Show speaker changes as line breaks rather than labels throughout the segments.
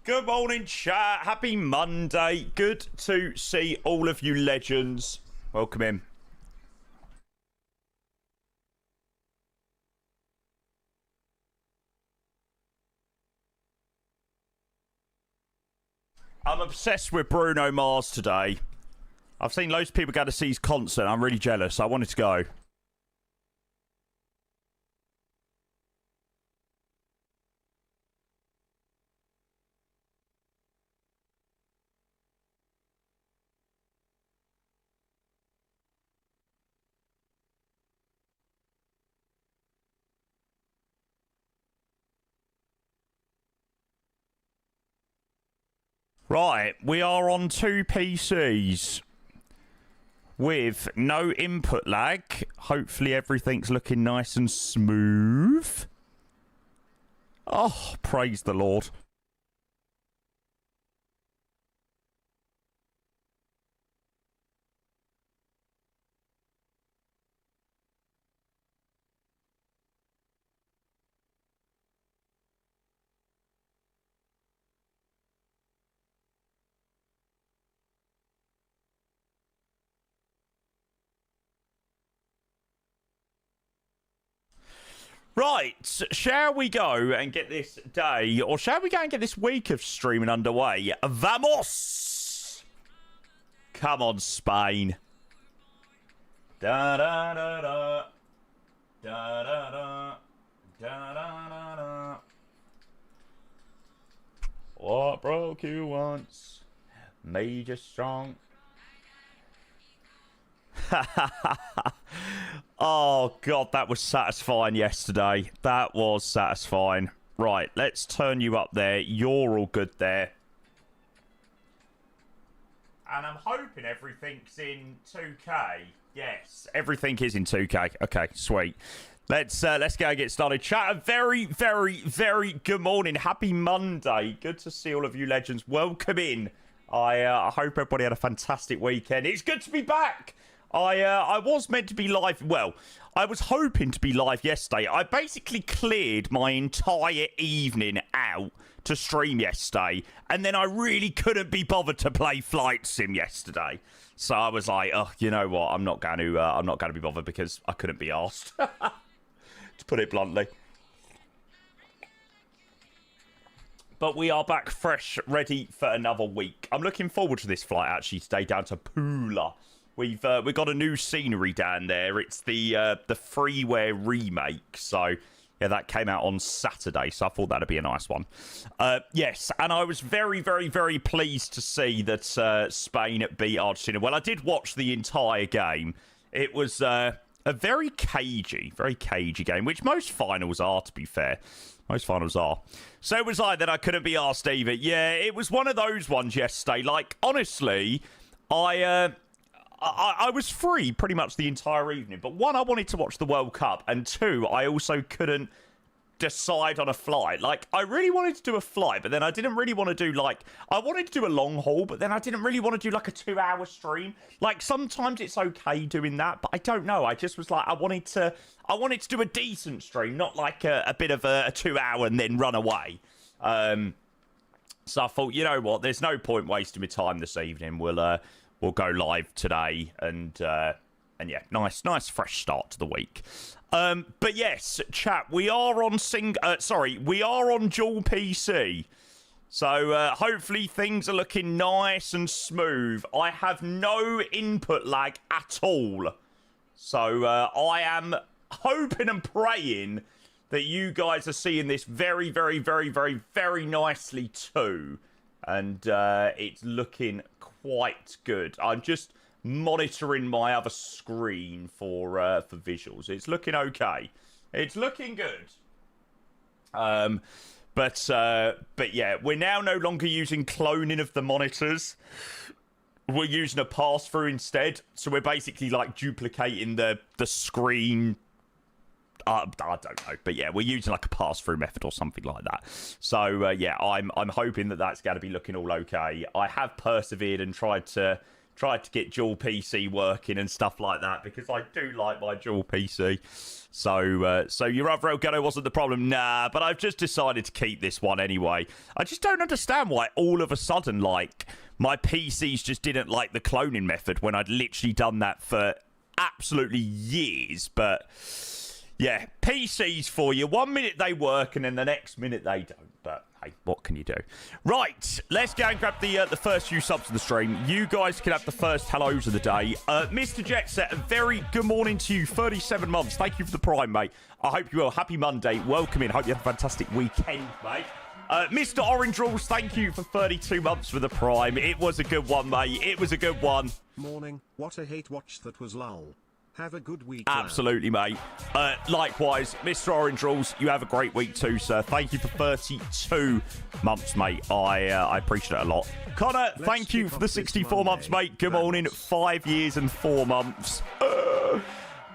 Good morning, chat. Happy Monday. Good to see all of you legends. Welcome in. I'm obsessed with Bruno Mars today. I've seen loads of people go to see his concert. I'm really jealous. I wanted to go. Right, we are on two PCs with no input lag. Hopefully everything's looking nice and smooth. Oh, praise the Lord. Right, shall we go and get this day, or shall we go and get this week of streaming underway? Vamos! Come on, Spain. Da da da da. Da da da. Da da da da. What broke you once made you strong. Oh, God, that was satisfying yesterday. That was satisfying. Right, let's turn you up there. You're all good there. And I'm hoping everything's in 2K. Yes, everything is in 2K. Okay, sweet. Let's go and get started. Chat, a very, very, very good morning. Happy Monday. Good to see all of you legends. Welcome in. I hope everybody had a fantastic weekend. It's good to be back. I was meant to be live. Well, I was hoping to be live yesterday. I basically cleared my entire evening out to stream yesterday, and then I really couldn't be bothered to play Flight Sim yesterday. So I was like, oh, you know what? I'm not going to be bothered because I couldn't be asked. To put it bluntly. But we are back fresh, ready for another week. I'm looking forward to this flight actually today down to Pula. We've got a new scenery down there. It's the freeware remake. So yeah, that came out on Saturday. So I thought that'd be a nice one. Yes, and I was very, very, very pleased to see that Spain beat Argentina. Well, I did watch the entire game. It was a very cagey game, which most finals are, to be fair. Most finals are. So it was like that I couldn't be asked either. Yeah, it was one of those ones yesterday. Like, honestly, I was free pretty much the entire evening. But one, I wanted to watch the World Cup. And two, I also couldn't decide on a flight. Like, I really wanted to do a flight, but then I didn't really want to do, like... I wanted to do a long haul, but then I didn't really want to do, like, a 2-hour stream. Like, sometimes it's okay doing that, but I don't know. I just was like, I wanted to do a decent stream, not like a bit of a 2-hour and then run away. So I thought, you know what? There's no point wasting my time this evening. We'll go live today, and yeah, nice fresh start to the week. But yes, chat, we are on dual PC. So hopefully things are looking nice and smooth. I have no input lag at all. So I am hoping and praying that you guys are seeing this very, very, very, very, very nicely too. And it's looking quite good. I'm just monitoring my other screen for visuals. It's looking okay. It's looking good. But yeah, we're now no longer using cloning of the monitors. We're using a pass-through instead. So we're basically like duplicating the screen. I don't know, but yeah, we're using like a pass-through method or something like that. So yeah, I'm hoping that that's going to be looking all okay. I have persevered and tried to tried to get dual PC working and stuff like that, because I do like my dual PC. So your other Elgato wasn't the problem. Nah, but I've just decided to keep this one anyway. I just don't understand why all of a sudden, like, my PCs just didn't like the cloning method when I'd literally done that for absolutely years. But yeah, PCs for you. 1 minute they work and then the next minute they don't. But hey, what can you do? Right, let's go and grab the first few subs of the stream. You guys can have the first hellos of the day. Mr. Jetset, a very good morning to you. 37 months. Thank you for the prime, mate. I hope you will. Happy Monday. Welcome in. Hope you have a fantastic weekend, mate. Mr. Orange Rules, thank you for 32 months for the prime. It was a good one, mate. It was a good one.
Morning. What a hate watch that was lull. Have a good week.
Absolutely, mate. Likewise, Mr. Orange Rules, you have a great week too, sir. Thank you for 32 months, mate. I appreciate it a lot. Connor, thank you for the 64 months, mate. Good morning. 5 years and 4 months.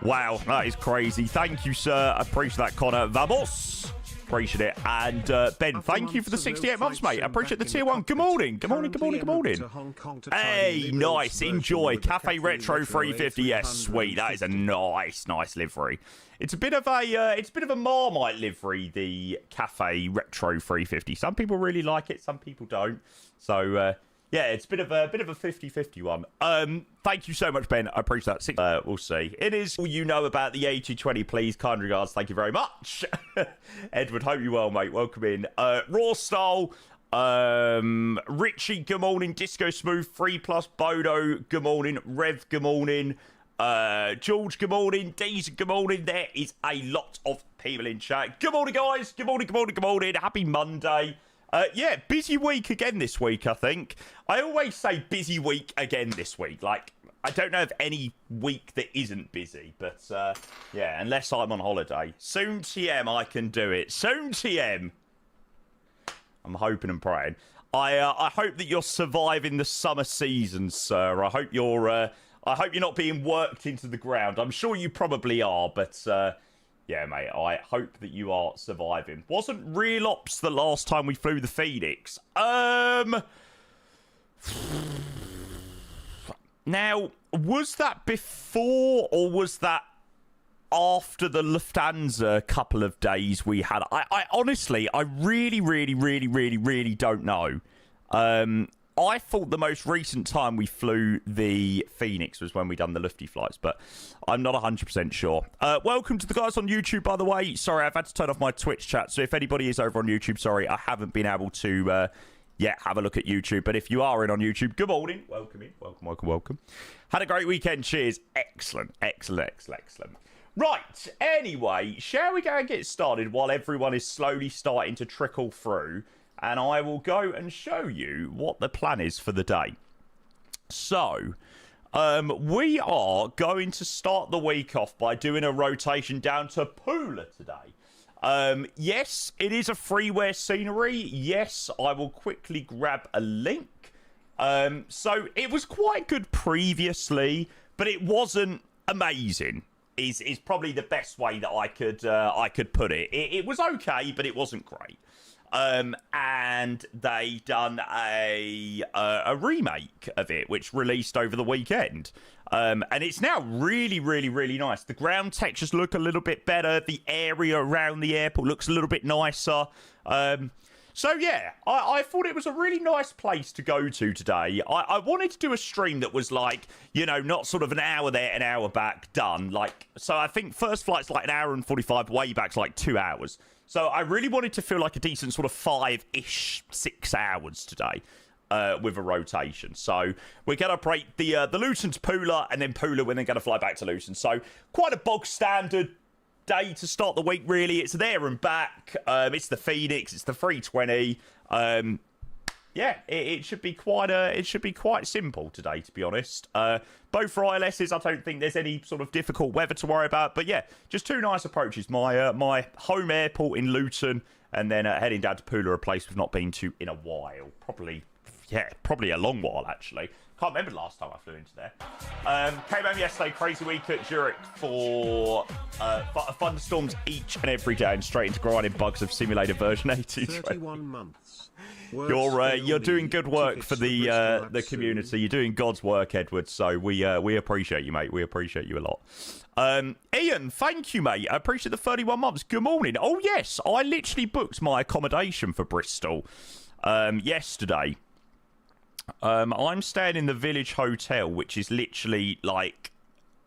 Wow, that is crazy. Thank you, sir. I appreciate that, Connor. Vamos. Appreciate it. And Ben, thank you for the 68 months, mate. I appreciate the tier 1. Good morning. Good morning, good morning, good morning. Hey, nice. Enjoy. Cafe Retro 350. Yes, sweet. That is a nice livery. It's a bit of a Marmite livery, the Cafe Retro 350. Some people really like it, some people don't. So yeah, it's a bit of a 50-50 one. Thank you so much, Ben. I appreciate that. We'll see. It is all you know about the A320, please. Kind regards. Thank you very much. Edward, hope you well, mate. Welcome in. Raw Style. Richie, good morning. Disco Smooth, 3+ Bodo, good morning. Rev, good morning. George, good morning. Deezer, good morning. There is a lot of people in chat. Good morning, guys. Good morning, good morning, good morning. Happy Monday. Yeah, busy week again this week, I think. I always say busy week again this week. Like, I don't know of any week that isn't busy. But, yeah, unless I'm on holiday. Soon TM, I can do it. Soon TM. I'm hoping and praying. I hope that you're surviving the summer season, sir. I hope you're not being worked into the ground. I'm sure you probably are, but... yeah, mate, I hope that you are surviving. Wasn't Real Ops the last time we flew the Phoenix? Now, was that before or was that after the Lufthansa couple of days we had? I honestly, I really don't know. I thought the most recent time we flew the Phoenix was when we done the Lufty flights, but I'm not 100% sure. Welcome to the guys on YouTube, by the way. Sorry, I've had to turn off my Twitch chat, so if anybody is over on YouTube, sorry, I haven't been able to, have a look at YouTube. But if you are in on YouTube, good morning. Welcome in. Welcome. Had a great weekend. Cheers. Excellent. Right, anyway, shall we go and get started while everyone is slowly starting to trickle through? And I will go and show you what the plan is for the day. So, we are going to start the week off by doing a rotation down to Pula today. Yes, it is a freeware scenery. Yes, I will quickly grab a link. So, it was quite good previously, but it wasn't amazing. Is probably the best way that I could put it. It was okay, but it wasn't great. And they done a remake of it, which released over the weekend. And it's now really nice. The ground textures look a little bit better. The area around the airport looks a little bit nicer. So yeah, I thought it was a really nice place to go to today. I wanted to do a stream that was like, you know, not sort of an hour there, an hour back, done. Like, so I think first flight's like an hour and 45, way back's like 2 hours. So I really wanted to feel like a decent sort of 5-ish, 6 hours today with a rotation. So we're going to break the Luton to Pula, and then Pula, we're then going to fly back to Luton. So quite a bog standard day to start the week, really. It's there and back. It's the Phoenix. It's the 320. Yeah, it should be quite simple today, to be honest. Both for ILSs, I don't think there's any sort of difficult weather to worry about. But yeah, just two nice approaches. My home airport in Luton, and then heading down to Pula, a place we've not been to in a while. Probably a long while, actually. Can't remember the last time I flew into there. Came home yesterday, crazy week at Zurich for thunderstorms each and every day, and straight into grinding bugs of simulator version 8020.
31 months.
You're doing good work for the community. You're doing God's work, Edward. So we appreciate you, mate. We appreciate you a lot. Ian, thank you, mate. I appreciate the 31 months. Good morning. Oh yes, I literally booked my accommodation for Bristol yesterday. I'm staying in the Village Hotel, which is literally like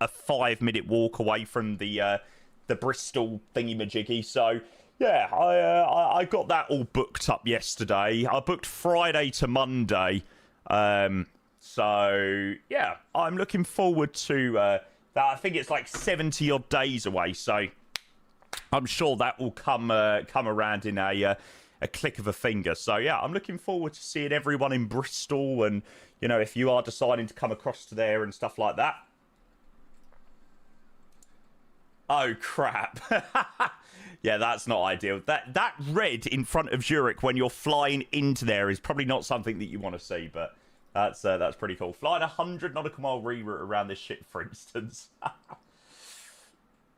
a 5-minute walk away from the Bristol thingy-majiggy. So yeah, I got that all booked up yesterday. I booked Friday to Monday. So yeah, I'm looking forward to that. I think it's like 70 odd days away. So I'm sure that will come around in a click of a finger. So yeah, I'm looking forward to seeing everyone in Bristol, and you know, if you are deciding to come across to there and stuff like that. Oh crap. Yeah, that's not ideal. That red in front of Zurich when you're flying into there is probably not something that you want to see, but that's pretty cool. Flying 100 nautical mile reroute around this shit, for instance.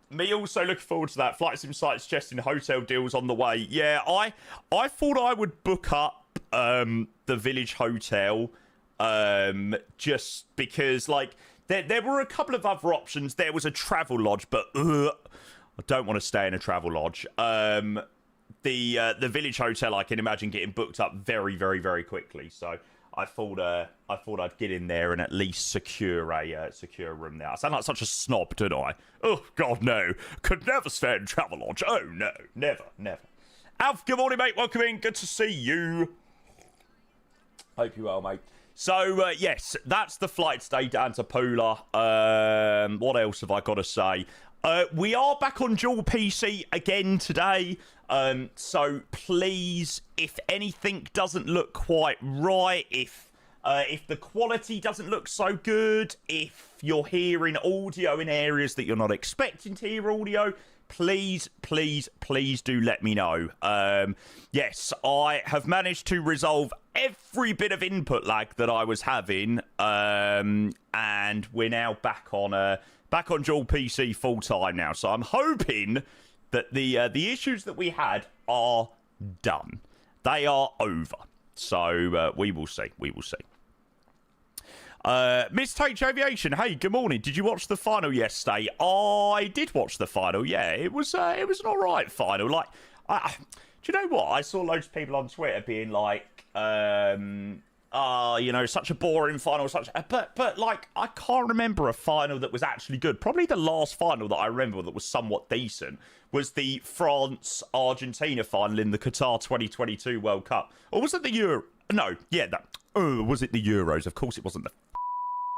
Me also looking forward to that. Flight Sim site suggesting hotel deals on the way. Yeah, I thought I would book up the Village Hotel just because, like, there were a couple of other options. There was a travel lodge, but I don't want to stay in a travel lodge. The Village Hotel, I can imagine getting booked up very, very, very quickly. So I thought I'd get in there and at least secure a room there. I sound like such a snob, don't I? Oh God, no! Could never stay in a travel lodge. Oh no, never, never. Alf, good morning, mate. Welcome in. Good to see you. Hope you well, mate. So yes, that's the flight today down to Pula. What else have I got to say? We are back on dual PC again today. So please, if anything doesn't look quite right, if the quality doesn't look so good, if you're hearing audio in areas that you're not expecting to hear audio, please do let me know. Yes, I have managed to resolve every bit of input lag that I was having, and we're now back on dual PC full time now. So I'm hoping that the issues that we had are done. They are over. So we will see. We will see. Miss Tate Aviation, hey, good morning. Did you watch the final yesterday? I did watch the final. Yeah, it was an all right final. Like, do you know what? I saw loads of people on Twitter being like, you know, such a boring final, but like, I can't remember a final that was actually good. Probably the last final that I remember that was somewhat decent was the France-Argentina final in the Qatar 2022 World Cup. Or was it the Euro? No, yeah, that. Was it the Euros? Of course it wasn't the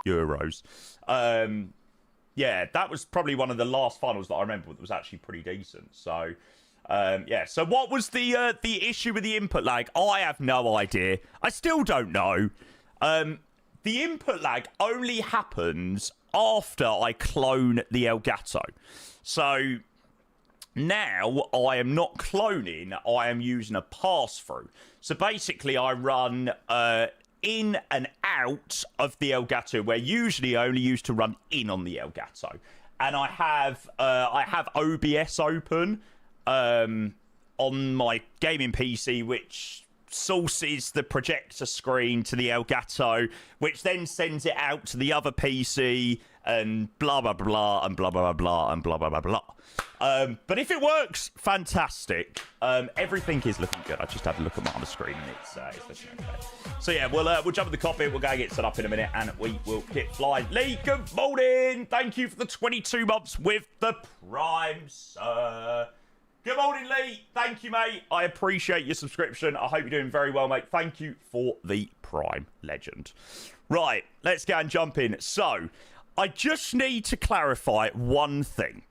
Euros. Yeah, that was probably one of the last finals that I remember that was actually pretty decent. So, yeah. So what was the issue with the input lag? I have no idea. I still don't know. The input lag only happens after I clone the Elgato. So now I am not cloning. I am using a pass-through. So basically, I run in and out of the Elgato, where usually I only used to run in on the Elgato, and I have OBS open on my gaming PC, which sources the projector screen to the Elgato, which then sends it out to the other PC, and blah blah blah and blah blah blah and blah blah blah blah. But if it works, fantastic. Everything is looking good. I just had a look at my on the screen and it's looking okay. So yeah, we'll jump in the cockpit. We'll go and get set up in a minute, and we will get flying. Lee, good morning. Thank you for the 22 months with the Prime, sir. Good morning, Lee. Thank you, mate. I appreciate your subscription. I hope you're doing very well, mate. Thank you for the Prime, legend. Right, let's go and jump in. So, I just need to clarify one thing.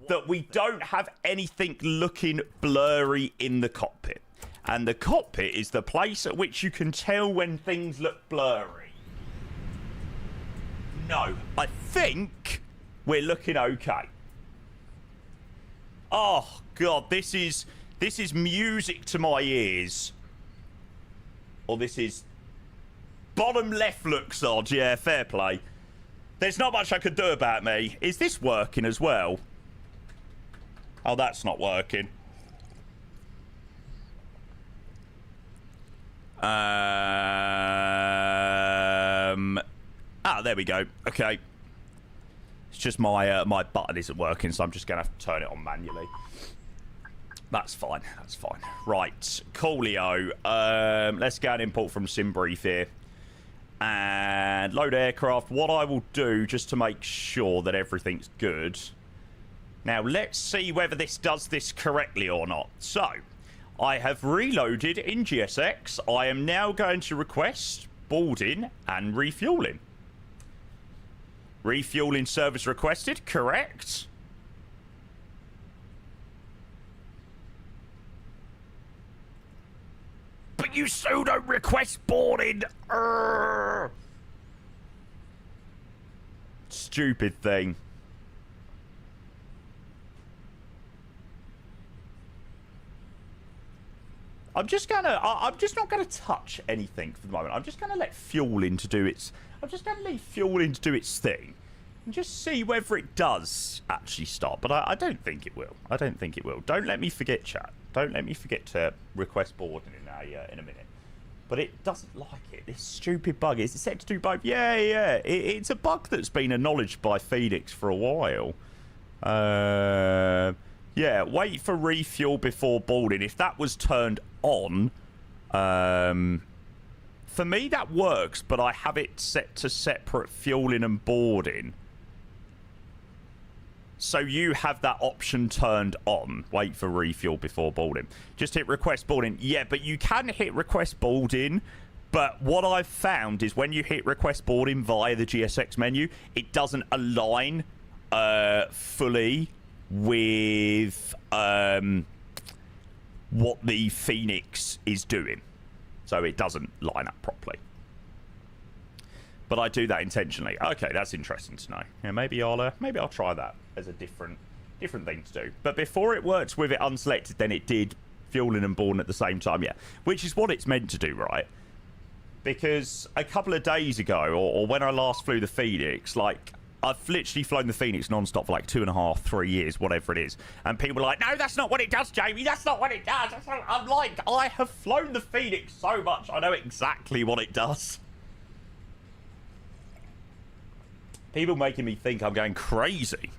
That we don't have anything looking blurry in the cockpit. And the cockpit is the place at which you can tell when things look blurry. No, I think we're looking okay. Oh God, this is music to my ears. Or this is bottom left looks odd. Yeah, fair play. There's not much I could do about me. Is this working as well? Oh, that's not working. There we go. Okay. It's just my my button isn't working, so I'm just gonna have to turn it on manually. That's fine. That's fine. Right, coolio. Let's go and import from SimBrief here and load aircraft. What I will do, just to make sure that everything's good. Now let's see whether this does this correctly or not. So, I have reloaded in GSX. I am now going to request boarding and refueling. Refueling service requested, correct. But you still don't request boarding. Stupid thing. I'm just not gonna touch anything for the moment. I'm just gonna let fueling to do its. I'm just gonna leave fueling to do its thing, and just see whether it does actually stop. But I don't think it will. I don't think it will. Don't let me forget, chat. Don't let me forget to request boarding in a minute. But it doesn't like it. This stupid bug. Is it set to do both? Yeah. It's a bug that's been acknowledged by Phoenix for a while. Yeah, wait for refuel before boarding. If that was turned on, for me that works, but I have it set to separate fueling and boarding. So you have that option turned on. Wait for refuel before boarding. Just hit request boarding. Yeah, but you can hit request boarding. But what I've found is when you hit request boarding via the GSX menu, it doesn't align fully with what the Phoenix is doing. So it doesn't line up properly. But I do that intentionally. Okay, that's interesting to know. Yeah, maybe I'll try that as a different thing to do. But before it worked with it unselected, then it did fueling and boarding at the same time. Yeah, which is what it's meant to do, right? Because a couple of days ago, or when I last flew the Phoenix, like, I've literally flown the Phoenix non-stop for like 2.5, 3 years, whatever it is. And people are like, no, that's not what it does, Jamie. That's not what it does. I'm like, I have flown the Phoenix so much. I know exactly what it does. People making me think I'm going crazy.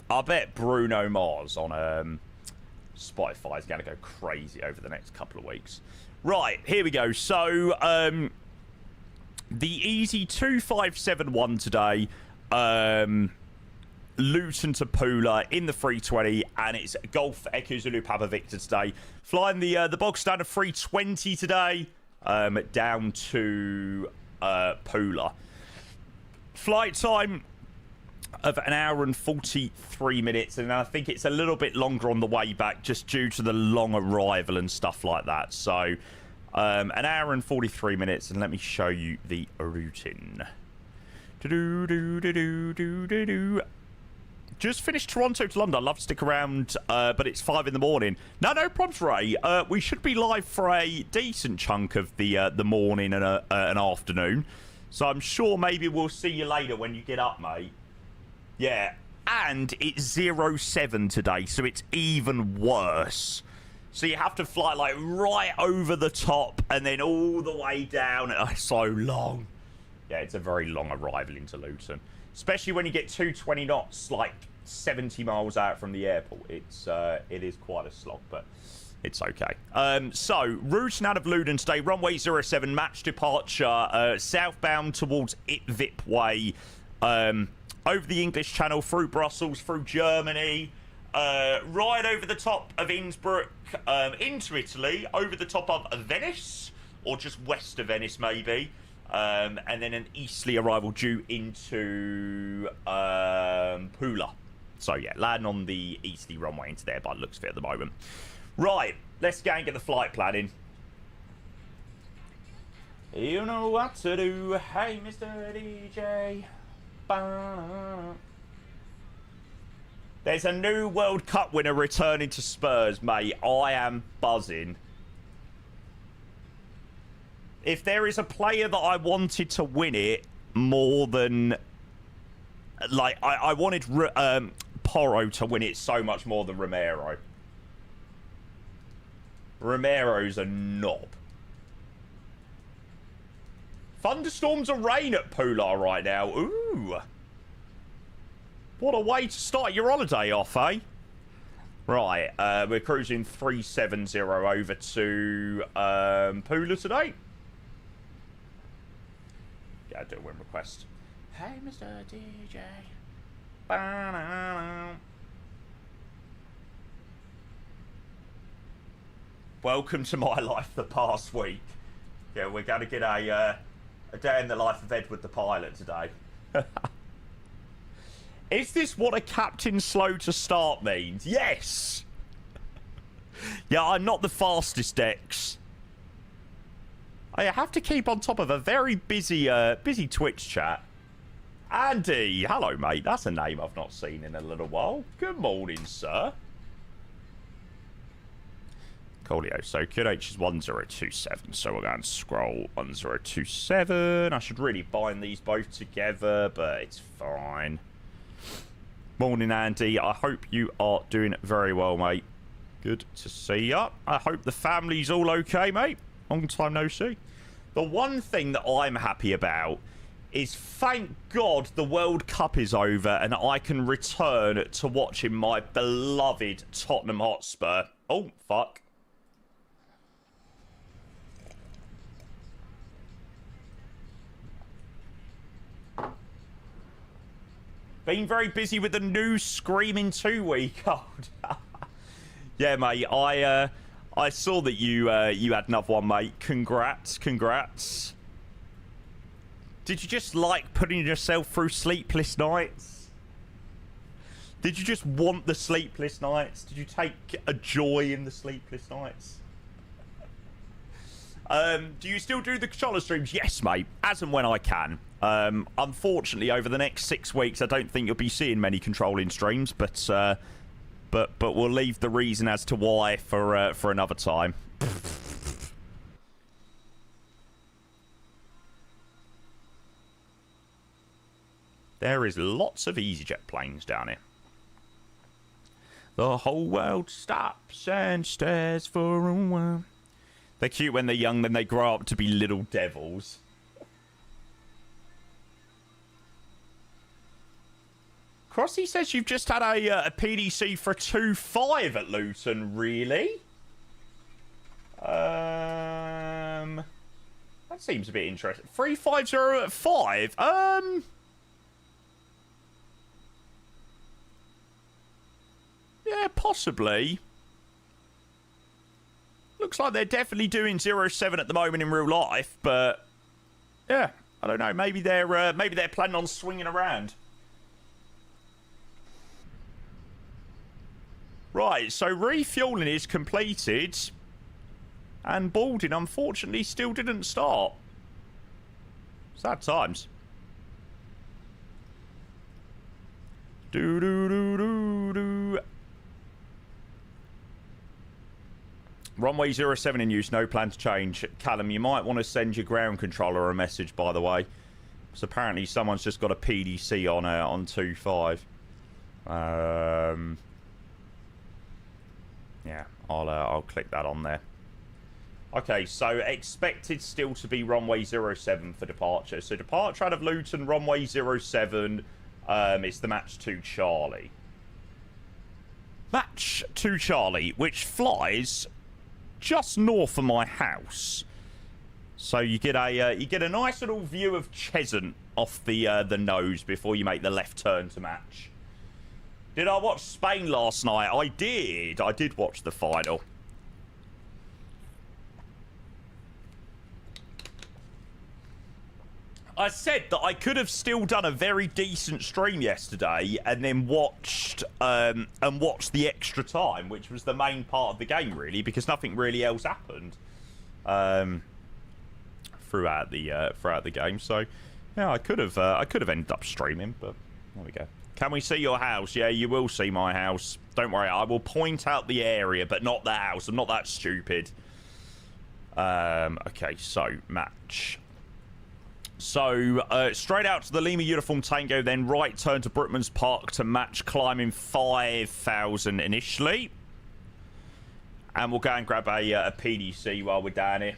I bet Bruno Mars on Spotify is going to go crazy over the next couple of weeks. Right, here we go. So, the EZY-2571 today, Luton to Pula in the 320, and it's Golf Echo Zulu Papa Victor today. Flying the bog standard 320 today, down to Pula. Flight time of 1 hour and 43 minutes, and I think it's a little bit longer on the way back just due to the long arrival and stuff like that. So 1 hour and 43 minutes, and let me show you the routing. Just finished Toronto to London. I'd love to stick around, but it's 5 in the morning. No problems, Ray. We should be live for a decent chunk of the morning and an afternoon, so I'm sure maybe we'll see you later when you get up, mate. Yeah, and it's 07 today, so it's even worse. So you have to fly like right over the top and then all the way down. It's so long. Yeah, it's a very long arrival into Luton, especially when you get 220 knots, like 70 miles out from the airport. It is quite a slog, but it's okay. So routing out of Luton today, runway 07, match departure, southbound towards Itvip Way. Over the English Channel, through Brussels, through Germany, right over the top of Innsbruck, into Italy, over the top of Venice, or just west of Venice maybe, and then an easterly arrival due into Pula. So yeah, landing on the easterly runway into there by the looks of it at the moment. Right, let's go and get the flight planning. You know what to do, hey Mr. DJ. There's a new World Cup winner returning to Spurs, mate. I am buzzing. If there is a player that I wanted to win it more than... Like, I wanted Porro to win it so much more than Romero. Romero's a knob. Thunderstorms and rain at Pula right now. Ooh. What a way to start your holiday off, eh? Right, we're cruising 370 over to Pula today. Yeah, do a win request. Hey, Mr. DJ. Ba-na-na. Welcome to my life the past week. Yeah, we're going to get a day in the life of Edward the pilot today. Is this what a captain slow to start means? Yes! Yeah, I'm not the fastest, X. I have to keep on top of a very busy Twitch chat. Andy, hello, mate. That's a name I've not seen in a little while. Good morning, sir. Coolio. So QH is 1027. So we're going to scroll 1027. I should really bind these both together, but it's fine. Morning, Andy. I hope you are doing very well, mate. Good to see ya. I hope the family's all okay, mate. Long time no see. The one thing that I'm happy about is, thank God, the World Cup is over and I can return to watching my beloved Tottenham Hotspur. Oh, fuck. Been very busy with the new Screaming 2-week-old. Yeah, mate, I saw that you had another one, mate. Congrats. Did you just like putting yourself through sleepless nights? Did you just want the sleepless nights? Did you take a joy in the sleepless nights? Do you still do the controller streams? Yes, mate, as and when I can. Unfortunately, over the next 6 weeks, I don't think you'll be seeing many controlling streams, but we'll leave the reason as to why for another time. There is lots of EasyJet planes down here. The whole world stops and stares for a while. They're cute when they're young, then they grow up to be little devils. Crossy says you've just had a PDC for 2.5 at Luton, really? That seems a bit interesting. 350 at 5? Yeah, possibly. Looks like they're definitely doing 07 at the moment in real life, but yeah, I don't know. Maybe they're planning on swinging around. Right, so refueling is completed, and boarding unfortunately still didn't start. Sad times. Do do do do do. Runway 07 in use, no plan to change. Callum, you might want to send your ground controller a message, by the way. Because apparently someone's just got a PDC on 2.5. Yeah, I'll click that on there. Okay, so expected still to be runway 07 for departure. So departure out of Luton, runway 07. It's the Match 2 Charlie. Match 2 Charlie, which flies just north of my house. So you get a nice little view of Cheshunt off the nose before you make the left turn to Match. Did I watch Spain last night? I did. I did watch the final. I said that I could have still done a very decent stream yesterday and then watched the extra time, which was the main part of the game, really, because nothing really else happened throughout the game. So yeah, I could have ended up streaming, but there we go. Can we see your house? Yeah, you will see my house. Don't worry, I will point out the area, but not the house. I'm not that stupid. Okay, so, match. So, straight out to the Lima Uniform Tango, then right turn to Brookman's Park to match climbing 5,000 initially. And we'll go and grab a PDC while we're down here.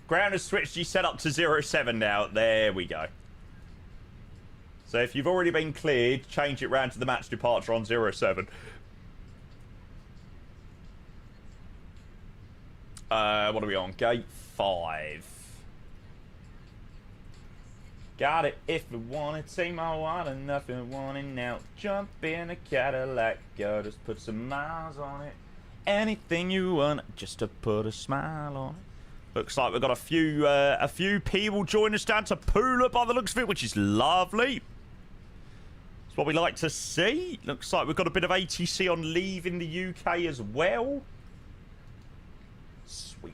Ground has switched you set up to 07 now. There we go. So if you've already been cleared, change it round to the match departure on 07. What are we on? Gate 5. Got it if you want it, take my water, nothing wanting now. Jump in a Cadillac, go just put some miles on it. Anything you want, just to put a smile on it. Looks like we've got a few people join us down to Pula by the looks of it, which is lovely. It's what we like to see. Looks like we've got a bit of ATC on leave in the UK as well. Sweet.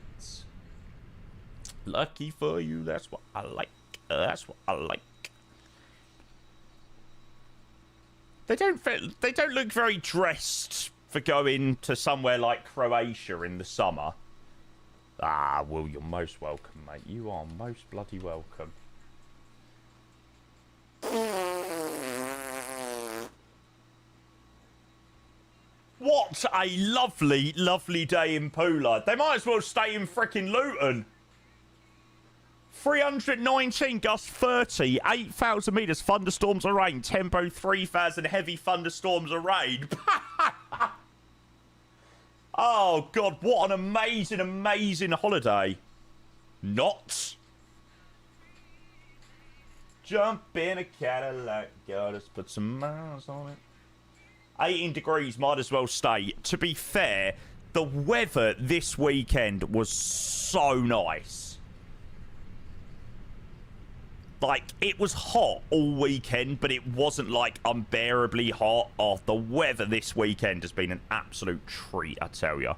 Lucky for you, that's what I like. That's what I like. They don't look very dressed for going to somewhere like Croatia in the summer. Ah, well, you're most welcome, mate. You are most bloody welcome. What a lovely, lovely day in Pula. They might as well stay in frickin' Luton. 319, gust 30, 8,000 metres, thunderstorms of rain, tempo 3,000, heavy thunderstorms of rain. Oh, God, what an amazing, amazing holiday. Not. Jump in a Cadillac, got us put some miles on it. 18 degrees, might as well stay. To be fair, the weather this weekend was so nice. Like, it was hot all weekend, but it wasn't, like, unbearably hot. Oh, the weather this weekend has been an absolute treat, I tell you.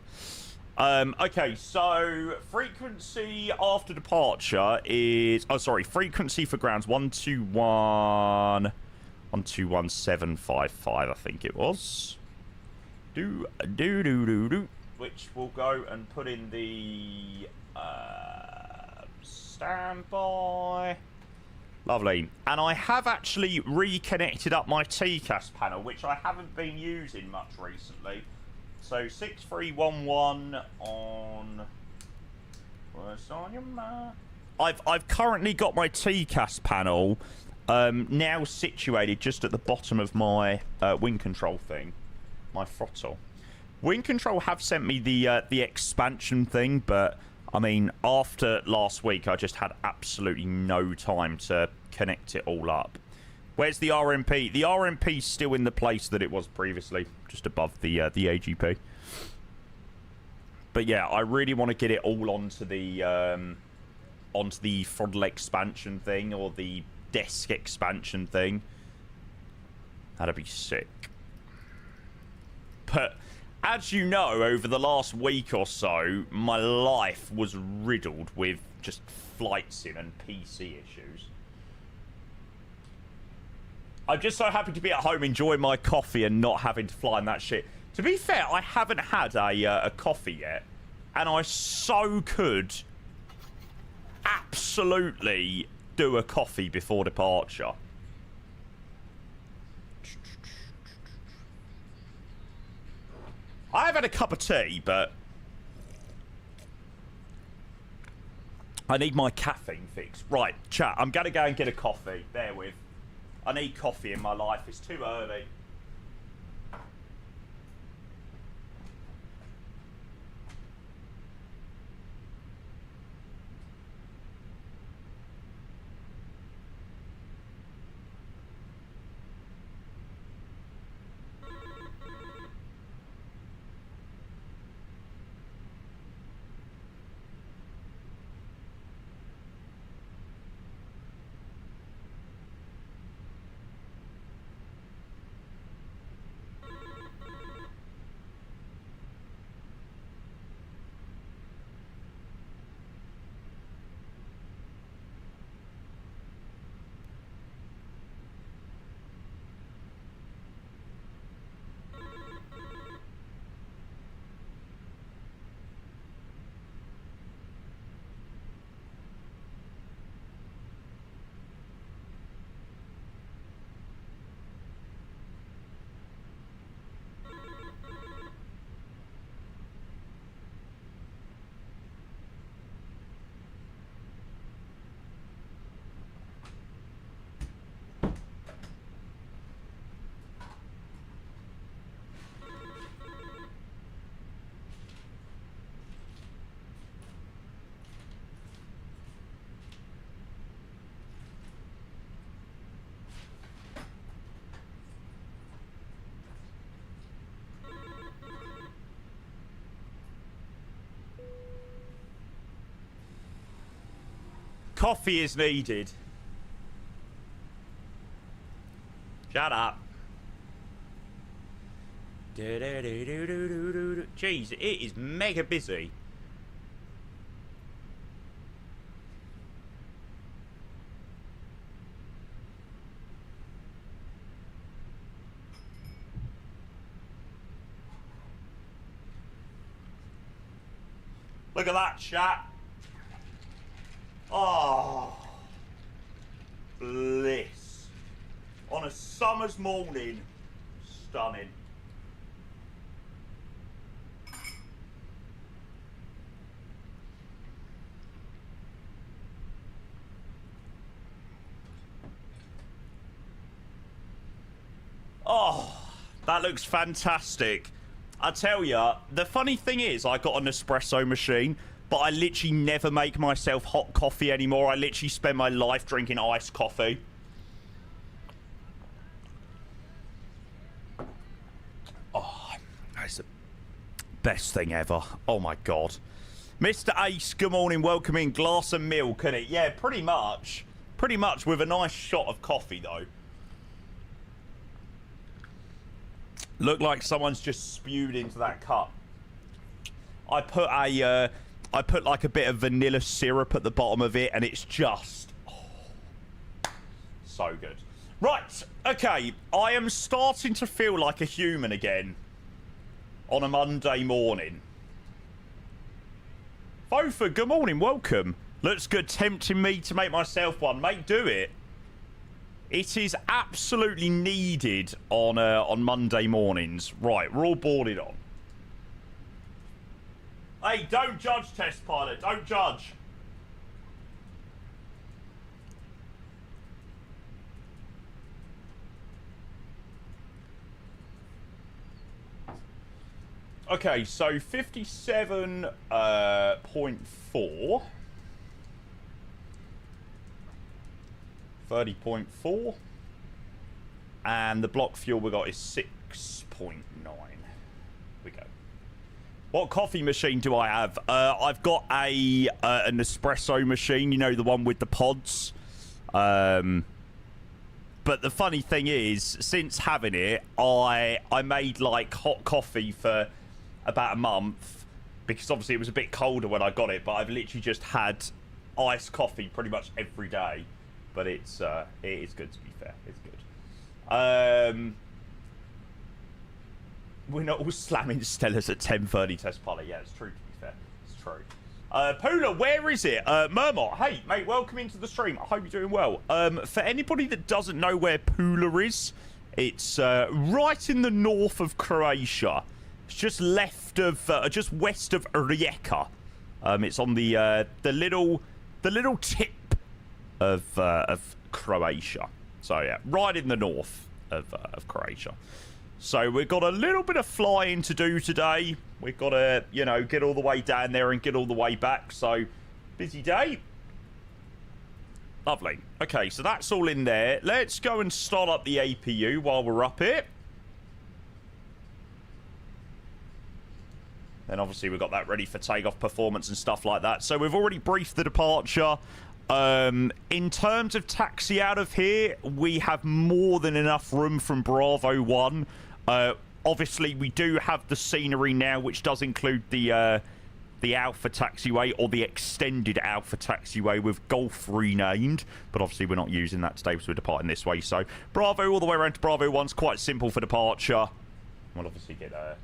Okay, so frequency after departure is... Oh, sorry, frequency for grounds 121.755, I think it was. Which we'll go and put in the standby. Lovely. And I have actually reconnected up my TCAS panel, which I haven't been using much recently. So 6311 on... What's on your mind? I've currently got my TCAS panel now situated just at the bottom of my wind control thing, my throttle. Wind control have sent me the expansion thing, but I mean, after last week, I just had absolutely no time to connect it all up. Where's the RMP? The RMP's still in the place that it was previously, just above the AGP. But yeah, I really want to get it all onto the throttle expansion thing or the desk expansion thing. That'd be sick. But as you know, over the last week or so, my life was riddled with just flight sim and PC issues. I'm just so happy to be at home enjoying my coffee and not having to fly in that shit. To be fair, I haven't had a coffee yet, and I so could absolutely do a coffee before departure. I've had a cup of tea, but I need my caffeine fix. Right, chat, I'm going to go and get a coffee. Bear with. I need coffee in my life. It's too early. Coffee is needed. Shut up. Jeez, it is mega busy. Look at that, chat. Oh, bliss. On a summer's morning. Stunning. Oh, that looks fantastic. I tell ya, the funny thing is, I got an espresso machine, but I literally never make myself hot coffee anymore. I literally spend my life drinking iced coffee. Oh, that's the best thing ever. Oh my god. Mr. Ace, good morning, welcome in. Glass of milk, isn't it? Yeah, pretty much. Pretty much with a nice shot of coffee, though. Look like someone's just spewed into that cup. I put like a bit of vanilla syrup at the bottom of it, and it's just so good. Right, okay. I am starting to feel like a human again on a Monday morning. Fofa, good morning, welcome. Looks good, tempting me to make myself one. Mate, do it. It is absolutely needed on Monday mornings. Right, we're all boarded on. Hey, don't judge, test pilot. Don't judge. Okay, so 57.4. 30.4, and the block fuel we got is 6.9. We go. What coffee machine do I have? I've got a an espresso machine, you know, the one with the pods. But the funny thing is, since having it, I made like hot coffee for about a month, because obviously it was a bit colder when I got it, but I've literally just had iced coffee pretty much every day. But it is good, to be fair. It's good. We're not all slamming Stellas at 10:30, test pilot. Yeah, it's true, to be fair. It's true. Pula, where is it? Murmot, hey, mate, welcome into the stream. I hope you're doing well. For anybody that doesn't know where Pula is, it's right in the north of Croatia. It's just left of, just west of Rijeka. It's on the little tip of Croatia. So yeah, right in the north of Croatia. So we've got a little bit of flying to do today. We've got to, you know, get all the way down there and get all the way back. So busy day. Lovely. Okay, so that's all in there. Let's go and start up the APU while we're up here. Then obviously we've got that ready for takeoff performance and stuff like that. So we've already briefed the departure. In terms of taxi out of here, we have more than enough room from Bravo 1. Obviously, we do have the scenery now, which does include the Alpha taxiway, or the extended Alpha taxiway with Golf renamed. But obviously, we're not using that today, so we're departing this way. So Bravo all the way around to Bravo 1's quite simple for departure. We'll obviously get some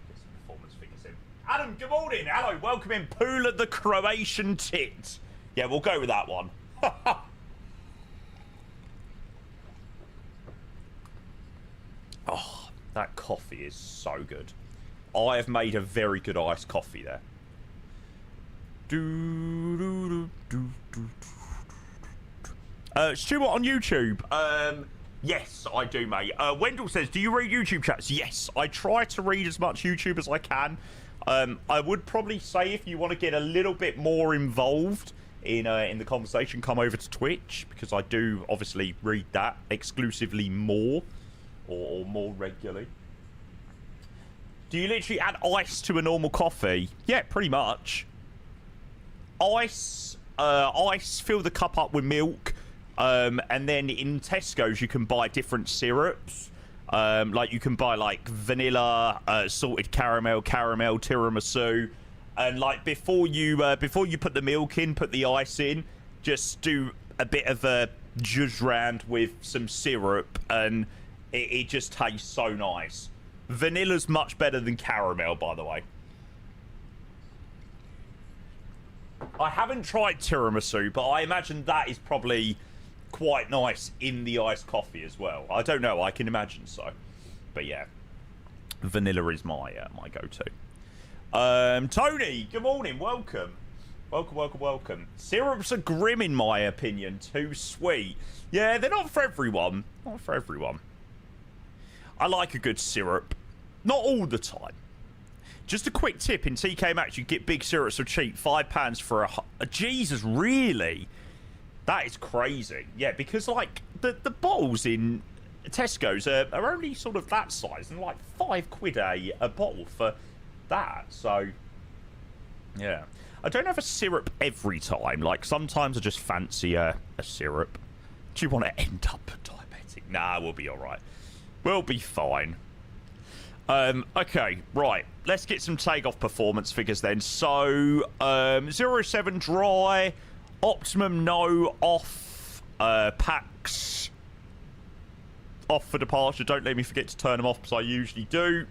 performance figures in. Adam, good morning. Hello, welcome in. Pula the Croatian tit. Yeah, we'll go with that one. Oh, that coffee is so good. I have made a very good iced coffee there. Stuart on YouTube. Yes, I do, mate. Wendell says, do you read YouTube chats? Yes, I try to read as much YouTube as I can. I would probably say if you want to get a little bit more involved in the conversation, come over to Twitch, because I do obviously read that exclusively more, or more regularly. Do you literally add ice to a normal coffee? Yeah, pretty much. Ice ice, fill the cup up with milk, and then in Tesco's you can buy different syrups. Like you can buy like vanilla, salted caramel, tiramisu, and like before you put the milk in, put the ice in, just do a bit of a zhuzh round with some syrup, and it just tastes so nice. Vanilla's much better than caramel, by the way. I haven't tried tiramisu, but I imagine that is probably quite nice in the iced coffee as well. I don't know, I can imagine so. But yeah, vanilla is my my go-to. Tony, good morning, welcome. Welcome. Syrups are grim in my opinion, too sweet. Yeah, they're not for everyone. Not for everyone. I like a good syrup. Not all the time. Just a quick tip, in TK Maxx you get big syrups for cheap, £5 for a Jesus, really? That is crazy. Yeah, because like the bottles in Tesco's are only sort of that size, and like £5 a bottle for that. So yeah, I don't have a syrup every time. Like sometimes I just fancy a syrup. Do you want to end up diabetic? Nah, we'll be all right. We'll be fine. Okay, right. Let's get some takeoff performance figures then. So 07 dry, optimum no, off, packs off for departure. Don't let me forget to turn them off because I usually do.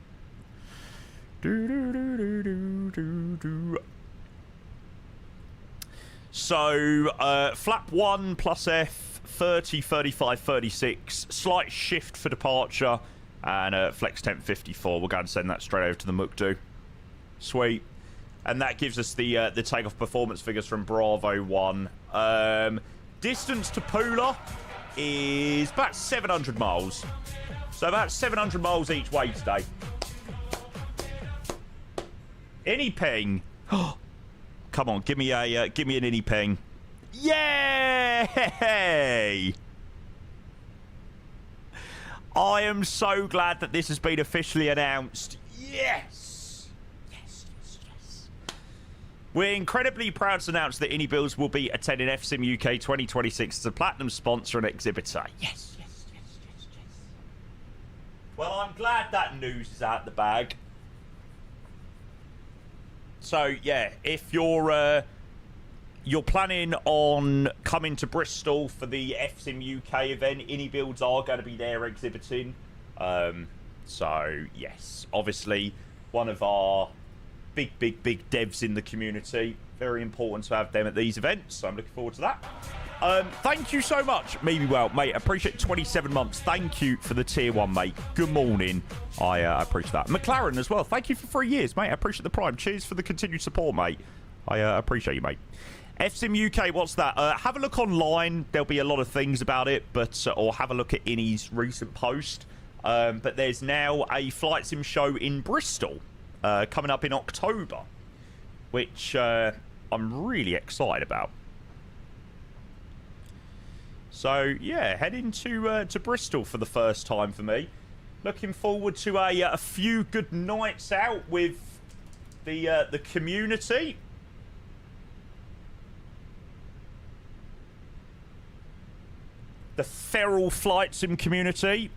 So flap 1 plus F, 30, 35, 36. Slight shift for departure. And flex temp 54. We'll go and send that straight over to the Mukdu. Sweet. And that gives us the takeoff performance figures from Bravo 1. Distance to Pula is about 700 miles. So about 700 miles each way today. Any ping. Come on, give me an any ping. Yay! I am so glad that this has been officially announced. Yes! Yes. We're incredibly proud to announce that Innie Builds will be attending FSIM UK 2026 as a platinum sponsor and exhibitor. Yes. Well, I'm glad that news is out the bag. So, yeah, if you're planning on coming to Bristol for the FSIM UK event, Innie Builds are going to be there exhibiting. So, yes, obviously one of our big devs in the community. Very important to have them at these events, so I'm looking forward to that. Thank you so much, Maybe Well, mate. I appreciate 27 months. Thank you for the tier 1, mate. Good morning. I appreciate that. McLaren as well. Thank you for 3 years, mate. I appreciate the prime. Cheers for the continued support, mate. I appreciate you, mate. FSIM UK, what's that? Have a look online. There'll be a lot of things about it, but or have a look at Innie's recent post. But there's now a flight sim show in Bristol coming up in October, which I'm really excited about. So yeah, heading to Bristol for the first time for me. Looking forward to a few good nights out with the community. The feral flight sim community,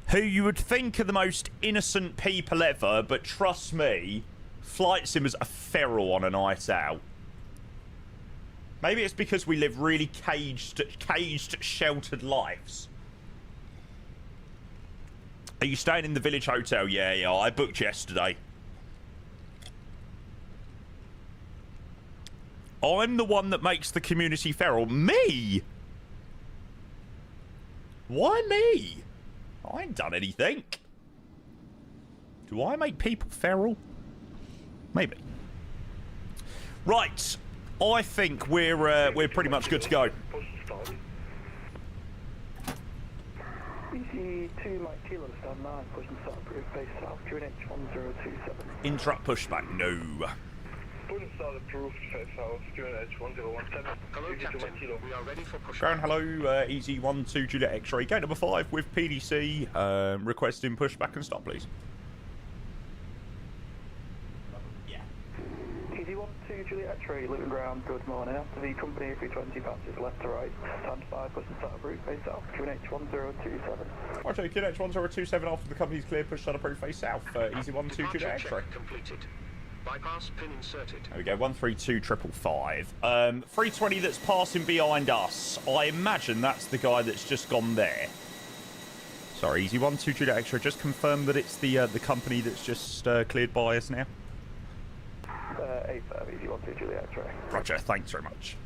who you would think are the most innocent people ever, but trust me, flight simmers are feral on a night out. Maybe it's because we live really caged, sheltered lives. Are you staying in the village hotel? Yeah, I booked yesterday. I'm the one that makes the community feral. Me? Why me? I ain't done anything. Do I make people feral? Maybe. Right. I think we're pretty much good to go.
EC2 Mike Kilo, stand 9, pushing start, approved base south, QNH1027.
Interrupt pushback, no.
Pushing start, approved base south, QNH1017. Hello, Captain. We are ready for pushback.
Ground, hello, EZ12 Juliet X-ray, gate number 5 with PDC, requesting pushback and stop, please.
EZ12 Juliet X-ray, living ground, good morning. After the company A320 passes left to right, stand by, push and start approved, face south, QNH1027.
Roger, QNH1027 after the company's clear, push start approved, face south, EZY-122 Juliet X-ray.
Completed. Bypass pin inserted.
There we go, 132-555. 320 that's passing behind us. I imagine that's the guy that's just gone there. Sorry, EZY-122 Juliet X-ray, just confirm that it's the company that's just cleared by us now.
A5, EZY-122 Juliet X-ray.
Roger, thanks very much.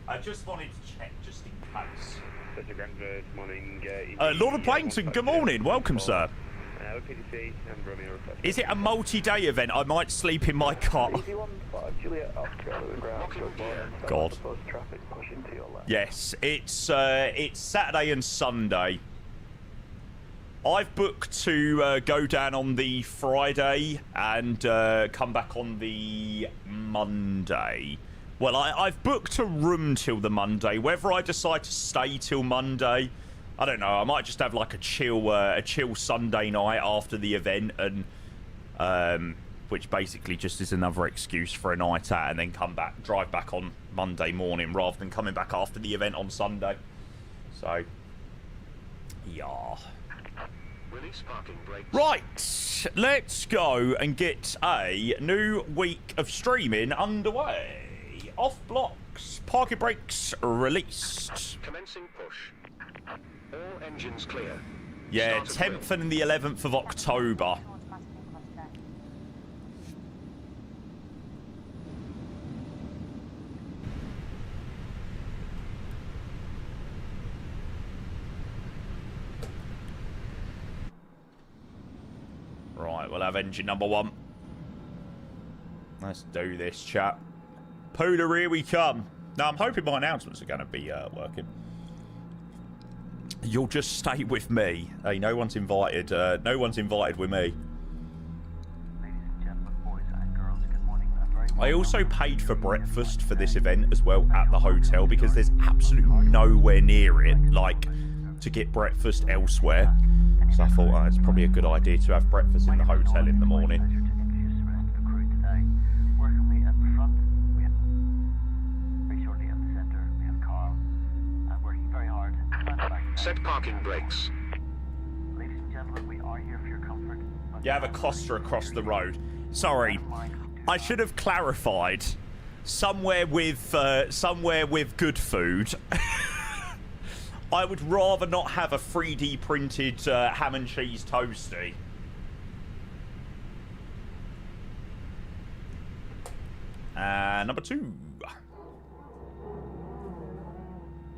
I just wanted to check, just in case.
Good morning.
Lord of Plankton, good morning. Welcome, sir.
PDC and Romeo request.
Is it a multi-day event? I might sleep in my car.
EZY-15 Juliet Oscar, living ground, good morning.
God.
Traffic pushing to your left.
Yes, it's Saturday and Sunday. I've booked to go down on the Friday and come back on the Monday. Well, I've booked a room till the Monday. Whether I decide to stay till Monday, I don't know. I might just have like a chill Sunday night after the event, and which basically just is another excuse for a night out, and then drive back on Monday morning rather than coming back after the event on Sunday. So, yeah.
Release parking brakes.
Right, let's go and get a new week of streaming underway. Off blocks, parking brakes released.
Commencing push. All engines clear.
Yeah,
Start at
10th and the 11th of October. Right, we'll have engine number 1. Let's do this, chat. Pula, here we come. Now, I'm hoping my announcements are going to be working. You'll just stay with me. Hey, no one's invited. No one's invited with me.
Ladies and gentlemen, boys and girls, good morning.
I also paid for breakfast for this event as well at the hotel because there's absolutely nowhere near it, like, to get breakfast elsewhere. So I thought it's probably a good idea to have breakfast in the hotel in the morning.
Set parking brakes.
Ladies and gentlemen, we are here for your comfort.
You have a Costa across the road. Sorry, I should have clarified. Somewhere with good food. I would rather not have a 3D printed ham and cheese toasty. Number 2.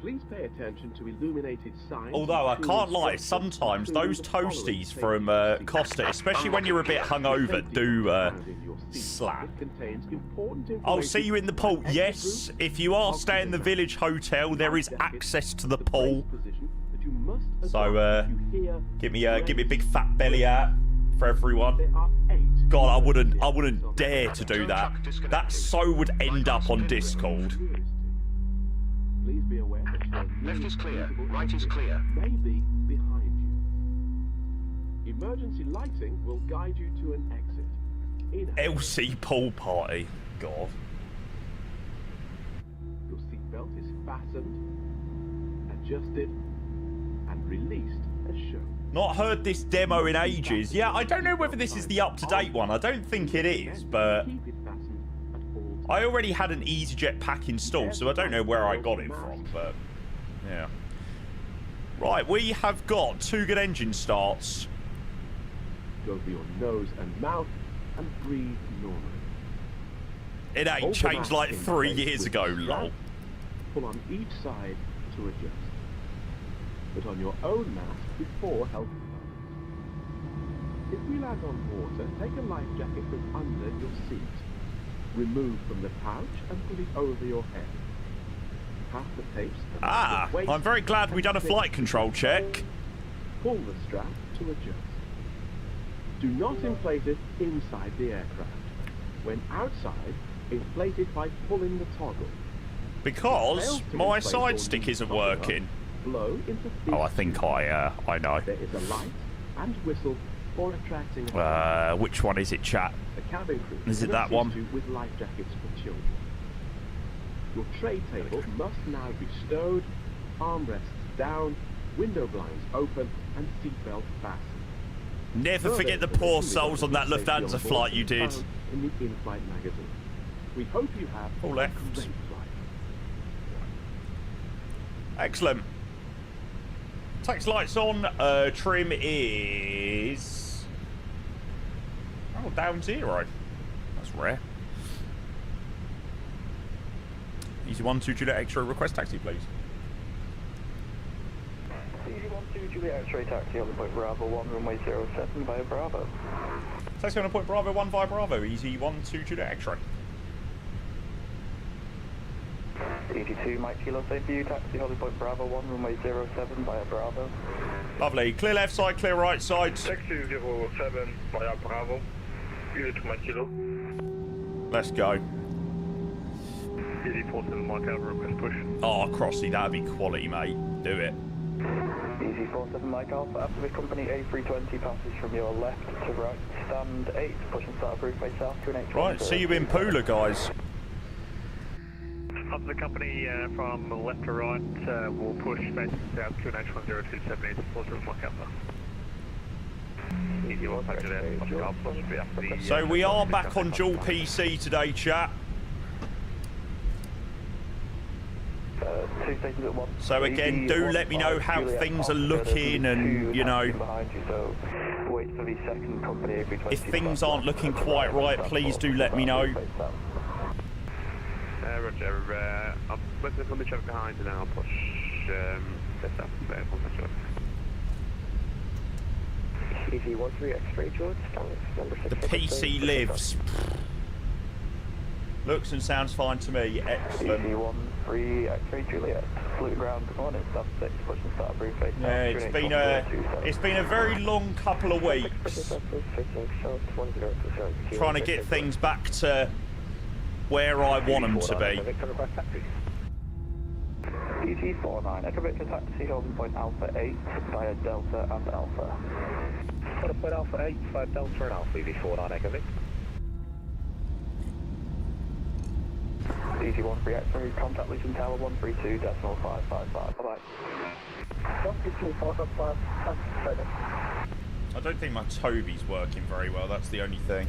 Please pay attention to illuminated signs.
Although I can't lie, sometimes those toasties from Costa, especially when you're a bit hungover, do slap. I'll see you in the pool. Yes, if you are staying in the village hotel, there is access to the pool. So give me a big fat belly out for everyone. God, I wouldn't dare to do that. That so would end up on Discord.
Please be aware that your
Left is clear. Right is clear.
may be behind you. Emergency lighting will guide you to an exit.
LC pool party. God.
Your seatbelt is fastened, adjusted, and released as shown.
Not heard this demo in ages. Yeah, I don't know whether this is the up-to-date one. I don't think it is, but
Keep it fastened at all times.
I already had an EasyJet pack installed, so I don't know where I got it from, but yeah. Right, we have got 2 good engine starts.
Go for your nose and mouth and breathe normally.
It ain't
Hold the
changed
mask
like
in
3
place
years
with
ago,
the strap.
lol.
Pull on each side to adjust. Put on your own mask before helping others. If we land on water, take a life jacket from under your seat. Remove from the pouch and put it over your head. Half the tapes.
Ah,
the waist
I'm very glad we done a
and
flight
zip.
control check.
Pull the strap to adjust. Do not inflate it inside the aircraft. When outside, inflate it by pulling the toggle.
Because my side stick isn't working.
Blow into
Oh, I think I know.
There is a light and whistle for attracting
Which one is it, chat?
the cabin crew.
is it
will
that
assist
one?
you with life jackets for children. Your tray table must now be stowed, armrests down, window blinds open, and seatbelt fastened.
Never forget the poor souls on that Lufthansa flight you did.
In the in-flight magazine. We hope you have
All
a
left.
great flight.
Excellent. Tax lights on. Trim is... oh, down 0. That's rare. EZY-12 Juliet X-ray, request taxi, please.
EZY-12 Juliet X-ray taxi on the point Bravo 1, runway 07 via Bravo.
Taxi on the point Bravo 1 via Bravo, EZY-12 Juliet X-ray.
EG2 Mike Kilo, same for you, taxi on the point Bravo 1, runway 07 via Bravo.
Lovely. Clear left side, clear right side.
Taxi 07 via Bravo, EG2 Mike Kilo.
Let's go.
EZ47 Mike Alpha, request push.
Oh, Crossy, that'd be quality, mate. Do it.
EZ47 Mike Alpha, after the company A320 passes from your left to right, stand 8, push and start roof face south to an H1.
Right, see you in Pula, guys.
After the company from left to right, we'll push face south to an H10278, support roof Mike Alpha.
So we are back on dual PC today, chat. So again, do let me know how things are looking, and you know, if things aren't looking quite right, please do let me know.
Roger, I'll let the company check behind and then I'll push this up. EZ13 X-ray George, number 6.
The PC lives. Looks and sounds fine to me. Excellent.
EZ13 X-ray Juliet, flew ground, good morning, staff 6, push and start brief face.
Yeah, it's been a very long couple of weeks trying to get things back to where I want them to be.
EG49, Echo Victor taxi holding point Alpha 8 via Delta and Alpha. Got point Alpha 8 via Delta and Alpha, EG49 Echo Victor. EG13 X-ray, contact Luton Tower 132.555. Bye-bye.
I don't think my Toby's working very well, that's the only thing.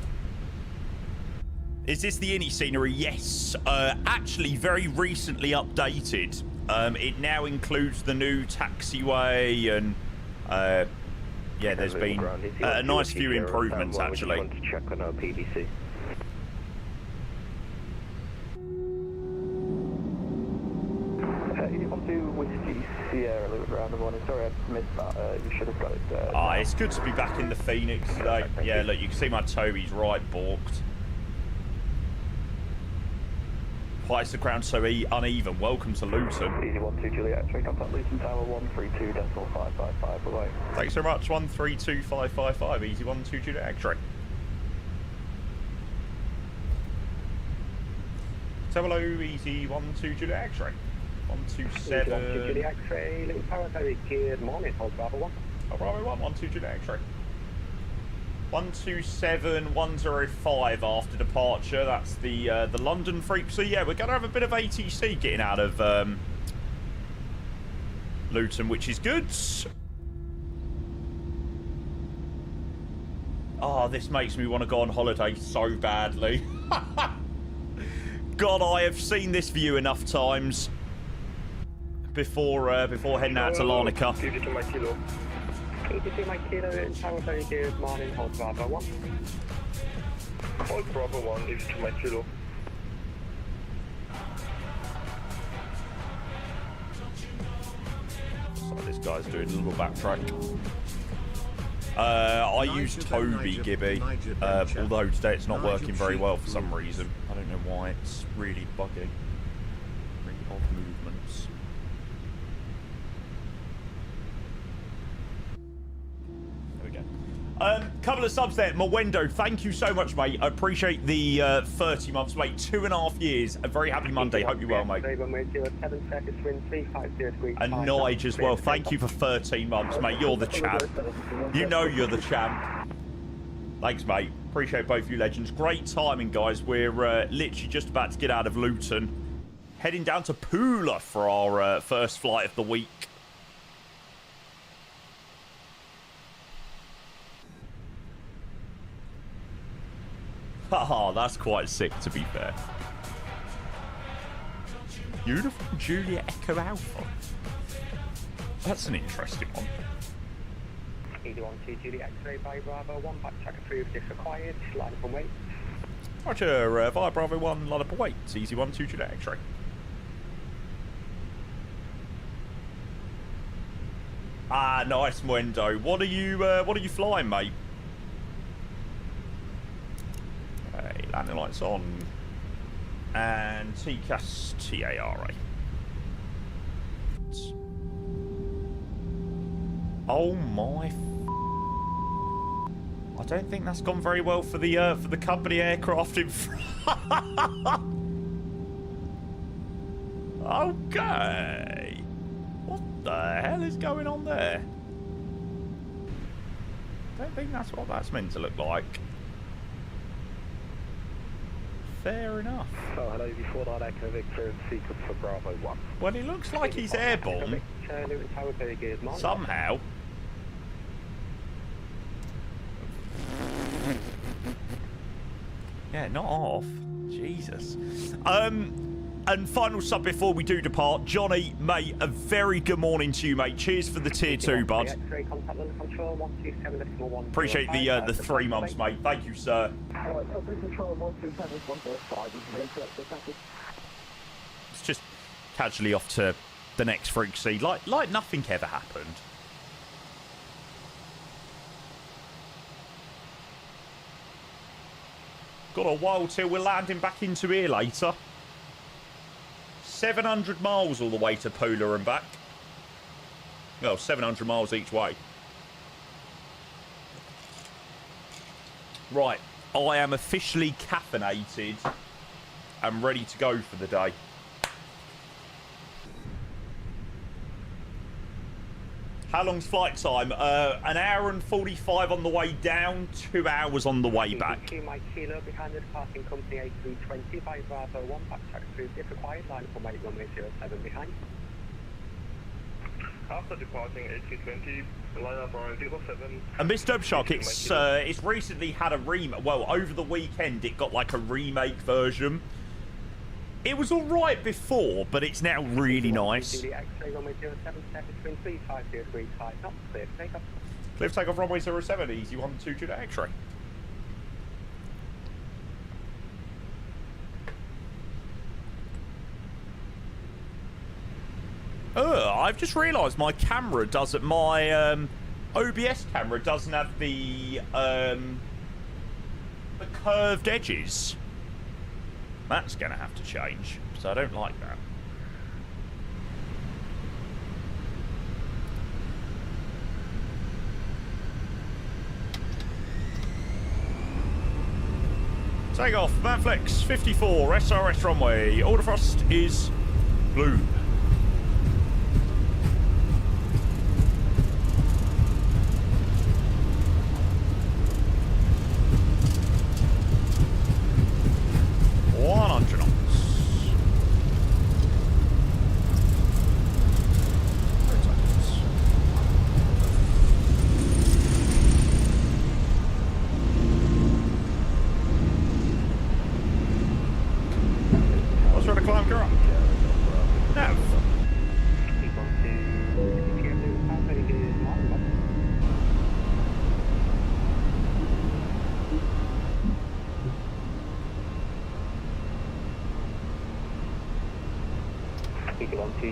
Is this the innie scenery? Yes. Actually, very recently updated. It now includes the new taxiway and, yeah, there's been a nice few improvements, actually.
Want to check on our PDC. You want to Whiskey Sierra Lewis around the morning? Sorry, I missed that. You should have got it.
It's good to be back in the Phoenix today. Yeah, look, you can see my Toby's right balked. Why is the ground so uneven? Welcome to Luton.
EZ12 Juliet X-ray, contact Luton Tower 132.555. Bye-bye.
Thanks so much. 132555. EZ12 Juliet X-ray. So hello, EZ12 Juliet X-ray. 127.
127 Juliet X-ray, Luton Tower, very good morning. Hold Bravo 1.
Oh, Bravo 1, 12 Juliet X-ray. 127-105 after departure. That's the London frequency. Yeah, we're going to have a bit of ATC getting out of Luton, which is good. Oh, this makes me want to go on holiday so badly. God, I have seen this view enough times before heading out to Larnaca.
82 Mike Kilo, Tower, very good morning, hold Bravo 1. Hold Bravo 1, 82 Mike Kilo.
So this guy's doing a little backtrack. I use Toby Gibby, although today it's not working very well for some reason. I don't know why, it's really bugging. Really odd movements. Couple of subs there. Mwendo, thank you so much, mate. I appreciate the 30 months, mate. 2.5 years. A very happy Monday. Hope you're well, mate. And Nige as well. Thank you for 13 months, mate. You're the champ. You know you're the champ. Thanks, mate. Appreciate both you legends. Great timing, guys. We're literally just about to get out of Luton, Heading down to Pula for our first flight of the week. Haha, that's quite sick, to be fair. Uniform Julia Echo Alpha. That's an interesting one.
EGGW-LDPL X-ray by Bravo 1, backtrack approved if required, line up and wait.
Roger, via Bravo 1, line up and wait. Easy 1, 2 Juliet X-ray. Ah, nice, Mwendo. What are you flying, mate? Okay, landing lights on. And TCAS TARA. Oh my! I don't think that's gone very well for the company aircraft in front. Okay. What the hell is going on there? Don't think that's what that's meant to look like. Fair enough.
So hello, before that Echo Victor and sequence for Bravo 1.
Well, it looks like he's airborne. Somehow. Yeah, not off. Jesus. And final sub before we do depart. Johnny, mate, a very good morning to you, mate. Cheers for the tier 2, bud. Appreciate the 3 months, mate. Thank you, sir. It's just casually off to the next frequency, like nothing ever happened. Got a while till we're landing back into here later. 700 miles all the way to Pula and back. Well, 700 miles each way. Right, I am officially caffeinated and ready to go for the day. How long's flight time? An hour and 45 on the way down, 2 hours on the way back.
My kilo behind the departing company A320 by Bravo 1, backtrack through if required, line up on runway 07 behind. After departing A320, line up on 07.
And Miss Dubshark, it's recently had a remake. Well, over the weekend, it got like a remake version. It was alright before, but it's now really nice. Clear takeoff runway 07, easy 1, 2 Juliet X-ray. I've just realised my camera doesn't, my OBS camera doesn't have the curved edges. That's going to have to change, so I don't like that. Take off, Manflex 54, SRS runway. Order thrust is blue.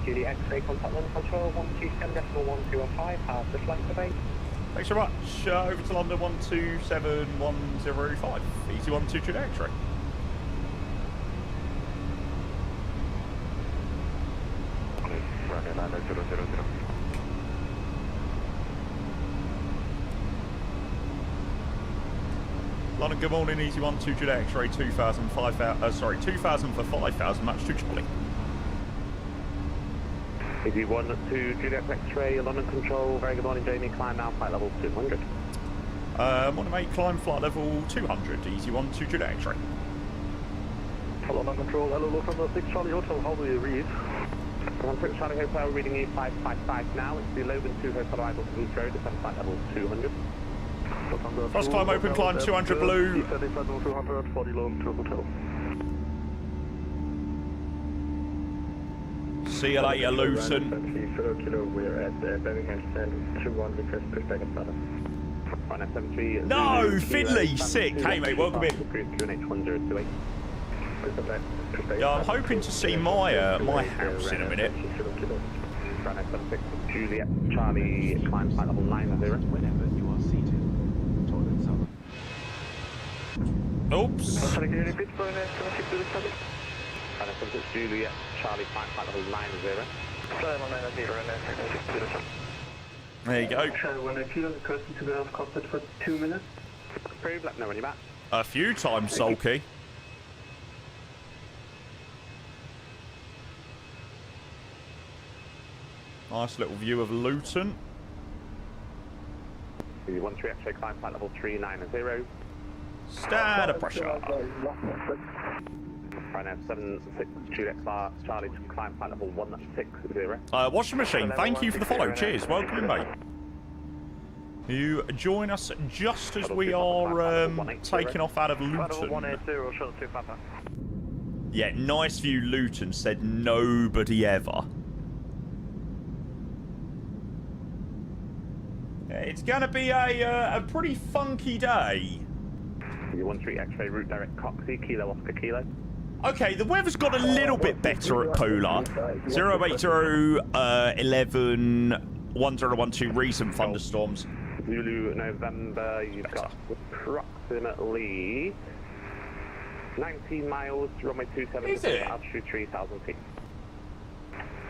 Judy X-ray, contact London Control 127.1215, have the flight for base.
Thanks very much. Over to London 127.105. Easy 1, 2 Juliet X-ray.
Running 9000.
London, good morning. Easy 1, 2 Juliet X-ray. 2000 for 5,000. Match to Charlie.
Easy 1, 2 Juliet X-ray, London Control. Very good morning, Jamie. Climb now, flight level 200.
Morning, mate. Climb flight level 200. Easy 1, 2 Juliet X-ray.
Follow on control, hello from the 6 Charlie Hotel, how do you read?
From 6 Charlie Hotel, reading you 555 now. It's the Logan 2 Hotel arrival to Heathrow, descent flight level 200.
First climb open, climb 200 blue.
Descending flight level 200 for the Logan 2 Hotel.
See you later, Luton.
We're at Birmingham Stand 21 request per second platter.
No, Finley, sick. Hey, mate, welcome in. Yeah, I'm hoping to see my my house in a minute.
Juliet, Charlie, climb flight level 90.
Whenever you are seated, toilet summer.
Oops.
Juliet, Charlie, climb flight level 90.
There you go.
When I feel requesting to go off cockpit for 2 minutes.
Approved, let me know when you're back.
A few times, Sulky. Nice little view of Luton.
13 X-ray, climb flight level 390.
Standard pressure.
Right now, 76 Juliet Charlie, climb flight level 160.
Washing machine, thank you for the follow. Cheers, welcome in, mate. You join us just as we are taking off out of Luton. Yeah, nice view Luton, said nobody ever. Yeah, it's gonna be a pretty funky day.
13 X-ray, route direct Coxie, Kilo Oscar Kilo.
Okay, the weather's got a little bit better at Pula. 080 11 1012 recent thunderstorms.
Zulu November, you've got approximately 19 miles to runway 27.
Is it?
Altitude 3,000 feet.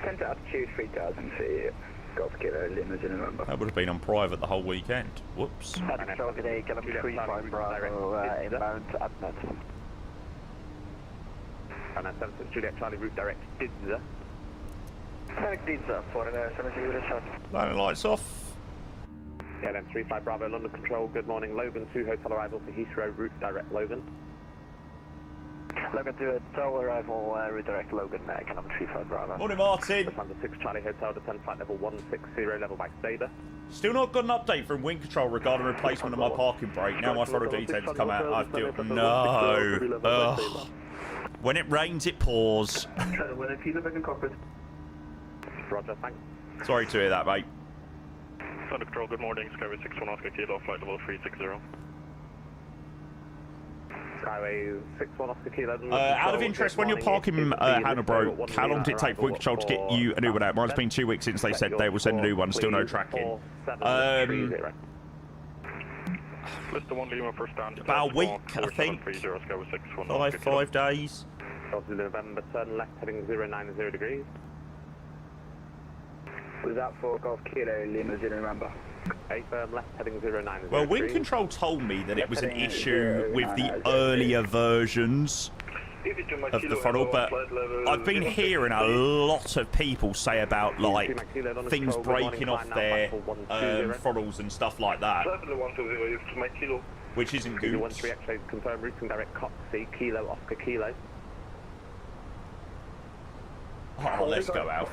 10 to altitude 3,000 feet. Golf Kilo limousine November.
That would have been on private the whole weekend. Whoops.
Today, Gallopy 35 Bravo, inbound to Adnet.
And then 76 Juliet Charlie, route direct Didza.
Didza, 470 shot.
Landing lights off.
Yeah, then 35 Bravo, London Control, good morning. Logan 2 Hotel arrival to Heathrow, route direct Logan.
Logan 2 Hotel arrival, route direct Logan, Canam 35 Bravo.
Morning, Martin.
Under 6 Charlie Hotel, descend flight level 160, level by Sabre.
Still not got an update from Wind Control regarding replacement of my parking brake. Now my throttle details come out. I feel no. Ugh. When it rains, it pours.
When I feel back in cockpit.
Roger, thanks.
Sorry to hear that, mate.
Thunder Control, good morning. Skyway 61 Oscar Kilo, flight level 360.
Skyway 61 Oscar Kilo.
Out of interest, when you're parking Hannah broke, how long did it take for Wind Control to get you a new one out? Mine's been 2 weeks since they said they will send a new one. Still no tracking.
Lister 1 Lima for stand.
About a week, I think. 5 days.
November, turn left, heading 090 degrees.
Was that for Golf Kilo limousine November?
A firm left, heading 090
Well, Wind
degrees.
Control told me that it was an issue with the earlier versions of the throttle, but I've been hearing a lot of people say about like things breaking off their throttles and stuff like that, which isn't good.
13 X-ray, confirm routing direct Coxie, Kilo Oscar Kilo.
Oh, let's go, Alf.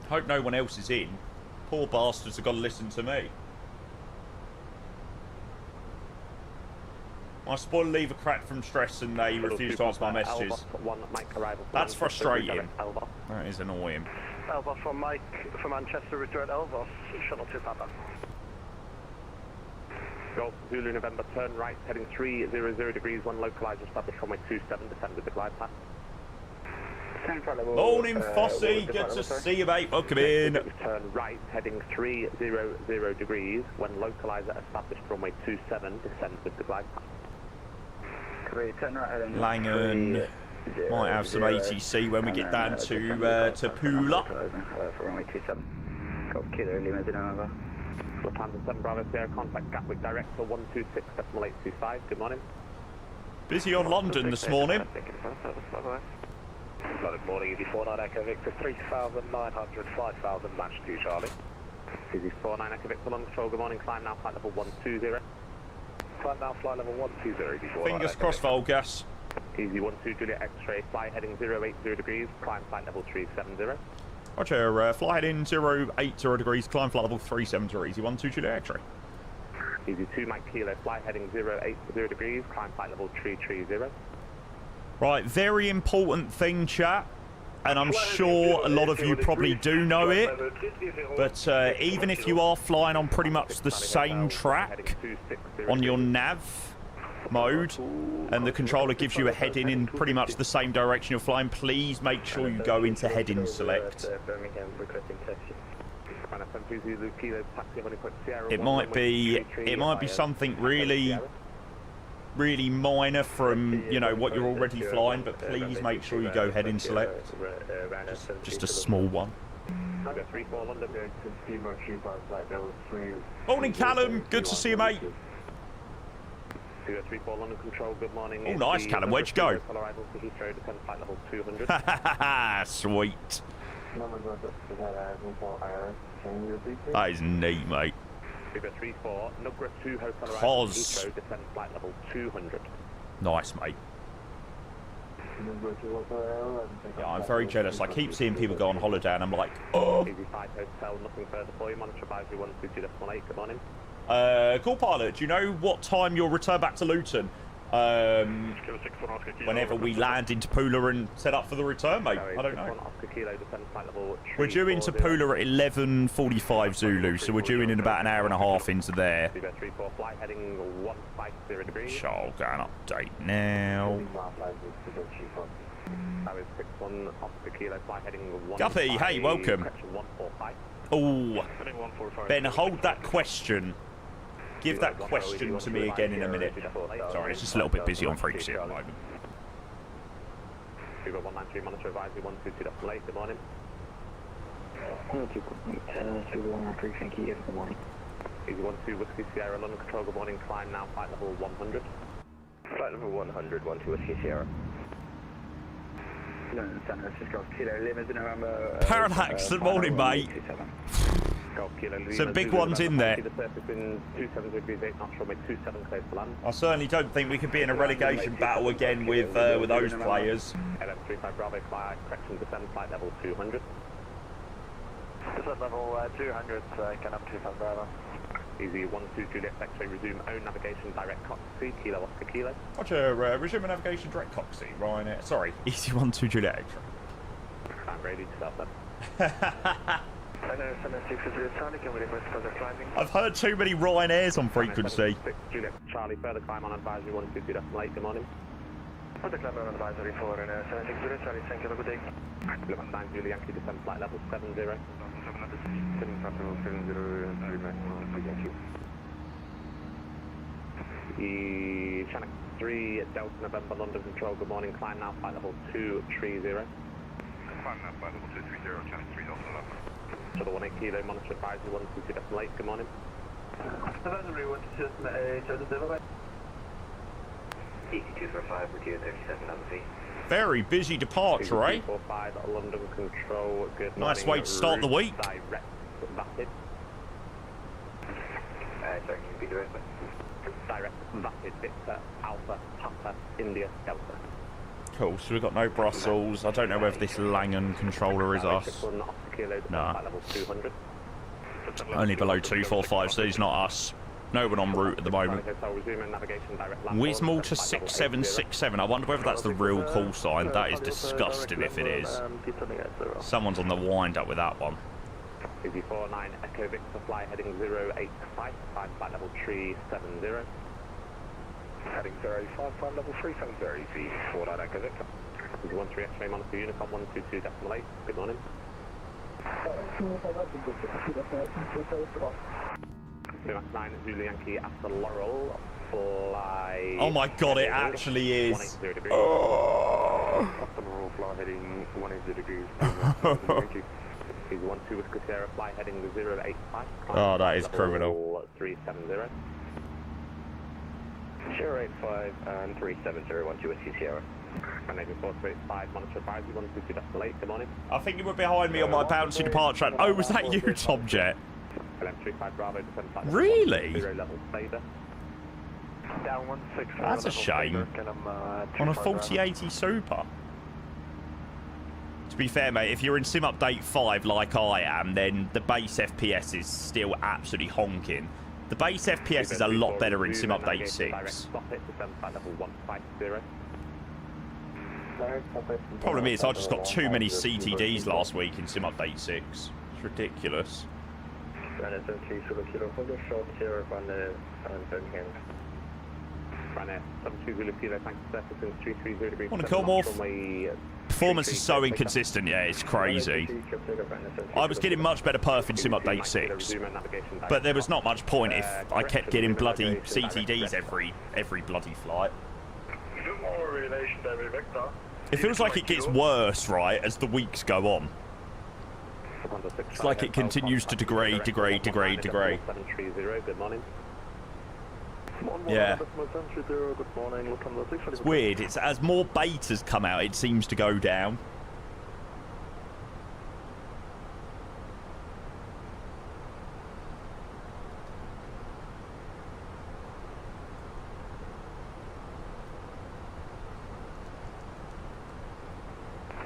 Hope no one else is in. Poor bastards have got to listen to me. My spoiler lever cracked from stress and they refused to answer my messages. That's frustrating. That is annoying.
Elbow from Mike from Manchester, return Elbow, shuttle to Papa.
Golf Zulu November, turn right, heading 300 degrees, one localizer established runway 27, descend with the glide path.
Morning, Fossey. Good to see you, mate. Welcome in.
Turn right, heading 300 degrees, when localizer established runway 27, descend with the glide path.
Langen might have some ATC when we get down to Pula.
Lufthansa 7 Bravo Sierra, contact Gatwick direct for 126.825. Good morning.
Busy on London this morning.
Good morning, EZ49 Echo Victor 3,900, 5,000, match 2 Charlie.
EZ49 Echo Victor, London Control, good morning, climb now, flight level 120.
Climb now, flight level 120 before.
Fingers crossed, Volgas.
Easy 12 Juliet X-ray, fly heading 080 degrees, climb flight level 370.
Roger, fly heading 080 degrees, climb flight level 370, easy 12 Juliet X-ray.
Easy 2 Mike Kilo, fly heading 080 degrees, climb flight level 330.
Right, very important thing, chat. And I'm sure a lot of you probably do know it, but even if you are flying on pretty much the same track on your nav mode, and the controller gives you a heading in pretty much the same direction you're flying, please make sure you go into heading select. It might be something really minor from, you know, what you're already flying, but please make sure you go heading select. Just a small one. Morning, Callum. Good to see you, mate. Oh, nice, Callum. Where'd you go? Sweet. That is neat, mate. Cos. Nice, mate. Yeah, I'm very jealous. I keep seeing people go on holiday and I'm like, oh. Cool pilot, do you know what time you'll return back to Luton? Whenever we land into Pula and set up for the return, mate. I don't know. We're due into Pula at 11:45 Zulu, so we're due in about an hour and a half into there. Shall go and update now. Guppy, hey, welcome. Oh, Ben, hold that question. Give that question to me again in a minute. Sorry, it's just a little bit busy on frequency at the moment.
We've got 193 monitor advisory 122.8, good morning. Good morning. Easy 12 Whiskey Sierra, London Control, good morning, climb now, flight level 100. Flight level 100, 12 Whiskey Sierra. London San Francisco, Kilo Lima, November.
Parallax, good morning, mate. Some big ones in there. I certainly don't think we could be in a relegation battle again with those players.
LM35 Bravo, correction, descend flight level 200.
Descent level 200, can up 25 Bravo.
Easy 12 Juliet X-ray, resume own navigation, direct Coxsea, Kilo Oscar Kilo.
Roger, resume navigation, direct Coxsea, Ryanair. Sorry, Easy 12 Juliet X-ray.
I'm ready to start then.
I've heard too many Ryanairs on frequency.
Juliet Charlie, further climb on advisory 122.8, good morning.
Further climb on advisory for 76 Juliet Charlie, thank you, good day.
Lima 9 Julie Yankee, descend flight level 70. Channel 3 Delta November London Control, good morning, climb now, flight level 230.
Climb now, flight level 230, Channel 3 Delta November.
So the 18 Kilo, monitor advisory 122.8, good morning.
Advisory 122.8, 8245, we're 37 on the V.
Very busy departure, eh?
45 London Control, good morning.
Nice way to start the week.
Direct Vapid.
Sorry, can you repeat the rest?
Direct Vapid, Victor, Alpha, Papa, India, Delta.
Cool, so we've got no Brussels. I don't know whether this Langen controller is us. Nah. Only below 245, so he's not us. No one en route at the moment. Wizz Malta 6767. I wonder whether that's the real call sign. That is disgusting if it is. Someone's on the wind up with that one.
Easy 49 Echo Victor, fly heading 085, climb flight level 370. Heading 085, climb level 370, Easy 49 Echo Victor. Easy 13 X-ray monitor Unicom 122.8, good morning. Max 9 Zulu Yankee after Laurel, fly...
Oh my god, it actually is.
Oh. After Laurel, fly heading 180 degrees. Easy 12 Whiskey Sierra, fly heading 085.
Oh, that is criminal.
370. 085 and 370, 12 Whiskey Sierra. And Navy 435, monitor advisory 122.8, good morning.
I think you were behind me on my bouncy departure. Oh, was that you, Tom Jet?
LM35 Bravo, descend flight level
Really?
0 level Fader.
Down 16.
That's a shame. On a 4080 Super. To be fair, mate, if you're in Sim Update 5 like I am, then the base FPS is still absolutely honking. The base FPS is a lot better in Sim Update 6. Problem is, I just got too many CTDs last week in Sim Update 6. It's ridiculous. Want to come off? Performance is so inconsistent, yeah, it's crazy. I was getting much better perf in Sim Update 6, but there was not much point if I kept getting bloody CTDs every bloody flight. It feels like it gets worse, right, as the weeks go on. It's like it continues to degrade. Yeah. It's weird. It's as more betas come out, it seems to go down.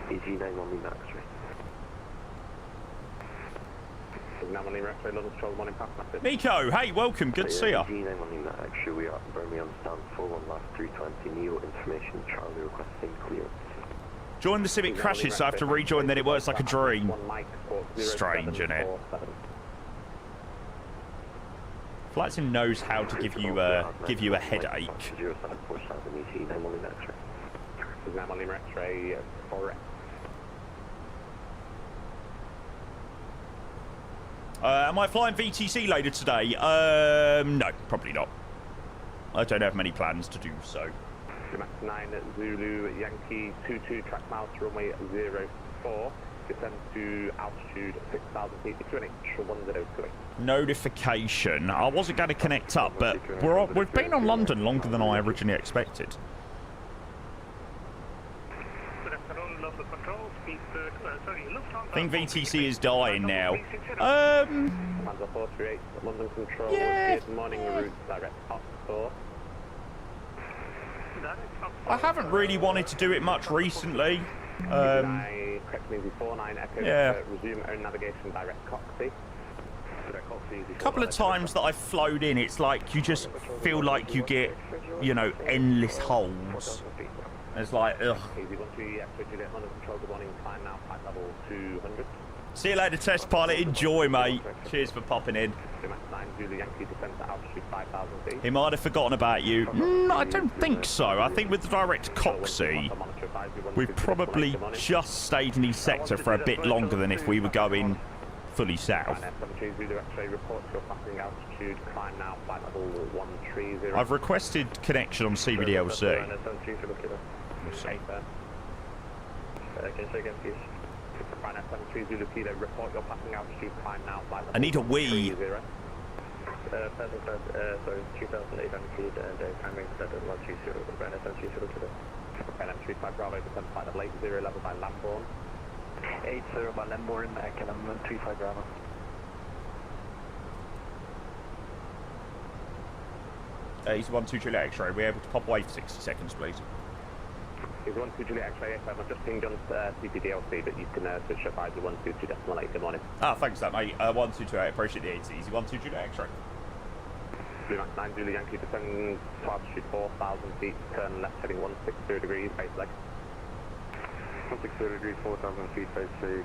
EG9 on the X-ray.
Nico, hey, welcome. Good to see you.
EG9 on the X-ray. We are Birmingham stand full on last 320 Neo information. Charlie requesting clearance.
Join the Civic crashes, so I have to rejoin, then it works like a dream. Strange, isn't it? Flight Sim knows how to give you a headache. Am I flying VTC later today? No, probably not. I don't have many plans to do so.
Max 9 Zulu Yankee 22 track miles runway 04. Descend to altitude 6,000 feet to an H1028.
Notification. I wasn't going to connect up, but we've been on London longer than I originally expected. I think VTC is dying now. Yeah. I haven't really wanted to do it much recently. Yeah. A couple of times that I've flown in, it's like you just feel like you get, you know, endless holes. It's like, ugh. See you later, test pilot. Enjoy, mate. Cheers for popping in. He might have forgotten about you. I don't think so. I think with the direct Coxie, we've probably just stayed in his sector for a bit longer than if we were going fully south. I've requested connection on CBDLC. We'll see. I need a wee.
Sorry, 2,800 feet and timing set at 130. LM35 Bravo, descend by the lake 0 level by Lambourne. 80 by Lambourne, KLM 35 Bravo.
He's 1-2 Juliet X-ray. We're able to pop away for 60 seconds, please.
He's 1-2 Juliet X-ray. I've just pinged on CPDLC, but you can switch up either 122.8. Good morning.
Ah, thanks for that, mate. 1228. Appreciate the 80. Easy 1-2 Juliet X-ray.
Blue Max 9 Juliet Yankee, descend to altitude 4,000 feet, turn left heading 160 degrees, base leg. 160 degrees, 4,000 feet, base leg.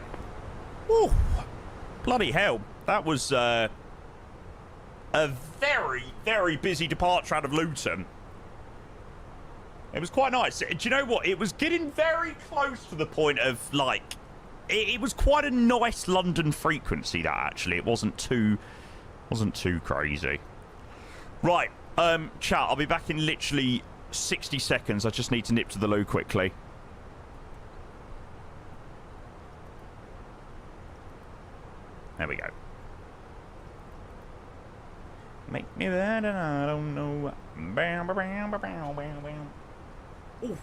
Woo! Bloody hell. That was a very, very busy departure out of Luton. It was quite nice. Do you know what? It was getting very close to the point of, like... It was quite a nice London frequency, that, actually. It wasn't too crazy. Right. Chat, I'll be back in literally 60 seconds. I just need to nip to the loo quickly. There we go. Make me that and I don't know. Bam, bam, bam, bam, bam, bam. Ooh.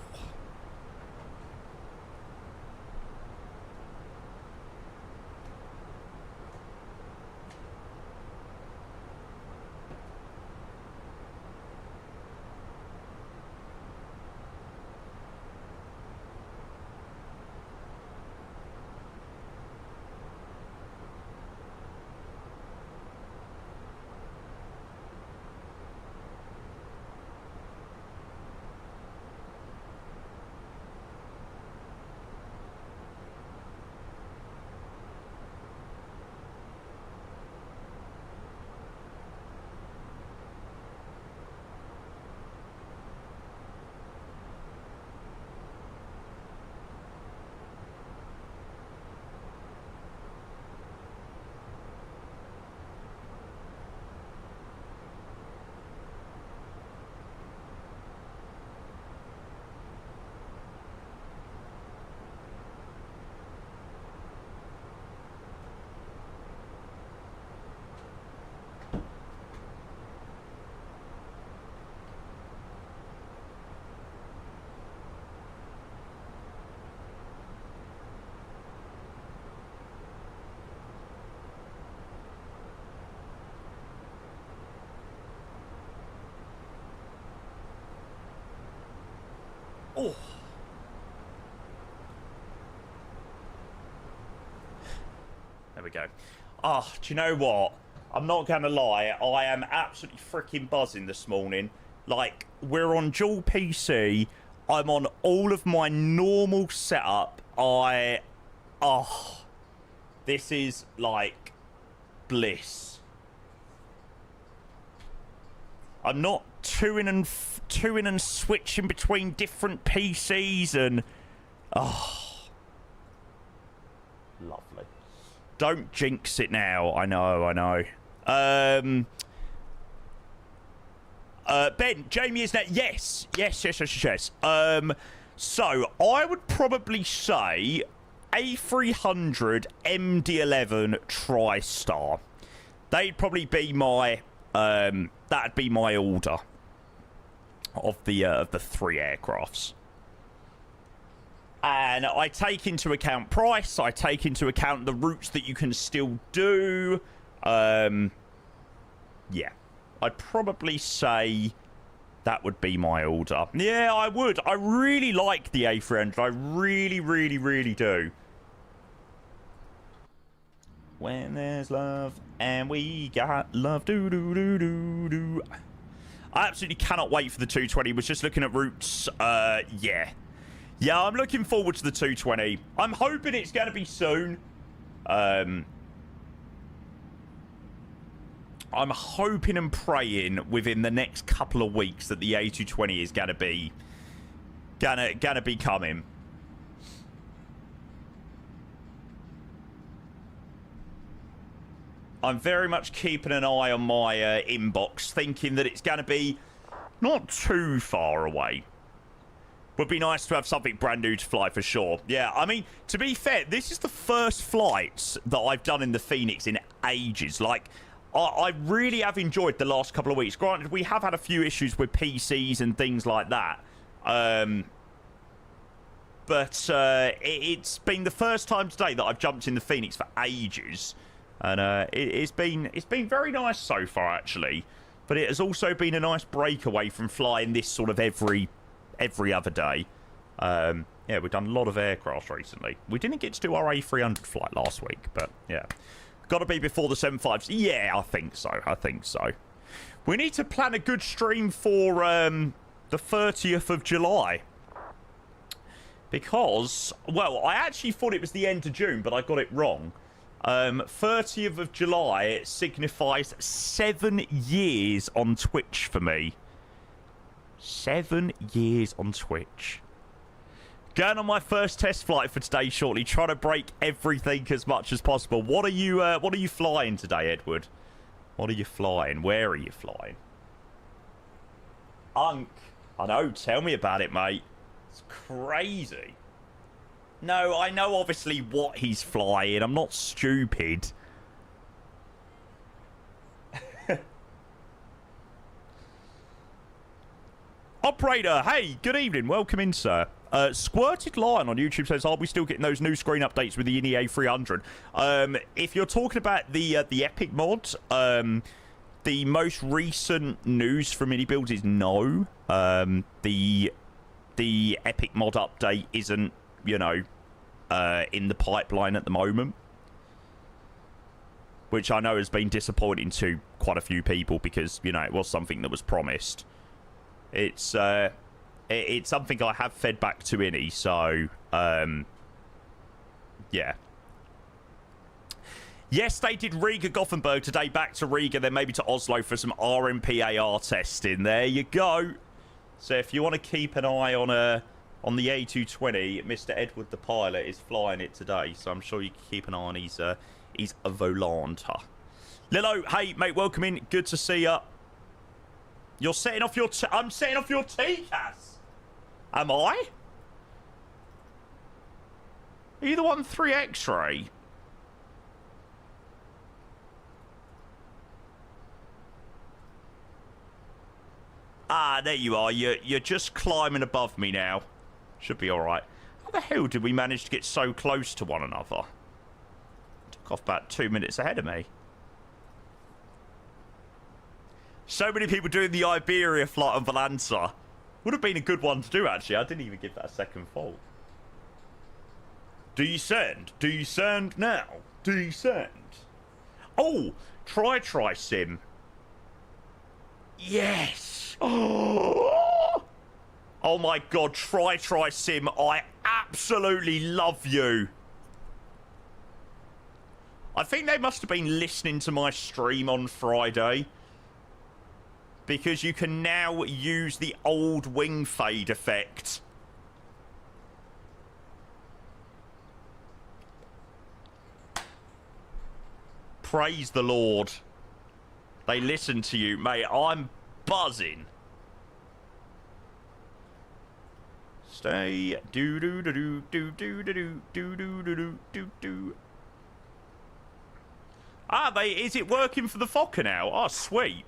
we go. Oh, do you know what? I'm not going to lie. I am absolutely freaking buzzing this morning. Like, we're on dual PC. I'm on all of my normal setup. This is, like, bliss. I'm not toing and switching between different PCs and... Oh. Lovely. Don't jinx it now. I know. Ben, Jamie is that? Yes. So, I would probably say A300 MD-11 TriStar. They'd probably be my... that'd be my order of the 3 aircrafts. And I take into account price. I take into account the routes that you can still do. Yeah. I'd probably say that would be my order. Yeah, I would. I really like the A300. I really do. When there's love and we got love. Do. I absolutely cannot wait for the 220. Was just looking at routes. Yeah. Yeah, I'm looking forward to the 220. I'm hoping it's going to be soon. I'm hoping and praying within the next couple of weeks that the A220 is going to be coming. I'm very much keeping an eye on my inbox, thinking that it's going to be not too far away. Would be nice to have something brand new to fly for sure. Yeah, I mean, to be fair, this is the first flight that I've done in the Phoenix in ages. Like, I really have enjoyed the last couple of weeks. Granted, we have had a few issues with PCs and things like that. But it's been the first time today that I've jumped in the Phoenix for ages. And it's been very nice so far, actually. But it has also been a nice breakaway from flying this sort of every other day. Yeah, we've done a lot of aircraft recently. We didn't get to do our A300 flight last week, but yeah. Got to be before the 75s. Yeah, I think so. We need to plan a good stream for the 30th of July. Because, well, I actually thought it was the end of June, but I got it wrong. 30th of July signifies 7 years on Twitch for me. 7 years on Twitch. Going on my first test flight for today shortly, trying to break everything as much as possible. What are you flying today, Edward? What are you flying? Where are you flying? Unk. I know, tell me about it, mate. It's crazy. No, I know obviously what he's flying. I'm not stupid. Operator, hey, good evening. Welcome in, sir. Squirted Lion on YouTube says, are we still getting those new screen updates with the INI A300? If you're talking about the Epic mod, the most recent news from Mini Builds is no. The Epic mod update isn't, you know, in the pipeline at the moment. Which I know has been disappointing to quite a few people because, you know, it was something that was promised. It's something I have fed back to INI, so, yeah. Yes, they did Riga Gothenburg today, back to Riga, then maybe to Oslo for some RMPAR testing. There you go. So if you want to keep an eye on the A220, Mr. Edward the pilot is flying it today, so I'm sure you can keep an eye on his volant. Lilo, hey, mate, welcome in. Good to see ya. You're setting off your... I'm setting off your TCAS. Am I? Are you the 1-3 X-ray? Ah, there you are. You're just climbing above me now. Should be alright. How the hell did we manage to get so close to one another? Took off about 2 minutes ahead of me. So many people doing the Iberia flight on Valanza. Would have been a good one to do, actually. I didn't even give that a second thought. Do you send? Do you send now? decent. Oh, try sim. Yes. Oh my god, try sim. I absolutely love you. I think they must have been listening to my stream on Friday, because you can now use the old wing fade effect. Praise the Lord. They listen to you, mate. I'm buzzing. Stay. Do do do do do do do do do do do do. Ah, is it working for the Fokker now? Oh, sweet.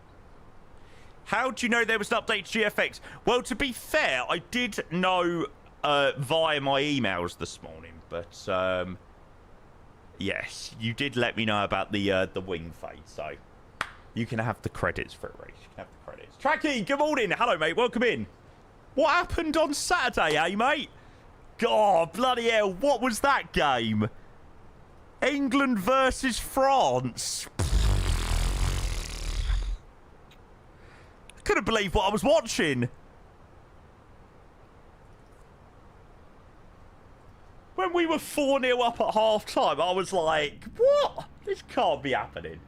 How do you know there was an update to GFX? Well, to be fair, I did know via my emails this morning, but yes, you did let me know about the wing fade, so you can have the credits for it, Reece. You can have the credits. Tracky, good morning. Hello, mate. Welcome in. What happened on Saturday, eh, mate? God, bloody hell, what was that game? England versus France. I couldn't believe what I was watching. When we were 4-0 up at half-time, I was like, what? This can't be happening.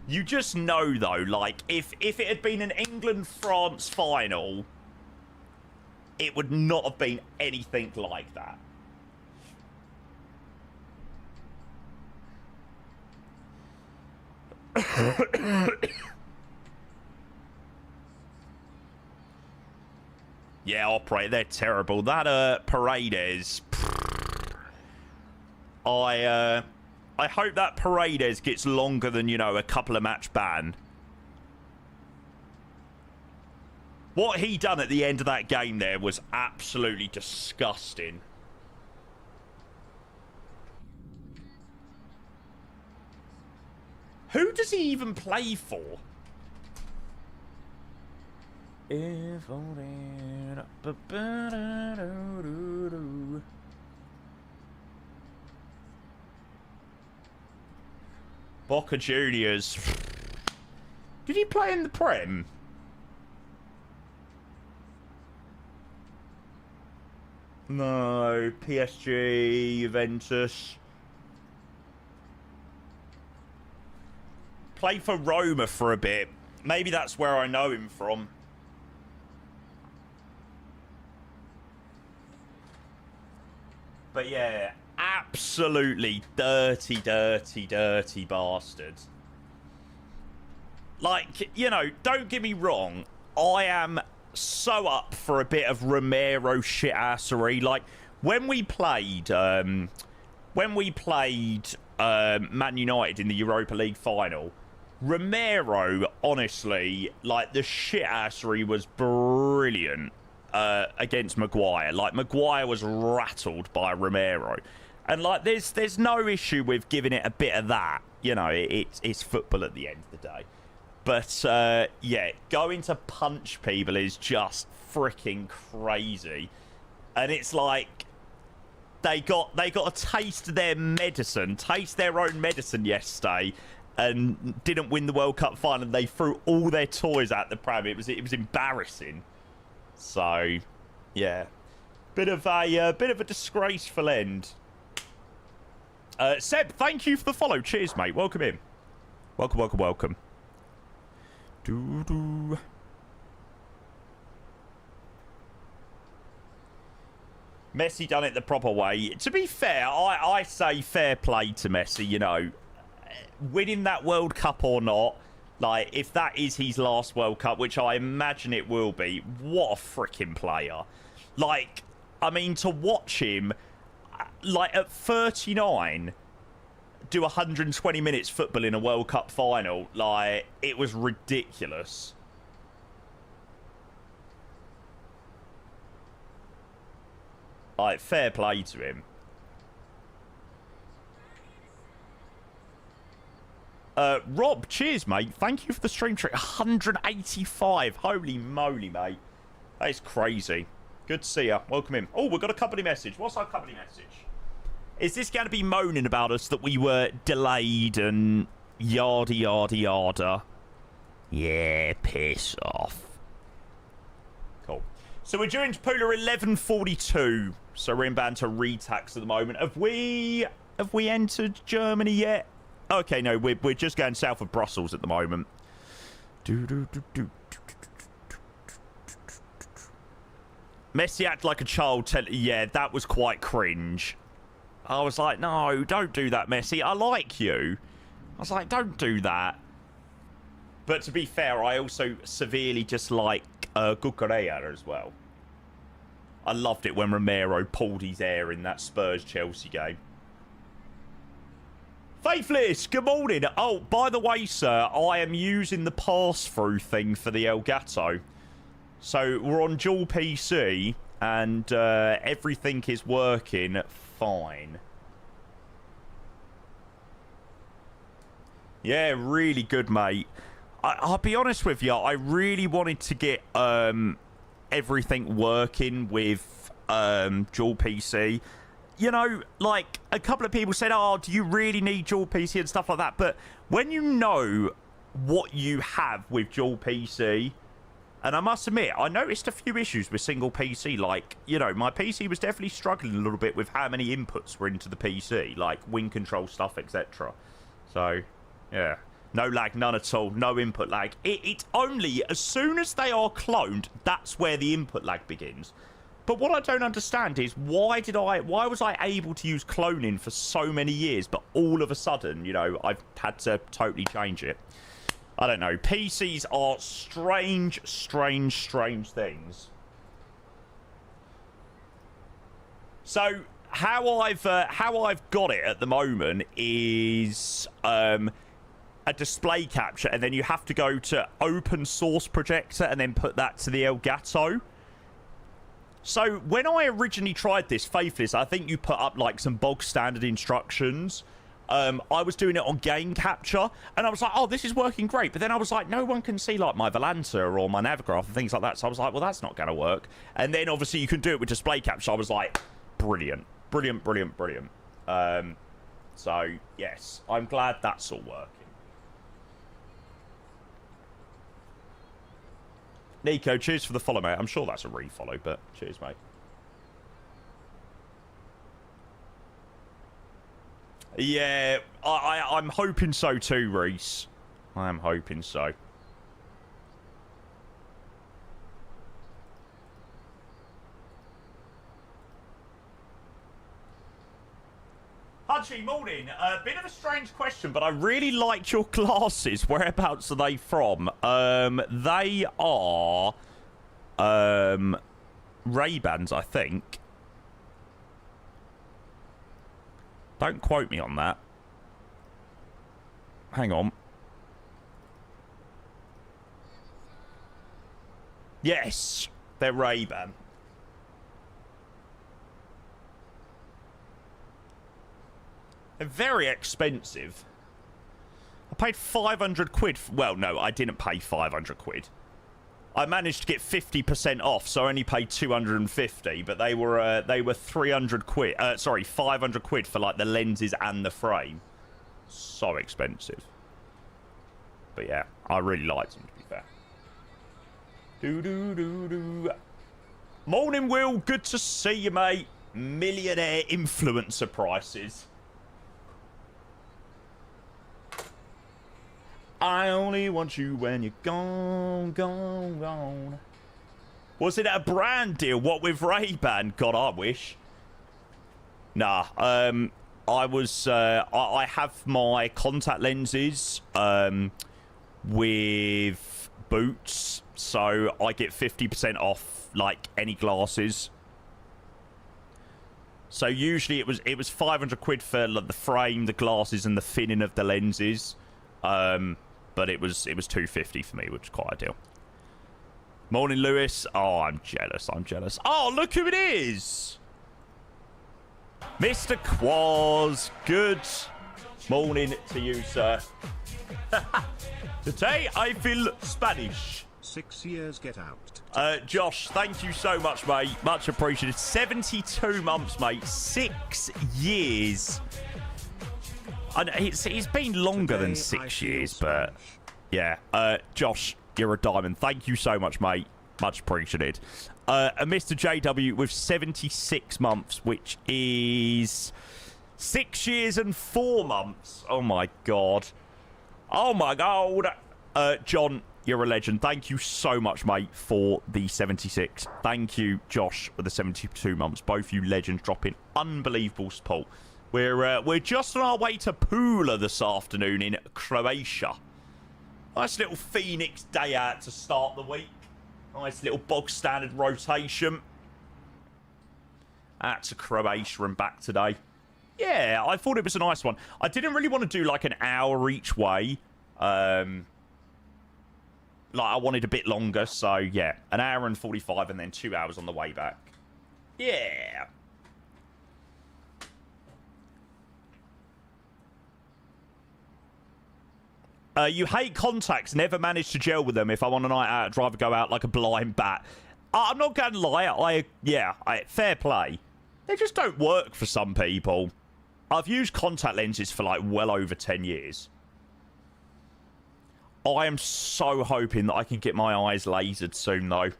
You just know, though, like, if it had been an England-France final, it would not have been anything like that. Yeah, operate. They're terrible. That Paredes. I hope that Paredes gets longer than, you know, a couple of match ban. What he done at the end of that game there was absolutely disgusting. Who does he even play for? If only... Boca Juniors. Did he play in the Prem? No. PSG, Juventus. Played for Roma for a bit. Maybe that's where I know him from. But yeah, absolutely dirty, dirty, dirty bastard. Like, you know, don't get me wrong. I am so up for a bit of Romero shitassery. Like, when we played Man United in the Europa League final, Romero, honestly, like, the shitassery was brilliant. Against Maguire. Like, Maguire was rattled by Romero. And, like, there's no issue with giving it a bit of that. You know, it's football at the end of the day. But, yeah, going to punch people is just freaking crazy. And it's like, they got to taste their medicine, taste their own medicine yesterday, and didn't win the World Cup final. They threw all their toys at the pram. It was embarrassing. So, yeah, bit of a disgraceful end. Seb, thank you for the follow. Cheers, mate. Welcome in. Welcome, welcome, welcome. Doo-doo. Messi done it the proper way. To be fair, I say fair play to Messi. You know, winning that World Cup or not. Like, if that is his last World Cup, which I imagine it will be, what a freaking player. Like, I mean, to watch him, like, at 39, do 120 minutes football in a World Cup final, like, it was ridiculous. Like, fair play to him. Rob, cheers, mate. Thank you for the stream trick. 185. Holy moly, mate. That is crazy. Good to see you. Welcome in. Oh, we've got a company message. What's our company message? Is this going to be moaning about us that we were delayed and yada, yada, yada? Yeah, piss off. Cool. So we're due into Pula 11:42. So we're inbound to retax at the moment. Have we entered Germany yet? Okay, no, we're just going south of Brussels at the moment. Messi act like a child. Yeah, that was quite cringe. I was like, no, don't do that, Messi. I like you. I was like, don't do that. But to be fair, I also severely dislike Cucurella as well. I loved it when Romero pulled his hair in that Spurs-Chelsea game. Faithless, good morning. Oh, by the way, sir, I am using the pass-through thing for the Elgato. So we're on dual PC, and everything is working fine. Yeah, really good, mate. I'll be honest with you, I really wanted to get everything working with dual PC. You know, like, a couple of people said, oh, do you really need dual PC and stuff like that? But when you know what you have with dual PC, and I must admit, I noticed a few issues with single PC. Like, you know, my PC was definitely struggling a little bit with how many inputs were into the PC, like wing control stuff, etc. So, yeah. No lag, none at all. No input lag. It's only as soon as they are cloned, that's where the input lag begins. But what I don't understand is why was I able to use cloning for so many years, but all of a sudden, you know, I've had to totally change it. I don't know. PCs are strange, strange, strange things. So how I've got it at the moment is a display capture, and then you have to go to open source projector and then put that to the Elgato. So when I originally tried this, Faithless, I think you put up like some bog standard instructions. I was doing it on game capture, and I was like, oh, this is working great. But then I was like, no one can see like my Volanta or my Navigraph and things like that. So I was like, well, that's not going to work. And then obviously you can do it with display capture. I was like, brilliant, brilliant, brilliant, brilliant. So yes, I'm glad that's all working. Nico, cheers for the follow, mate. I'm sure that's a refollow, but cheers, mate. Yeah, I'm hoping so too, Reese. I am hoping so. Hutchie, morning. A bit of a strange question, but I really liked your glasses. Whereabouts are they from? They are Ray-Bans, I think. Don't quote me on that. Hang on. Yes, they're Ray-Ban. They're very expensive. I paid 500 quid. Well, no, I didn't pay 500 quid. I managed to get 50% off, so I only paid 250. But they were 300 quid. Sorry, 500 quid for like the lenses and the frame. So expensive. But yeah, I really liked them, to be fair. Do. Morning, Will. Good to see you, mate. Millionaire influencer prices. I only want you when you're gone, gone, gone. Was it a brand deal? What with Ray-Ban? God, I wish. Nah, I was, I have my contact lenses, with Boots, so I get 50% off, like, any glasses. So usually it was 500 quid for like, the frame, the glasses, and the thinning of the lenses. But it was 250 for me, which is quite ideal. Morning, Lewis. Oh, I'm jealous. I'm jealous. Oh, look who it is. Mr. Quaz. Good morning to you, sir. Today I feel Spanish.
6 years get out.
Josh, thank you so much, mate. Much appreciated. 72 months, mate. 6 years. And it's been longer than 6 years, but yeah. Josh, you're a diamond. Thank you so much, mate. Much appreciated. And Mr. JW with 76 months, which is 6 years and 4 months. Oh, my God. Oh, my God. John, you're a legend. Thank you so much, mate, for the 76. Thank you, Josh, for the 72 months. Both you legends dropping unbelievable support. We're just on our way to Pula this afternoon in Croatia. Nice little Phoenix day out to start the week. Nice little bog standard rotation. Out to Croatia and back today. Yeah, I thought it was a nice one. I didn't really want to do like an hour each way. Like I wanted a bit longer, so yeah, an hour and 45 and then 2 hours on the way back. Yeah. You hate contacts, never managed to gel with them. If I'm on a night out, I'd rather go out like a blind bat. I'm not going to lie. Fair play. They just don't work for some people. I've used contact lenses for like well over 10 years. I am so hoping that I can get my eyes lasered soon, though.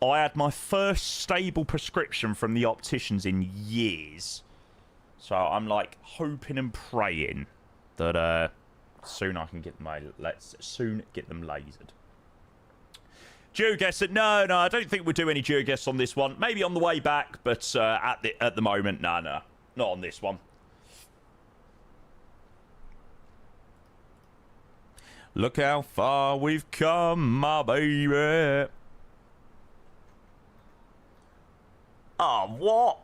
I had my first stable prescription from the opticians in years. So I'm like hoping and praying that soon I can get let's soon get them lasered. Geoguess it? No, I don't think we'll do any geoguess on this one. Maybe on the way back, but at the moment, no, not on this one. Look how far we've come, my baby. Oh, what?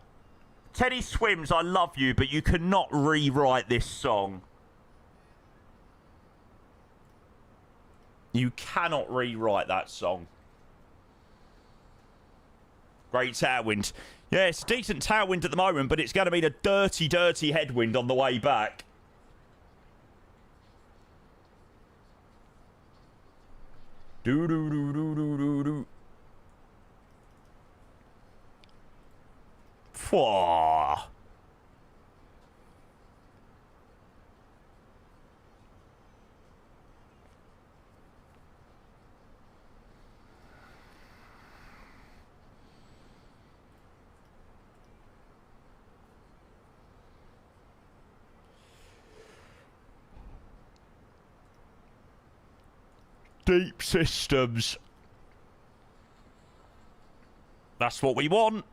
Teddy Swims, I love you, but you cannot rewrite this song. You cannot rewrite that song. Great tailwind. Yeah, it's a decent tailwind at the moment, but it's going to be a dirty, dirty headwind on the way back. Do-do-do-do-do-do-do. Fwah. Deep systems. That's what we want.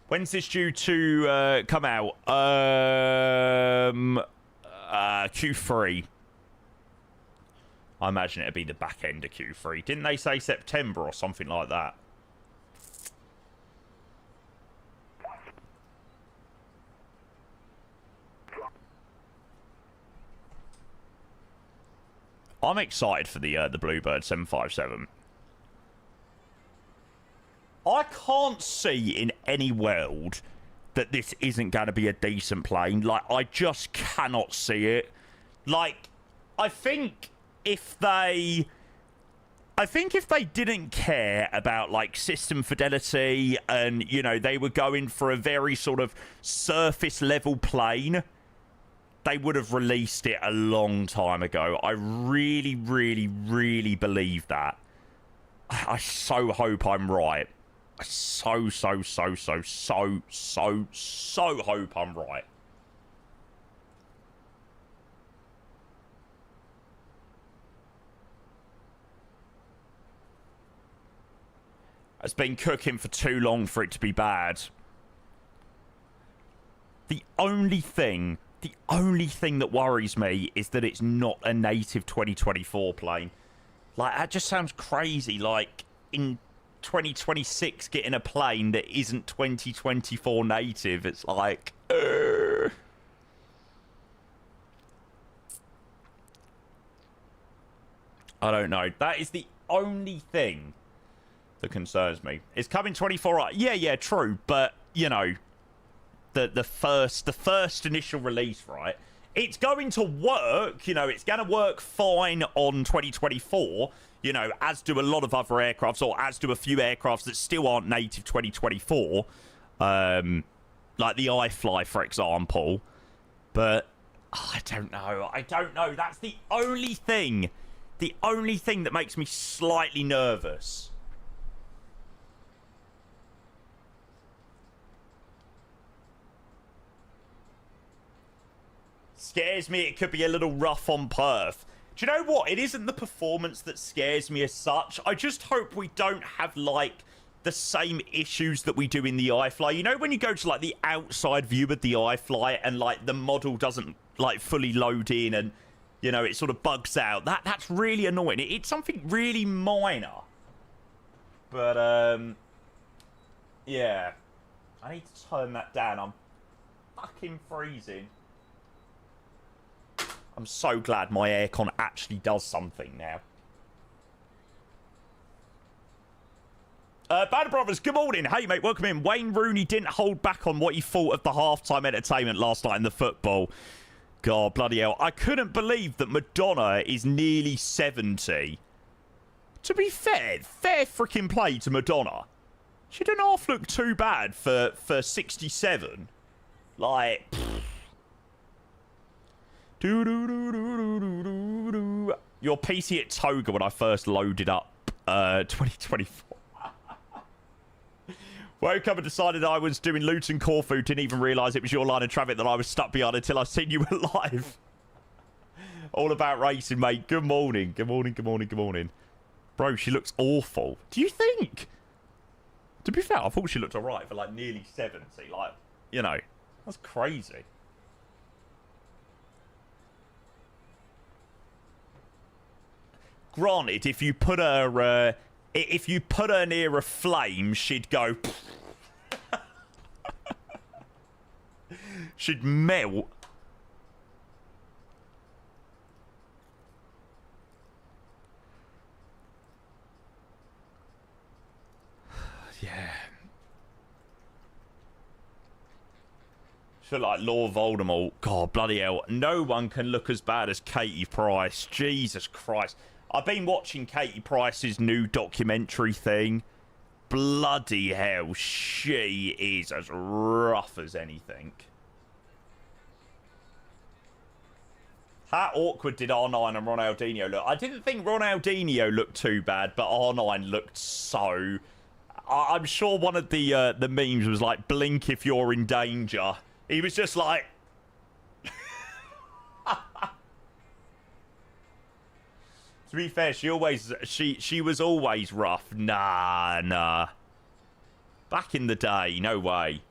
When's this due to come out? Q3. I imagine it'd be the back end of Q3. Didn't they say September or something like that? I'm excited for the Bluebird 757. I can't see in any world that this isn't going to be a decent plane. Like, I just cannot see it. Like, I think if they didn't care about, like, system fidelity and, you know, they were going for a very sort of surface-level plane, they would have released it a long time ago. I really, really, really believe that. I so hope I'm right. I so hope I'm right. It's been cooking for too long for it to be bad. The only thing that worries me is that it's not a native 2024 plane. Like, that just sounds crazy. Like, in 2026 getting a plane that isn't 2024 native, it's like I don't know. That is the only thing that concerns me. It's coming 24 hours. Yeah, true. But, you know, the first initial release, right? It's going to work. You know, it's going to work fine on 2024. You know, as do a lot of other aircrafts, or as do a few aircrafts that still aren't native 2024. Like the iFly, for example. But I don't know. That's the only thing that makes me slightly nervous. Scares me it could be a little rough on Perth. Do you know what? It isn't the performance that scares me as such. I just hope we don't have, like, the same issues that we do in the iFly. You know when you go to, like, the outside view of the iFly and, like, the model doesn't, like, fully load in and, you know, it sort of bugs out? That's really annoying. It's something really minor. But, yeah. I need to turn that down. I'm fucking freezing. I'm so glad my aircon actually does something now. Banner Brothers, good morning. Hey, mate, welcome in. Wayne Rooney didn't hold back on what he thought of the halftime entertainment last night in the football. God, bloody hell. I couldn't believe that Madonna is nearly 70. To be fair freaking play to Madonna. She didn't half look too bad for 67. Like, your PC at Toga when I first loaded up 2024. Woke up and decided I was doing Luton Corfu. Didn't even realise it was your line of traffic that I was stuck behind until I seen you were live. All about racing, mate. Good morning. Good morning, good morning, good morning. Bro, she looks awful. Do you think? To be fair, I thought she looked alright for like nearly 70. Like, you know, that's crazy. Granted, if you put her near a flame, she'd go. She'd melt. Yeah. She's like Lord Voldemort. God, bloody hell. No one can look as bad as Katie Price. Jesus Christ. I've been watching Katie Price's new documentary thing. Bloody hell, she is as rough as anything. How awkward did R9 and Ronaldinho look? I didn't think Ronaldinho looked too bad, but R9 looked so... I'm sure one of the memes was like, blink if you're in danger. He was just like... To be fair, she was always rough. Nah. Back in the day, no way.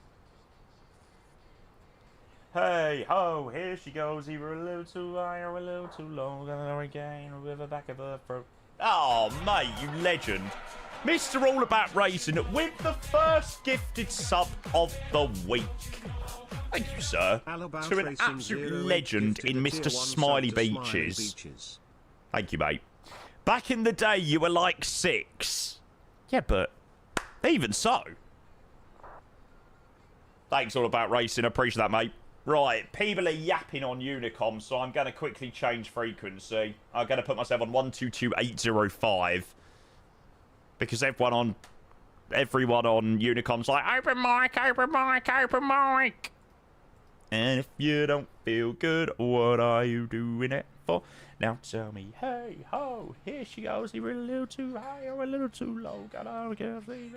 Hey, ho, here she goes. Either a little too high or a little too low. Gonna regain with the back of her throat. Oh, mate, you legend. Mr. All About Racing with the first gifted sub of the week. Thank you, sir. To an absolute legend in Mr. Smiley Beaches. Thank you, mate. Back in the day, you were like 6. Yeah, but even so. Thanks, All About Racing. Appreciate that, mate. Right, people are yapping on Unicom, so I'm going to quickly change frequency. I'm going to put myself on 122805. Because everyone on Unicom's like, open mic, open mic, open mic. And if you don't feel good, what are you doing it for? Now tell me, hey, ho, here she goes. Either a little too high or a little too low. Got all the girls leaving.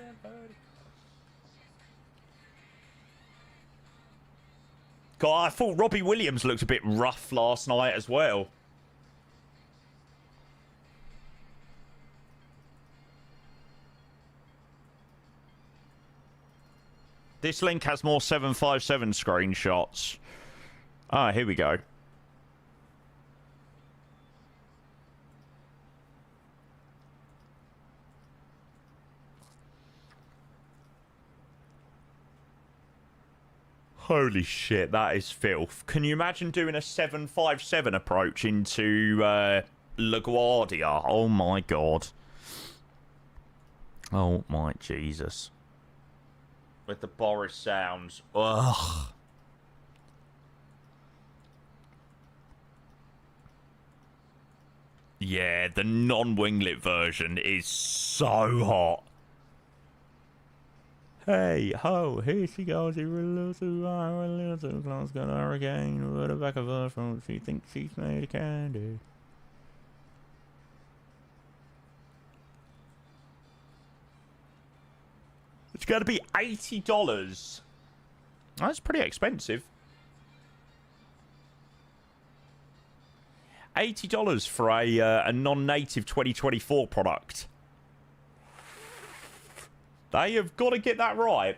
God, I thought Robbie Williams looked a bit rough last night as well. This link has more 757 screenshots. Ah, here we go. Holy shit, that is filth. Can you imagine doing a 757 approach into LaGuardia. Oh my god. Oh my Jesus. With the Boris sounds. Ugh. Yeah, the non-winglet version is so hot. Hey, ho, here she goes. She really looks too high, really looks too close. Got a hurricane with the back of her from. She thinks she's made of candy. It's going to be $80. That's pretty expensive. $80 for a non-native 2024 product. They have got to get that right.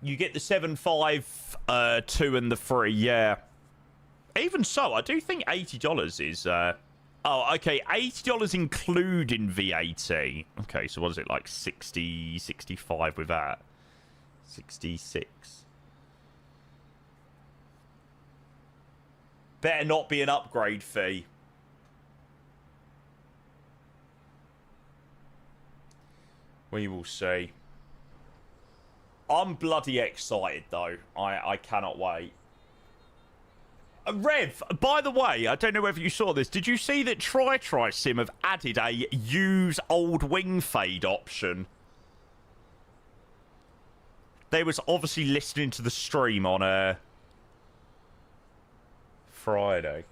You get the 7.5, 2 and the 3, yeah. Even so, I do think $80 is... Oh, okay, $80 including VAT. Okay, so what is it, like 60, 65 with that? 66. Better not be an upgrade fee. We will see. I'm bloody excited, though. I cannot wait. Rev, by the way, I don't know whether you saw this. Did you see that Sim have added a use old wing fade option? They was obviously listening to the stream on Friday.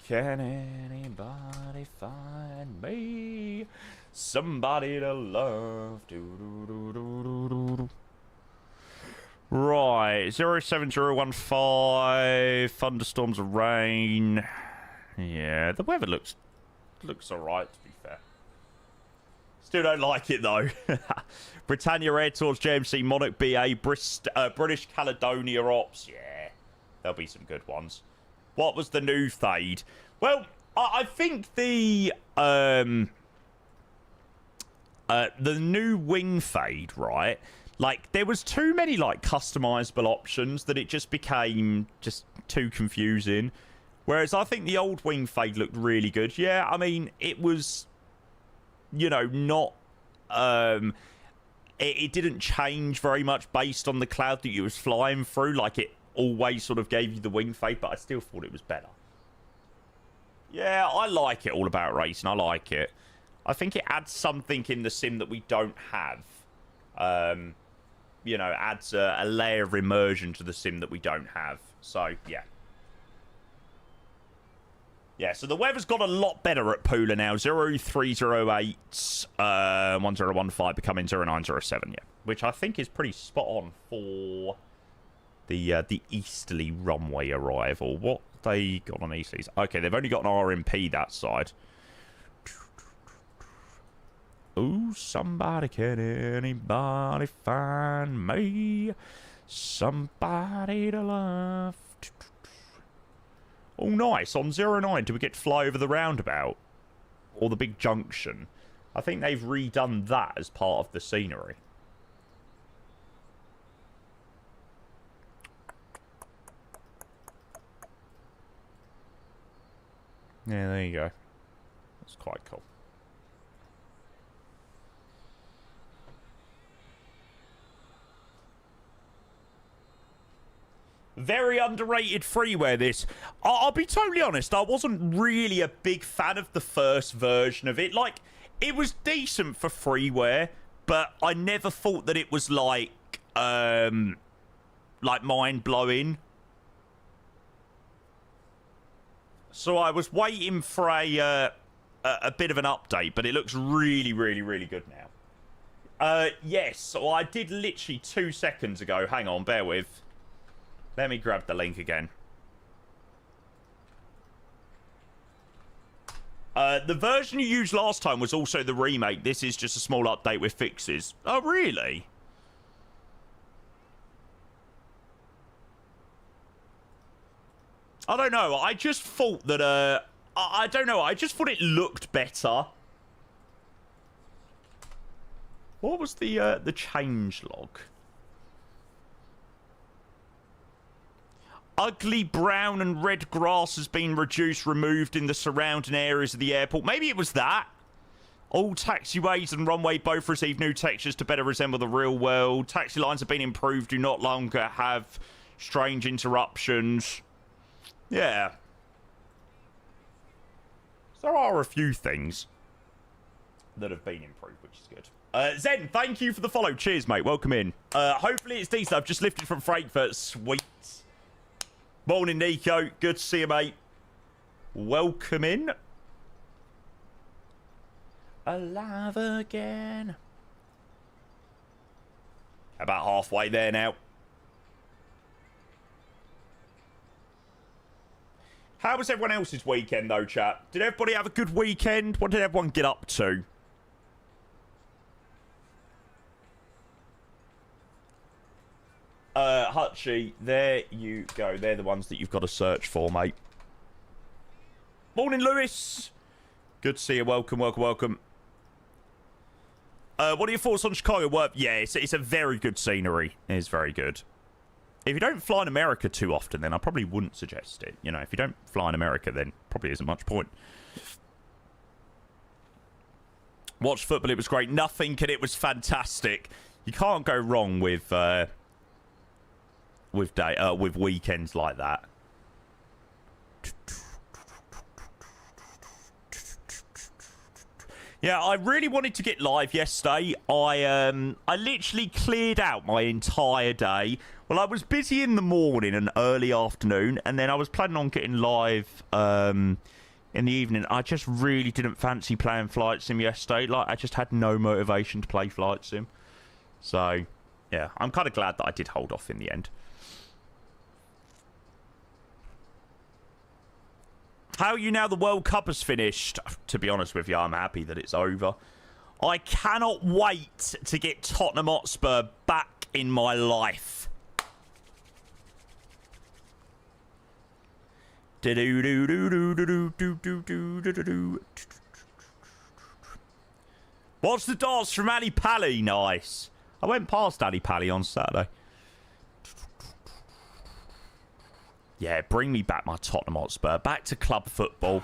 Can anybody find me somebody to love? Right, 07015, thunderstorms of rain. Yeah, the weather looks alright, to be fair. Still don't like it, though. Britannia Air Tours, JMC, Monarch BA, British Caledonia Ops. Yeah, there'll be some good ones. What was the new fade? Well, I think the new wing fade, right? Like, there was too many, like, customizable options that it just became just too confusing. Whereas I think the old wing fade looked really good. Yeah, I mean, it was, you know, not... It didn't change very much based on the cloud that you was flying through. Like, it always sort of gave you the wing fade, but I still thought it was better. Yeah, I like it all about racing. I like it. I think it adds something in the sim that we don't have. You know, adds a layer of immersion to the sim that we don't have. So, yeah. Yeah, so the weather's got a lot better at Pula now. 0308, 1015 becoming 0907, yeah. Which I think is pretty spot on for the easterly runway arrival. What they got on easterlies? Okay, they've only got an RMP that side. Oh, somebody, can anybody find me somebody to love? Oh, nice. On 09, do we get to fly over the roundabout? Or the big junction? I think they've redone that as part of the scenery. Yeah, there you go. That's quite cool. Very underrated freeware, this. I'll be totally honest, I wasn't really a big fan of the first version of it. Like, it was decent for freeware, but I never thought that it was like mind-blowing. So I was waiting for a bit of an update, but it looks really, really, really good now. Yes, so I did literally 2 seconds ago. Hang on, bear with. Let me grab the link again. The version you used last time was also the remake. This is just a small update with fixes. Oh, really? I don't know. I just thought that, I don't know. I just thought it looked better. What was the change log? ugly brown and red grass has been removed in the surrounding areas of the airport. Maybe it was that. All taxiways and runway both receive new textures to better resemble the real world. Taxi lines have been improved, do not longer have strange interruptions. Yeah. There are a few things that have been improved, which is good. Zen, thank you for the follow. Cheers, mate. Welcome in. Hopefully it's decent. I've just lifted from Frankfurt. Sweet. Morning, Nico. Good to see you, mate. Welcome in. Alive again. About halfway there now. How was everyone else's weekend, though, chat? Did everybody have a good weekend? What did everyone get up to? Hutchie, there you go. They're the ones that you've got to search for, mate. Morning, Lewis. Good to see you. Welcome, welcome, welcome. What are your thoughts on Chicago? Well, yeah, it's a very good scenery. It's very good. If you don't fly in America too often, then I probably wouldn't suggest it. You know, if you don't fly in America, then probably isn't much point. Watched football. It was great. Nothing, and it was fantastic. You can't go wrong with weekends like that. Yeah, I really wanted to get live yesterday. I literally cleared out my entire day. Well, I was busy in the morning and early afternoon, and then I was planning on getting live in the evening. I just really didn't fancy playing Flight Sim yesterday. Like, I just had no motivation to play Flight Sim. So, yeah, I'm kind of glad that I did hold off in the end. How are you now the World Cup has finished? To be honest with you, I'm happy that it's over. I cannot wait to get Tottenham Hotspur back in my life. What's the darts from Ali Pally? Nice. I went past Ali Pally on Saturday. Yeah, bring me back my Tottenham Hotspur. Back to club football.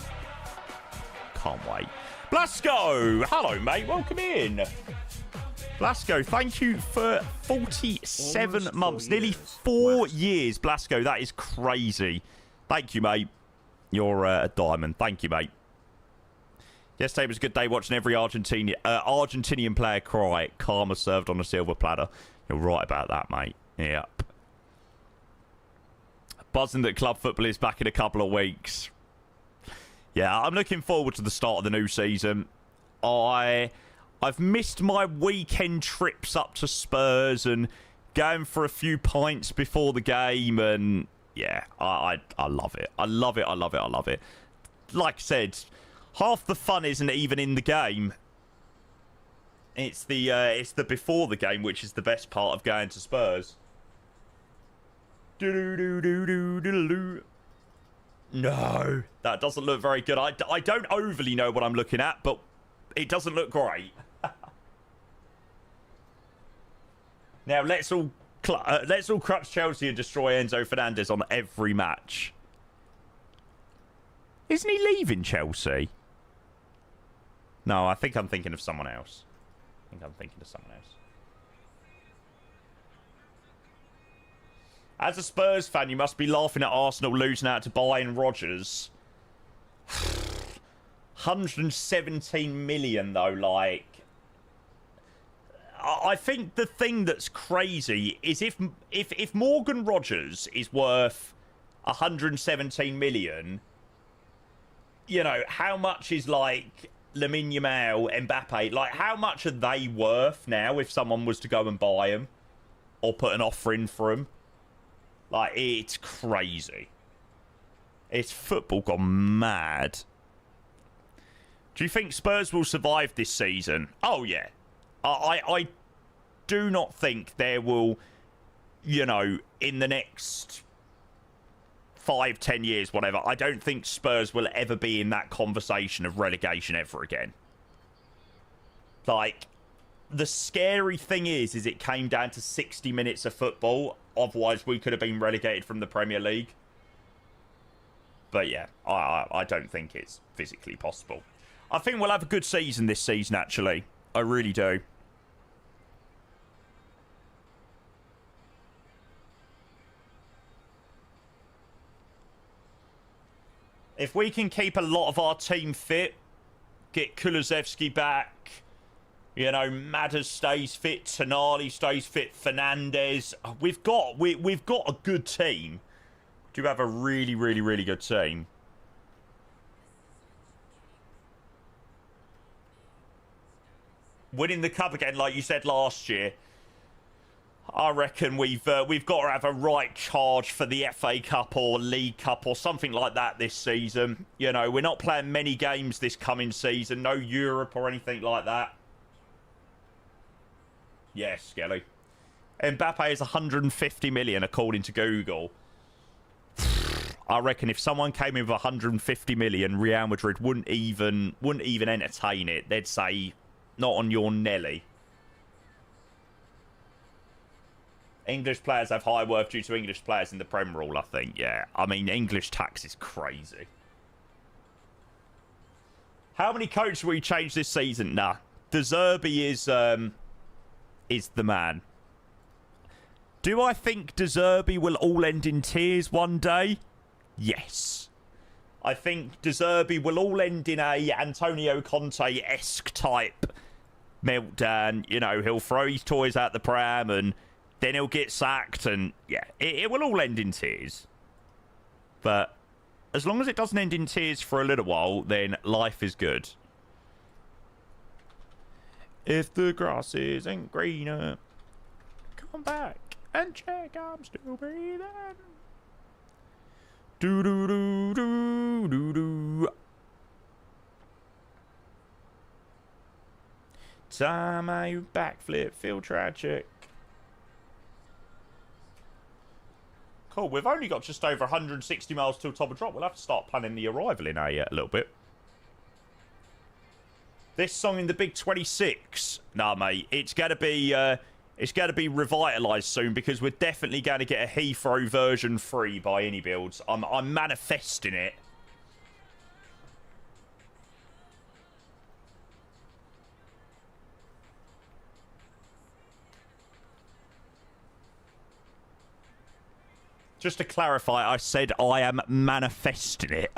Can't wait. Blasco! Hello, mate. Welcome in. Blasco, thank you for 47 months. Nearly 4 years, Blasco. That is crazy. Thank you, mate. You're a diamond. Thank you, mate. Yesterday was a good day watching every Argentinian player cry. Karma served on a silver platter. You're right about that, mate. Yep. Buzzing that club football is back in a couple of weeks. Yeah, I'm looking forward to the start of the new season. I've missed my weekend trips up to Spurs and going for a few pints before the game, and yeah, I love it. I love it. I love it. I love it. Like I said, half the fun isn't even in the game. It's the before the game, which is the best part of going to Spurs. No, that doesn't look very good. I don't overly know what I'm looking at, but it doesn't look great. Now let's all crutch Chelsea and destroy Enzo Fernandez on every match. Isn't he leaving Chelsea? No, I think I'm thinking of someone else. As a Spurs fan, you must be laughing at Arsenal losing out to Bayern Rodgers. 117 million, though, like... I think the thing that's crazy is if Morgan Rodgers is worth 117 million, you know, how much is, like, Lamine Yamal, Mbappe, like, how much are they worth now if someone was to go and buy them? Or put an offer in for them? Like, it's crazy. It's football gone mad. Do you think Spurs will survive this season? Oh, yeah. I do not think there will, you know, in the next 5-10 years, whatever, I don't think Spurs will ever be in that conversation of relegation ever again. Like, the scary thing is it came down to 60 minutes of football. Otherwise, we could have been relegated from the Premier League. But yeah, I don't think it's physically possible. I think we'll have a good season this season, actually. I really do. If we can keep a lot of our team fit, get Kulusevski back, you know, Madders stays fit, Tonali stays fit, Fernandez, we've got a good team. Do have a really, really, really good team. Winning the cup again, like you said last year, I reckon we've got to have a right charge for the FA Cup or League Cup or something like that this season. You know, we're not playing many games this coming season. No Europe or anything like that. Yes, Skelly. Mbappe is 150 million according to Google. I reckon if someone came in with 150 million, Real Madrid wouldn't even entertain it. They'd say, not on your Nelly. English players have high worth due to English players in the Prem rule, I think. Yeah, I mean, English tax is crazy. How many coaches will you change this season? Nah, De Zerbi is the man. Do I think De Zerbi will all end in tears one day? Yes. I think De Zerbi will all end in a Antonio Conte-esque type meltdown. You know, he'll throw his toys out the pram and then he'll get sacked, and yeah, it will all end in tears. But as long as it doesn't end in tears for a little while, then life is good. If the grass isn't greener, come back and check I'm still breathing. Do do do do do do. Time I backflip, feel tragic. Cool, we've only got just over 160 miles till top of drop. We'll have to start planning the arrival in a little bit. This song in the Big 26. Nah, mate, it's got to be revitalised soon because we're definitely going to get a Heathrow version 3 by any builds. I'm manifesting it. Just to clarify, I said I am manifesting it.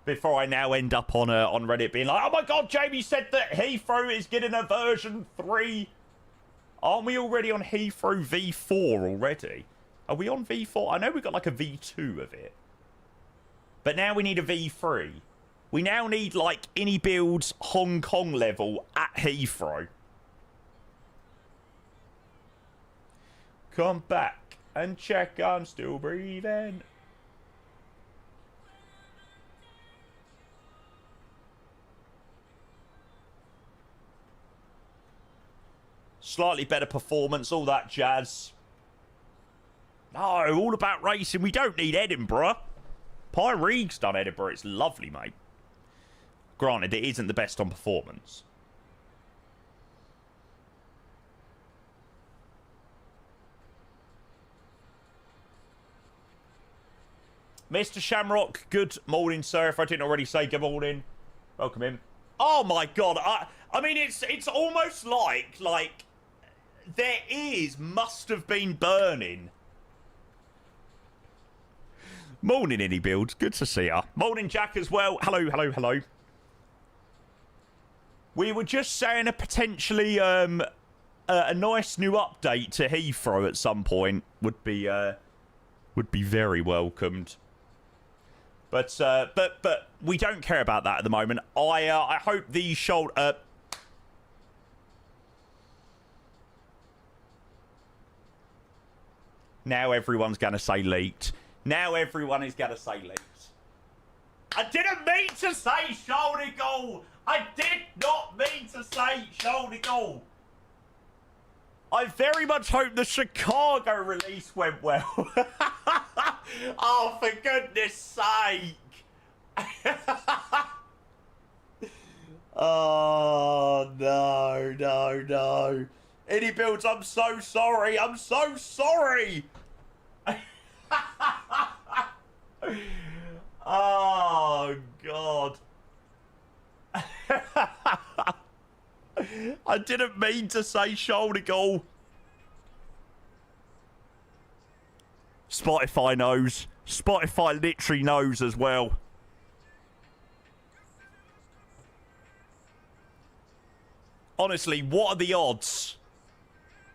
Before I now end up on Reddit being like, oh my god, Jamie said that Heathrow is getting a version 3. Aren't we already on Heathrow V4 already? Are we on V4? I know we got like a V2 of it. But now we need a V3. We now need like any builds Hong Kong level at Heathrow. Come back and check I'm still breathing. Slightly better performance, all that jazz. No, all about racing. We don't need Edinburgh. Pyreeg's done Edinburgh. It's lovely, mate. Granted, it isn't the best on performance. Mr. Shamrock, good morning, sir. If I didn't already say good morning, welcome in. Oh my god, I mean, it's almost like there must have been burning. Morning, Any Builds. Good to see ya. Morning, Jack, as well. Hello, hello, hello. We were just saying a potentially a nice new update to Heathrow at some point would be very welcomed. But we don't care about that at the moment. I hope the shoulder. Now everyone's gonna say leaked. Now everyone is gonna say leaked. I didn't mean to say shoulder goal. I did not mean to say shoulder goal. I very much hope the Chicago release went well. Oh, for goodness sake. Oh, no. Any Builds, I'm so sorry. I'm so sorry. I didn't mean to say shoulder goal. Spotify knows. Spotify literally knows as well. Honestly, what are the odds?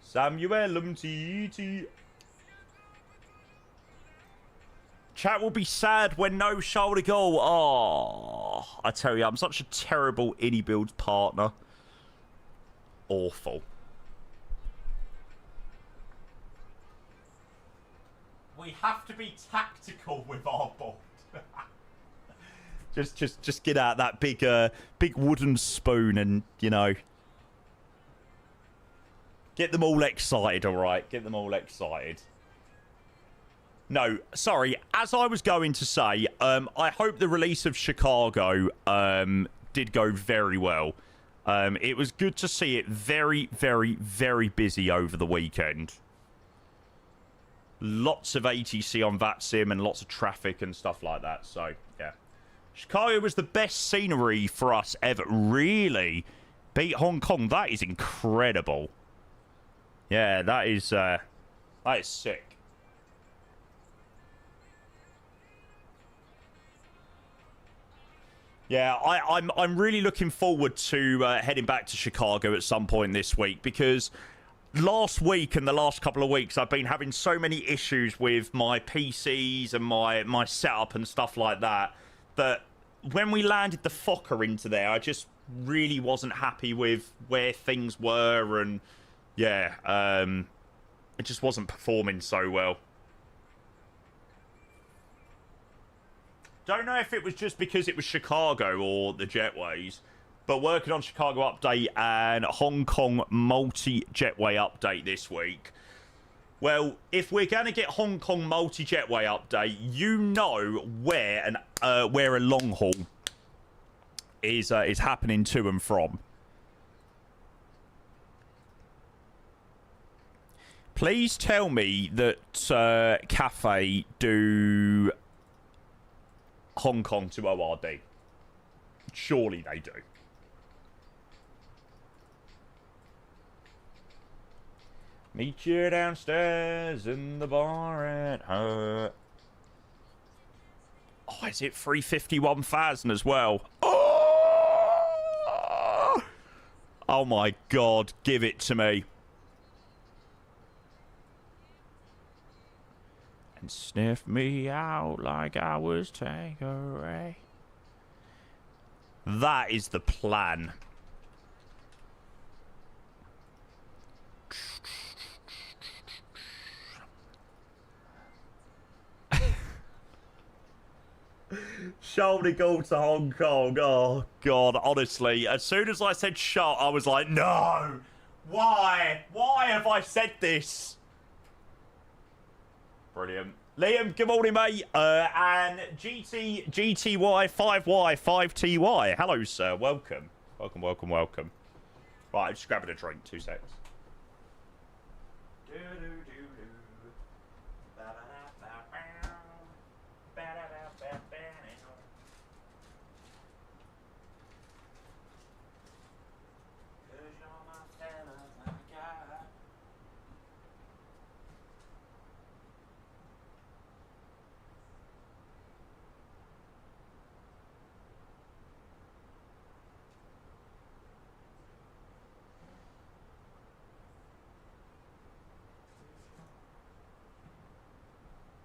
Samuel Umtiti. Chat will be sad when no shoulder goal. Oh, I tell you, I'm such a terrible Innie Builds partner. Awful. We have to be tactical with our board. just get out that big wooden spoon and, you know, get them all excited, all right? Get them all excited. No, sorry. As I was going to say, I hope the release of Chicago did go very well. It was good to see it very, very, very busy over the weekend. Lots of ATC on VATSIM and lots of traffic and stuff like that. So, yeah. Chicago was the best scenery for us ever. Really? Beat Hong Kong. That is incredible. Yeah, that is sick. Yeah, I'm really looking forward to heading back to Chicago at some point this week, because last week and the last couple of weeks I've been having so many issues with my PCs and my setup and stuff like that, that when we landed the Fokker into there, I just really wasn't happy with where things were, and yeah, it just wasn't performing so well. Don't know if it was just because it was Chicago or the jetways, but working on Chicago update and Hong Kong multi-jetway update this week. Well, if we're going to get Hong Kong multi-jetway update, you know where a long haul is happening to and from. Please tell me that Cathay do Hong Kong to ORD. Surely they do. Meet you downstairs in the bar at her. Oh, is it 351,000 as well? Oh! Oh my God, give it to me. And sniff me out like I was Tanqueray. That is the plan. Shoulder goal to Hong Kong. Oh, God, honestly. As soon as I said shot, I was like, no! Why? Why have I said this? Brilliant. Liam, good morning, mate. And GTY 5Y 5TY. Hello, sir. Welcome. Welcome, welcome, welcome. Right, I'm just grabbing a drink. 2 seconds.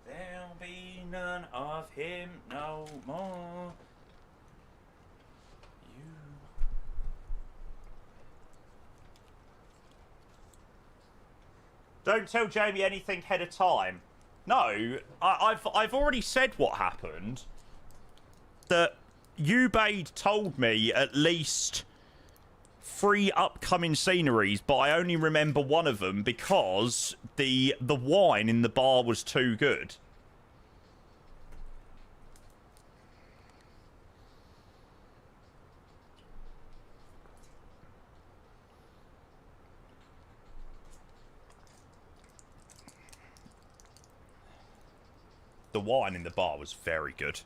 There'll be none of him no more. Don't tell Jamie anything ahead of time. No, I've already said what happened. That Ubaid told me at least 3 upcoming sceneries, but I only remember one of them because the wine in the bar was too good. The wine in the bar was very good.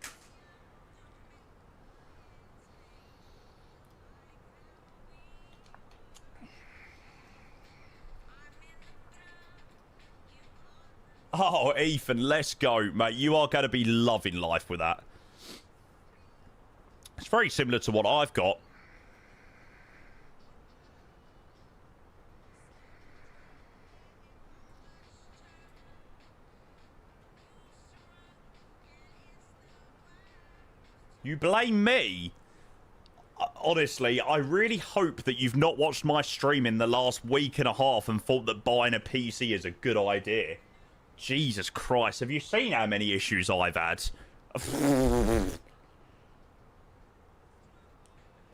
Oh, Ethan, let's go, mate. You are going to be loving life with that. It's very similar to what I've got. You blame me? Honestly, I really hope that you've not watched my stream in the last week and a half and thought that buying a PC is a good idea. Jesus Christ, have you seen how many issues I've had?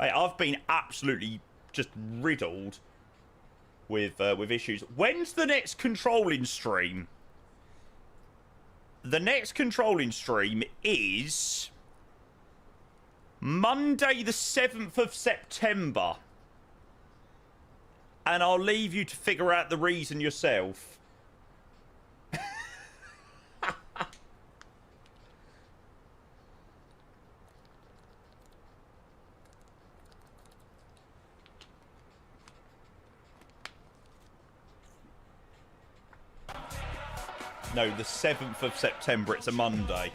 Mate, I've been absolutely just riddled with issues. When's the next controlling stream? The next controlling stream is Monday the 7th of September. And I'll leave you to figure out the reason yourself. No, the 7th of September. It's a Monday.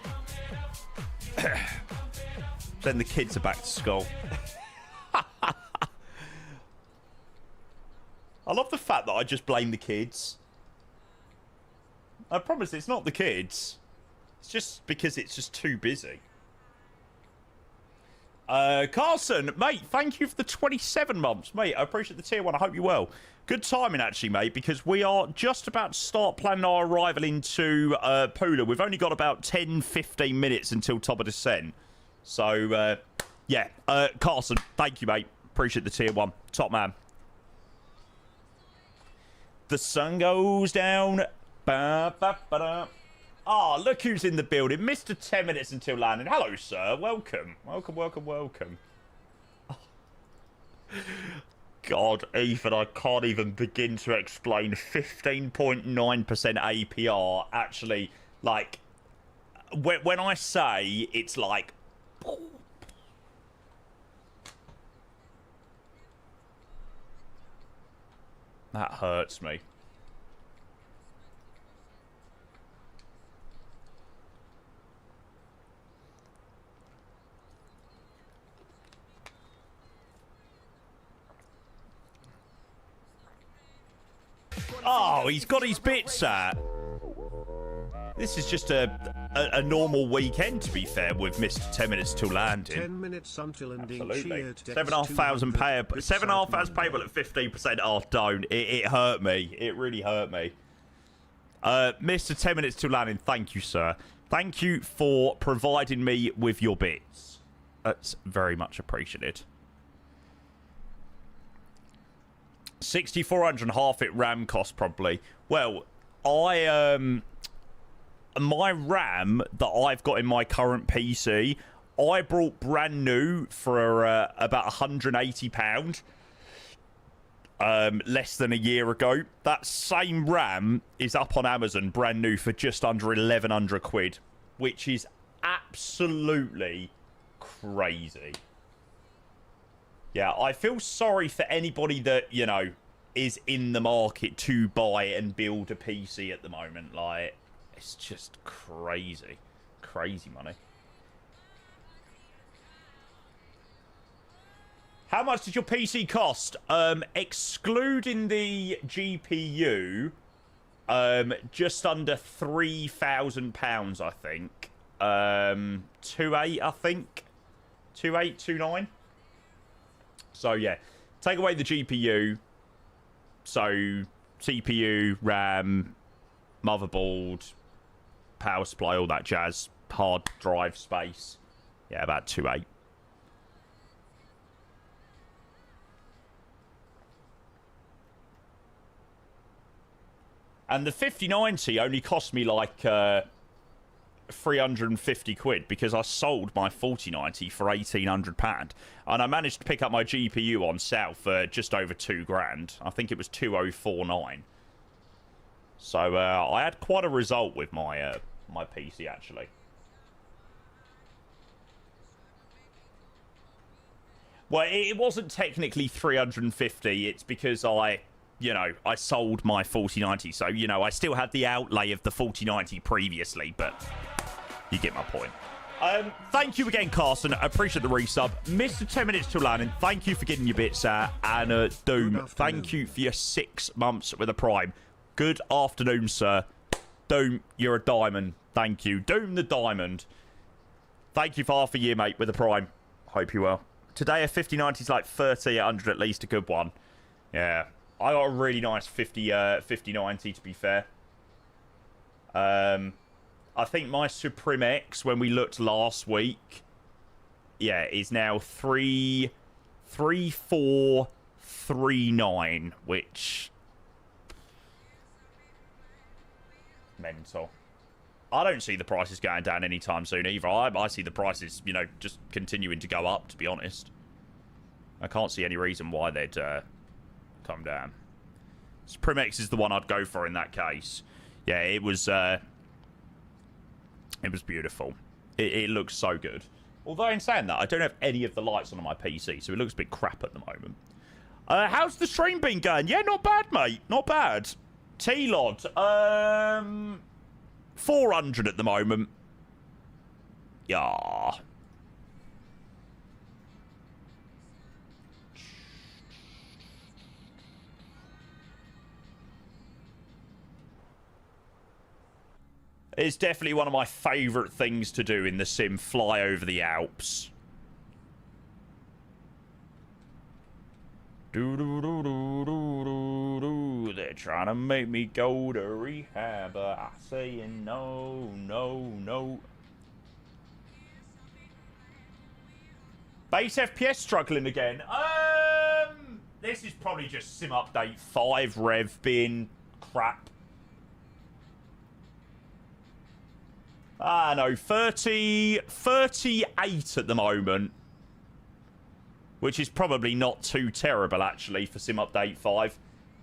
Then the kids are back to school. I love the fact that I just blame the kids. I promise it's not the kids. It's just because it's just too busy. Carson, mate, thank you for the 27 months. Mate, I appreciate the tier 1. I hope you're well. Good timing, actually, mate, because we are just about to start planning our arrival into Pula. We've only got about 10-15 minutes until top of descent. So, yeah. Carson, thank you, mate. Appreciate the tier 1. Top man. The sun goes down. Ba, ba, ba, da. Ah, look who's in the building. Mr. 10 minutes until landing. Hello, sir. Welcome. Welcome, welcome, welcome. God, Ethan, I can't even begin to explain 15.9% APR. Actually, like, when I say it's like... That hurts me. Oh, he's got his bits at. This is just a normal weekend, to be fair, with Mr. 10 minutes till landing.
10 minutes until ending.
Absolutely. 7,500 payable. 7,500 payable at 15%. Oh, don't. It hurt me. It really hurt me. Mr. 10 minutes till landing. Thank you, sir. Thank you for providing me with your bits. That's very much appreciated. 6,400 and half it RAM cost probably. Well, my RAM that I've got in my current PC, I brought brand new for about £180, less than a year ago. That same RAM is up on Amazon brand new for just under 1,100 quid, which is absolutely crazy. Yeah, I feel sorry for anybody that, you know, is in the market to buy and build a PC at the moment. Like, it's just crazy. Crazy money. How much did your PC cost? Excluding the GPU, just under £3,000, I think. 2.8, I think. 2.8, 2.9. So, yeah, take away the GPU. So, CPU, RAM, motherboard, power supply, all that jazz. Hard drive space. Yeah, about 2.8. And the 5090 only cost me like 350 quid because I sold my 4090 for £1,800, and I managed to pick up my GPU on sale for just over £2,000. I think it was 2049. So I had quite a result with my my PC actually. Well, it wasn't technically 350. It's because I you know, I sold my 4090. So, you know, I still had the outlay of the 4090 previously, but you get my point. Thank you again, Carson. I appreciate the resub. Mr. 10 minutes to landing. Thank you for getting your bits out. And Doom, thank you for your 6 months with a Prime. Good afternoon, sir. Doom, you're a diamond. Thank you. Doom the diamond. Thank you for half a year, mate, with a Prime. Hope you well. Today, a 5090 is like 30-100 at least, a good one. Yeah. I got a really nice 5090, to be fair. I think my Supreme X, when we looked last week, yeah, is now 3439, which mental. I don't see the prices going down anytime soon either. I see the prices, you know, just continuing to go up, to be honest. I can't see any reason why they'd come down. Supreme X is the one I'd go for in that case. Yeah, it was beautiful. It looks so good. Although, in saying that, I don't have any of the lights on my PC, so it looks a bit crap at the moment. How's the stream been going? Yeah, not bad, mate. Not bad. T-Lod. 400 at the moment. Yeah. It's definitely one of my favourite things to do in the sim, fly over the Alps. Do-do-do-do-do-do-do. They're trying to make me go to rehab, but I say no, no, no. Base FPS struggling again. This is probably just Sim Update 5 rev being crap. No, 38 at the moment. Which is probably not too terrible, actually, for Sim Update 5.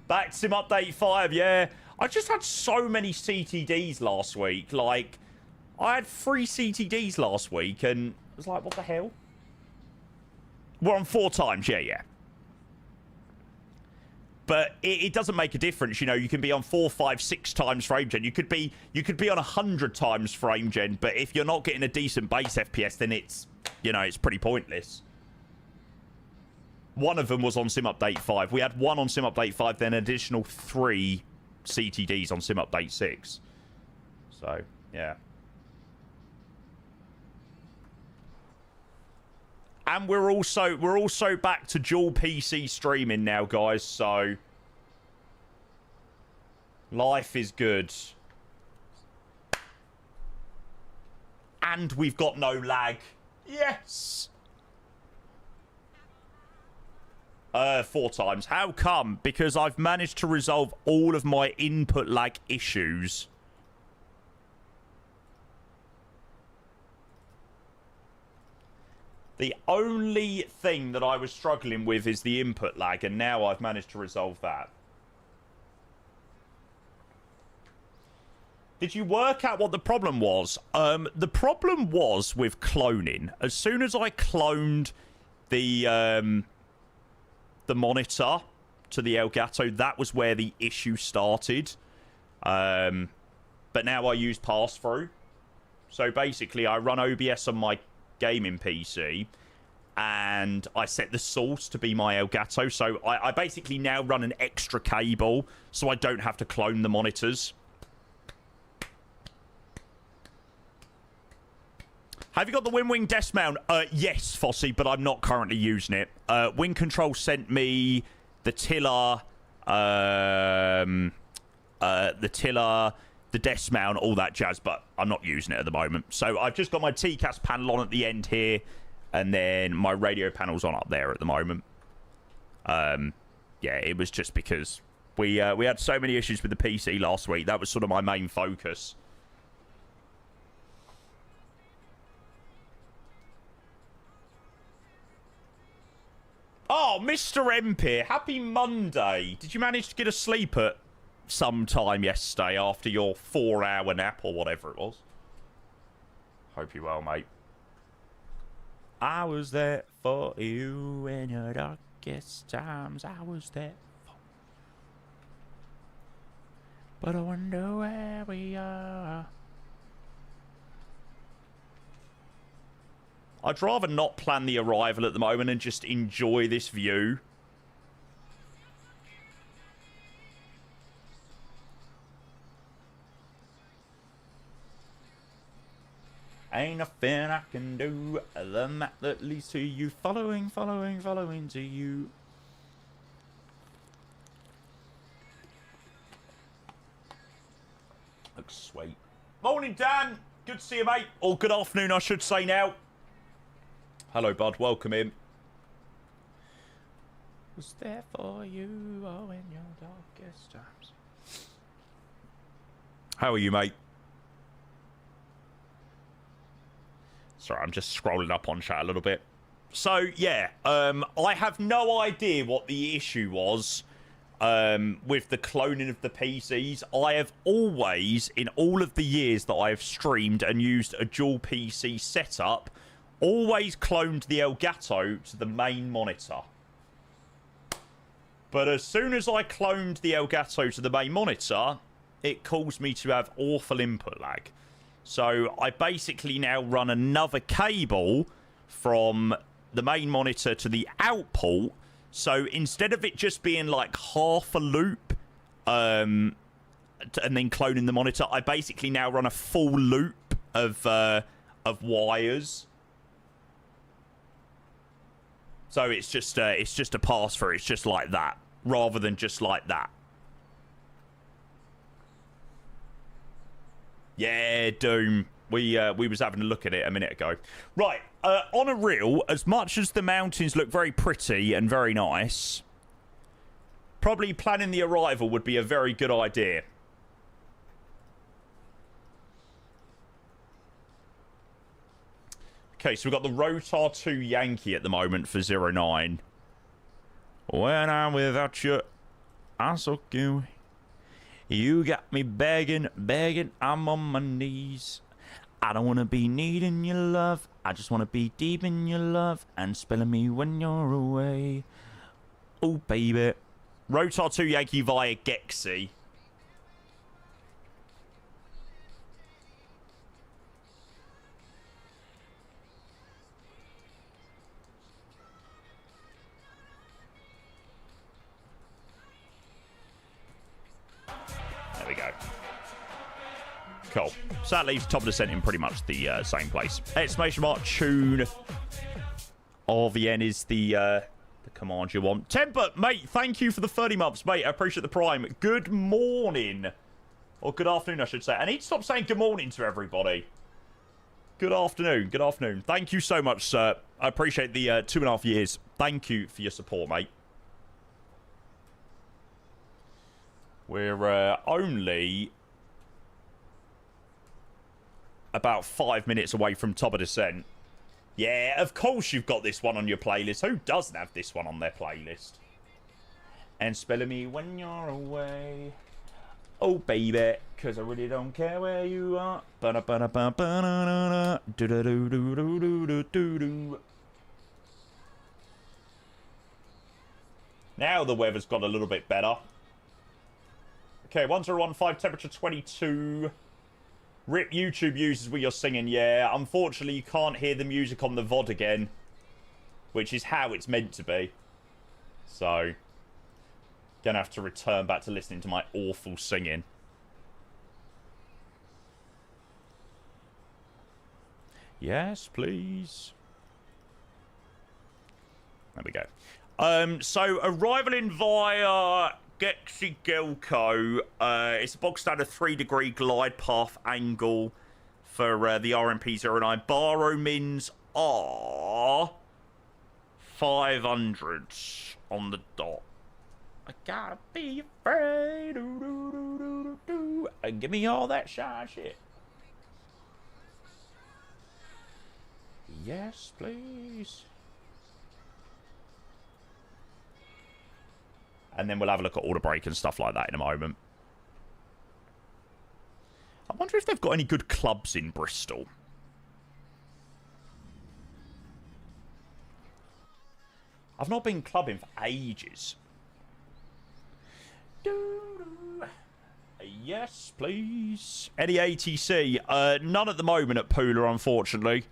Back to Sim Update 5, yeah. I just had so many CTDs last week. Like, I had 3 CTDs last week, and I was like, what the hell? We're on 4 times, yeah. But it doesn't make a difference, you know. You can be on 4, 5, 6 times frame gen. You could be on 100 times frame gen, but if you're not getting a decent base FPS, then it's, you know, it's pretty pointless. One of them was on Sim Update 5. We had 1 on Sim Update 5, then an additional 3 CTDs on Sim Update 6. So, yeah. And we're also back to dual PC streaming now, guys, so life is good. And we've got no lag. Yes. 4 times. How come? Because I've managed to resolve all of my input lag issues. The only thing that I was struggling with is the input lag, and now I've managed to resolve that. Did you work out what the problem was? The problem was with cloning. As soon as I cloned the monitor to the Elgato, that was where the issue started. But now I use pass-through. So basically, I run OBS on my gaming PC, and I set the source to be my Elgato. So I basically now run an extra cable, so I don't have to clone the monitors. Have you got the Wing desk mount? Yes, Fossey, but I'm not currently using it. Wing Control sent me the tiller, the desk mount, all that jazz, but I'm not using it at the moment. So I've just got my TCAS panel on at the end here, and then my radio panel's on up there at the moment. Yeah, it was just because we had so many issues with the PC last week. That was sort of my main focus. Oh, Mr. MP, happy Monday. Did you manage to get a sleep at some time yesterday after your 4-hour nap or whatever it was? Hope you're well, mate. I was there for you in your darkest times. I was there for... But I wonder where we are. I'd rather not plan the arrival at the moment and just enjoy this view. Ain't nothing I can do. The map that leads to you. Following to you. Looks sweet. Morning, Dan. Good to see you, mate. Or good afternoon, I should say now. Hello, bud. Welcome in. Was there for you oh, in your darkest times. How are you, mate? Sorry, I'm just scrolling up on chat a little bit. So, yeah, I have no idea what the issue was with the cloning of the PCs. I have always, in all of the years that I have streamed and used a dual PC setup, always cloned the Elgato to the main monitor. But as soon as I cloned the Elgato to the main monitor, it caused me to have awful input lag. So I basically now run another cable from the main monitor to the output. So instead of it just being like half a loop and then cloning the monitor, I basically now run a full loop of wires. So it's just a pass through. It's just like that, rather than just like that. Yeah, Doom. We was having a look at it a minute ago. Right, on a reel, as much as the mountains look very pretty and very nice, probably planning the arrival would be a very good idea. Okay, so we've got the Rotar 2 Yankee at the moment for 09. When I'm without you, I'm so gooey. You got me begging, I'm on my knees. I don't want to be needing your love. I just want to be deep in your love and spelling me when you're away. Oh, baby. Rotar 2 Yankee via EGGW. There we go. Cool. So that leaves top of descent in pretty much the same place. Exclamation mark tune. RVN is the command you want. Temper, mate, thank you for the 30 months, mate. I appreciate the prime. Good morning. Or good afternoon, I should say. I need to stop saying good morning to everybody. Good afternoon. Good afternoon. Thank you so much, sir. I appreciate the 2.5 years. Thank you for your support, mate. We're only about 5 minutes away from top of descent. Yeah, of course you've got this one on your playlist. Who doesn't have this one on their playlist? And spelling me when you're away. Oh, baby, because I really don't care where you are. Now the weather's got a little bit better. Okay, 1015, temperature 22. RIP YouTube users where you're singing, yeah. Unfortunately, you can't hear the music on the VOD again. Which is how it's meant to be. So, gonna have to return back to listening to my awful singing. Yes, please. There we go. So, arriving via EGGW-LDPL-EGGW. It's a bog standard 3-degree glide path angle for the RMP-09. Barrow-mins are 500 on the dot. I gotta be afraid. And give me all that shy shit. Yes, please. And then we'll have a look at order break and stuff like that in a moment. I wonder if they've got any good clubs in Bristol. I've not been clubbing for ages. Yes, please. Any ATC? None at the moment at Pula, unfortunately.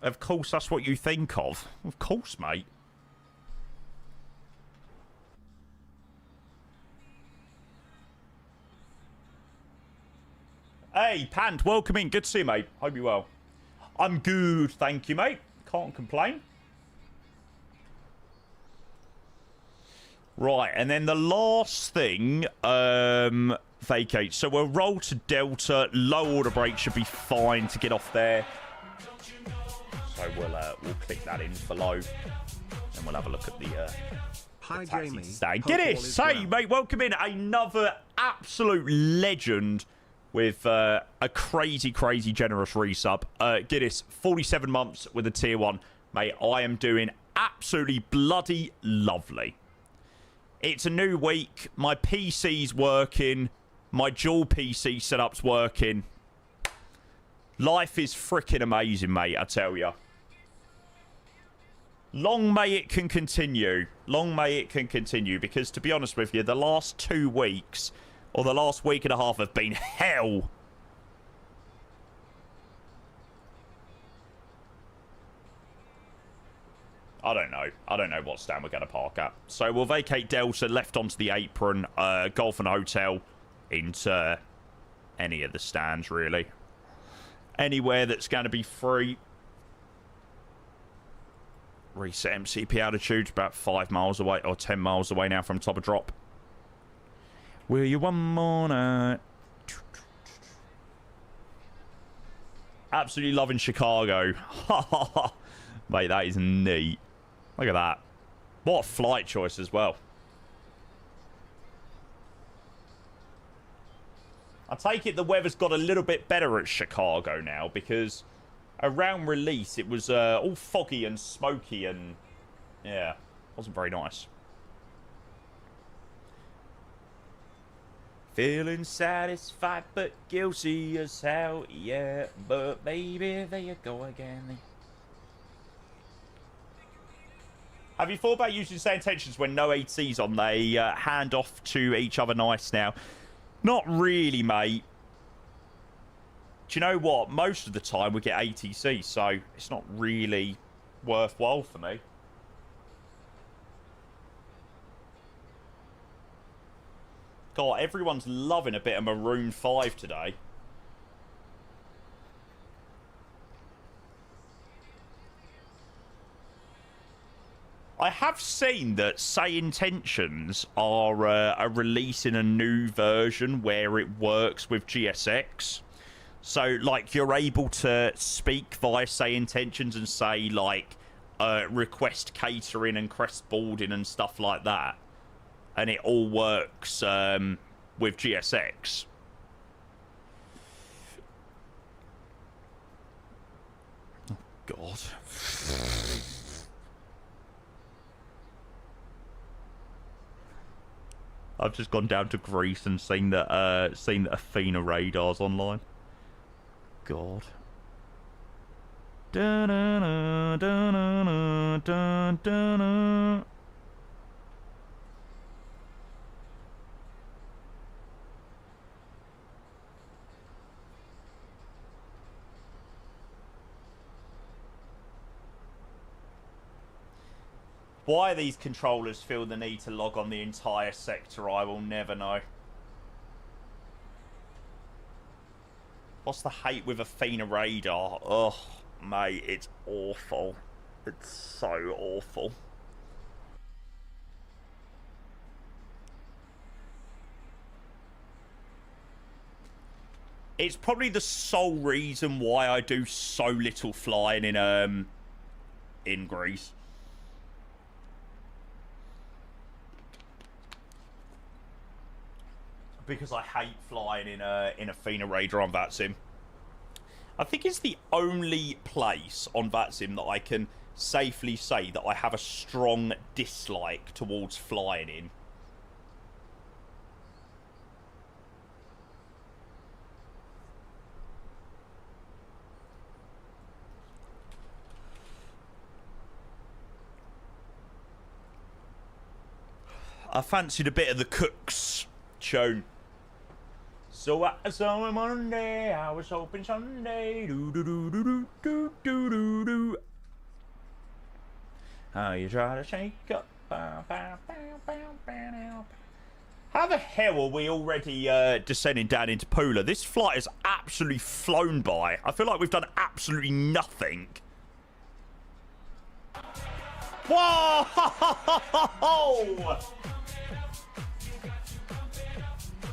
Of course, that's what you think of. Of course, mate. Hey, Pant, welcome in. Good to see you, mate. Hope you're well. I'm good, thank you, mate. Can't complain. Right, and then the last thing, vacate. So we'll roll to Delta. Low order brake should be fine to get off there. So we'll click that in below, and we'll have a look at the
Hi,
taxi
Jamie.
stand.
Hope all
Guinness,
is
hey,
well.
mate, welcome in. Another absolute legend with a crazy, crazy generous resub. Guinness, 47 months with a tier 1. Mate, I am doing absolutely bloody lovely. It's a new week. My PC's working. My dual PC setup's working. Life is freaking amazing, mate, I tell you. Long may it can continue. Long may it can continue, because to be honest with you, the last 2 weeks, or the last week and a half, have been hell. I don't know. I don't know what stand we're going to park at. So we'll vacate Delta, left onto the apron, golf and hotel, into any of the stands, really. Anywhere that's going to be free. Reset MCP altitude, about 5 miles away, or 10 miles away now from top of drop. Will you one more night? Absolutely loving Chicago. Mate, that is neat. Look at that. What a flight choice as well. I take it the weather's got a little bit better at Chicago now, because around release it was all foggy and smoky and, yeah, wasn't very nice. Feeling satisfied but guilty as hell, yeah, but baby, there you go again. Have you thought about using same intentions when no ATC's on? They hand off to each other nice now. Not really, mate. Do you know what? Most of the time we get ATC, so it's not really worthwhile for me. God, everyone's loving a bit of Maroon 5 today. I have seen that Say Intentions are releasing a new version where it works with GSX. So, like, you're able to speak via Say Intentions and say, like, request catering and crest boarding and stuff like that. And it all works with GSX. Oh, God. I've just gone down to Greece and seen that Athena radar's online. God. Da-na-na, da-na-na, da-da-na. Why these controllers feel the need to log on the entire sector, I will never know. What's the hate with Athena radar? Ugh, mate, it's awful. It's so awful. It's probably the sole reason why I do so little flying in Greece. Because I hate flying in Athena radar on VATSIM. I think it's the only place on VATSIM that I can safely say that I have a strong dislike towards flying in. I fancied a bit of the Cooks tune. So I saw him Monday, I was hoping Sunday. Do do do do do do do do do. How you try to shake up? How the hell are we already descending down into Pula? This flight has absolutely flown by. I feel like we've done absolutely nothing. Whoa!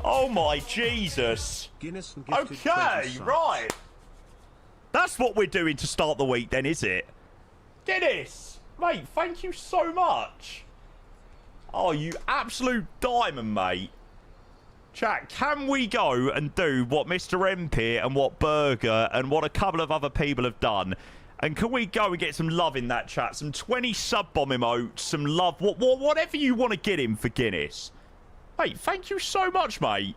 Oh my Jesus.
Guinness and gifted
Okay,
20 subs.
right. That's what we're doing to start the week then, is it? Guinness! Mate, thank you so much. Oh, you absolute diamond, mate. Chat, can we go and do what Mr. MP and what Burger and what a couple of other people have done? And can we go and get some love in that chat? Some 20 sub-bomb emotes, some love, whatever you want to get him for Guinness. Mate, thank you so much, mate.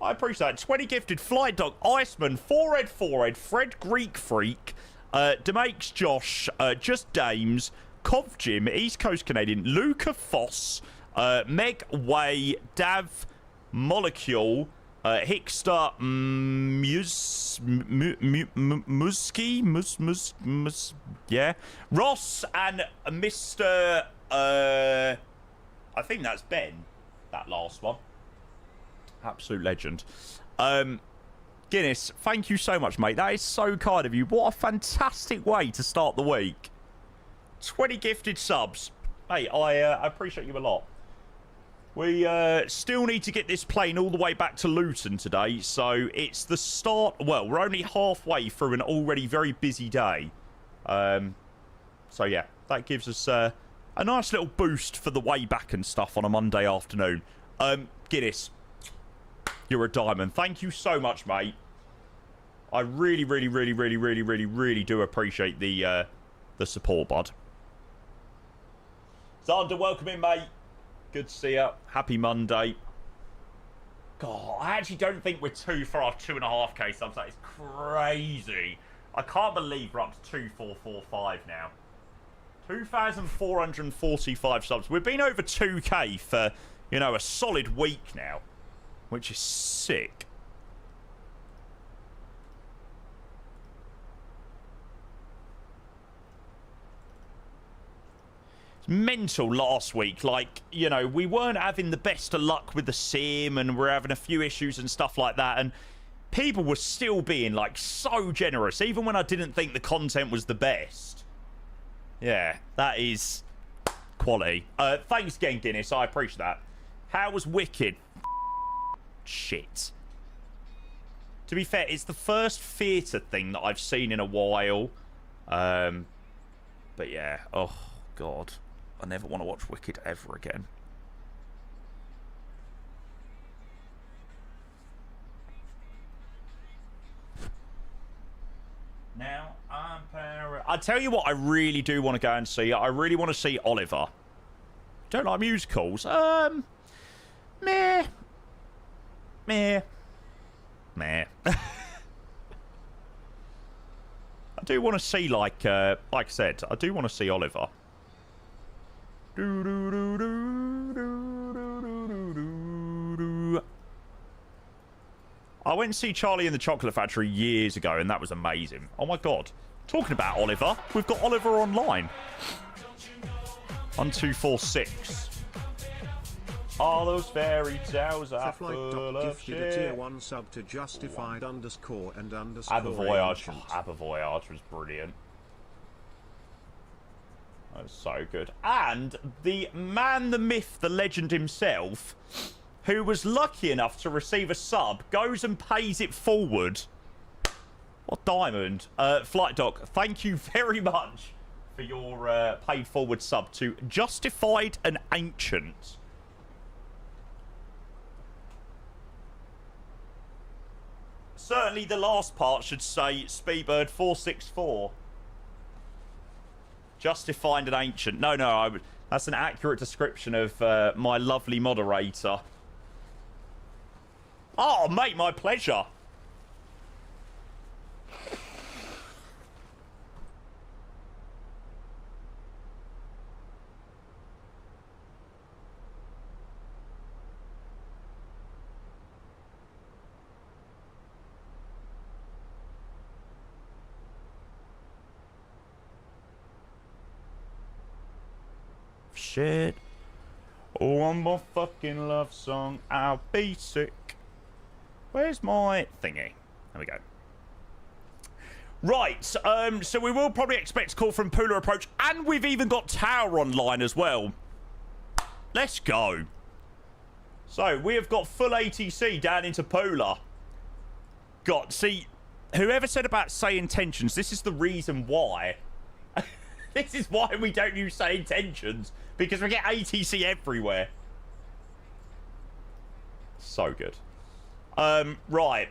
I appreciate that. 20 gifted, Flight Dog, Iceman, Forehead, Fred Greek Freak, Demakes Josh, Just Dames, Cov Jim, East Coast Canadian, Luca Foss, Meg Way, Dav Molecule, Hickster, Musky, yeah, Ross, and Mr. I think that's Ben, that last one. Absolute legend. Guinness, thank you so much, mate. That is so kind of you. What a fantastic way to start the week. 20 gifted subs. Hey, I appreciate you a lot. We still need to get this plane all the way back to Luton today, so it's the start. Well, we're only halfway through an already very busy day. So yeah, that gives us a nice little boost for the way back and stuff on a Monday afternoon. Guinness, you're a diamond. Thank you so much, mate. I really do appreciate the support, bud. Xander, welcome in, mate. Good to see you. Happy Monday. God, I actually don't think we're too far off 2.5k subs. That is crazy. I can't believe we're up to 2445 now. 2,445 subs. We've been over 2k for, you know, a solid week now, which is sick. Mental last week. Like, you know, we weren't having the best of luck with the sim and we're having a few issues and stuff like that, and people were still being like so generous even when I didn't think the content was the best. Yeah, that is quality. Thanks again, Guinness, I appreciate that. How was Wicked? Shit. To be fair, it's the first theatre thing that I've seen in a while. But yeah, oh god, I never want to watch Wicked ever again. Now, I tell you what I really do want to go and see. I really want to see Oliver. Don't like musicals. Meh. I do want to see, like I said, I do want to see Oliver. I went to see Charlie and the Chocolate Factory years ago, and that was amazing. Oh my god. Talking about Oliver, we've got Oliver online. 1246. All those fairy tales are full of shit.
A tier 1 sub to justified _and_.
Aber Voyage. Aber Voyage was brilliant. That was so good. And the man, the myth, the legend himself, who was lucky enough to receive a sub, goes and pays it forward. What diamond. Flight Doc, thank you very much for your paid forward sub to Justified and Ancient. Certainly the last part should say Speedbird 464. Justified and Ancient. No, that's an accurate description of my lovely moderator. Oh, mate, my pleasure. shit. Oh, one more fucking love song. I'll be sick. Where's my thingy? There we go. Right, so we will probably expect a call from Pula approach, and we've even got Tower online as well. Let's go. So, we have got full ATC down into Pula. God, see, whoever said about say intentions, this is the reason why. This is why we don't use say intentions, because we get ATC everywhere. So good. Right.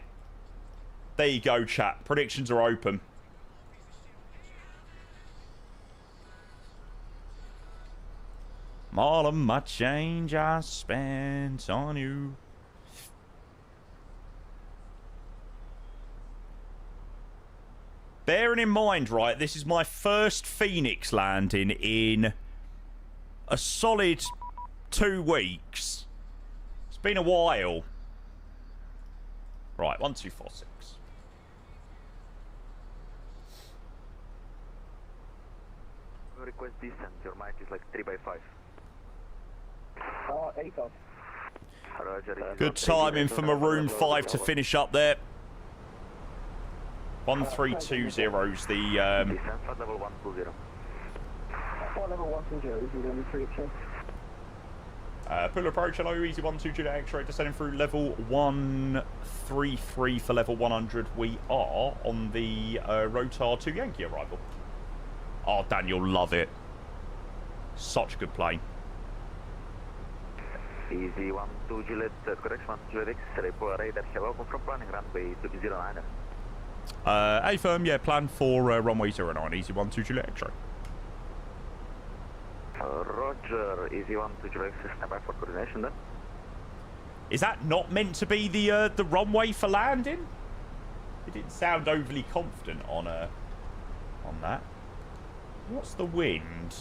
There you go, chat. Predictions are open. All of my change I spent on you. Bearing in mind, right, this is my first Phoenix landing in a solid 2 weeks. It's been a while. Right, 1, 2, 4, 6.
Request descent, your mic is like 3x5. 8 off. Roger.
Good timing for Maroon 5 to finish up there. 1320's the
Descent for level 120.
Level 120 is going to be free check.
Pula approach, hello, easy 120 X-ray, descending through level 133 for level 100. We are on the Rotar 2 Yankee arrival. Oh, Dan, you'll love it. Such a good plane.
Easy 12 Juliet, correction 1 Juliet X, report radar, welcome from planning runway 209.
A firm, yeah, plan for runway 09, easy 12 Juliet X-ray.
Roger, easy 12 Juliet X, stand by for coordination then.
Is that not meant to be the runway for landing? It didn't sound overly confident on that. What's the wind?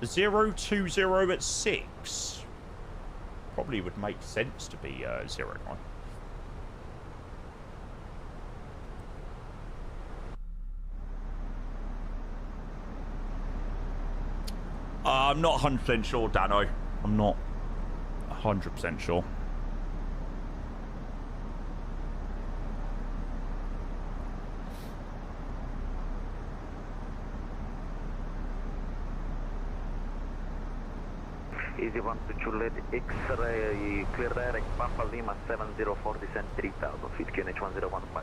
020 at 6. Probably would make sense to be 09. I'm not 100% sure, Dano. I'm not 100% sure.
Easy 12 Juliet X-ray, clear direct Papa Lima 704, descent 3000 feet, QNH 1015.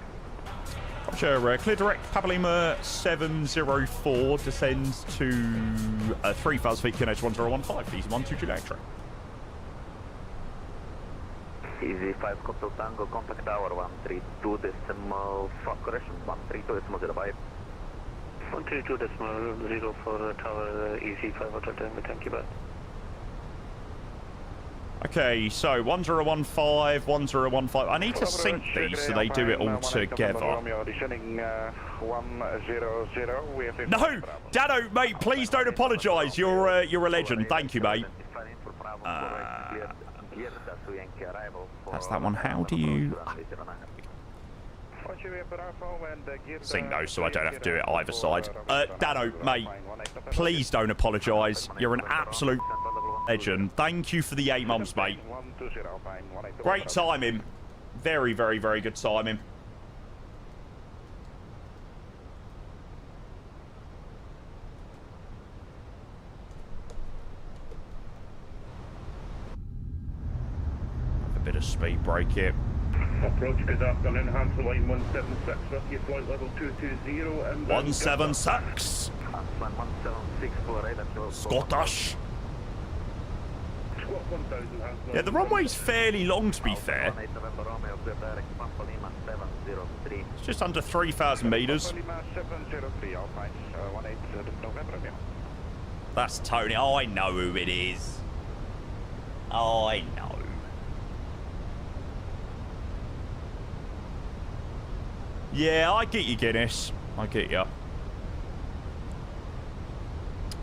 Roger, clear direct Papa Lima 704 descends to 3000 feet, QNH 1015, easy 12 Juliet X-ray.
Easy 5 Coastal Tango, contact tower 132 decimal, correction 132 decimal 05.
132 decimal 0 for tower easy 5 Hotel Tango, thank you, bye.
Okay, so 1015, 1015. I need to sync these so they do it all together. No, Dano, mate, please don't apologise. You're a legend. Thank you, mate. That's that one. How do you sync those so I don't have to do it either side? Dano, mate, please don't apologise. You're an absolute legend. Thank you for the 8 months, mate. Great timing. Very, very, very good timing. Have a bit of speed break here.
Approach, good afternoon, Hansel line 176, rescue flight level 220 and
176. Scottish. Yeah, the runway's fairly long, to be fair. It's just under 3,000 metres. That's Tony. Oh, I know who it is. Oh, I know. Yeah, I get you, Guinness. I get you.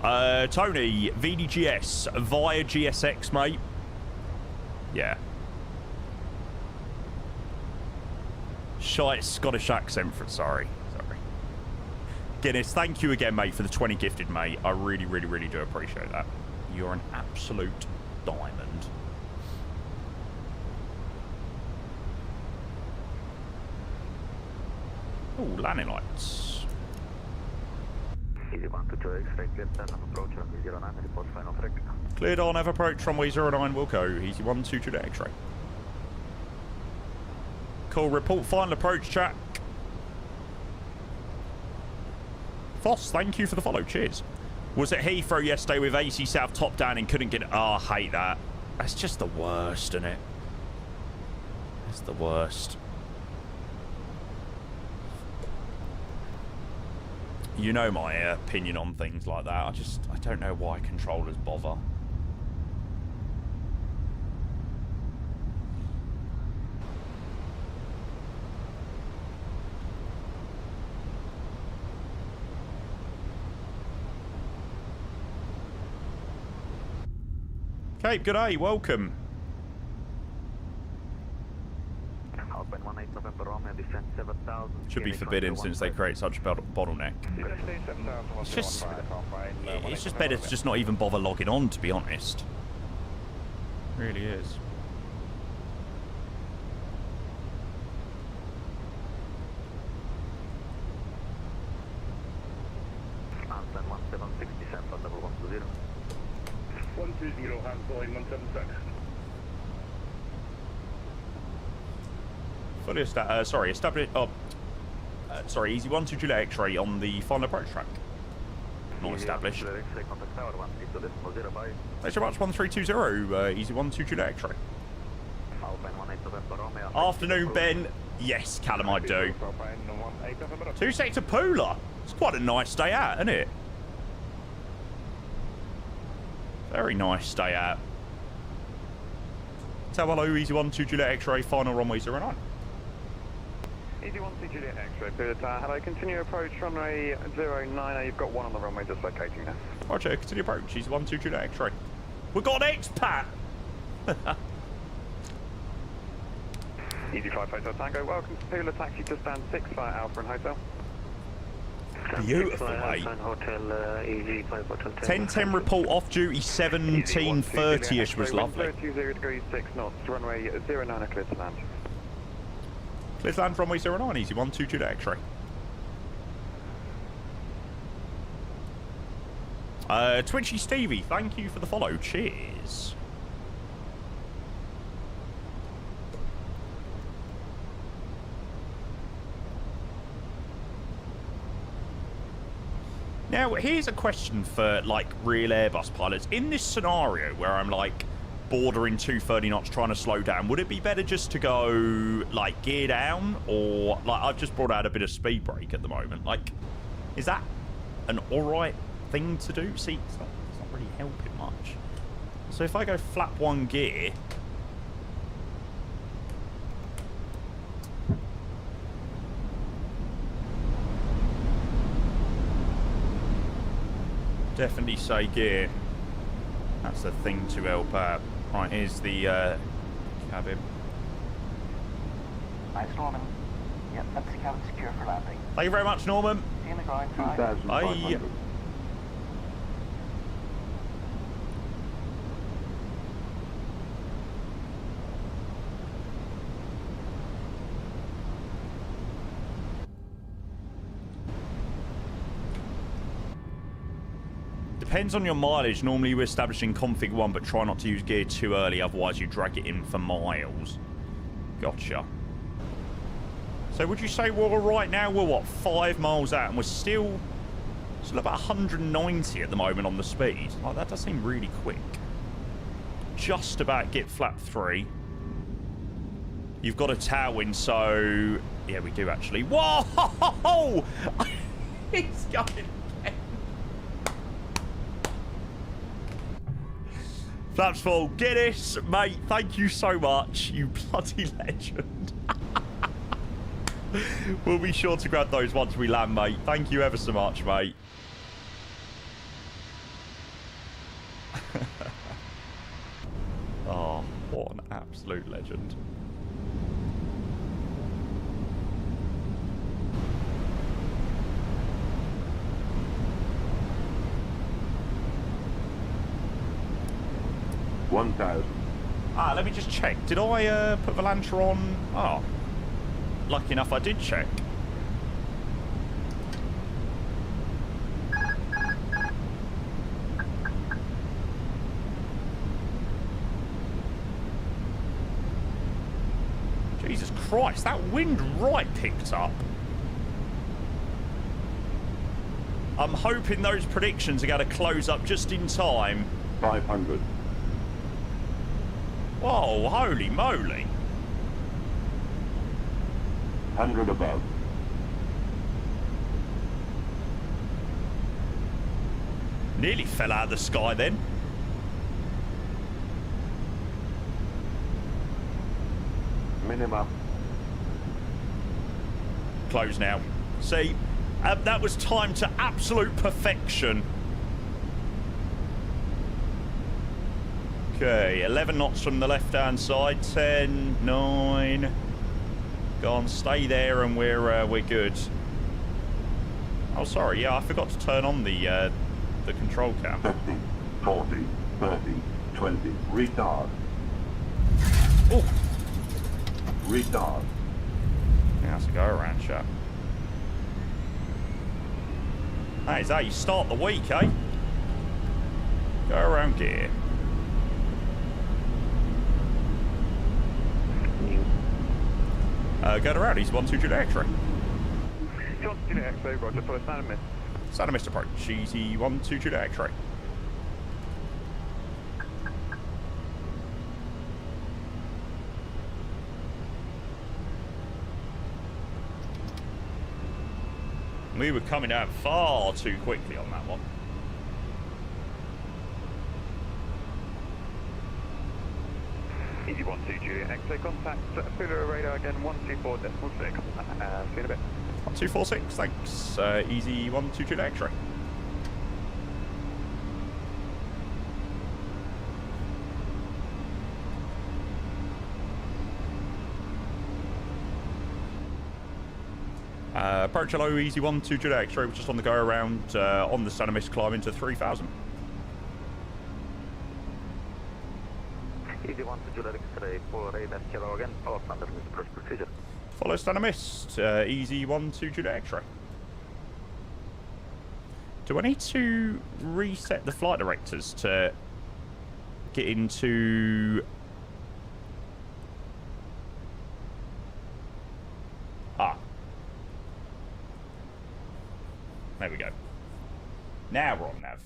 Tony, VDGS via GSX, mate. Yeah. Shite Scottish accent for sorry. Guinness, thank you again, mate, for the 20 gifted, mate. I really, really, really do appreciate that. You're an absolute diamond. Oh, landing lights.
Easy 122 X-ray, clear turn of approach, runway 09, report final track.
Cleared on, have approach, runway 09, will go. Easy 122 to X-ray. Cool, report final approach, chat. Foss, thank you for the follow, cheers. Was at Heathrow yesterday with AC South top down and couldn't get it. Oh, I hate that. That's just the worst, isn't it? It's the worst. You know my opinion on things like that. I don't know why controllers bother. Cape, good day, welcome. Should be forbidden since they create such a bottleneck. It's just better to just not even bother logging on, to be honest. It really is.
Ansland 1760, Sanford, level 120.
120, hands line 176.
Fully established. Oh, sorry, easy 1 2 Juliet X-ray on the final approach track. Not established. Thanks so much, 1320. Easy 1 2 Juliet X-ray. Afternoon, Ben. Yes, Callum, I do. 2 sector Pula. It's quite a nice day out, isn't it? Very nice day out. Tell hello, easy 1 2 Juliet X-ray, final runway 09.
Easy 1 2 Juliet X-ray, cleared. Hello, continue approach runway 09. You've got one on the runway just locating now.
Roger, continue approach, easy 1 2 Juliet X-ray. We've got an expat!
Easy 5 Hotel Tango, welcome to Pula, taxi to stand 6 via Alpha and Hotel.
Beautiful, mate.
Hotel, EZY
10:10 report off duty, 17:30ish was lovely.
130 degrees 6 knots, runway 09 clear to land.
Clear to land, runway 09, easy 1 2 Juliet X-ray. Twitchy Stevie, thank you for the follow, cheers. Now, here's a question for, like, real Airbus pilots. In this scenario where I'm, like, bordering 230 knots trying to slow down, would it be better just to go, like, gear down? Or, like, I've just brought out a bit of speed brake at the moment. Like, is that an alright thing to do? See, it's not really helping much. So if I go flap 1 gear... Definitely say gear. That's the thing to help out. Right, here's the cabin.
Nice, Norman. Yep, that's the cabin secure for landing.
Thank you very much, Norman.
See you in the ground. Bye.
2,500.
Depends on your mileage. Normally we're establishing config 1, but try not to use gear too early, otherwise you drag it in for miles. Gotcha. So would you say we're right now? We're what, 5 miles out, and we're still about 190 at the moment on the speed. Like, that does seem really quick. Just about get flap 3. You've got a tailwind, so yeah, we do actually. Whoa! It's going. Flaps full. Guinness, mate, thank you so much. You bloody legend. We'll be sure to grab those once we land, mate. Thank you ever so much, mate. Oh, what an absolute legend.
1000.
Ah, let me just check. Did I put Volantra on? Oh, lucky enough I did check. Jesus Christ, that wind right picked up. I'm hoping those predictions are going to close up just in time.
500.
Whoa, holy moly.
100 above.
Nearly fell out of the sky then.
Minimum.
Close now. See, that was timed to absolute perfection. Okay, 11 knots from the left-hand side. 10, 9. Go on, stay there, and we're good. Oh, sorry. Yeah, I forgot to turn on the control cam.
50, 40, 30, 20. Retard.
Oh.
Retard.
Yeah, that's a go around, chap. That is how you start the week, eh? Go around gear. Go to Rowdy's 1-2 X-ray.
John Juliet X-ray, roger, for Santa Mist.
Santa Mist approach, EZY 1-2 X-ray. We were coming down far too quickly on that one.
EZY 1-2 Juliet X-ray, contact Pula radar again, 124.6. See you in a bit.
1246, thanks. EZY 1-2 X-ray. Approach hello, EZY 1-2 X-ray. We're just on the go around on the Santa Mist climb into 3000.
EZY 1-2 X-ray, full radar, hello again, follow standard approach procedure.
Follow Santa Mist, EZY 1-2 X-ray. Do I need to reset the flight directors to get into... Ah. There we go. Now we're on nav.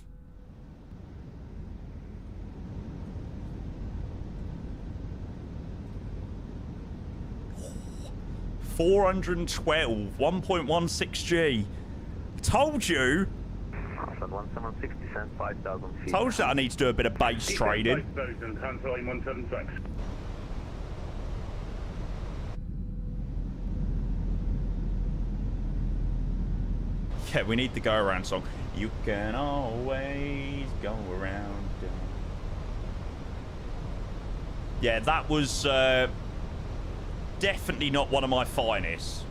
$412, 1.16G. Told you.
1760, 5,000 feet.
Told you that I need to do a bit of base trading.
5,000, cancel line 176.
Yeah, we need the go around song. You can always go around. Yeah, that was definitely not one of my finest.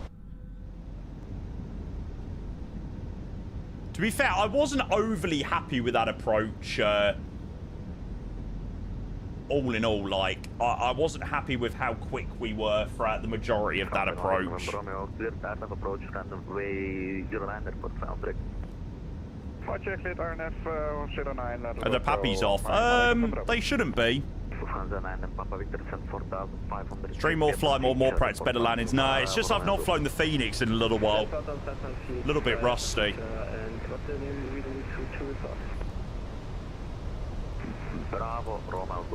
To be fair, I wasn't overly happy with that approach. All in all, like, I wasn't happy with how quick we were throughout the majority of that approach.
Romeo, clear path of approach, random way, 09 airport, final break.
Roger, cleared RNF 09.
Are the puppies off? They shouldn't be. Stream more, fly more, more practice, better landings. No, it's just I've not flown the Phoenix in a little while. A little bit rusty.
Bravo, Romeo.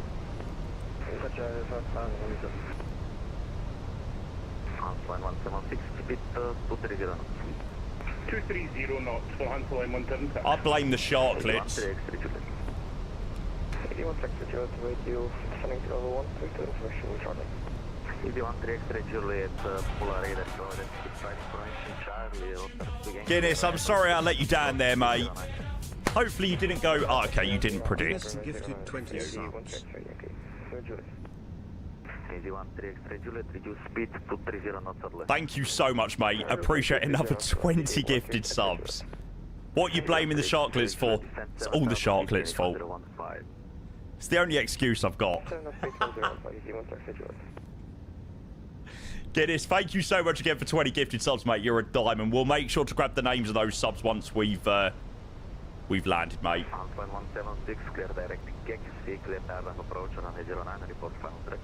Line 176, speed 230 knots.
230 knots for Hansel line 176.
I blame the sharklets.
81 to radio, sending to level 1, to information shortly.
EZY 1 Juliet, Pula radar, go ahead, information, Charlie,
Guinness, I'm sorry I let you down there, mate. Hopefully you didn't go... Oh, okay, you didn't predict.
Gifted 20 subs.
Thank you so much, mate. Appreciate another 20 gifted subs. What are you blaming the sharklets for? It's all the sharklets' fault. It's the only excuse I've got. Guinness, thank you so much again for 20 gifted subs, mate. You're a diamond. We'll make sure to grab the names of those subs once we've landed, mate.
Antoine 176, clear direct Gexy, clear dive approach on runway 09, report final direct.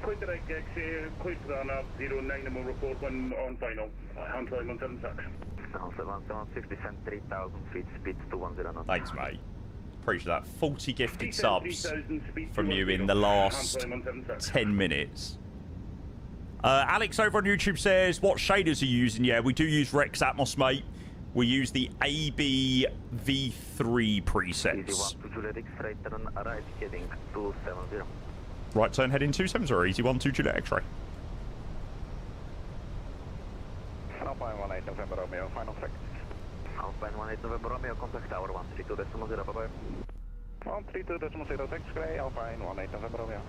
Clear direct Gexy, clear run up 09 and we'll report when on final. Antoine 176.
Antoine 176, descend 3,000 feet, speed 210 knots.
Thanks, mate. Appreciate that. 40 gifted subs from you in the last 10 minutes. Alex over on YouTube says, what shaders are you using? Yeah, we do use Rex Atmos, mate. We use the ABV3 presets.
Easy 1 to Juliet X-ray, turn right, heading 270.
Right turn heading 270, easy 1 to Juliet X-ray.
Alpine 18 November Romeo, final flight.
Alpine 18 November Romeo, contact tower 132.0, bye-bye.
132.0, X-ray, Alpine 18 November Romeo.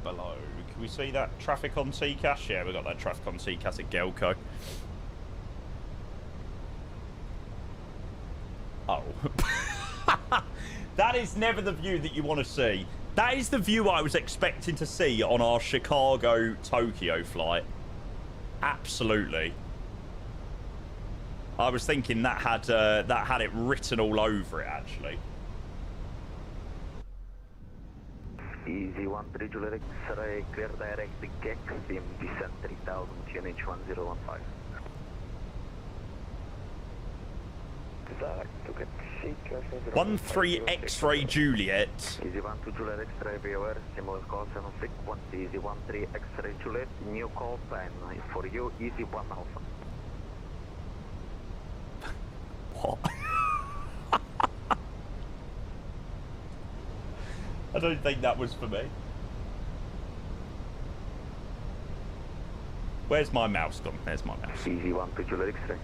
Below. Can we see that traffic on TCAS? Yeah, we got that traffic on TCAS at Gelco. Oh. That is never the view that you want to see. That is the view I was expecting to see on our Chicago-Tokyo flight. Absolutely. I was thinking that had it written all over it, actually.
Easy 13 Juliet X-ray, clear direct Gexim, descend 3000, QNH 1015.
13 X-ray Juliet.
Easy 12 Juliet X-ray, be aware, similar call 7 frequency, Easy 13 X-ray Juliet, new call sign for you, Easy 1 Alpha.
What? I don't think that was for me. Where's my mouse gone? There's my mouse.
Easy 12 Juliet X-ray.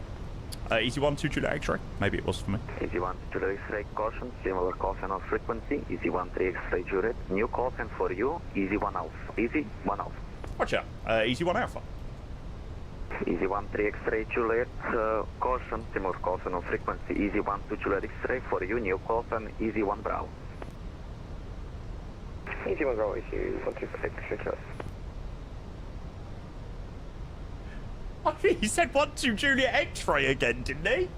Easy 12 Juliet X-ray. Maybe it was for me.
Easy 12 Juliet X-ray, caution, similar call sign on frequency, Easy 13 X-ray Juliet, new call sign for you, Easy 1 Alpha. Easy 1 Alpha.
Gotcha. Easy 1 Alpha.
Easy 13 X-ray Juliet, caution, similar call sign on frequency, Easy 12 Juliet X-ray for you, new call sign, Easy 1 Bravo.
Easy 1 Bravo, Easy 13 X-ray.
He said 12 Juliet X-ray again, didn't he?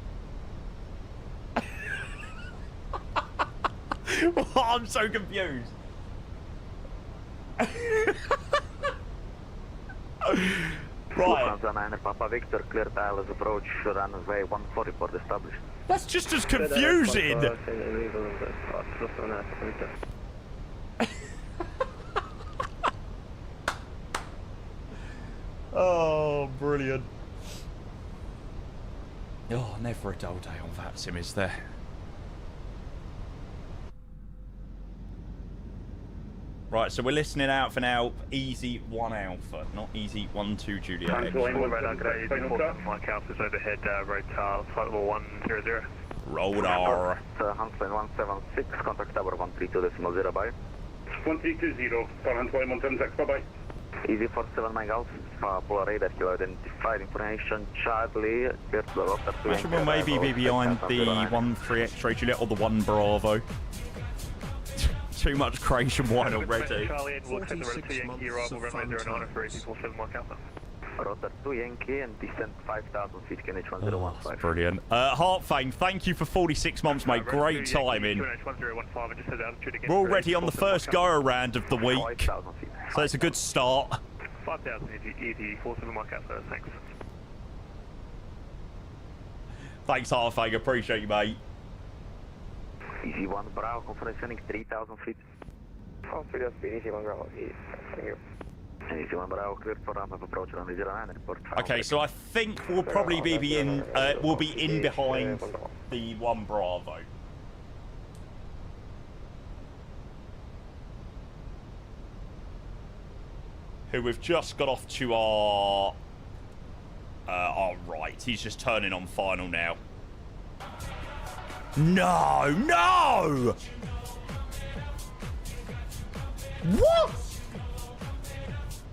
I'm so confused. Right.
Papa Victor, clear dial as approach, runway 14 report established.
That's just as confusing. Oh, brilliant. Oh, never a dull day on that sim, is there? Right, so we're listening out for now. Easy 1 Alpha, not Easy 12 Juliet.
Mike Alpha's overhead, road car, flight level 100.
Radar.
Huntsman 176, contact tower 132.0, bye.
1320, Huntsman 176, bye-bye.
Easy 47 Mike Alpha, Pula radar, you identified information, Charlie, clear to the rotor.
Imagine we'll maybe be behind the 13 X-ray Juliet or the 1 Bravo. Too much Croatian wine already.
Charlie, and we'll accept the road to Yankee, arrival runway 09 for 1847 Mike Alpha.
Rotor 2 Yankee and descent 5,000 feet, QNH 1015.
Brilliant. Heartfang, thank you for 46 months, mate. Great timing. We're already on the first go-around of the week, so it's a good start.
5,000 easy 47 Mike Alpha, thanks.
Thanks, Heartfang. Appreciate you, mate.
Easy 1 Bravo, confirmation 3,000 feet.
Oh, 3,000 feet, Easy 1 Bravo, thank you.
Easy 1 Bravo, clear for ramp of approach on 09, report.
Okay, so I think we'll probably be in. We'll be in behind the 1 Bravo. Who we've just got off to our right. He's just turning on final now. No, no! What?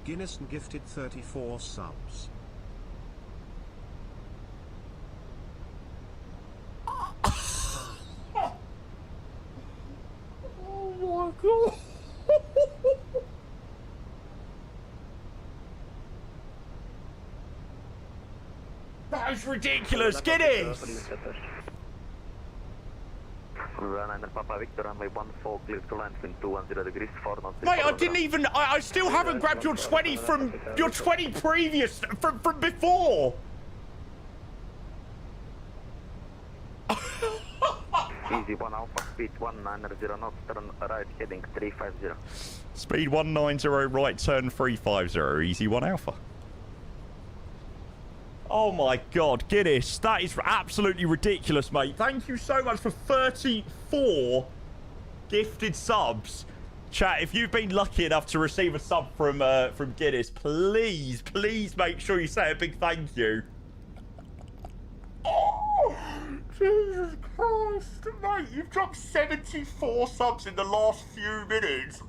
Guinness gifted 34 subs.
is ridiculous. Guinness.
Runner Papa Victor, runway 14, clear to land, wind 210 degrees, 4 knots.
Mate, I didn't even. I still haven't grabbed your 20 from your 20 previous from before.
Easy 1 Alpha, speed 190 knots, turn right, heading 350.
Speed 190, right turn 350, easy 1 Alpha. Oh my God, Guinness, that is absolutely ridiculous, mate. Thank you so much for 34 gifted subs. Chat, if you've been lucky enough to receive a sub from Guinness, please make sure you say a big thank you. Oh, Jesus Christ, mate, you've dropped 74 subs in the last few minutes.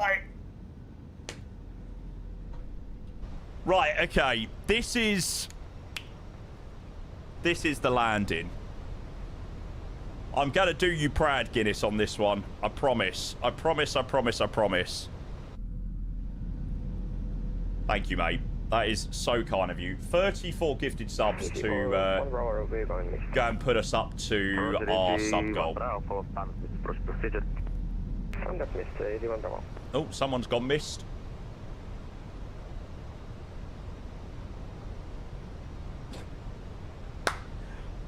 Right, okay, this is the landing. I'm gonna do you proud, Guinness, on this one. I promise. I promise. Thank you, mate. That is so kind of you. 34 gifted subs to go and put us up to our sub goal. Oh, someone's gone missed.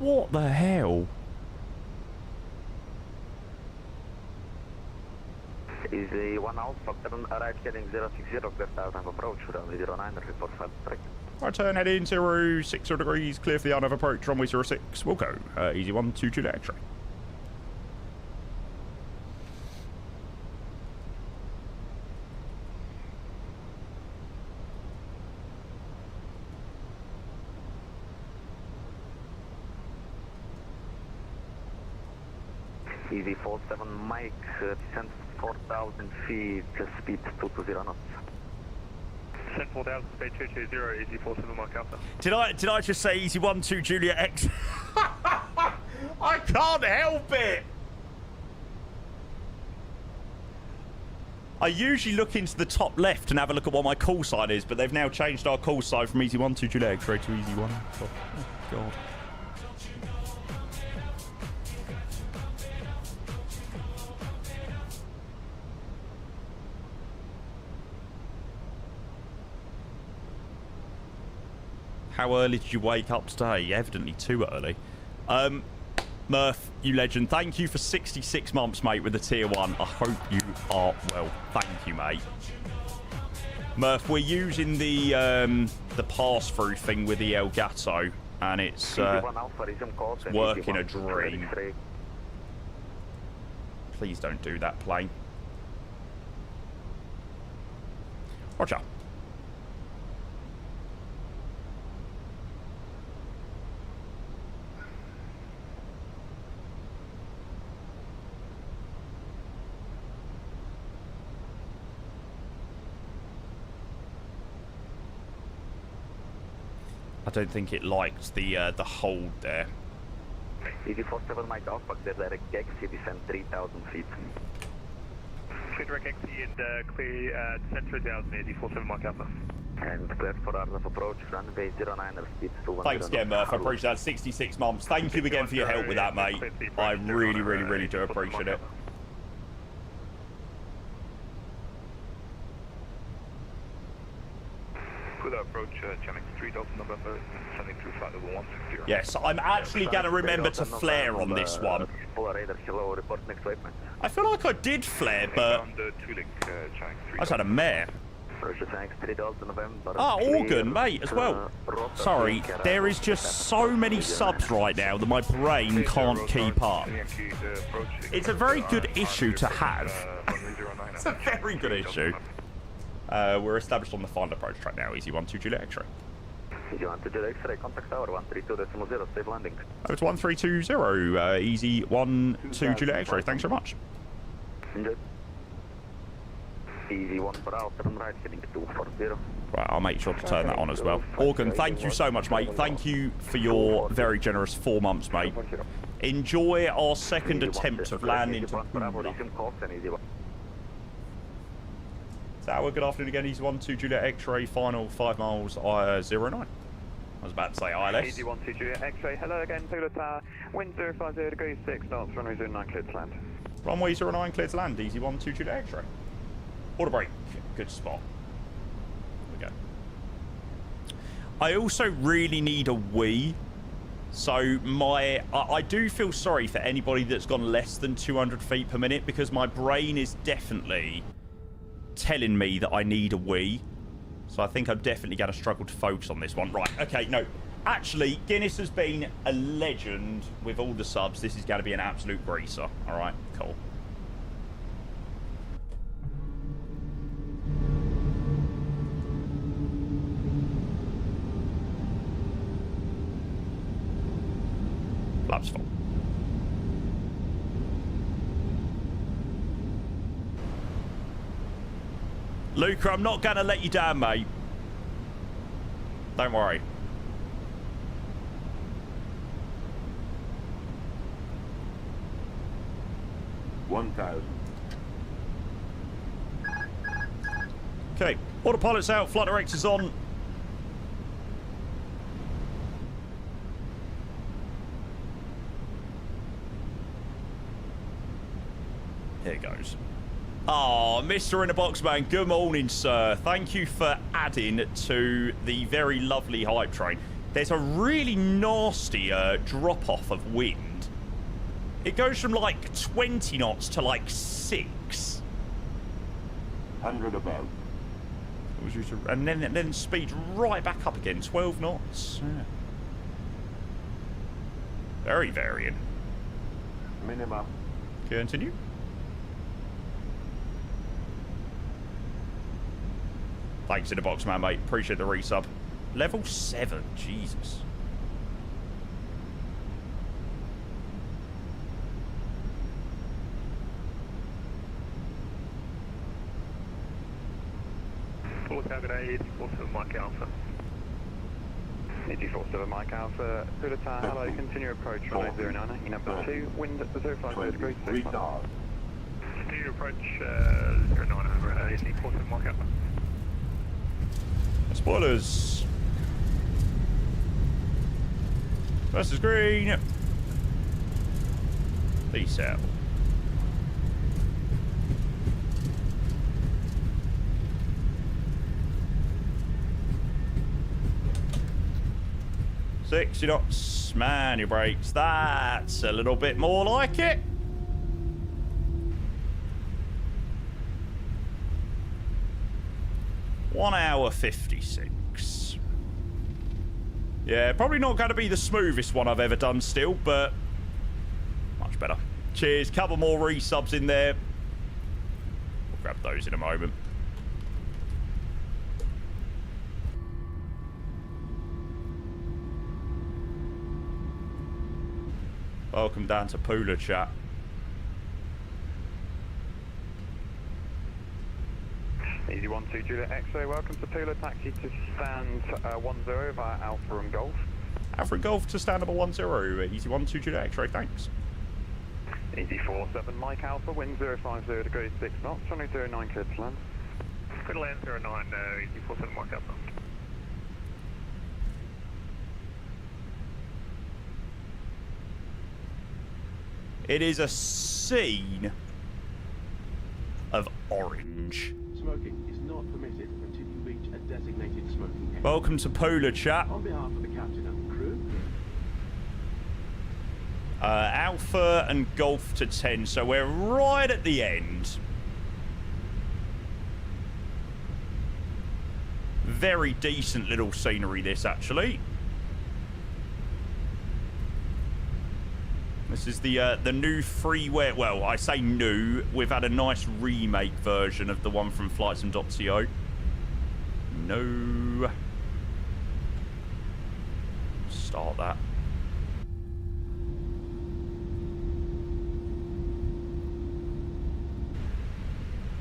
What the hell?
Easy 1 Alpha, turn right heading 060, clear out of approach, runway 09, report 5 straight.
Right turn heading 060 degrees, clear for the out of approach, runway 06, we'll go. Easy 1-2 Juliet X-ray.
Easy 47 Mike, descent 4,000 feet, speed 220 knots.
Descent 4,000, speed 220, easy 47 Mike Alpha.
Did I just say easy 1-2 Juliet X? I can't help it. I usually look into the top left and have a look at what my call sign is, but they've now changed our call sign from easy 1-2 Juliet X-ray to easy 1. Oh, God. How early did you wake up today? Evidently too early. Murph, you legend. Thank you for 66 months, mate, with the tier 1. I hope you are well. Thank you, mate. Murph, we're using the pass-through thing with the Elgato, and it's working a dream. Please don't do that, plane. Roger. I don't think it liked the hold there.
Easy 47 Mike Alpha, clear direct taxi, descend 3,000 feet.
Clear direct taxi and clear descent 3,000, easy 47 Mike Alpha.
And clear for hours of approach, runway 09, speed 210.
Thanks again, Murph. I appreciate that. 66 months. Thank you again for your help with that, mate. I really do appreciate it.
Pula approach, channel 3 Delta November, sending through flight level 160.
Yes, I'm actually going to remember to flare on this one.
Pula radar, hello, report next waypoint.
I feel like I did flare, but I just had a mare. Ah, organ, mate, as well. Sorry, there is just so many subs right now that my brain can't keep up. It's a very good issue to have. It's a very good issue. We're established on the final approach track now. Easy 1-2 Juliet X-ray.
Easy 1-2 Juliet X-ray, contact tower 132.0, safe landing.
Oh, it's 1320. Easy 1-2 Juliet X-ray. Thanks very much.
Enjoy. Easy 1 for out, turn right, heading 240.
Right, I'll make sure to turn that on as well. Organ, thank you so much, mate. Thank you for your very generous 4 months, mate. Enjoy our second attempt of landing to Pula. Tower, good afternoon again. Easy 1-2 Juliet X-ray, final 5 miles, 09. I was about to say ILS.
EZY-12 Juliet X-ray, hello again, Pula Tower, wind 050 degrees 6 knots, runway 09 cleared to land.
Runway 09 cleared to land, EZY-12 Juliet X-ray. Auto brake, good spot. There we go. I also really need a wee. So I do feel sorry for anybody that's gone less than 200 feet per minute, because my brain is definitely telling me that I need a wee. So I think I'm definitely going to struggle to focus on this one. Right, okay, no. Actually, Guinness has been a legend with all the subs. This is going to be an absolute greaser. All right, cool. Flaps full. Luca, I'm not going to let you down, mate. Don't worry. Okay, autopilot's out, flight director's on. Here it goes. Oh, Mr. In a Box Man, good morning, sir. Thank you for adding to the very lovely hype train. There's a really nasty drop-off of wind. It goes from like 20 knots to like 6.
100 above.
And then speed right back up again, 12 knots. Yeah. Very varying.
Minimum.
Continue. Thanks in the box, man, mate. Appreciate the resub. Level 7. Jesus.
EG-47 Mike Alpha. EG-47 Mike Alpha. Pula Tower, hello. Continue approach runway 09, number 2. Wind at the 050 degrees. Continue approach 09 over EG-47 Mike Alpha.
Spoilers. First is green. Peace out. Six, you don't man your brakes. That's a little bit more like it. One hour 56. Yeah, probably not going to be the smoothest one I've ever done still, but much better. Cheers. Couple more resubs in there. We'll grab those in a moment. Welcome down to Pula, chat.
EZY-12 Juliet X-ray, welcome to Pula, taxi to stand 10 via Alpha and Golf.
Alpha and Golf to stand number 10, EZY-12 Juliet X-ray, thanks.
EG-47 Mike Alpha, wind 050 degrees 6 knots, runway 09 cleared to land. Clear to land 09, EG-47 Mike Alpha.
It is a scene of orange.
Smoking is not permitted until you reach a designated smoking area.
Welcome to Pula, chat.
On behalf of the captain and the crew.
Alpha and Golf to 10, so we're right at the end. Very decent little scenery, this, actually. This is the new freeware. Well, I say new. We've had a nice remake version of the one from flightsim.co. No. Start that.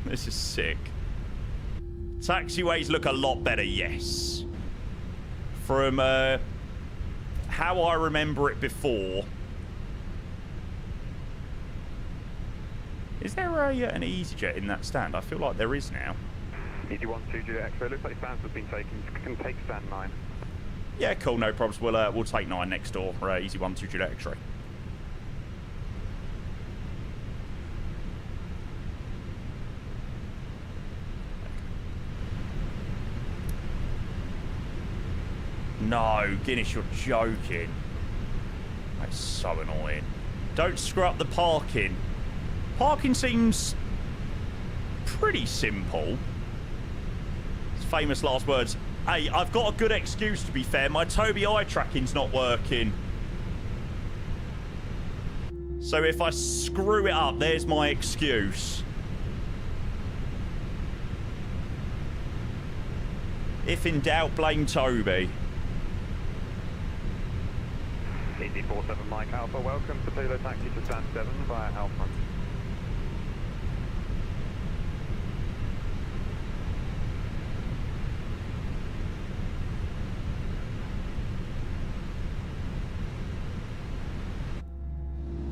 This is sick. Taxiways look a lot better, yes. From how I remember it before. Is there an EasyJet in that stand? I feel like there is now.
EG-12 Juliet X-ray, looks like stands has been taken. Can take stand 9.
Yeah, cool, no problems. We'll take 9 next door. Easy 1, 2 Juliet X-ray. No, Guinness, you're joking. That's so annoying. Don't screw up the parking. Parking seems pretty simple. It's famous last words. Hey, I've got a good excuse, to be fair. My Toby eye tracking's not working. So if I screw it up, there's my excuse. If in doubt, blame Toby.
Easy 47 Mike Alpha, welcome to Pula taxi to stand 7 via Alpha.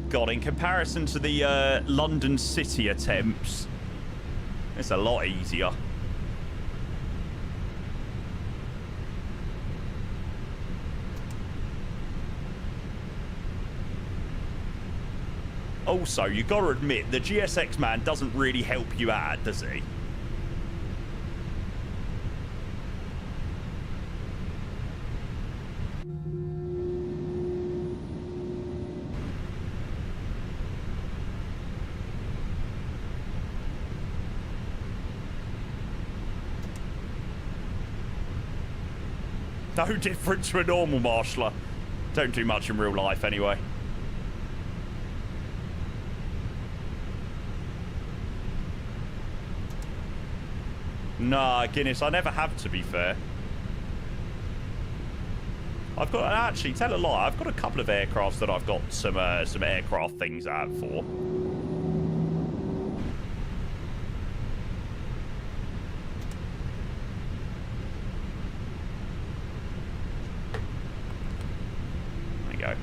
God, in comparison to the London City attempts, it's a lot easier. Also, you got to admit, the GSX man doesn't really help you out, does he? No different to a normal marshaller. Don't do much in real life anyway. Nah, Guinness, I never have, to be fair. I've got, actually, tell a lie, I've got a couple of aircrafts that I've got some aircraft things out for. There you go.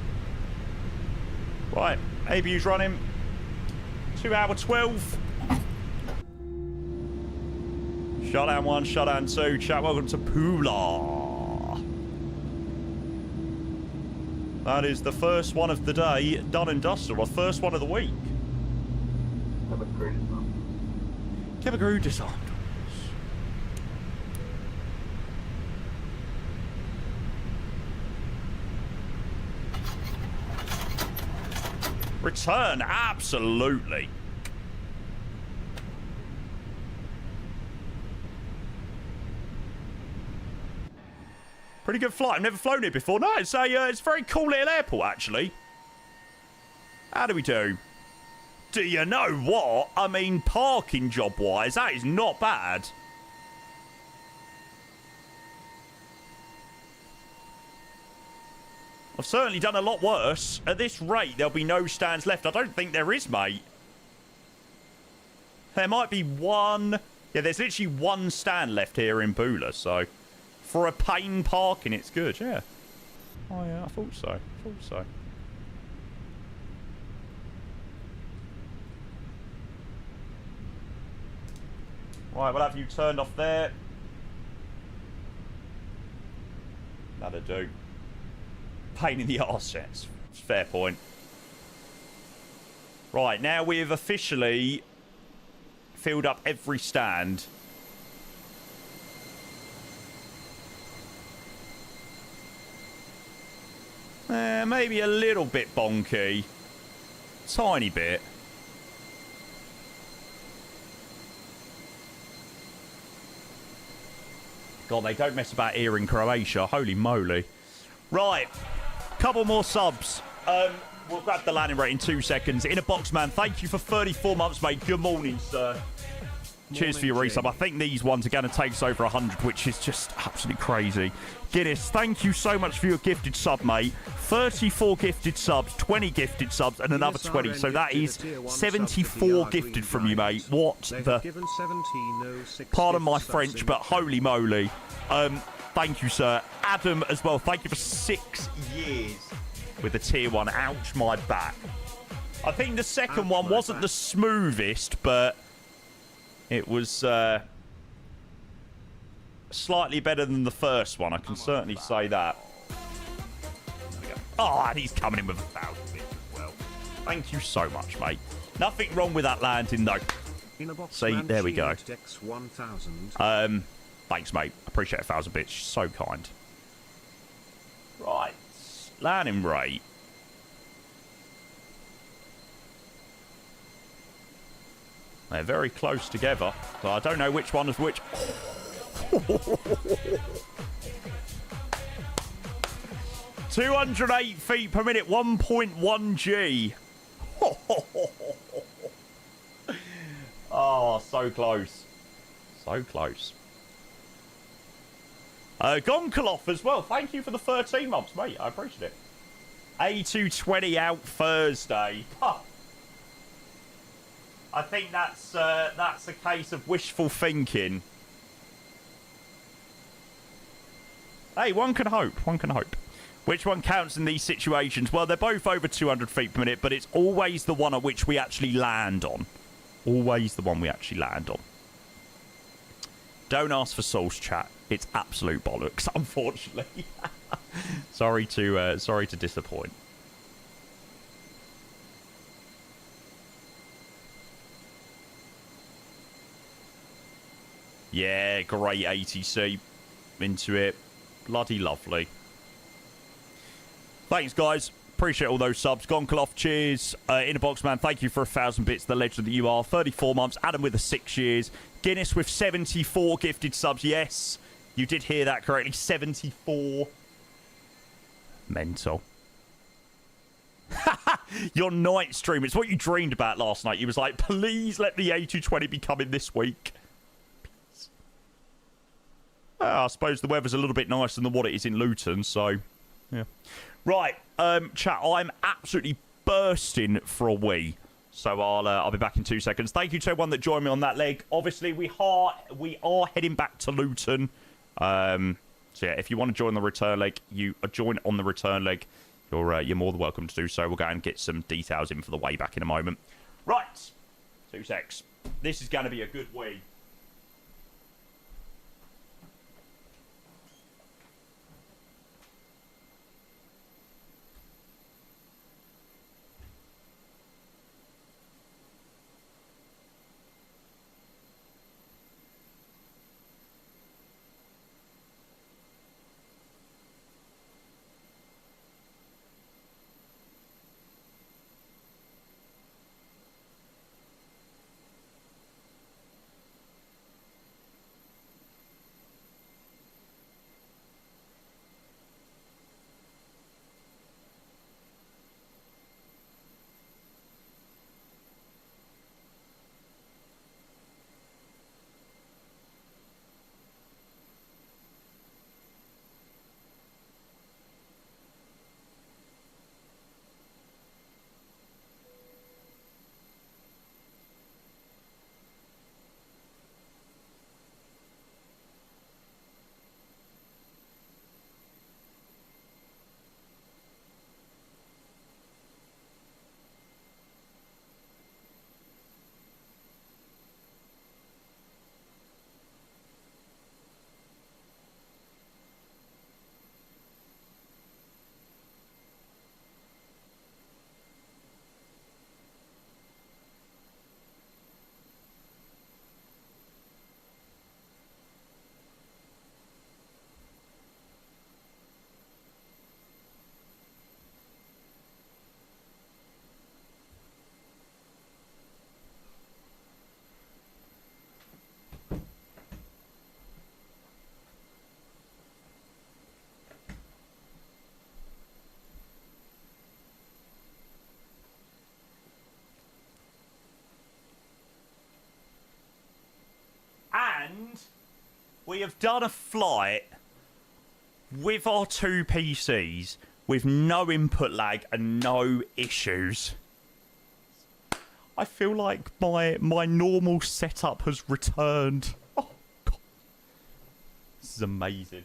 Right, ABU's running. 2 hour 12. Shutdown 1, shutdown 2. Chat, welcome to Pula. That is the first one of the day, done and dusted, or first one of the week. Cabin crew disarmed. Return, absolutely. Pretty good flight. I've never flown it before. No, it's a very cool little airport, actually. How do we do? Do you know what? I mean, parking job-wise, that is not bad. I've certainly done a lot worse. At this rate, there'll be no stands left. I don't think there is, mate. There might be one. Yeah, there's literally one stand left here in Pula, so... For a pain parking, it's good, yeah. Oh, yeah, I thought so. Right, we'll have you turned off there. That'll do. Pain in the arse, yes. Fair point. Right, now we've officially filled up every stand. Maybe a little bit bonky. Tiny bit. God, they don't mess about here in Croatia. Holy moly. Right. Couple more subs. We'll grab the landing rate in 2 seconds. In a box, man. Thank you for 34 months, mate. Good morning, sir. Cheers for your resub. I think these ones are going to take us over 100, which is just absolutely crazy. Guinness, thank you so much for your gifted sub, mate. 34 gifted subs, 20 gifted subs, and another 20. So that is 74 gifted from you, mate. What the... Pardon my French, but holy moly. Thank you, sir. Adam as well. Thank you for 6 years with the tier 1. Ouch, my back. I think the second one wasn't the smoothest, but... It was slightly better than the first one. I can certainly say that. Oh, and he's coming in with 1,000 bits as well. Thank you so much, mate. Nothing wrong with that landing, though. See, there we go. Thanks, mate. Appreciate 1,000 bits. So kind. Right. Landing rate. They're very close together, so I don't know which one is which. 208 feet per minute, 1.1 G. Oh, so close. So close. Gonkolov as well. Thank you for the 13 months, mate. I appreciate it. A320 out Thursday. Huh. I think that's a case of wishful thinking. Hey, one can hope. One can hope. Which one counts in these situations? Well, they're both over 200 feet per minute, but it's always the one at which we actually land on. Always the one we actually land on. Don't ask for source, chat. It's absolute bollocks, unfortunately. sorry to disappoint. Yeah, great ATC. Into it. Bloody lovely. Thanks, guys. Appreciate all those subs. Gonkolov, cheers. Inner Box Man, thank you for 1,000 bits. The legend that you are. 34 months. Adam with the 6 years. Guinness with 74 gifted subs. Yes, you did hear that correctly. 74. Mental. Your night stream. It's what you dreamed about last night. You was like, please let the A220 be coming this week. I suppose the weather's a little bit nicer than what it is in Luton, so yeah. Right, chat, I'm absolutely bursting for a wee, so I'll be back in 2 seconds. Thank you to everyone that joined me on that leg. Obviously, we are heading back to Luton. So yeah, if you want to join the return leg, you join on the return leg. You're more than welcome to do so. We'll go and get some details in for the way back in a moment. Right, 2 secs. This is going to be a good wee. And we have done a flight with our 2 PCs with no input lag and no issues. I feel like my normal setup has returned. Oh, God. This is amazing.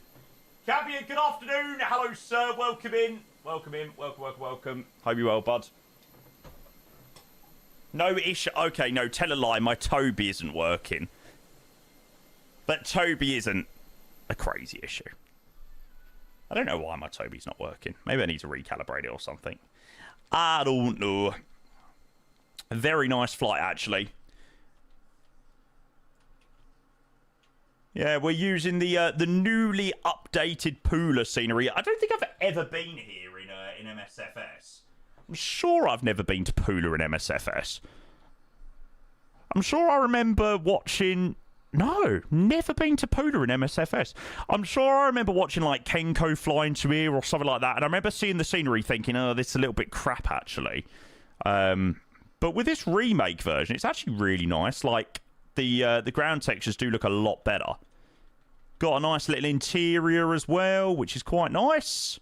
Cavian, good afternoon. Hello, sir. Welcome in. Welcome in. Welcome. Hope you're well, bud. No issue. Okay, no, tell a lie. My Toby isn't working. But Toby isn't a crazy issue. I don't know why my Toby's not working. Maybe I need to recalibrate it or something. I don't know. A very nice flight, actually. Yeah, we're using the newly updated Pula scenery. I don't think I've ever been here in MSFS. I'm sure I've never been to Pula in MSFS. I'm sure I remember watching... No, never been to Pula in MSFS. I'm sure I remember watching, like, Kenko flying to here or something like that, and I remember seeing the scenery thinking, oh, this is a little bit crap, actually. But with this remake version, it's actually really nice. Like, the ground textures do look a lot better. Got a nice little interior as well, which is quite nice.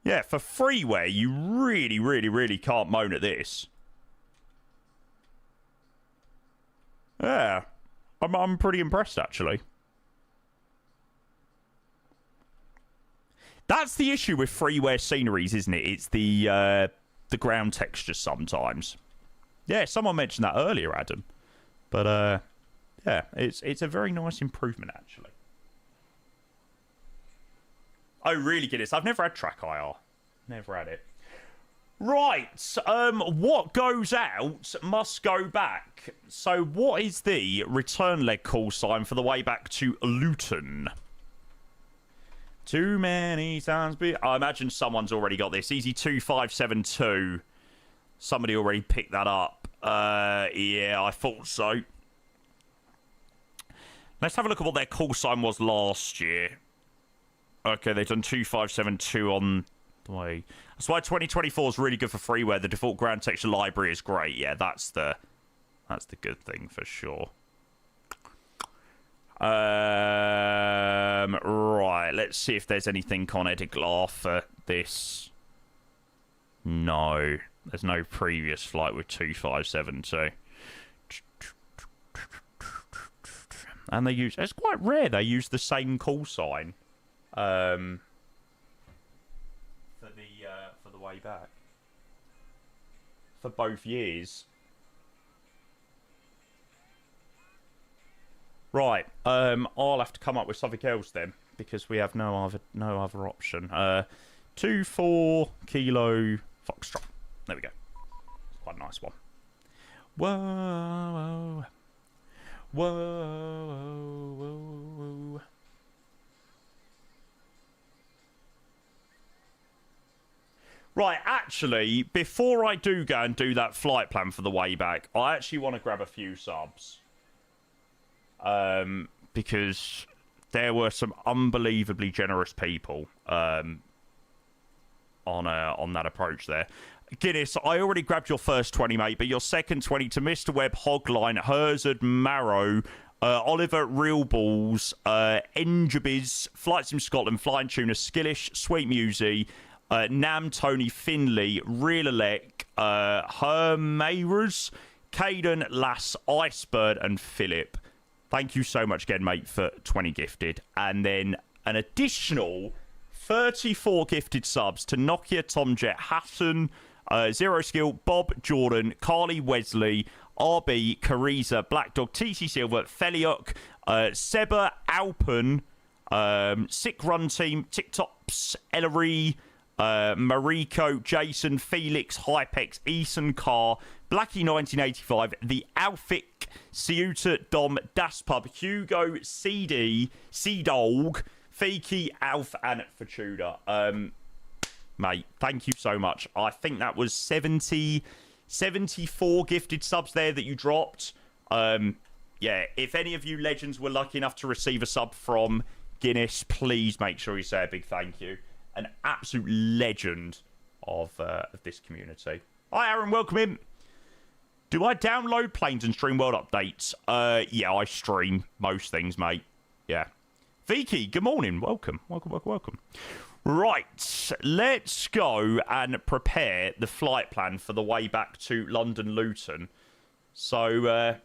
Yeah, for freeware, you really, really, really can't moan at this. Yeah. I'm pretty impressed, actually. That's the issue with freeware sceneries, isn't it? It's the ground textures sometimes. Yeah, someone mentioned that earlier, Adam. But, yeah, it's a very nice improvement, actually. Oh, really, Guinness? I've never had track IR. Never had it. Right, what goes out must go back. So what is the return leg call sign for the way back to Luton? Too many times. I imagine someone's already got this. EZY-2572. Somebody already picked that up. Yeah, I thought so. Let's have a look at what their call sign was last year. Okay, they've done 2572 on the way. That's why 2024 is really good for freeware. The default ground texture library is great. Yeah, that's the good thing for sure. Right, let's see if there's anything on EGGW for this. No, there's no previous flight with 2572. And they use, it's quite rare they use the same call sign for the way back for both years. Right, I'll have to come up with something else then, because we have no other option. 24 Kilo Foxtrot. There we go. It's quite a nice one. Whoa, whoa, whoa, whoa. Right, actually, before I do go and do that flight plan for the way back, I actually want to grab a few subs. Because there were some unbelievably generous people on that approach there. Guinness, I already grabbed your first 20, mate, but your second 20 to Mr. Webb, Hogline, Herzard, Marrow, Oliver, Real Balls, Enjabiz, Flight Sim Scotland, Flying Tuna, Skillish, Sweet Musy, Nam, Tony, Finley, Real Elec, Hermayras, Caden, Lass, Icebird, and Philip. Thank you so much again, mate, for 20 gifted. And then an additional 34 gifted subs to Nokia, Tomjet, Hassan, Zero Skill, Bob, Jordan, Carly, Wesley, RB, Cariza, Black Dog, TC Silver, Feliok, Seba, Alpen, Sick Run Team, TikTops, Ellery, Mariko, Jason, Felix, Hypex, Eason, Carr, Blackie 1985, The Alfic, Ceuta, Dom, Daspub, Hugo, CD, Sea-Dog, Fiki, Alf, and Fortuna. Mate, thank you so much. I think that was 74 gifted subs there that you dropped. Yeah, if any of you legends were lucky enough to receive a sub from Guinness, please make sure you say a big thank you. An absolute legend of this community. Hi, Aaron. Welcome in. Do I download planes and stream world updates? Yeah, I stream most things, mate. Yeah. Vicky, good morning. Welcome. Welcome. Right. Let's go and prepare the flight plan for the way back to London Luton. So,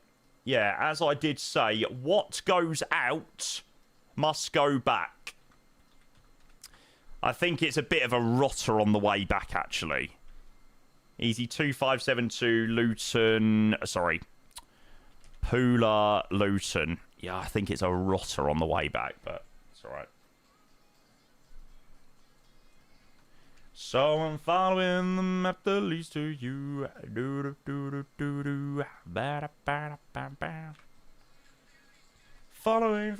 yeah, as I did say, what goes out must go back. I think it's a bit of a rotter on the way back, actually. EZY-2572, Luton... Sorry. Pula, Luton. Yeah, I think it's a rotter on the way back, but it's all right. So I'm following the map that leads to you. Following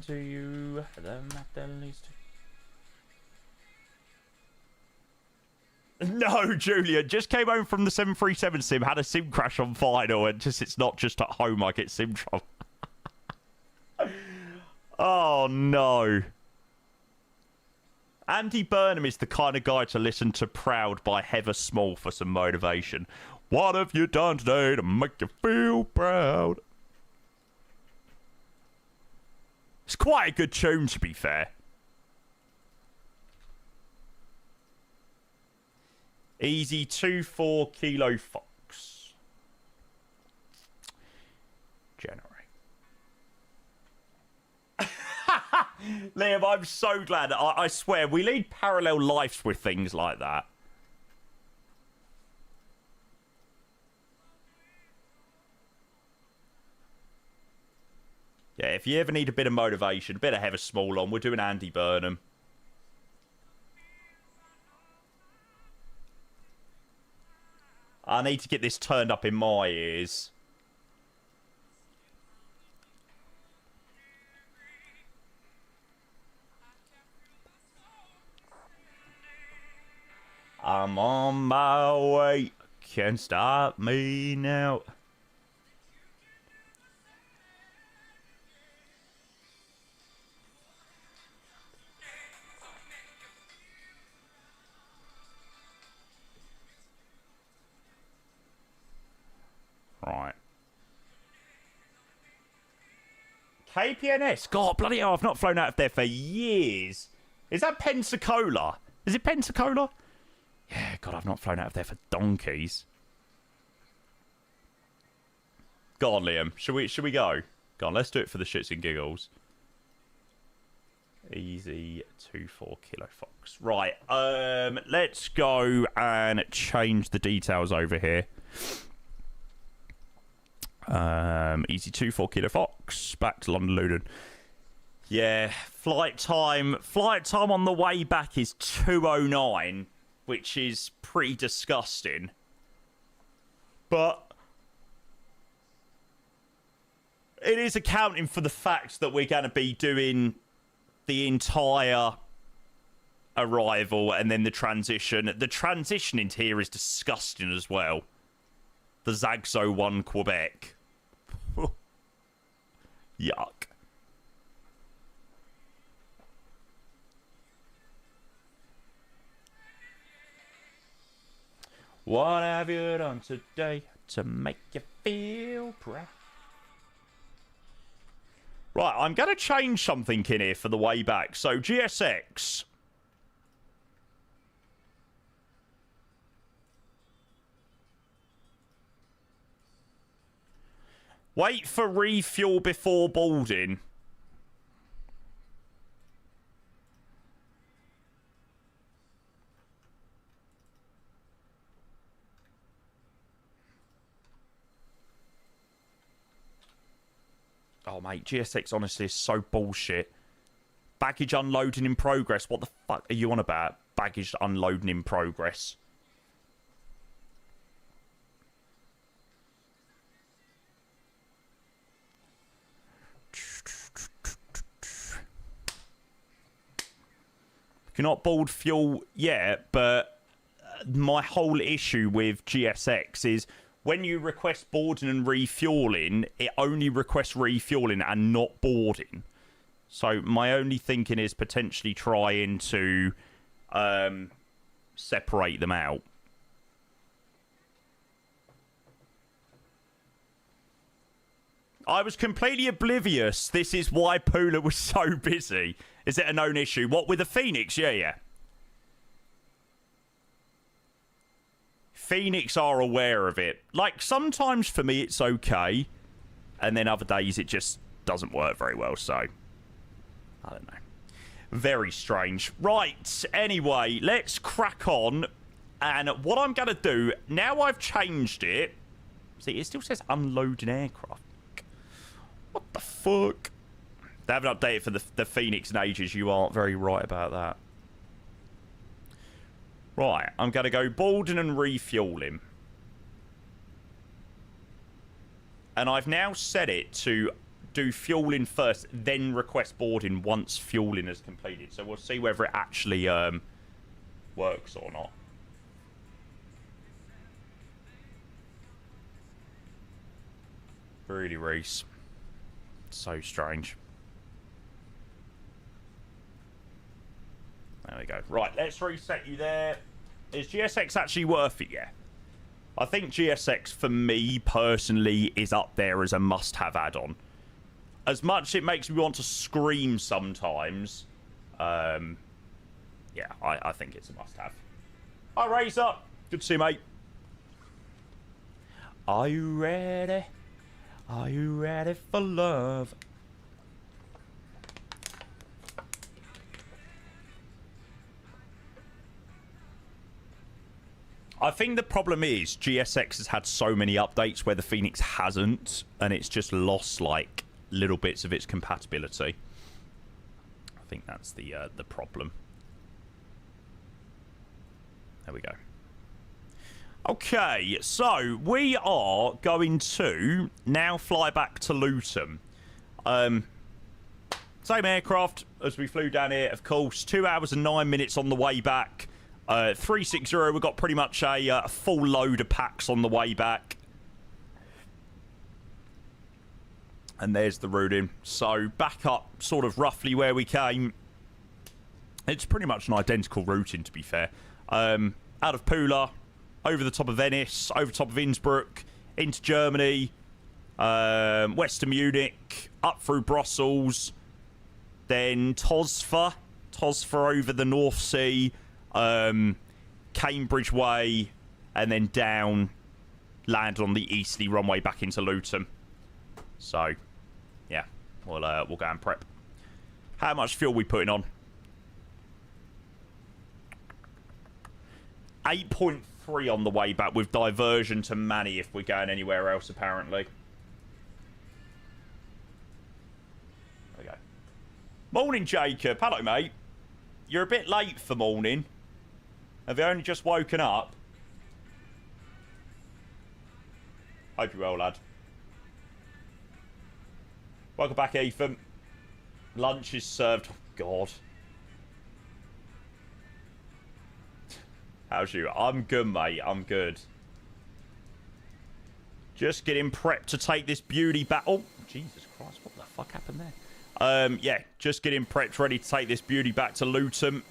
to you. The map that leads to. No, Julia, just came home from the 737 sim, had a sim crash on final, and it's not just at home I get sim trouble. Oh, no. Andy Burnham is the kind of guy to listen to Proud by Heather Small for some motivation. What have you done today to make you feel proud? It's quite a good tune, to be fair. Easy 2-4 Kilo Fox. Generate. Liam, I'm so glad. I swear, we lead parallel lives with things like that. Yeah, if you ever need a bit of motivation, a bit of Heather Small on, we're doing Andy Burnham. I need to get this turned up in my ears. I'm on my way. Can't stop me now. Right. KPNS. God, bloody hell, I've not flown out of there for years. Is that Pensacola? Is it Pensacola? Yeah, God, I've not flown out of there for donkeys. Go on, Liam. Should we go? Go on, let's do it for the shits and giggles. Easy 2-4 Kilo Fox. Right, let's go and change the details over here. Easy 2-4 Kilo Fox. Back to London Luton. Yeah, flight time on the way back is 2:09. Which is pretty disgusting. But it is accounting for the fact that we're going to be doing the entire arrival and then the transition. The transition into here is disgusting as well. The Zagso 1 Quebec. Yuck. What have you done today to make you feel proud? Right, I'm going to change something in here for the way back. So, GSX. Wait for refuel before boarding. Oh, mate, GSX honestly is so bullshit. Baggage unloading in progress. What the fuck are you on about? Baggage unloading in progress. Cannot board fuel yet, but my whole issue with GSX is when you request boarding and refueling, it only requests refueling and not boarding. So my only thinking is potentially trying to separate them out. I was completely oblivious. This is why Pula was so busy. Is it a known issue? What, with the Phoenix? Yeah. Phoenix are aware of it. Like, sometimes for me it's okay, and then other days it just doesn't work very well, so I don't know. Very strange. Right, anyway, let's crack on, and what I'm going to do, now I've changed it, see, it still says unloading aircraft. What the fuck? They haven't updated for the Phoenix in ages, you aren't very right about that. Right, I'm going to go boarding and refueling. And I've now set it to do fueling first, then request boarding once fueling is completed. So we'll see whether it actually works or not. Really, Reese. So strange. There we go. Right, let's reset you there. Is GSX actually worth it? Yeah. I think GSX, for me, personally, is up there as a must-have add-on. As much it makes me want to scream sometimes, yeah, I think it's a must-have. Hi, Razor. Good to see you, mate. Are you ready? Are you ready for love? I think the problem is GSX has had so many updates where the Phoenix hasn't, and it's just lost, like, little bits of its compatibility. I think that's the problem. There we go. Okay, so we are going to now fly back to Luton. Same aircraft as we flew down here, of course. 2 hours and 9 minutes on the way back. 360, we got pretty much a full load of packs on the way back. And there's the routing. So back up sort of roughly where we came. It's pretty much an identical routing, to be fair. Out of Pula, over the top of Venice, over the top of Innsbruck, into Germany, west of Munich, up through Brussels, then Tosfa over the North Sea, Cambridge Way, and then down, landed on the easterly runway back into Luton. So, yeah, we'll go and prep. How much fuel we putting on? 8.3 on the way back with diversion to Manny if we're going anywhere else, apparently. There we go. Morning, Jacob. Hello, mate. You're a bit late for morning. Have you only just woken up? Hope you're well, lad. Welcome back, Ethan. Lunch is served. Oh, God. How's you? I'm good, mate. I'm good. Just getting prepped to take this beauty back. Oh, Jesus Christ. What the fuck happened there? Yeah, just getting prepped, ready to take this beauty back to Luton.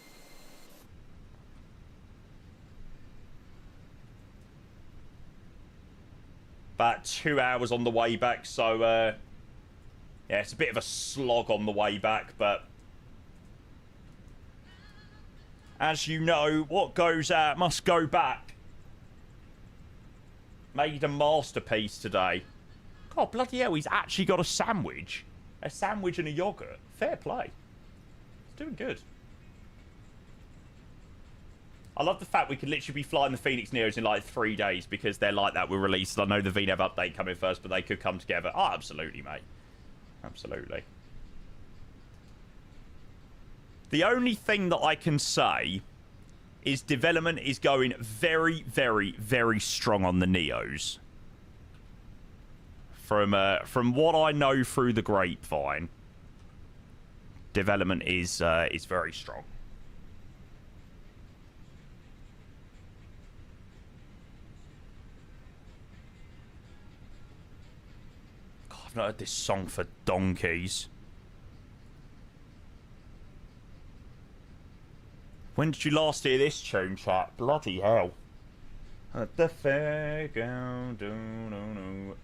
About 2 hours on the way back, so, yeah, it's a bit of a slog on the way back, but as you know, what goes out must go back. Made a masterpiece today. God, bloody hell, he's actually got a sandwich. A sandwich and a yogurt. Fair play. He's doing good. I love the fact we could literally be flying the Phoenix Neos in like 3 days because they're like that. We're released. I know the VNAV update coming first, but they could come together. Oh, absolutely, mate. Absolutely. The only thing that I can say is development is going very, very, very strong on the Neos. From what I know through the grapevine, development is very strong. God, I've not heard this song for donkeys. When did you last hear this tune, chat? Bloody hell. At the fairground, no.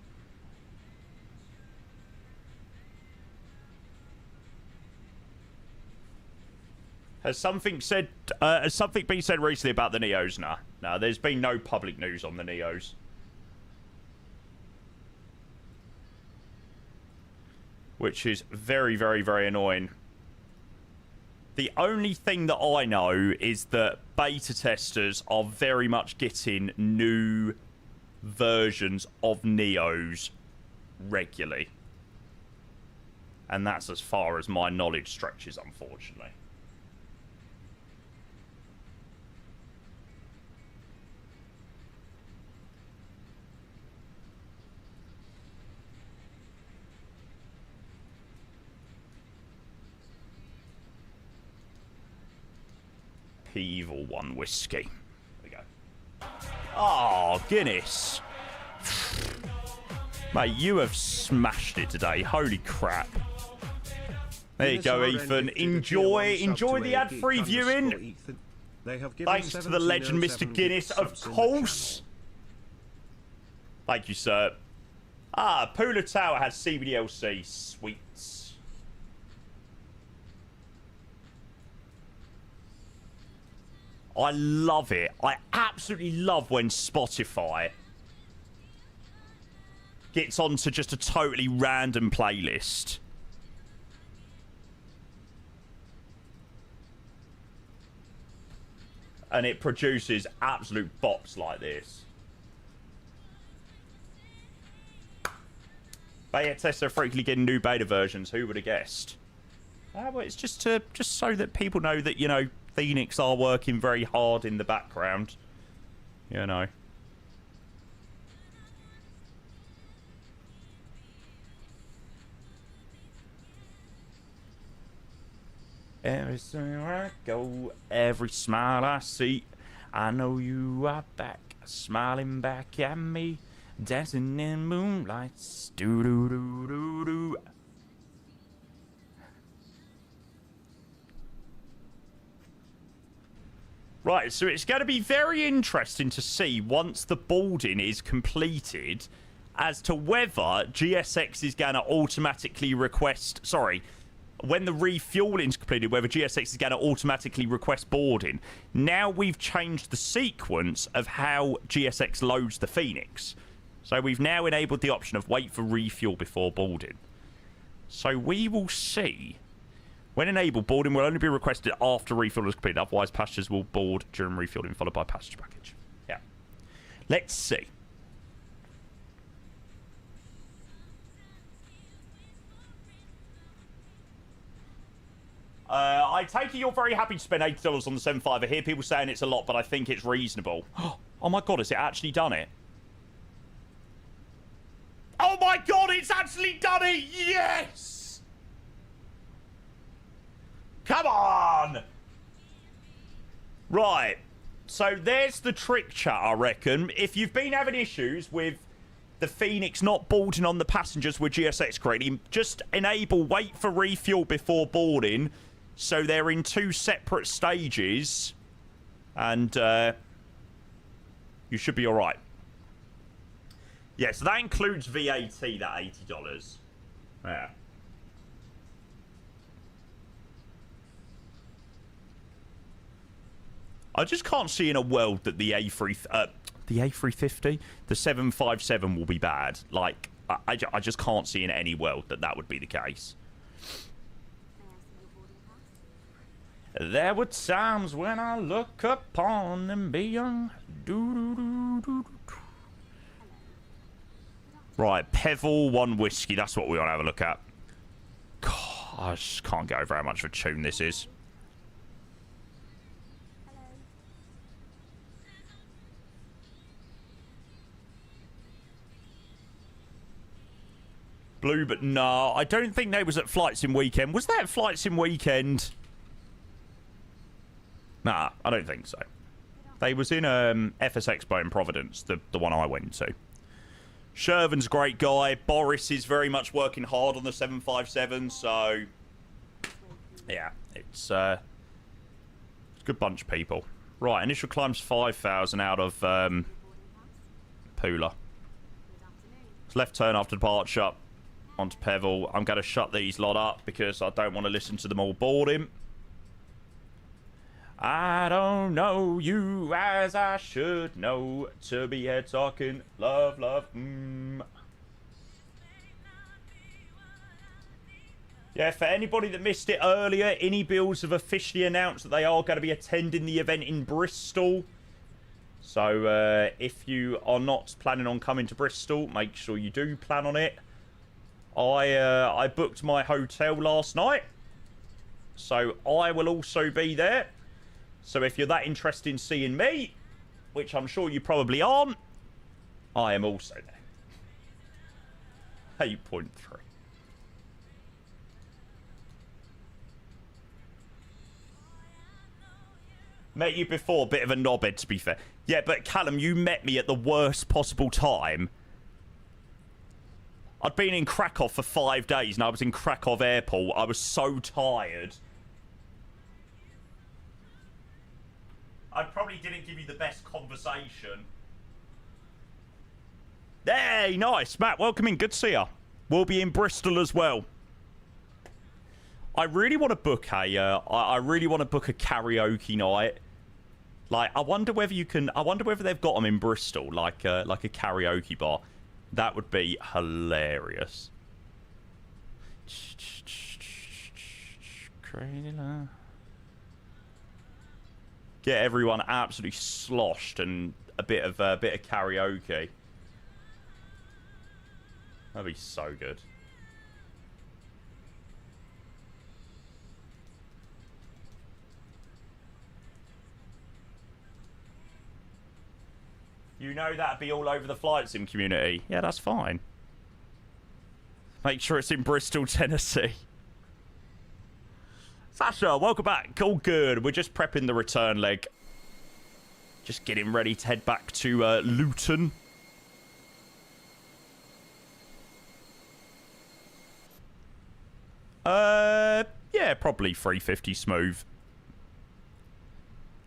Has something been said recently about the Neos? Nah. No, there's been no public news on the Neos. Which is very, very, very annoying. The only thing that I know is that beta testers are very much getting new versions of Neos regularly. And that's as far as my knowledge stretches, unfortunately. Upheaval 1 whiskey. There we go. Oh, Guinness. Mate, you have smashed it today. Holy crap. There you go, Ethan. Enjoy the ad-free viewing. Thanks to the legend, Mr. Guinness, of course. Thank you, sir. Ah, Pula Tower has CBDLC. Sweets. I love it. I absolutely love when Spotify gets onto just a totally random playlist. And it produces absolute bops like this. Beta tests are frequently getting new beta versions. Who would have guessed? Well, it's just so that people know that, you know, Phoenix are working very hard in the background. You know. Everywhere I go, every smile I see, I know you are back, smiling back at me, dancing in moonlights, do-do-do-do-do. Right, so it's going to be very interesting to see once the boarding is completed as to whether GSX is going to automatically request... Sorry, when the refueling is completed, whether GSX is going to automatically request boarding. Now we've changed the sequence of how GSX loads the Phoenix. So we've now enabled the option of wait for refuel before boarding. So we will see... When enabled, boarding will only be requested after refuel is completed. Otherwise, passengers will board during refueling, followed by passenger package. Yeah. Let's see. I take it you're very happy to spend $80 on the 7.5. I hear people saying it's a lot, but I think it's reasonable. Oh my god, has it actually done it? Oh my god, it's actually done it! Yes! Come on! Right. So there's the trick, chat, I reckon. If you've been having issues with the Phoenix not boarding on the passengers with GSX correctly, just enable wait for refuel before boarding, so they're in two separate stages, and you should be alright. Yeah, so that includes VAT, that $80. Yeah. I just can't see in a world that the A350, the 757 will be bad. Like, I just can't see in any world that that would be the case. There were times when I look upon them beyond. Right, Pebble, 1 whiskey. That's what we want to have a look at. God, I just can't get over how much of a tune this is. Blue, but no, I don't think they was at Flight Sim Weekend. Was that at Flight Sim Weekend? Nah, I don't think so. They was in FS Expo in Providence, the one I went to. Shervin's a great guy. Boris is very much working hard on the 757, so yeah, it's a good bunch of people. Right, initial climb's 5,000 out of Pula. It's left turn after departure onto Pebble. I'm going to shut these lot up because I don't want to listen to them all boarding. I don't know you as I should know to be here talking love, love. Yeah, for anybody that missed it earlier, Innie Builds have officially announced that they are going to be attending the event in Bristol. So if you are not planning on coming to Bristol, make sure you do plan on it. I booked my hotel last night, so I will also be there. So if you're that interested in seeing me, which I'm sure you probably aren't, I am also there. 8.3. Met you before, bit of a knobhead to be fair. Yeah, but Callum, you met me at the worst possible time. I'd been in Krakow for 5 days and I was in Krakow airport. I was so tired. I probably didn't give you the best conversation. Hey, nice. Matt, welcome in. Good to see you. We'll be in Bristol as well. I really want to book a I really want to book a karaoke night. Like, I wonder whether you can. I wonder whether they've got them in Bristol, like a karaoke bar. That would be hilarious. Crazy love. Get everyone absolutely sloshed and a bit of karaoke. That'd be so good. You know that'd be all over the flight sim community. Yeah, that's fine. Make sure it's in Bristol, Tennessee. Sasha, welcome back. All good. We're just prepping the return leg. Just getting ready to head back to Luton. Yeah, probably 350 smooth.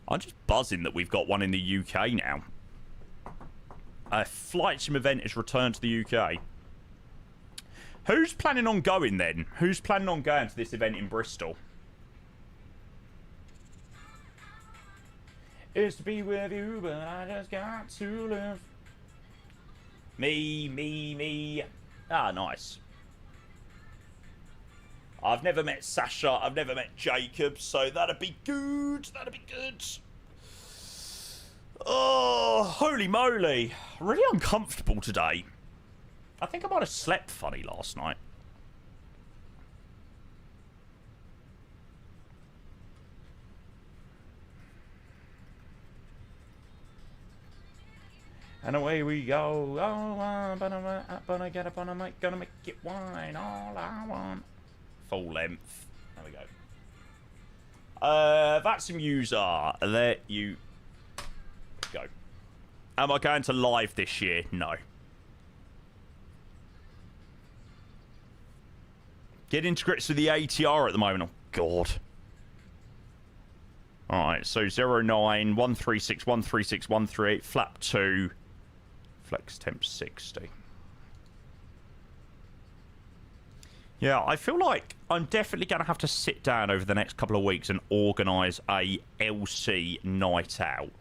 I'm just buzzing that we've got one in the UK now. A flight sim event has returned to the UK. Who's planning on going then? Who's planning on going to this event in Bristol? It's to be with you, but I just got to live. Me. Ah, nice. I've never met Sasha. I've never met Jacob, so that'd be good. That'd be good. Oh, holy moly. Really uncomfortable today. I think I might have slept funny last night. And away we go. Oh, I'm gonna get up on a mic, gonna make it wine. All I want. Full length. There we go. That's some user. There you go. Am I going to live this year? No. Get into grips with the ATR at the moment. Oh, God. Alright, so 09, 136, 136, 138, flap 2, flex temp 60. Yeah, I feel like I'm definitely going to have to sit down over the next couple of weeks and organise a LC night out.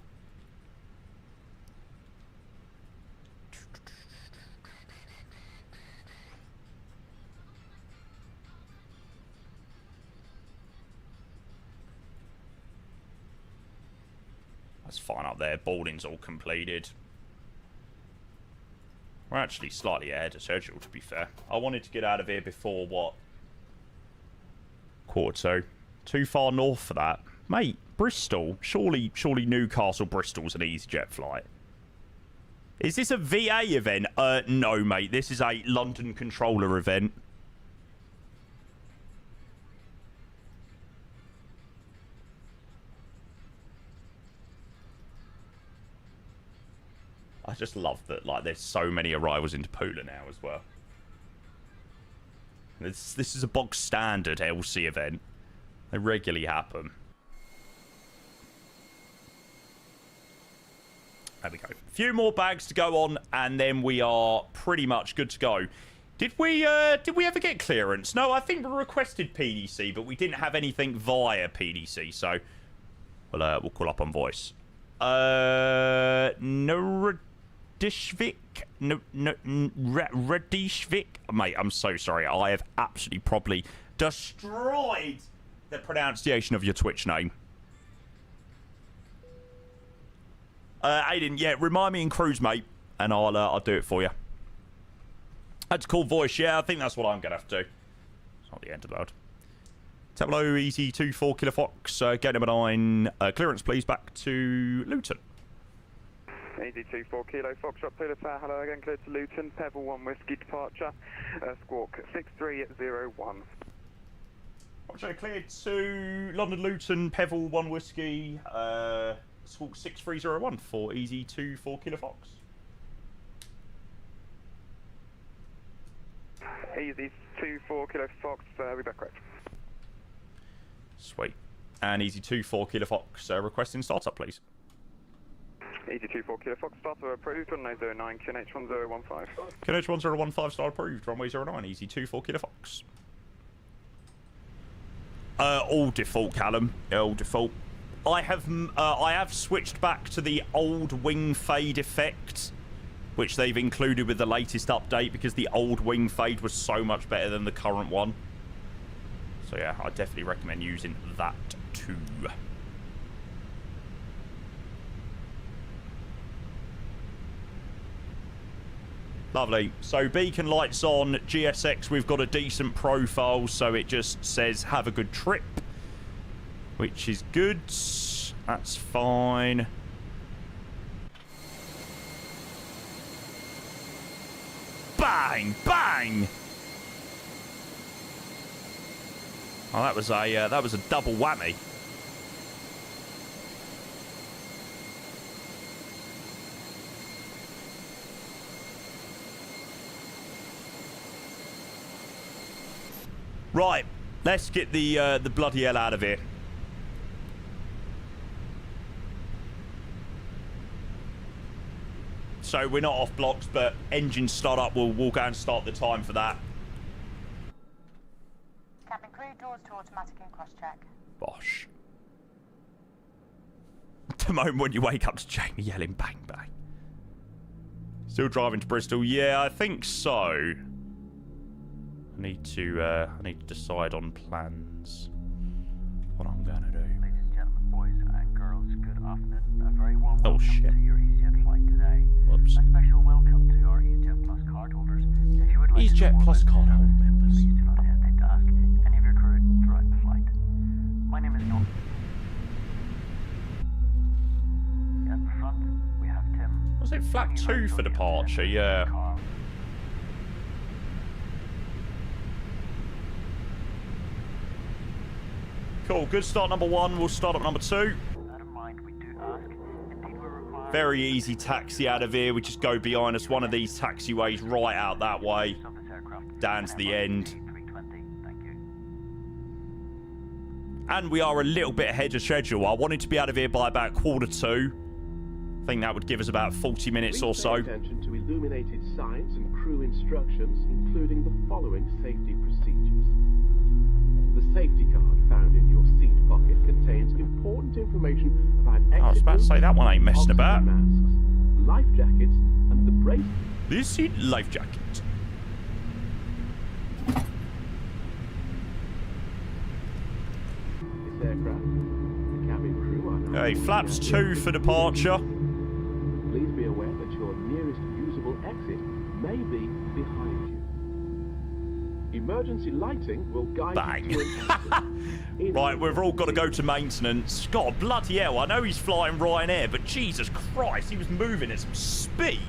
That's fine up there. Boarding's all completed. We're actually slightly ahead of schedule, to be fair. I wanted to get out of here before, what? Quarter 2. Too far north for that. Mate, Bristol. Surely Newcastle, Bristol's an EasyJet flight. Is this a VA event? No, mate. This is a London controller event. I just love that, like, there's so many arrivals into Pula now as well. This is a bog standard LC event. They regularly happen. There we go. A few more bags to go on, and then we are pretty much good to go. Did we ever get clearance? No, I think we requested PDC, but we didn't have anything via PDC, so we'll call up on voice. Radishvik. Mate, I'm so sorry. I have absolutely probably destroyed the pronunciation of your Twitch name. Aiden, yeah, remind me in cruise, mate, and I'll do it for you. That's a cool voice. Yeah, I think that's what I'm gonna have to do. It's not the end of the world. Tableau, EZ24 Kilo Fox, gate number 9. Clearance, please, back to Luton.
EZ24 Kilo Fox, up to the fair. Hello again, clear to Luton. Pebble 1 Whiskey departure. Squawk 6301.
Roger, cleared to London Luton, Pebble, 1 Whiskey, Squawk 6301 for EZY 4 Kilo Fox.
EZY 4 Kilo Fox, we back correct.
Sweet. And EZY 4 Kilo Fox, requesting startup, please.
EZY 4 Kilo Fox, starter approved, runway 09, QNH 1015.
QNH 1015, start approved, runway 09, EZY 4 Kilo Fox. All default, Callum. All default. I have switched back to the old wing fade effect, which they've included with the latest update, because the old wing fade was so much better than the current one. So yeah, I definitely recommend using that too. Lovely. So beacon lights on, GSX, we've got a decent profile, so it just says have a good trip, which is good. That's fine. Bang! Bang! Oh, that was a double whammy. Right, let's get the bloody hell out of here. So we're not off blocks, but engine start up. We'll go and start the time for that.
Cabin crew, doors to automatic and cross-check.
Bosh. The moment when you wake up to Jamie yelling bang bang. Still driving to Bristol? Yeah, I think so. I need to decide on plans. What I'm gonna do.
Ladies and gentlemen, boys and girls, good afternoon. A very warm welcome
shit.
to your EasyJet flight today.
Whoops.
A special welcome to our EasyJet Plus cardholders. If you would like
EasyJet
to
Plus cardholder members.
please do not hesitate to ask any of your crew throughout the flight. My name is Norm. At the front, we have Tim.
Was it flap 2 for departure? Yeah.
Carl.
Cool. Good start number 1. We'll start up number 2.
Out of mind, we do ask. Indeed, we require
Very easy taxi out of here. We just go behind us. One of these taxiways right out that way.
of this aircraft.
Down to the end.
A320. Thank you.
And we are a little bit ahead of schedule. I wanted to be out of here by about 1:45. I think that would give us about 40 minutes or
Please
so.
pay attention to illuminated signs and crew instructions, including the following safety procedures. The safety card found in your seat pocket contains important information about exit
I was about to say, that one ain't messing
oxygen
about.
masks, life jackets, and the brace.
This is life jacket.
This aircraft, the cabin crew are now
Hey, flaps 2 for departure.
Please be aware that your nearest usable exit may be behind you. Emergency lighting will guide
Bang.
you to an exit.
Right, we've all got to go to maintenance. God, bloody hell, I know he's flying Ryanair, but Jesus Christ, he was moving at some speed.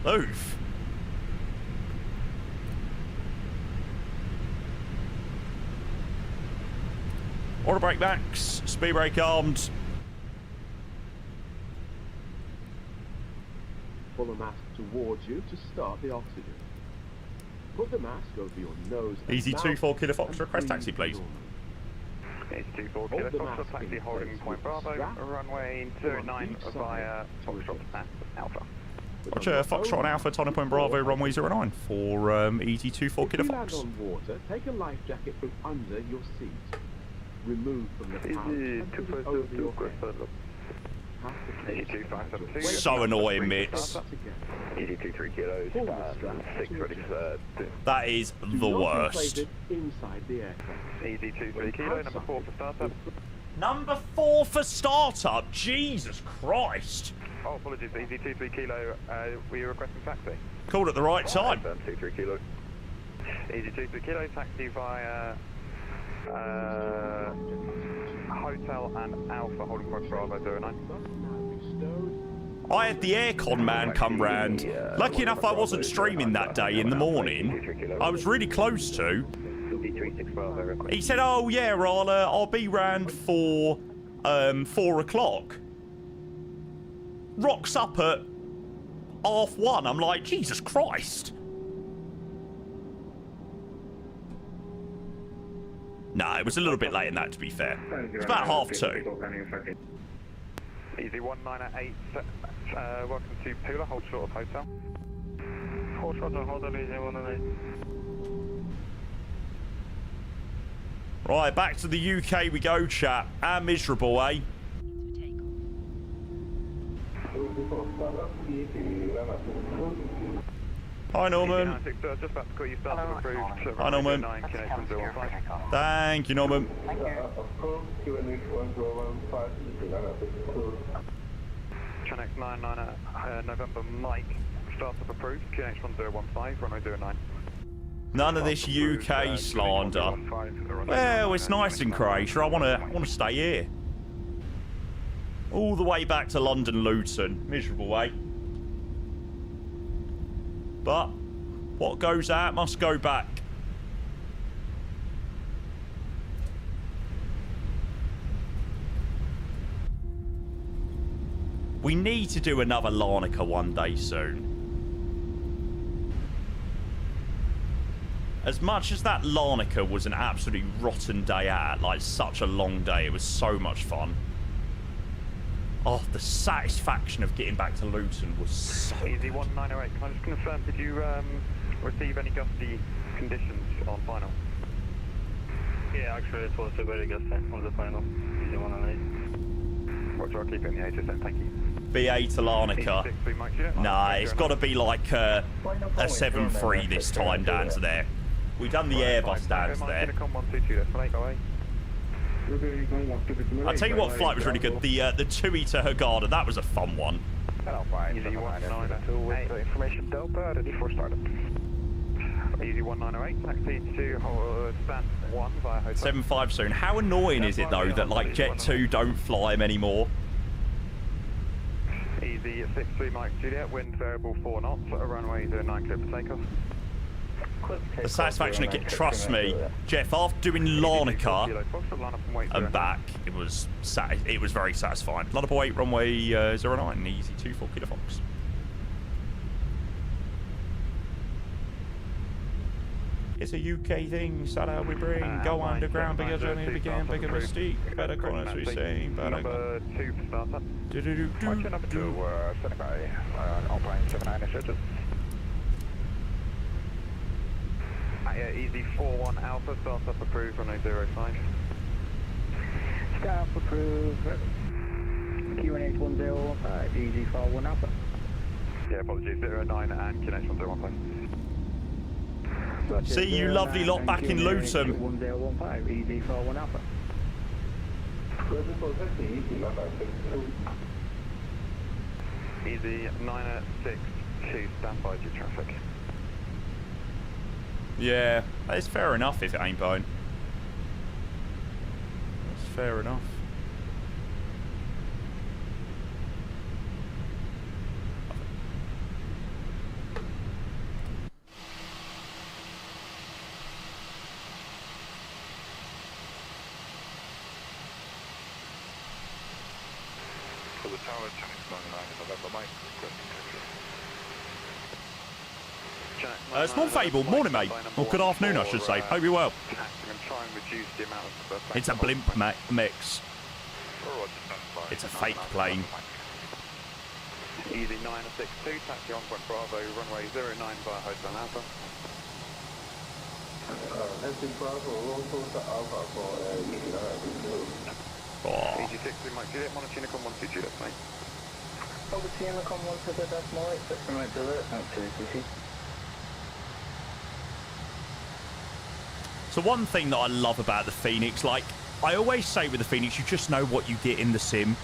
Oof. Auto brake max, speed brake armed.
Pull the mask towards you to start the oxygen. Put the mask over your nose and
Easy
mouth
24 Kilo Fox,
and
request
breathe
taxi, please.
normally.
EZY 4
Hold
Kilo
the
Fox,
mask
taxi
in
holding
place
point
with the
Bravo,
strap
runway
on
09
each side
via
to
Foxtrot
adjust.
Max Alpha.
With
Roger,
on your
Foxtrot
own
Alpha, Tony Point
before
Bravo, runway 09 for EZY 24
If
Kilo
you land
Fox.
on water, take a life jacket from under your seat. Remove from the pouch
EZY
and put it over your head. Pass the case
EZY
behind your
572.
waist.
So annoying, mates.
Up together.
EZY 23 kilos,
Pull the strap
6
to
ready
adjust.
for
That is
Do
the
not
worst.
inflate it inside the aircraft.
EZY 23 kilo, number 4 for startup.
Number 4 for startup. Jesus Christ.
Oh, apologies, EZY 23 kilo, were you requesting taxi?
Called at the right time.
23 kilo. EZY 23 kilo, taxi via Hotel and Alpha, holding point Bravo 09.
Must now be stowed.
I had the aircon man come round. Lucky enough I wasn't streaming that day in the morning. I was really close to.
The
D36 Bravo, request.
He said, "Oh yeah, I'll be round for 4 o'clock." Rocks up at 1:30. I'm like, Jesus Christ. No, it was a little bit late in that, to be fair. It was about 2:30.
EZY-198, welcome to Pula, hold short of hotel. Hold short on EZY-198.
Right, back to the UK we go, chat. How miserable, eh? Hi, Norman.
Just about to call you started approved.
Hi, Norman. Thank you, Norman.
Thank you.
Channel 99 November Mike, startup approved. QNH 1015, runway 09.
None of this UK slander. Well, it's nice in Croatia. I wanna stay here. All the way back to London Luton. Miserable, eh? But what goes out must go back. We need to do another Larnaca one day soon. As much as that Larnaca was an absolutely rotten day out, like such a long day, it was so much fun. Oh, the satisfaction of getting back to Luton was so
Easy 1908, can I just confirm, did you receive any gusty conditions on final? Yeah, actually it was a very gusty on the final. Easy 108. Roger, I'll keep it in the HSN, thank you.
BA to Larnaca. Nah, it's got to be like a 7-3 this time down to there. We've done the Airbus down to there. I'll tell you what flight was really good. The Tui to Hurghada, that was a fun one.
Easy 198 with information Delta, ready for startup. Easy 1908, taxi to stand 1 via hotel.
7-5 soon. How annoying is it though that like Jet 2 don't fly them anymore?
Easy 63 Mike Juliet, wind variable 4 knots, runway 09 clear for takeoff.
The satisfaction of trust me, Jeff, after doing Larnaca and back, it was very satisfying. Larnaca 8, runway 09, easy 24 Kilo Fox. It's a UK thing, Salah we bring, go underground, bigger journey began, bigger mystique, better corners we say, better...
Number 2 for startup. Number 2, standing by, Alpine 79 initiative. Easy 41 Alpha, startup approved, runway 05.
Start approved. QNH 1015, Easy 41 Alpha.
Yeah, apologies, 09 and QNH 1015.
See you lovely lot back in Luton.
1015, Easy 41 Alpha.
Easy 962, stand by due traffic.
Yeah, it's fair enough if it ain't bone. That's fair enough.
For the tower, Channel 99 November Mike, requesting
Small Fable, morning mate. Or good afternoon I should say, hope you're well. It's a blimp mix. It's a fake plane.
Easy 962, taxi on point Bravo, runway 09 via Hotel Alpha.
Oh.
Easy 60, Mike Juliet, Monotune, 12 Juliet, mate.
Over to you, come 1 to the decimal 8, section right to it, out to CC.
So one thing that I love about the Phoenix, like, I always say with the Phoenix, you just know what you get in the sim.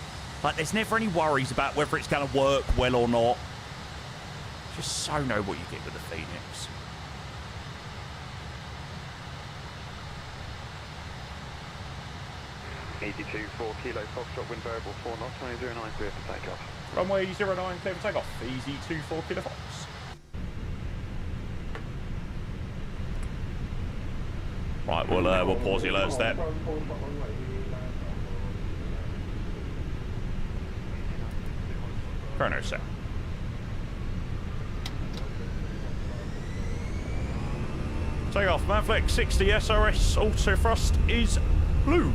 Like, there's never any worries about whether it's going to work well or not. Just so know what you get with the Phoenix.
EGGW 4 Kilo Foxtrot, wind variable 4 knots, 2009 clear for takeoff.
Runway 09 clear for takeoff. Easy 24 Kilo Fox. Right, we'll pause the alerts there. Chrono set. Take off, Manflex 60 SRS auto thrust is blue.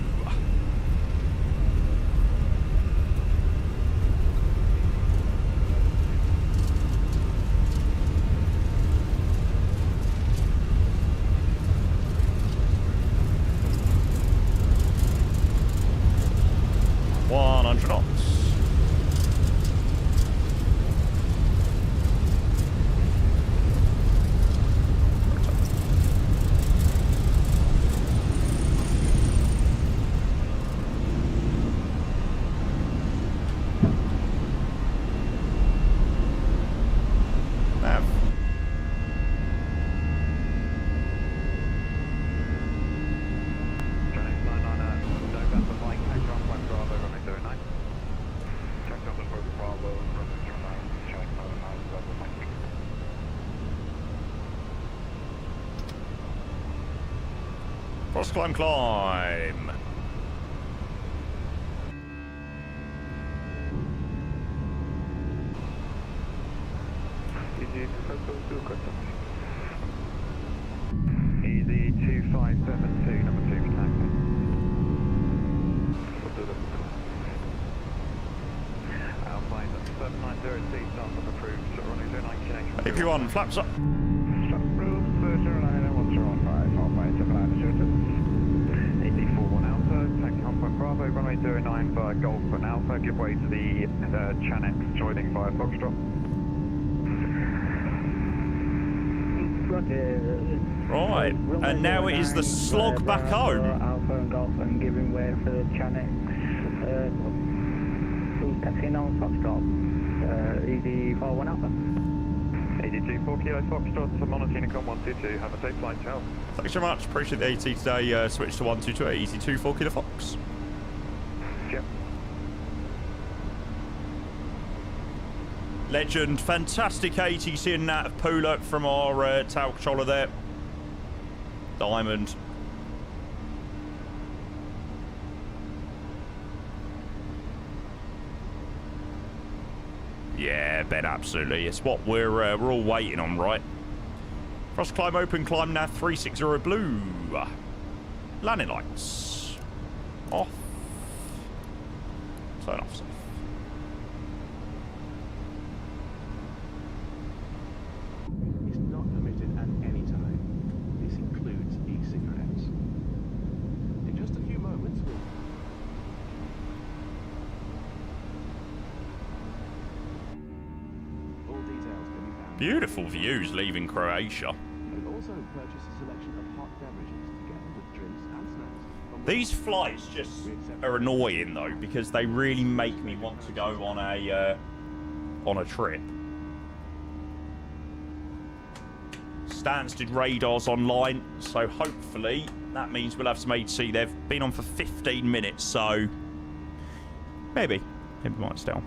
Cross climb, climb.
EZY-2572, number 2 for taxi. Alpine 790C, start up approved, running 09
AP1, flaps up.
Start approved, 0915, halfway to altitude. 8041 Alpha, taxi Hong Bravo, runway 09 via Golf and Alpha, give way to the Chanex, joining via Foxtrot.
Right, and now it is the slog back home.
Alpha and Golf and giving way for the Chanex. Taxi on Foxtrot. EZ41 Alpha.
EZ24 Kilo Foxtrot, monitoring Econ 122. Have a safe flight, ciao.
Thanks so much. Appreciate the AT today. Switch to 122 at EZ24 Kilo Fox.
Yep.
Legend. Fantastic ATC and that of Pula from our tower controller there. Diamond. Yeah, Ben, absolutely. It's what we're all waiting on, right? Frost climb, open climb now, 360 blue. Landing lights. Off. Turn off safe.
Is not permitted at any time. This includes e-cigarettes. In just a few moments, we'll... All details can be found.
Beautiful views leaving Croatia.
You can also purchase a selection of hot beverages together with drinks and snacks.
These flights just are annoying though, because they really make me want to go on a trip. Stansted radars online, so hopefully that means we'll have some HC. They've been on for 15 minutes, so maybe we might stay on.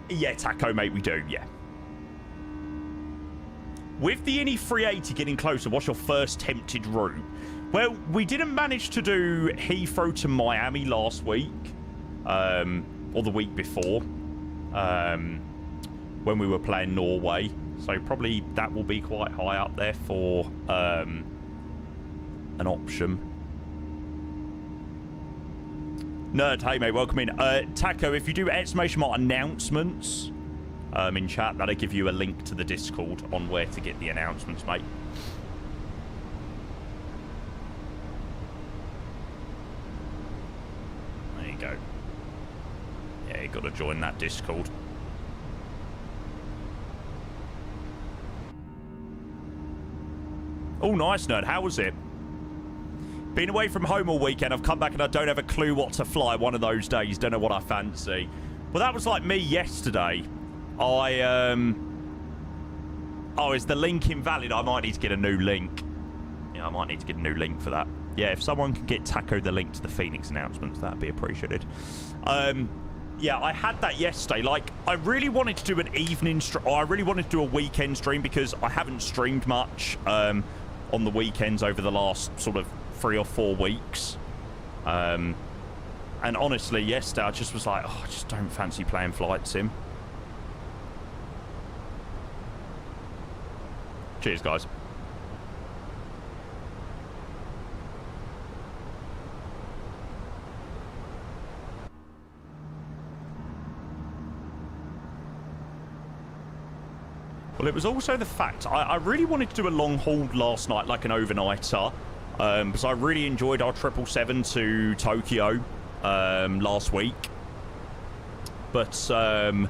Yeah, Taco, mate, we do, yeah. With the INI 380 getting closer, what's your first tempted route? Well, we didn't manage to do Heathrow to Miami last week, or the week before, when we were playing Norway. So probably that will be quite high up there for an option. Nerd, hey mate, welcome in. Taco, if you do exclamation mark announcements in chat, that'll give you a link to the Discord on where to get the announcements, mate. There you go. Yeah, you got to join that Discord. Oh, nice, Nerd. How was it? Been away from home all weekend. I've come back and I don't have a clue what to fly one of those days. Don't know what I fancy. Well, that was like me yesterday. Oh, is the link invalid? I might need to get a new link. Yeah, I might need to get a new link for that. Yeah, if someone can get Taco the link to the Phoenix announcements, that'd be appreciated. Yeah, I had that yesterday. Like, I really wanted to do an evening stream, or I really wanted to do a weekend stream because I haven't streamed much on the weekends over the last sort of 3 or 4 weeks. And honestly, yesterday I just was like, oh, I just don't fancy playing Flight Sim. Cheers, guys. Well, it was also the fact I really wanted to do a long haul last night, like an overnighter, because I really enjoyed our 777 to Tokyo last week. But I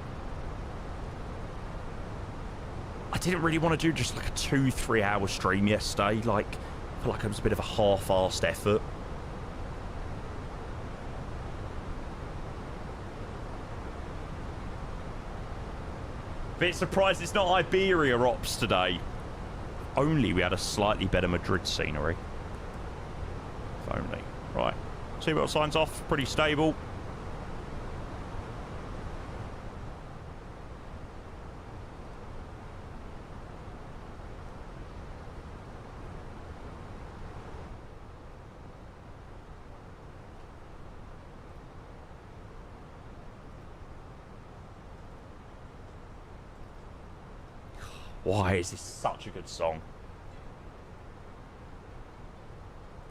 didn't really want to do just like a 2-3 hour stream yesterday. Like, I feel like it was a bit of a half-assed effort. Bit surprised it's not Iberia ops today. If only we had a slightly better Madrid scenery. If only. Right. Seatbelt signs off. Pretty stable. Why is this such a good song?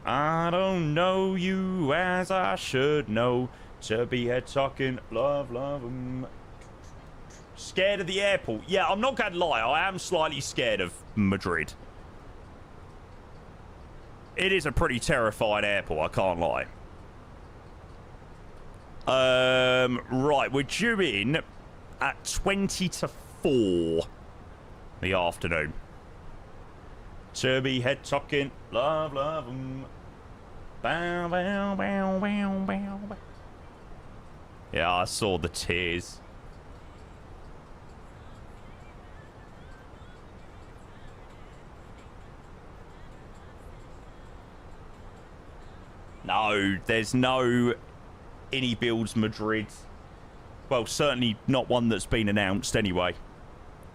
I don't know you as I should know. To be here talking love, love. Scared of the airport? Yeah, I'm not gonna lie. I am slightly scared of Madrid. It is a pretty terrifying airport, I can't lie. Right, we're due in at 20 to 4. The afternoon. To be head talking, love, love, bow, bow, bow, bow, bow, bow. Yeah, I saw the tears. No, there's no Innie Builds Madrid. Well, certainly not one that's been announced anyway.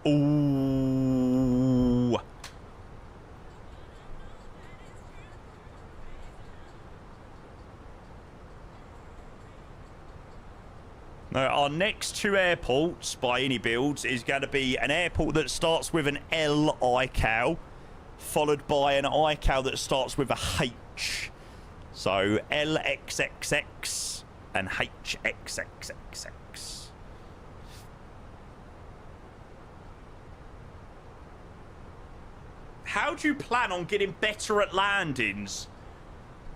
Ooh. Now, our next 2 airports by Innie Builds is going to be an airport that starts with an L ICAO, followed by an ICAO that starts with a H. So LXXX and HXXXX. How do you plan on getting better at landings?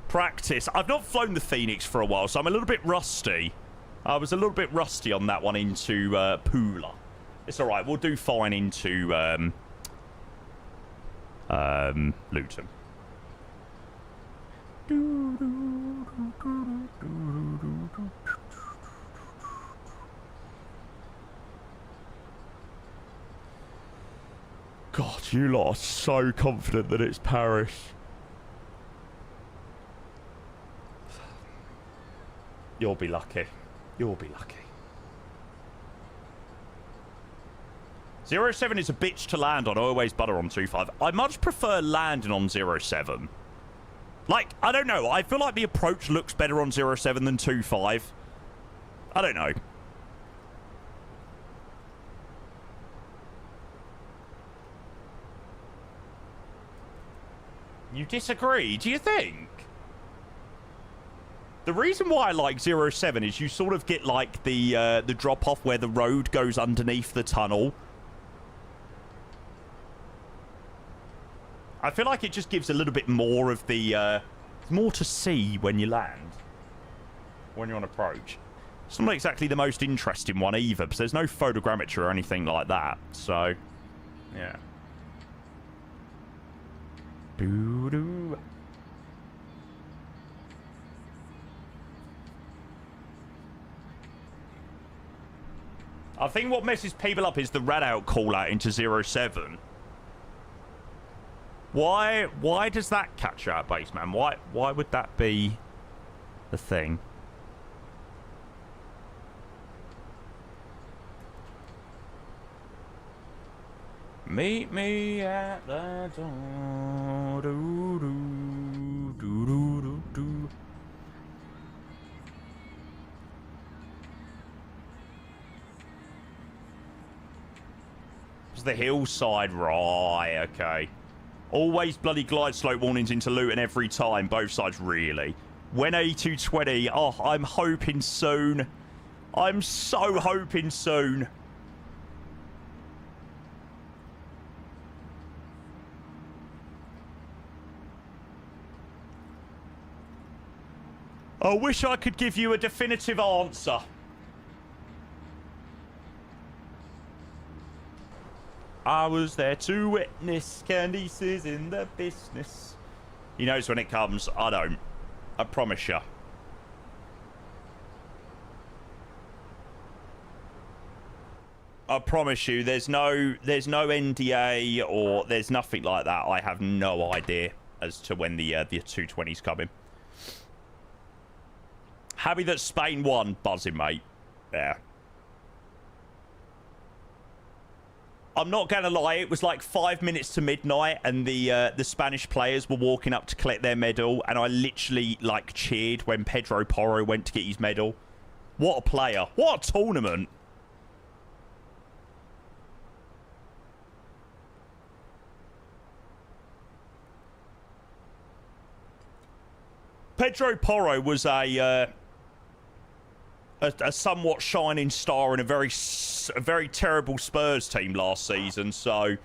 Practice. I've not flown the Phoenix for a while, so I'm a little bit rusty. I was a little bit rusty on that one into Pula. It's all right. We'll do fine into Luton. God, you lot are so confident that it's Paris. You'll be lucky. You'll be lucky. 07 is a bitch to land on. I always butter on 25. I much prefer landing on 07. Like, I don't know. I feel like the approach looks better on 07 than 25. I don't know. You disagree, do you think? The reason why I like 07 is you sort of get like the drop-off where the road goes underneath the tunnel. I feel like it just gives a little bit more of the... more to see when you land. When you're on approach. It's not exactly the most interesting one either, because there's no photogrammetry or anything like that. So, yeah. Doo-doo. I think what messes people up is the rad-out call-out into 07. Why does that catch you out, baseman? Why would that be the thing? Meet me at the door. Do, do, do, do, do, do. It's the hillside, right? Okay. Always bloody glide slope warnings into Luton every time. Both sides, really. When A320, oh, I'm hoping soon. I'm so hoping soon. I wish I could give you a definitive answer. I was there to witness Candice's in the business. He knows when it comes. I don't. I promise you. I promise you, there's no NDA or there's nothing like that. I have no idea as to when the 220's coming. Happy that Spain won. Buzzing, mate. Yeah. I'm not gonna lie, it was like 5 minutes to midnight and the Spanish players were walking up to collect their medal and I literally like cheered when Pedro Porro went to get his medal. What a player. What a tournament. Pedro Porro was a somewhat shining star in a very terrible Spurs team last season, so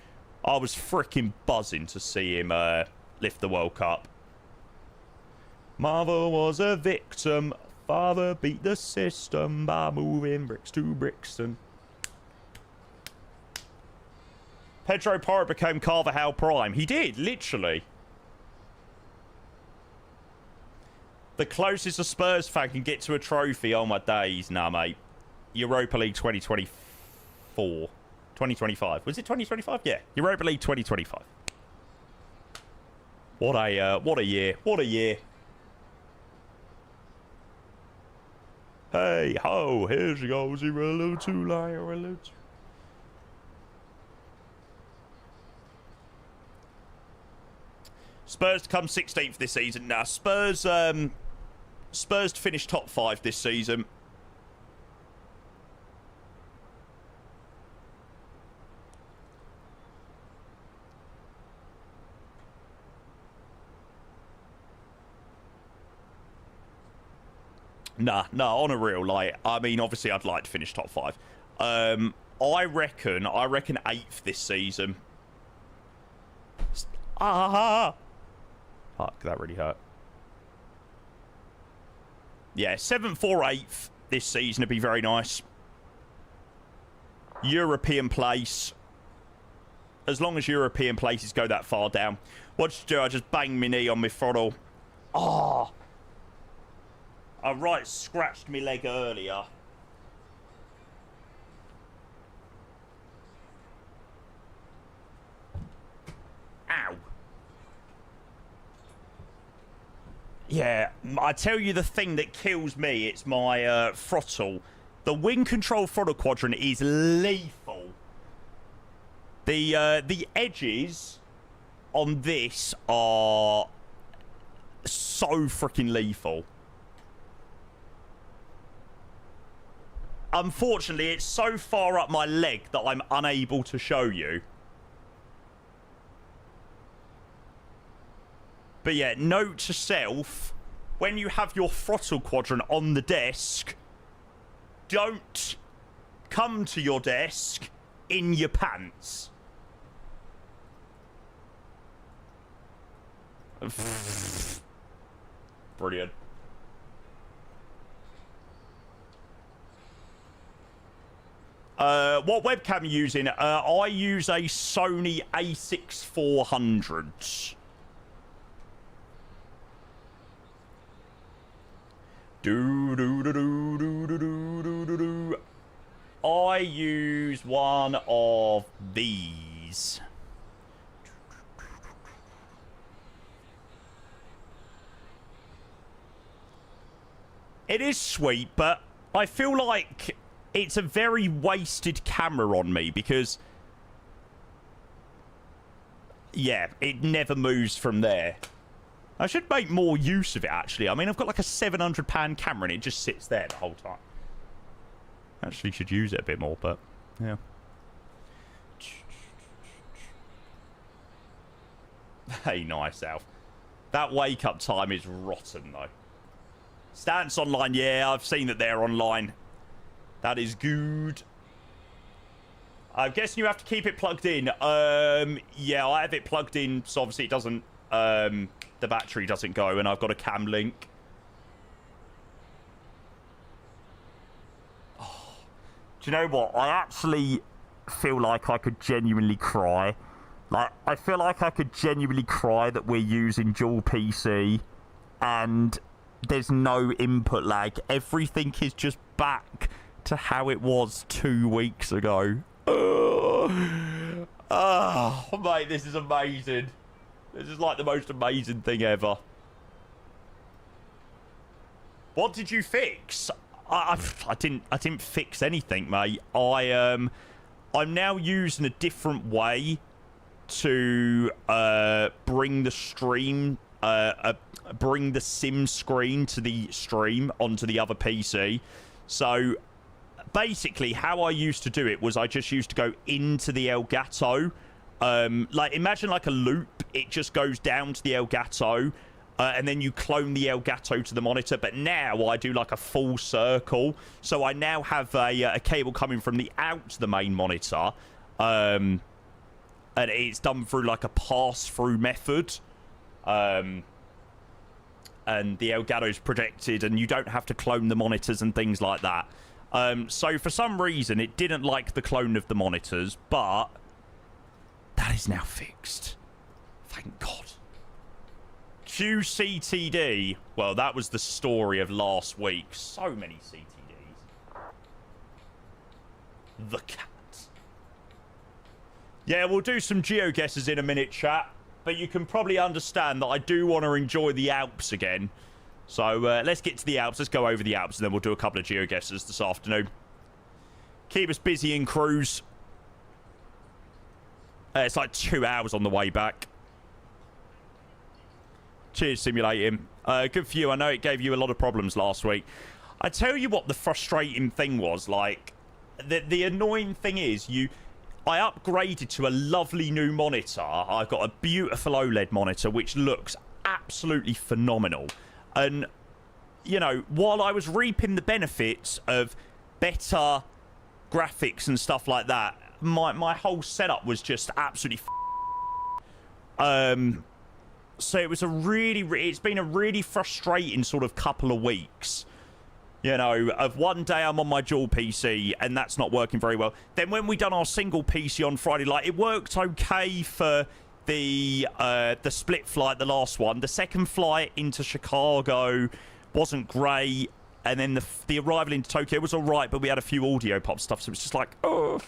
I was freaking buzzing to see him lift the World Cup. Mother was a victim, father beat the system by moving bricks to Brixton. Pedro Porro became Carvajal Prime. He did, literally. The closest a Spurs fan can get to a trophy. Oh, my days. Nah, mate. Europa League 2024. 2025. Was it 2025? Yeah. Europa League 2025. What a year. What a year. Hey, ho. Here she goes. You're a little too liar. A little too... Spurs to come 16th this season. Now, Spurs to finish top 5 this season. Nah, on a real, like, I mean, obviously I'd like to finish top 5. I reckon 8th this season. Ah! Fuck, that really hurt. Yeah, 7th or 8th this season would be very nice. European place. As long as European places go that far down. What did you do? I just banged my knee on my throttle. Oh! I right scratched my leg earlier. Ow. Yeah, I tell you the thing that kills me, it's my throttle. The wing control throttle quadrant is lethal. The edges on this are so freaking lethal. Unfortunately, it's so far up my leg that I'm unable to show you. But yeah, note to self, when you have your throttle quadrant on the desk, don't come to your desk in your pants. Brilliant. What webcam are you using? I use a Sony A6 400. I use one of these. It is sweet, but I feel like it's a very wasted camera on me because yeah, it never moves from there. I should make more use of it, actually. I mean, I've got like a £700 camera and it just sits there the whole time. Actually should use it a bit more, but yeah. Hey, nice, Alf. That wake-up time is rotten, though. Stance online, yeah, I've seen that they're online. That is good. I'm guessing you have to keep it plugged in. Yeah, I have it plugged in, so obviously it doesn't, the battery doesn't go, and I've got a cam link. Oh, do you know what? I actually feel like I could genuinely cry. Like, I feel like I could genuinely cry that we're using dual PC and there's no input lag. Everything is just back to how it was 2 weeks ago. Oh, mate, this is amazing. This is like the most amazing thing ever. What did you fix? I didn't fix anything, mate. I'm now using a different way to bring the stream, bring the sim screen to the stream onto the other PC. So basically, how I used to do it was I just used to go into the Elgato. Like, imagine like a loop. It just goes down to the Elgato, and then you clone the Elgato to the monitor. But now I do like a full circle. So I now have a cable coming from the out to the main monitor. And it's done through like a pass-through method. And the Elgato's projected, and you don't have to clone the monitors and things like that. So for some reason, it didn't like the clone of the monitors, but that is now fixed. Thank God. QCTD. Well, that was the story of last week. So many CTDs. The cat. Yeah, we'll do some GeoGuesses in a minute, chat. But you can probably understand that I do want to enjoy the Alps again. So let's get to the Alps. Let's go over the Alps, and then we'll do a couple of GeoGuesses this afternoon. Keep us busy in cruise. It's like 2 hours on the way back. Cheers, Simulating. Good for you. I know it gave you a lot of problems last week. I tell you what the frustrating thing was. Like, the annoying thing is I upgraded to a lovely new monitor. I've got a beautiful OLED monitor, which looks absolutely phenomenal. And, you know, while I was reaping the benefits of better graphics and stuff like that, my whole setup was just absolutely so it was it's been a really frustrating sort of couple of weeks. You know, of one day I'm on my dual PC and that's not working very well. Then when we done our single PC on Friday, like, it worked okay for the split flight, the last one. The second flight into Chicago wasn't great. And then the arrival into Tokyo was all right, but we had a few audio pop stuff. So it was just like, oh,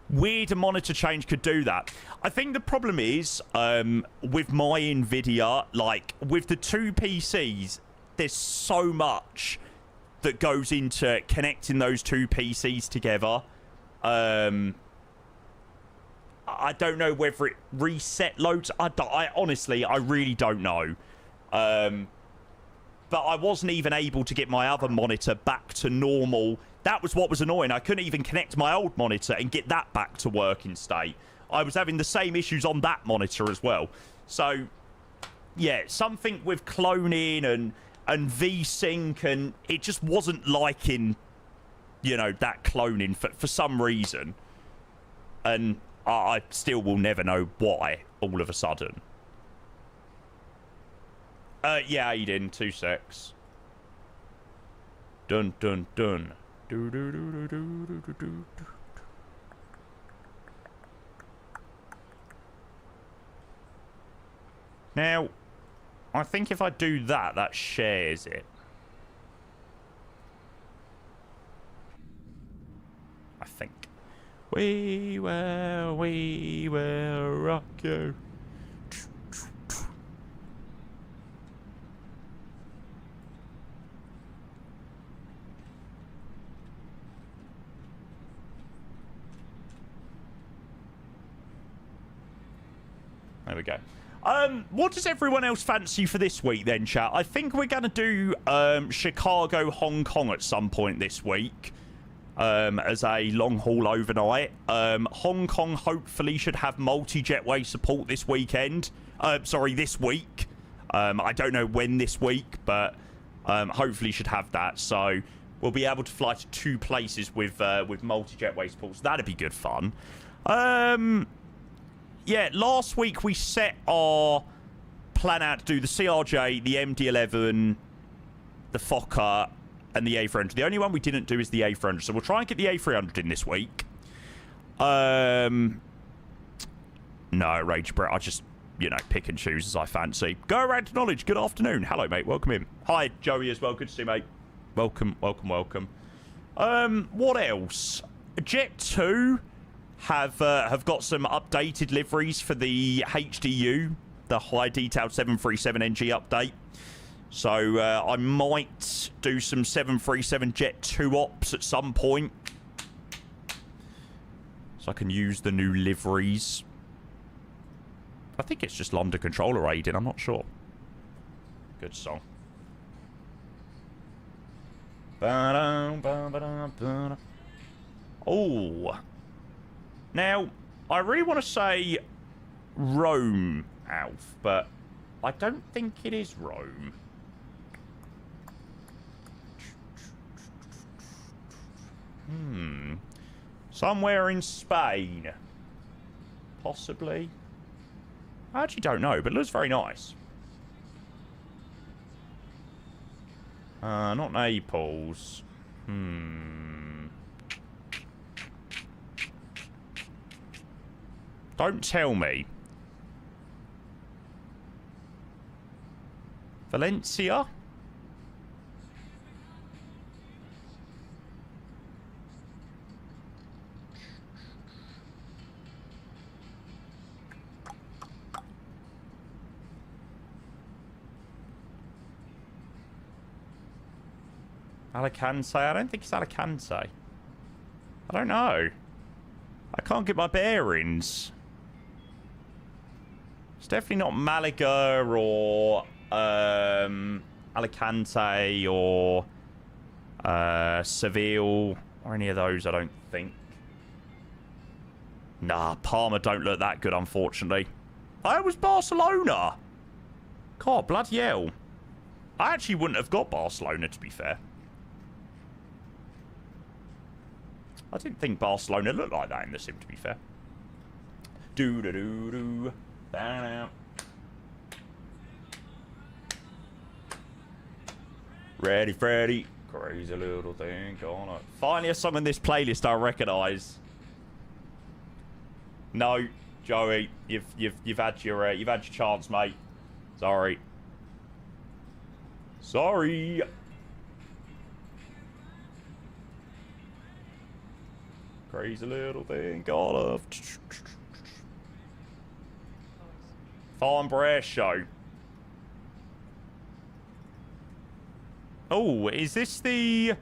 weird a monitor change could do that. I think the problem is, with my NVIDIA, like, with the two PCs, there's so much that goes into connecting those two PCs together. I don't know whether it reset loads. I honestly, I really don't know. But I wasn't even able to get my other monitor back to normal. That was what was annoying. I couldn't even connect my old monitor and get that back to working state. I was having the same issues on that monitor as well. So, yeah, something with cloning and VSync, and it just wasn't liking, you know, that cloning for some reason. And I still will never know why all of a sudden. Yeah, Aiden, 2 secs. Dun dun dun. Do do do do do do do do. Now, I think if I do that, that shares it. I think. We will rock you. There we go. What does everyone else fancy for this week then, chat? I think we're going to do Chicago, Hong Kong at some point this week as a long haul overnight. Hong Kong hopefully should have multi-jetway support this weekend. Sorry, this week. I don't know when this week, but hopefully should have that. So we'll be able to fly to 2 places with multi-jetway support. So that'd be good fun. Yeah, last week we set our plan out to do the CRJ, the MD-11, the Fokker, and the A300. The only one we didn't do is the A300, so we'll try and get the A300 in this week. No, Rage Brett, I just, you know, pick and choose as I fancy. Go around to knowledge. Good afternoon. Hello, mate. Welcome in. Hi, Joey as well. Good to see you, mate. Welcome, welcome, welcome. What else? Jet 2 have got some updated liveries for the HDU, the high detailed 737NG update. So I might do some 737 Jet 2 ops at some point, so I can use the new liveries. I think it's just London Controller Aiding, I'm not sure. Good song. Oh. Now, I really want to say Rome, Alf, but I don't think it is Rome. Somewhere in Spain. Possibly. I actually don't know, but it looks very nice. Not Naples. Don't tell me. Valencia? Alicante? I don't think it's Alicante. I don't know. I can't get my bearings. It's definitely not Malaga or Alicante or Seville or any of those, I don't think. Nah, Parma don't look that good, unfortunately. Oh, it was Barcelona. God, bloody hell. I actually wouldn't have got Barcelona, to be fair. I didn't think Barcelona looked like that in the sim, to be fair. Do-do-do-do. Down. Ready, Freddy. Crazy little thing going on. Finally a song in this playlist I recognise. No, Joey, you've had your chance, mate. Sorry. Sorry. Crazy little thing got off. Farm Brer Show. Oh, is this the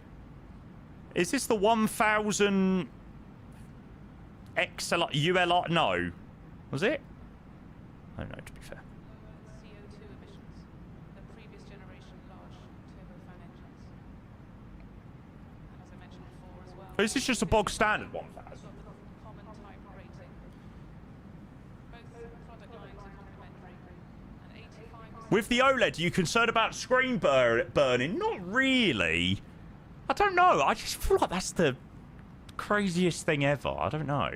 1000 XL ULR? No. Was it? I don't know, to be fair.
CO2 emissions. The previous generation large turbofan engines. And as I mentioned before as well.
Is this just a bog standard 1000?
Common type rating. Both product lines are complementary. And 85%.
With the OLED, are you concerned about screen burning? Not really. I don't know. I just feel like that's the craziest thing ever. I don't know.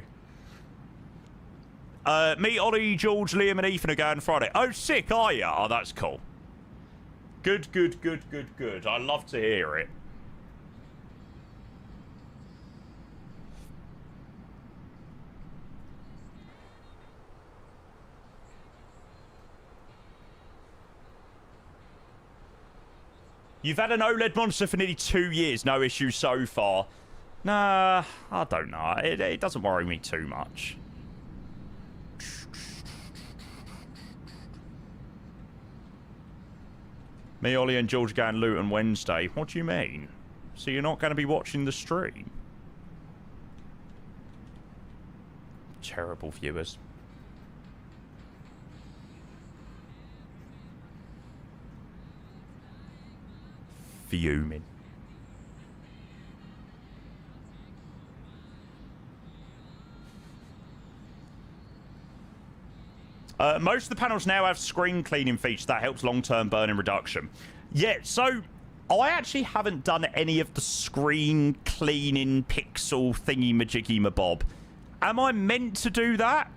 Me, Ollie, George, Liam and Ethan are going Friday. Oh, sick, are you? Oh, that's cool. Good, good, good, good, good. I love to hear it. You've had an OLED monster for nearly 2 years. No issues so far. Nah, I don't know. It doesn't worry me too much. Me, Ollie and George going Luton Wednesday. What do you mean? So you're not going to be watching the stream? Terrible viewers. fuming. Most of the panels now have screen cleaning features that helps long-term burn-in reduction. Yeah, so I actually haven't done any of the screen cleaning pixel thingy-majiggy-mabob. Am I meant to do that?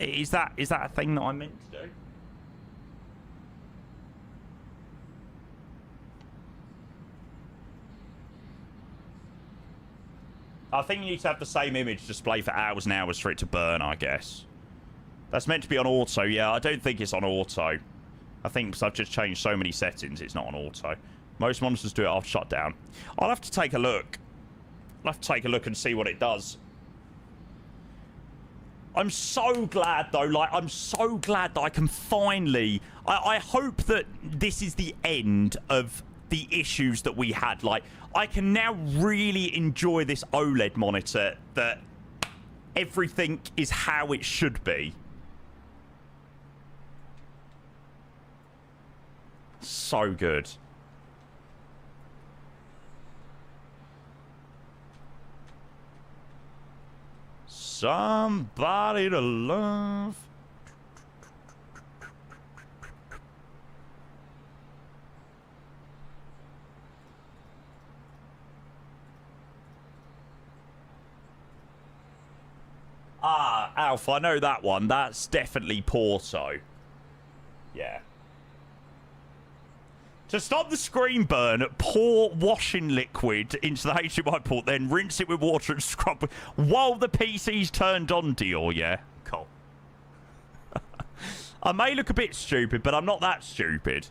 Is that a thing that I'm meant to do? I think you need to have the same image display for hours and hours for it to burn, I guess. That's meant to be on auto. Yeah, I don't think it's on auto. I think because I've just changed so many settings, it's not on auto. Most monitors do it after shutdown. I'll have to take a look. I'll have to take a look and see what it does. I'm so glad, though. Like, I'm so glad that I can finally... I hope that this is the end of the issues that we had. Like, I can now really enjoy this OLED monitor that everything is how it should be. So good. Somebody to love. Ah, Alf, I know that one. That's definitely Porto. Yeah. To stop the screen burn, pour washing liquid into the HDMI port, then rinse it with water and scrub while the PC's turned on, Dior, yeah? Cool. I may look a bit stupid, but I'm not that stupid.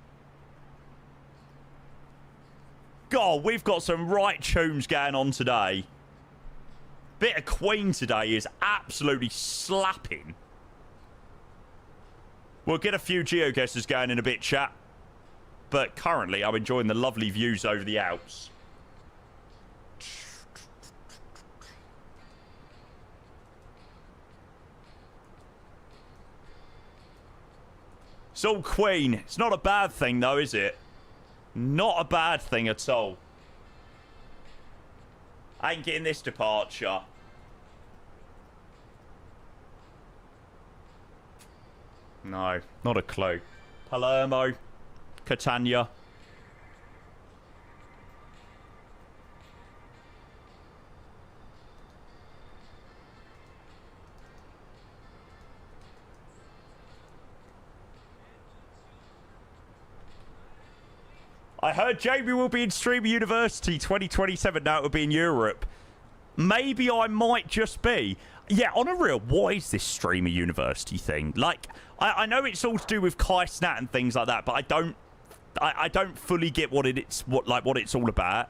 God, we've got some right tunes going on today. Bit of Queen today is absolutely slapping. We'll get a few geoguessers going in a bit, chat. But currently, I'm enjoying the lovely views over the Alps. It's all Queen. It's not a bad thing, though, is it? Not a bad thing at all. I ain't getting this departure. No, not a clue. Palermo. Catania. I heard Jamie will be in Streamer University 2027. Now it will be in Europe. Maybe I might just be. Yeah, on a real, what is this Streamer University thing? Like, I know it's all to do with Kai Snat and things like that, but I don't fully get what it's all about.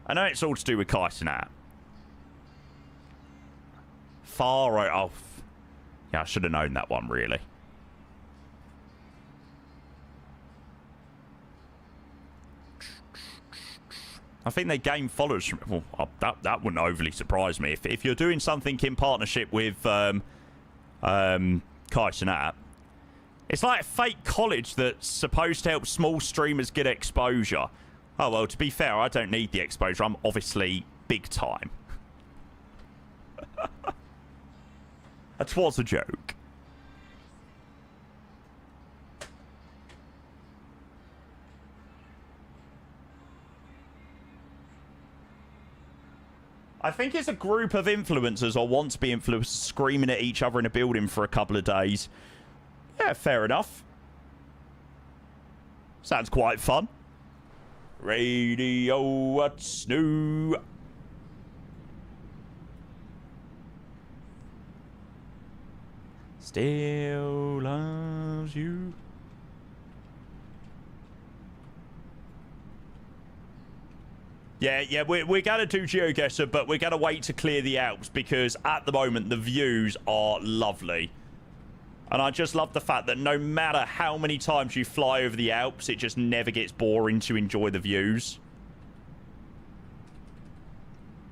I know it's all to do with Kai Snat. Far right off. Yeah, I should have known that one, really. I think they gain followers from... Well, that wouldn't overly surprise me. If you're doing something in partnership with Kai Cenat, it's like a fake college that's supposed to help small streamers get exposure. Oh, well, to be fair, I don't need the exposure. I'm obviously big time. That was a joke. I think it's a group of influencers or want to be influencers screaming at each other in a building for a couple of days. Yeah, fair enough. Sounds quite fun. Radio, what's new? Still loves you. Yeah, we're going to do GeoGuessr, but we're going to wait to clear the Alps because at the moment the views are lovely. And I just love the fact that no matter how many times you fly over the Alps, it just never gets boring to enjoy the views.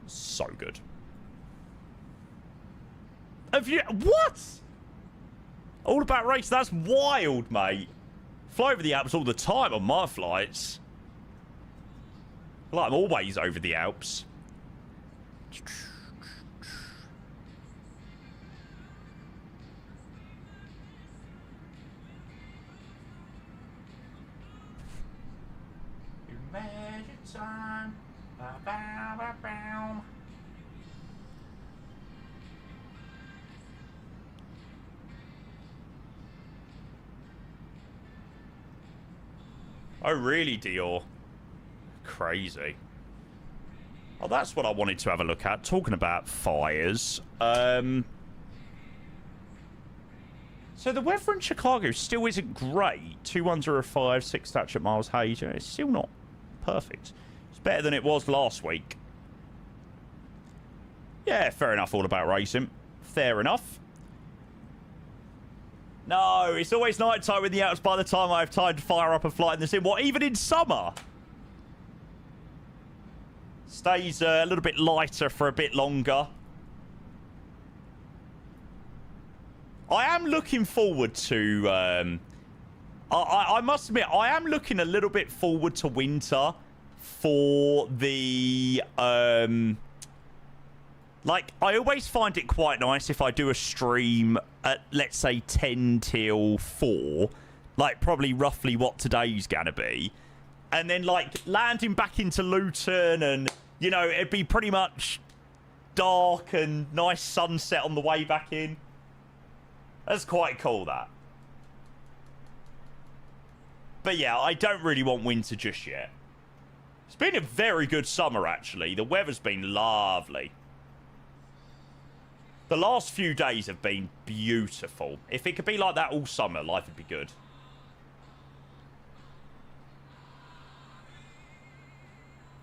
So good. Have you... What? All about race? That's wild, mate. fly over the Alps all the time on my flights. Like, I'm always over the Alps. Imagine time. Bow, bow, bow, bow. Oh, really, Dior? Crazy. Oh, that's what I wanted to have a look at. Talking about fires. So the weather in Chicago still isn't great. 2105, 6 statute miles haze. It's still not perfect. It's better than it was last week. Yeah, fair enough. All about racing. Fair enough. No, it's always night time in the Alps by the time I have time to fire up a flight in the sim. What, even in summer? Stays a little bit lighter for a bit longer. I am looking forward to... I must admit, I am looking a little bit forward to winter for the... Like, I always find it quite nice if I do a stream at, let's say, 10 till 4. Like, probably roughly what today's gonna be. And then, like, landing back into Luton and, you know, it'd be pretty much dark and nice sunset on the way back in. That's quite cool, that. But yeah, I don't really want winter just yet. It's been a very good summer, actually. The weather's been lovely. The last few days have been beautiful. If it could be like that all summer, life would be good.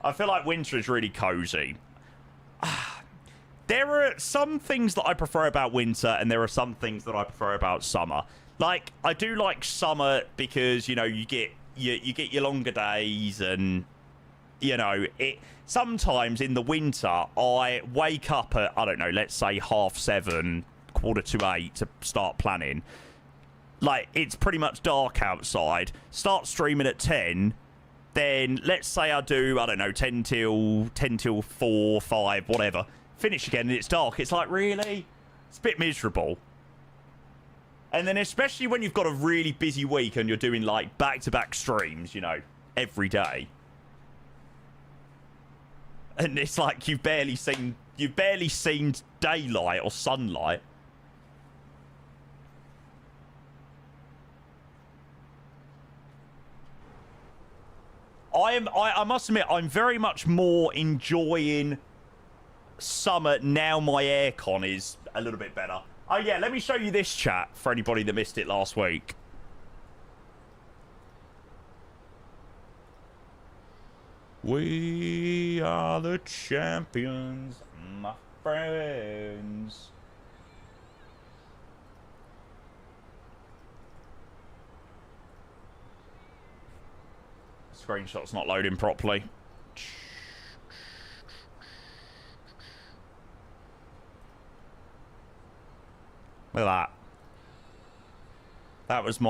I feel like winter is really cozy. There are some things that I prefer about winter, and there are some things that I prefer about summer. Like, I do like summer because, you know, you get your longer days, and, you know, it. Sometimes in the winter, I wake up at, I don't know, let's say 7:30, 7:45 to start planning. Like, it's pretty much dark outside. Start streaming at 10. Then, let's say I do, I don't know, 10 till 4, 5, whatever. Finish again and it's dark. It's like, really? It's a bit miserable. And then especially when you've got a really busy week and you're doing, like, back-to-back streams, you know, every day. And it's like you've barely seen daylight or sunlight. I must admit, I'm very much more enjoying summer now my aircon is a little bit better. Oh yeah, let me show you this chat for anybody that missed it last week. We are the champions, my friends. Screenshot's not loading properly. Look at that. That was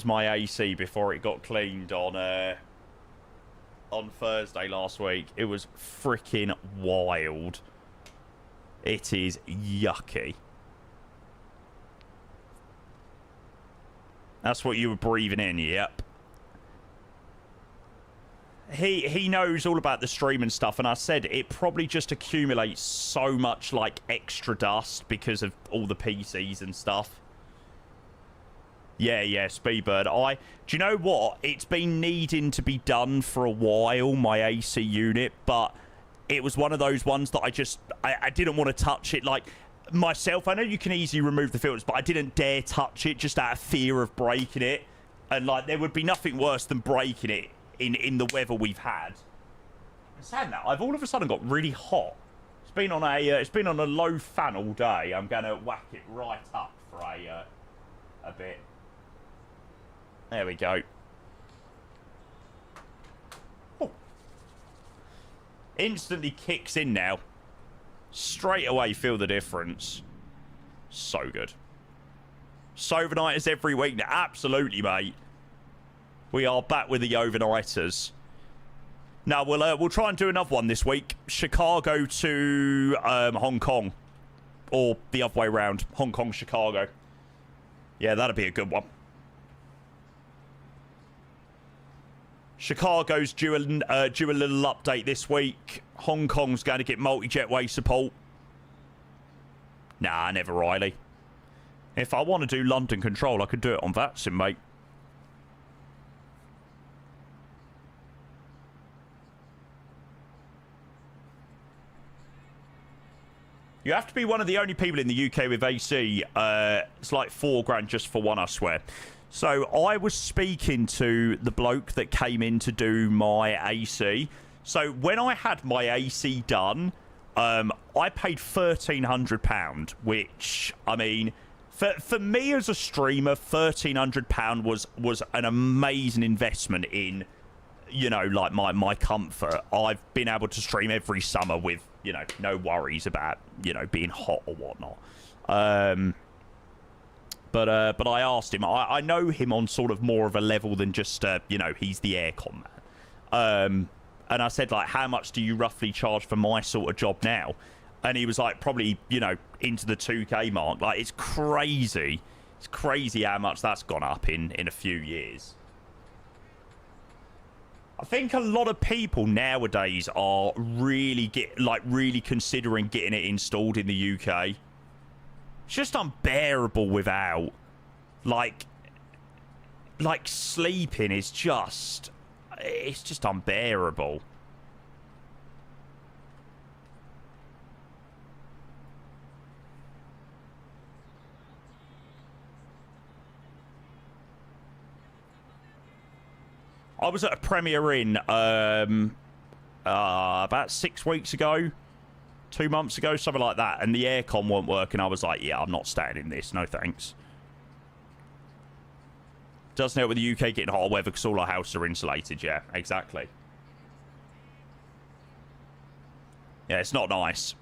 my AC before it got cleaned on Thursday last week. It was freaking wild. It is yucky. That's what you were breathing in, yep. He knows all about the stream and stuff, and I said it probably just accumulates so much, like, extra dust because of all the PCs and stuff. Yeah, Speedbird. Do you know what? It's been needing to be done for a while, my AC unit, but it was one of those ones that I didn't want to touch it. Like, myself, I know you can easily remove the filters, but I didn't dare touch it just out of fear of breaking it. And, like, there would be nothing worse than breaking it in the weather we've had. And saying that, I've all of a sudden got really hot. It's been on a low fan all day. I'm going to whack it right up for a bit. There we go. Oh. Instantly kicks in now. Straight away feel the difference. So good. So overnight as every week now. Absolutely, mate. We are back with the overnighters. Now, we'll try and do another one this week. Chicago to Hong Kong. Or the other way around. Hong Kong, Chicago. Yeah, that'd be a good one. Chicago's due a little update this week. Hong Kong's going to get multi-jetway support. Nah, never really. If I want to do London control, I could do it on that sim, mate. You have to be one of the only people in the UK with AC. It's like $4 just for one, I swear. So I was speaking to the bloke that came in to do my AC. So when I had my AC done, I paid £1,300, which, I mean, for me as a streamer, £1,300 was an amazing investment in, you know, like my comfort. I've been able to stream every summer with, you know, no worries about, you know, being hot or whatnot. But I asked him, I know him on sort of more of a level than just, you know, he's the aircon man. And I said, like, how much do you roughly charge for my sort of job now? And he was like, probably, you know, into the 2K mark. Like, it's crazy. It's crazy how much that's gone up in a few years. I think a lot of people nowadays are really considering getting it installed in the UK. It's just unbearable without. Like sleeping is just, it's just unbearable. I was at a Premier Inn about 6 weeks ago, 2 months ago, something like that, and the aircon weren't working. I was like, yeah, I'm not staying in this, no thanks. Doesn't help with the UK getting hot weather because all our houses are insulated. Yeah, exactly. Yeah, it's not nice.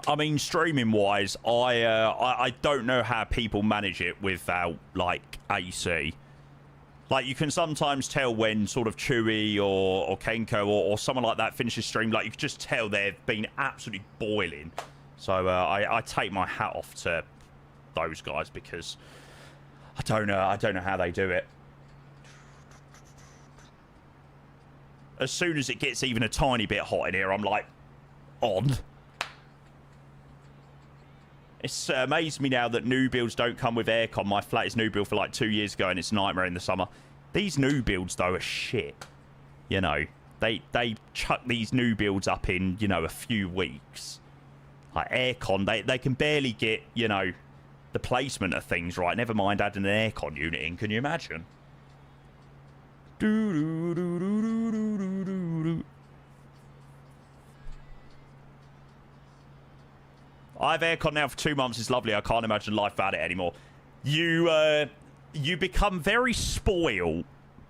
I mean, streaming-wise, I don't know how people manage it without, like, AC. Like, you can sometimes tell when sort of Chewy or Kenko or someone like that finishes stream. Like, you can just tell they've been absolutely boiling. So, I take my hat off to those guys because I don't know how they do it. As soon as it gets even a tiny bit hot in here, I'm like, on. It's amazed me now that new builds don't come with aircon. My flat is new build for like 2 years ago and it's a nightmare in the summer. These new builds, though, are shit. You know, they chuck these new builds up in, you know, a few weeks. Like aircon, they can barely get, you know, the placement of things right. Never mind adding an aircon unit in. Can you imagine? I have aircon now for 2 months. It's lovely. I can't imagine life without it anymore. You become very spoiled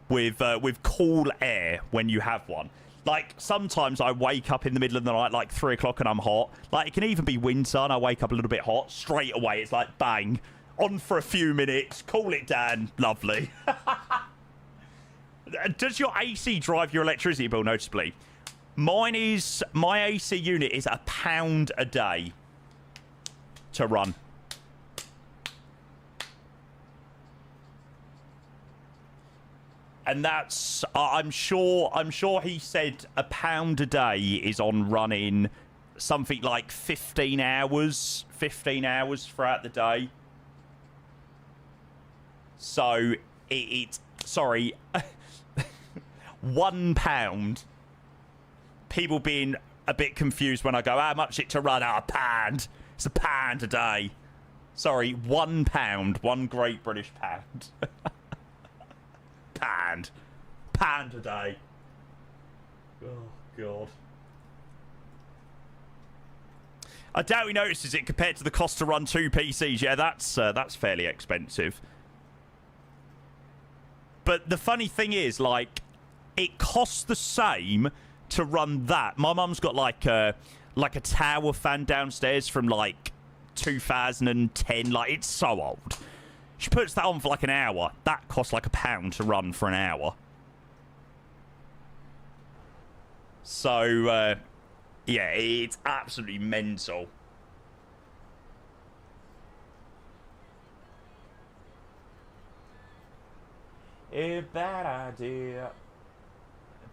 with cool air when you have one. Like, sometimes I wake up in the middle of the night, like 3 o'clock, and I'm hot. Like, it can even be winter, and I wake up a little bit hot. Straight away, it's like, bang. On for a few minutes. Cool it down. Lovely. Does your AC drive your electricity bill noticeably? My AC unit is £1 a day to run. And that's, I'm sure he said £1 a day is on running something like 15 hours throughout the day. So it's sorry, £1. People being a bit confused when I go, how much it to run? £1. It's £1 a day. Sorry, £1. One Great British pound. £1 a day. Oh, God. I doubt he notices it compared to the cost to run 2 PCs. Yeah, that's fairly expensive. But the funny thing is, like, it costs the same to run that. My mum's got like a tower fan downstairs from like 2010. Like, it's so old. She puts that on for like an hour. That costs like £1 to run for an hour. So, yeah, it's absolutely mental. A bad idea.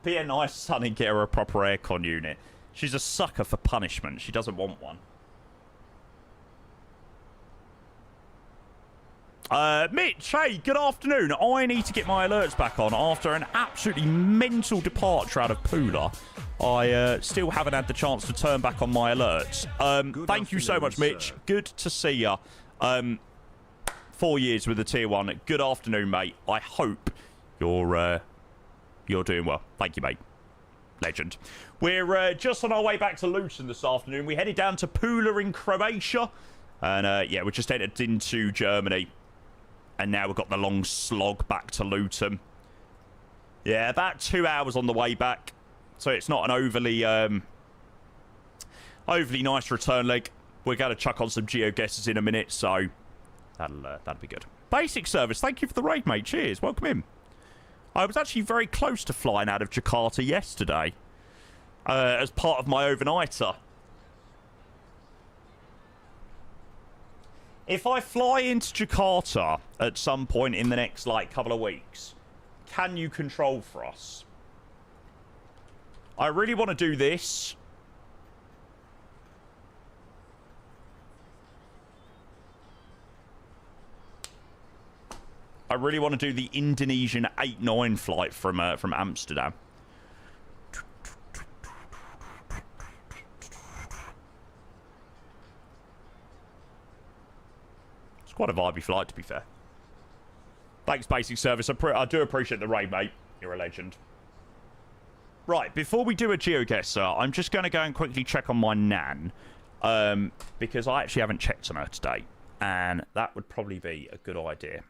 Be a nice son and get her a proper aircon unit. She's a sucker for punishment. She doesn't want one. Mitch, hey, good afternoon. I need to get my alerts back on after an absolutely mental departure out of Pula. I still haven't had the chance to turn back on my alerts. Thank you so much, Mitch. Sir. Good to see ya. 4 years with the Tier 1. Good afternoon, mate. I hope you're doing well. Thank you, mate. Legend. We're just on our way back to Luton this afternoon. We headed down to Pula in Croatia. And, yeah, we just entered into Germany. And now we've got the long slog back to Luton. Yeah, about 2 hours on the way back. So it's not an overly nice return leg. We're going to chuck on some GeoGuessrs in a minute, so that'll be good. Basic service. Thank you for the raid, mate. Cheers. Welcome in. I was actually very close to flying out of Jakarta yesterday as part of my overnighter. If I fly into Jakarta at some point in the next, like, couple of weeks, can you control for us? I really want to do this. I really want to do the Indonesian 8-9 flight from Amsterdam. It's quite a vibey flight, to be fair. Thanks, basic service. I do appreciate the raid, mate. You're a legend. Right, before we do a GeoGuessr, I'm just going to go and quickly check on my Nan. Because I actually haven't checked on her today. And that would probably be a good idea.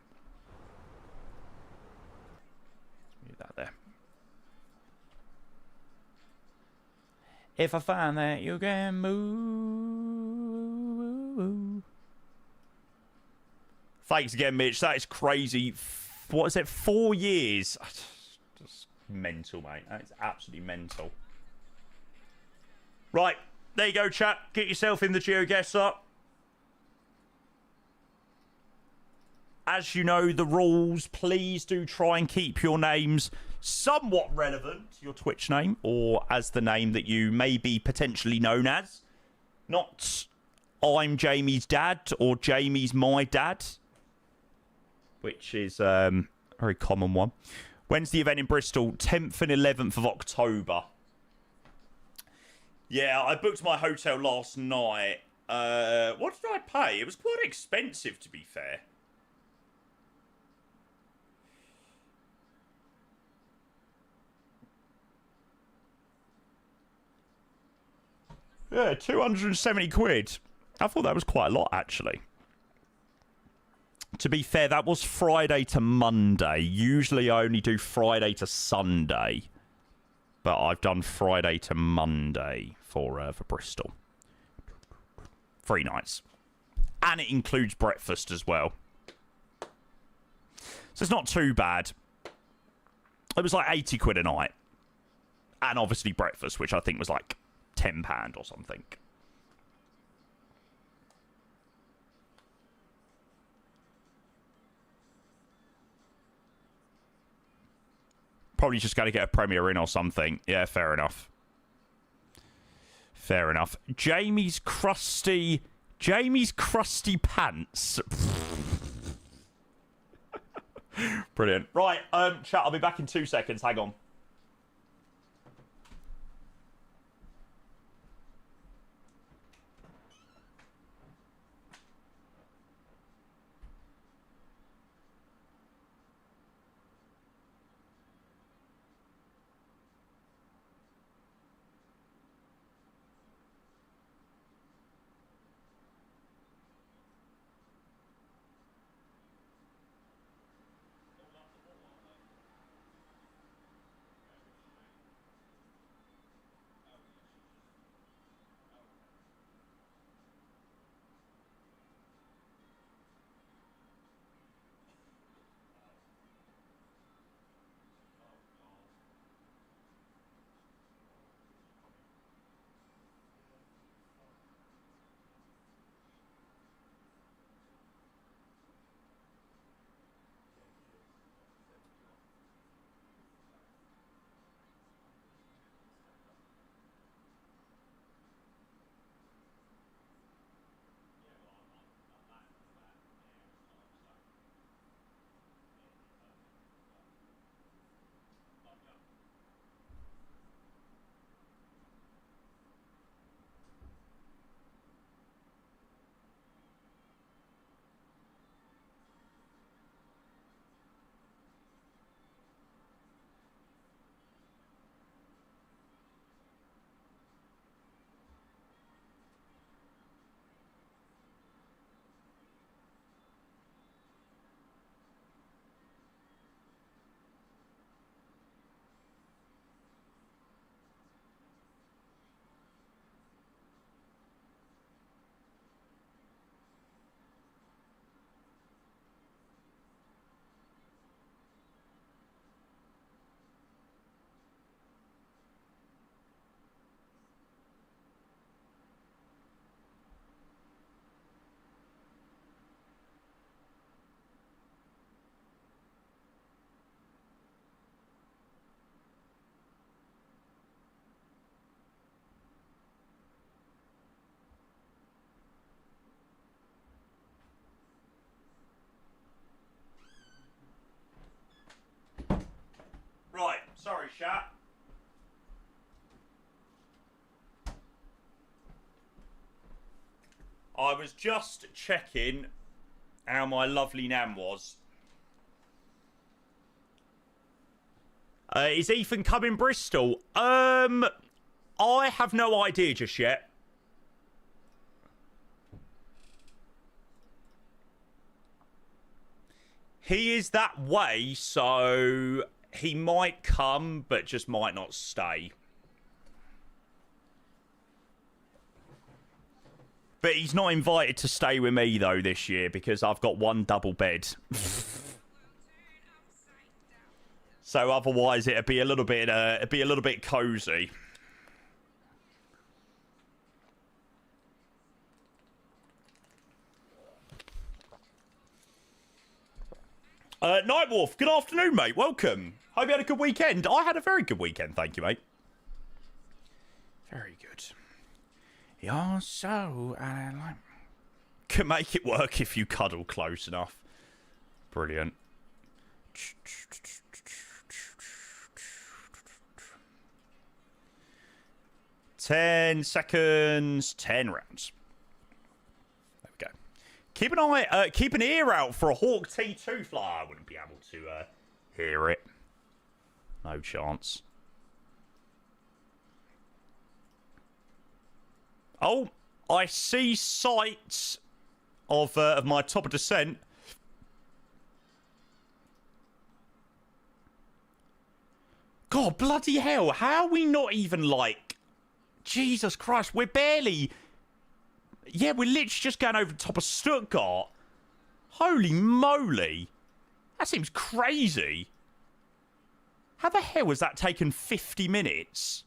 Move that there. If I find that you can move. Thanks again, Mitch. That is crazy. What is it? 4 years. Just mental, mate. That is absolutely mental. Right. There you go, chat. Get yourself in the GeoGuessr. As you know, the rules, please do try and keep your names somewhat relevant to your Twitch name, or as the name that you may be potentially known as. Not I'm Jamie's dad, or Jamie's my dad, which is a very common one. When's the event in Bristol? 10th and 11th of October. Yeah, I booked my hotel last night. What did I pay? It was quite expensive, to be fair. Yeah, 270 quid. I thought that was quite a lot, actually. To be fair, that was Friday to Monday. Usually I only do Friday to Sunday. But I've done Friday to Monday for Bristol. 3 nights. And it includes breakfast as well. So it's not too bad. It was like 80 quid a night. And obviously breakfast, which I think was like £10 or something. Probably just got to get a Premier in or something. Yeah, fair enough. Fair enough. Jamie's crusty pants. Brilliant. Right, chat, I'll be back in 2 seconds. Hang on. I was just checking how my lovely Nan was. Is Ethan coming Bristol? I have no idea just yet. He is that way, so he might come, but just might not stay. But he's not invited to stay with me, though, this year, because I've got one double bed. So otherwise, it'd be a little bit cozy. Nightwolf, good afternoon, mate. Welcome. Hope you had a good weekend. I had a very good weekend, thank you, mate. Very good. You're so... Can make it work if you cuddle close enough. Brilliant. 10 seconds, 10 rounds. There we go. Keep an ear out for a Hawk T2 fly. I wouldn't be able to hear it. No chance. Oh, I see sights of my top of descent. God, bloody hell. How are we not even like... Jesus Christ, we're barely... Yeah, we're literally just going over the top of Stuttgart. Holy moly. That seems crazy. How the hell has that taken 50 minutes?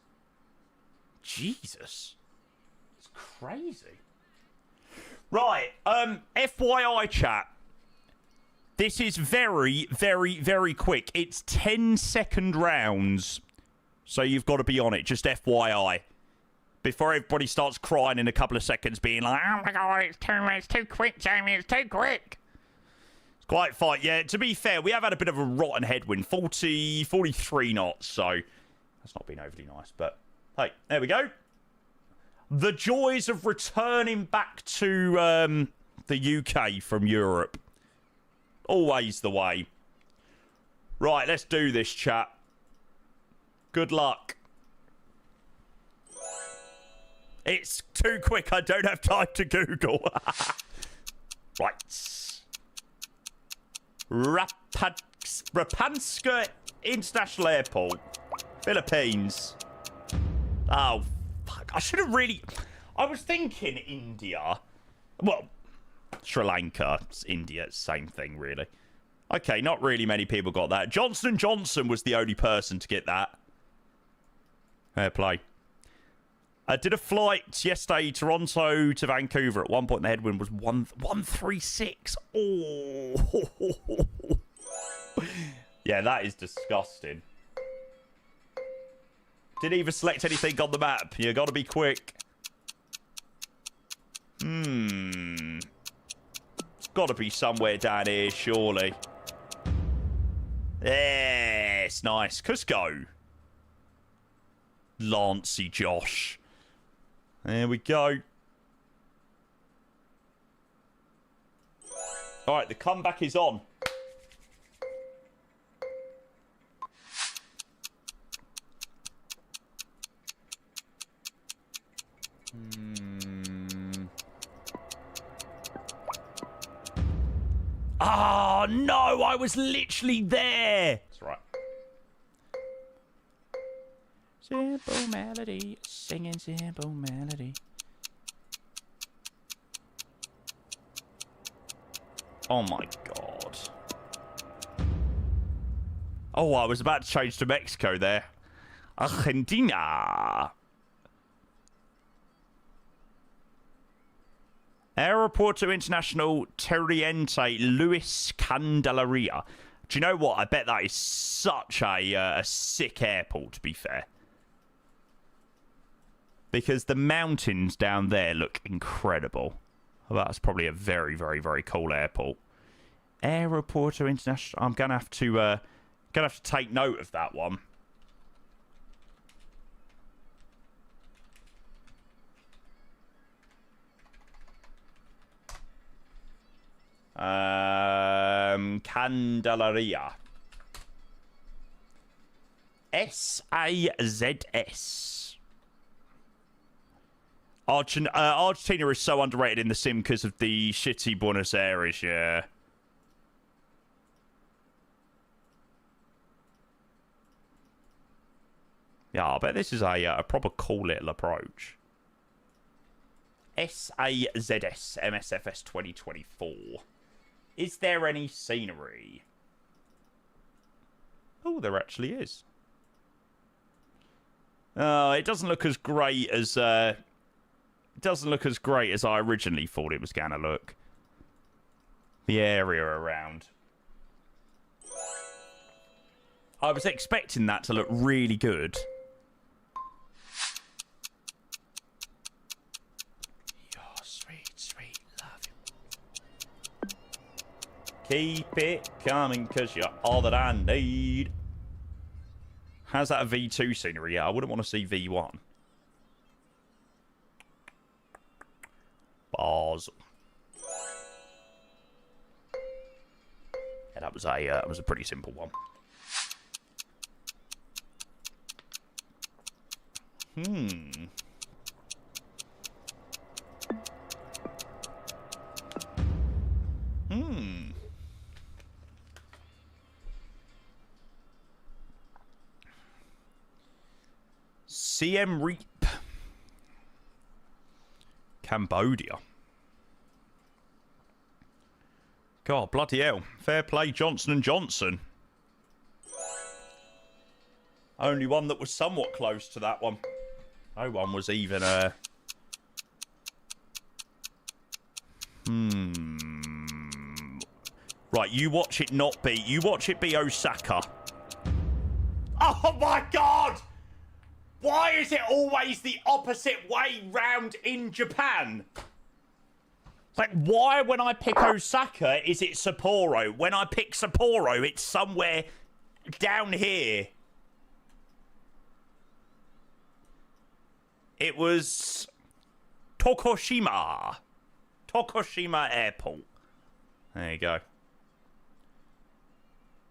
Jesus. It's crazy. Right, FYI chat. This is very, very, very quick. It's 10-second rounds. So you've got to be on it, just FYI. Before everybody starts crying in a couple of seconds, being like, oh my god, it's too quick, Jamie, it's too quick. It's quite fine. Yeah, to be fair, we have had a bit of a rotten headwind. 43 knots, so that's not been overly nice. But, hey, there we go. The joys of returning back to the UK from Europe. Always the way. Right, let's do this, chat. Good luck. It's too quick. I don't have time to Google. Right. Rapanska International Airport. Philippines. Oh, fuck. I should have really... I was thinking India. Well, Sri Lanka. It's India. It's the same thing, really. Okay, not really many people got that. Johnson & Johnson was the only person to get that. Fair play. I did a flight yesterday, Toronto to Vancouver. At one point, the headwind was 136. Oh. Yeah, that is disgusting. Didn't even select anything on the map. You got to be quick. It's got to be somewhere down here, surely. Yes, nice. Cusco. Lancey Josh. There we go. All right, the comeback is on. Oh, no, I was literally there. That's right. Simple melody, singing simple melody. Oh my god. Oh, I was about to change to Mexico there. Argentina. Aeropuerto International Terriente Luis Candelaria. Do you know what? I bet that is such a sick airport, to be fair. Because the mountains down there look incredible. Well, that's probably a very, very, very cool airport. Aeropuerto International. I'm gonna have to take note of that one. Candelaria. SAZS. Argentina is so underrated in the sim because of the shitty Buenos Aires, yeah. Yeah, I bet this is a proper cool little approach. SAZS MSFS 2024. Is there any scenery? Oh, there actually is. It doesn't look as great as I originally thought it was gonna look. The area around. I was expecting that to look really good. Your sweet, sweet love. Keep it coming, cause you're all that I need. How's that a V2 scenery? Yeah, I wouldn't want to see V1. Basel. Yeah, that was a pretty simple one. Siem Reap. Cambodia. God, bloody hell. Fair play, Johnson & Johnson. Only one that was somewhat close to that one. No one was even, Right, you watch it not be. You watch it be Osaka. Oh my god! Why is it always the opposite way round in Japan? Like, why when I pick Osaka is it Sapporo? When I pick Sapporo, it's somewhere down here. It was Tokushima. Tokushima Airport. There you go.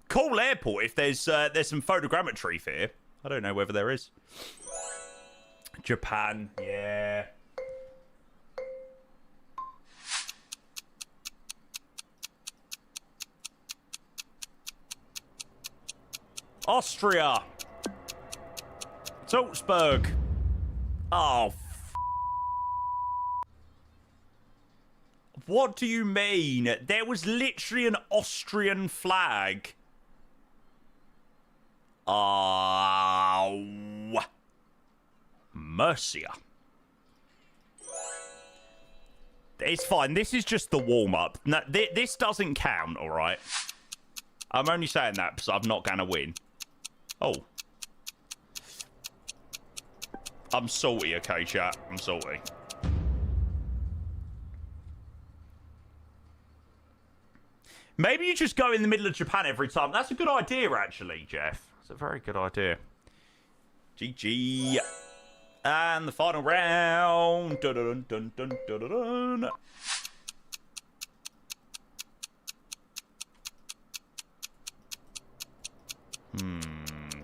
Cool airport if there's some photogrammetry here. I don't know whether there is. Japan, yeah. Austria. Salzburg. Oh, what do you mean? There was literally an Austrian flag. Oh, Mercia. It's fine. This is just the warm-up. No, this doesn't count, all right? I'm only saying that because I'm not going to win. Oh. I'm salty, okay, chat? I'm salty. Maybe you just go in the middle of Japan every time. That's a good idea, actually, Jeff. That's a very good idea. GG. And the final round. Dun, dun, dun, dun, dun, dun, dun.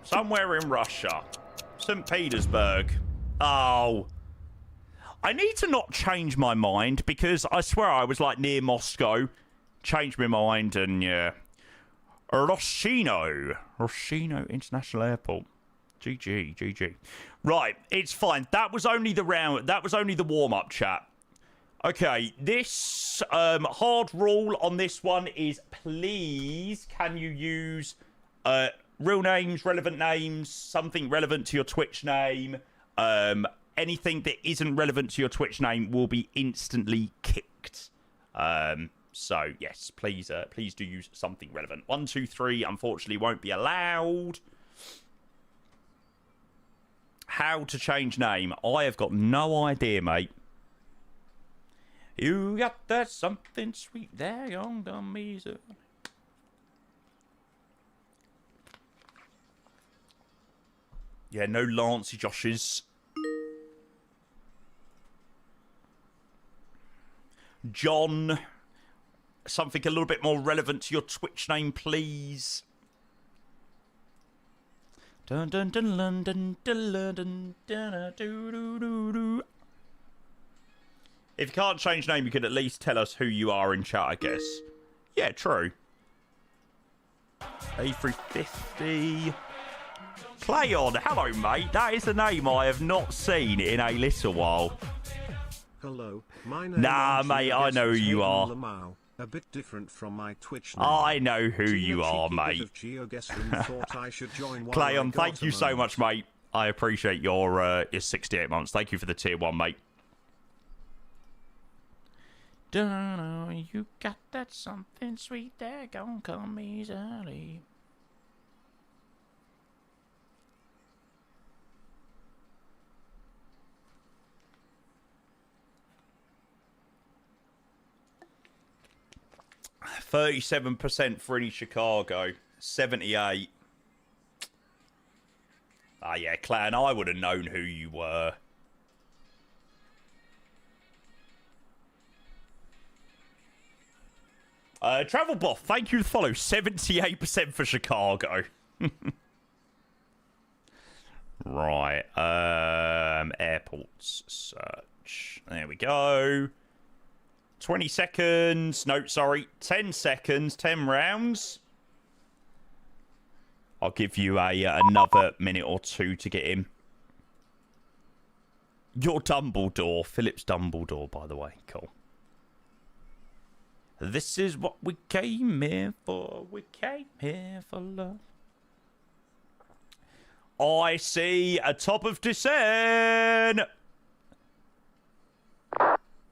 Somewhere in Russia. St. Petersburg. Oh. I need to not change my mind because I swear I was like near Moscow. Changed my mind and yeah. Roshino International Airport. GG. Right, it's fine. That was only the round. That was only the warm-up, chat. Okay, this hard rule on this one is please can you use real names, relevant names, something relevant to your Twitch name. Anything that isn't relevant to your Twitch name will be instantly kicked. So yes, please do use something relevant. 1, 2, 3, unfortunately, won't be allowed. How to change name? I have got no idea, mate. You got that something sweet there on the music. Yeah, no Lancey Joshes. John. something a little bit more relevant to your Twitch name, please? Dun dun dun dun dun dun dun dun dun dun. If you can't change name, you could at least tell us who you are in chat, I guess. Yeah, true. A350. Play on. Hello, mate. That is a name I have not seen in a little while.
Hello, my name
Nah,
is
mate, I know who you are.
Lamau, a bit different from my Twitch name.
I know who you are, mate. Clay on, thank you so much, mate. I appreciate your 68 months. Thank you for the tier 1, mate. Don't know, you got that something sweet that gon' come easily. %37% for any Chicago. 78. Ah, yeah, Clan, I would have known who you were. Travel Boff, thank you for the follow. 78% for Chicago. Right. Airports search. There we go. 20 seconds. No, sorry. 10 seconds. 10 rounds. I'll give you another minute or two to get in. You're Dumbledore. Philip's Dumbledore, by the way. Cool. This is what we came here for. We came here for love. I see a top of descent.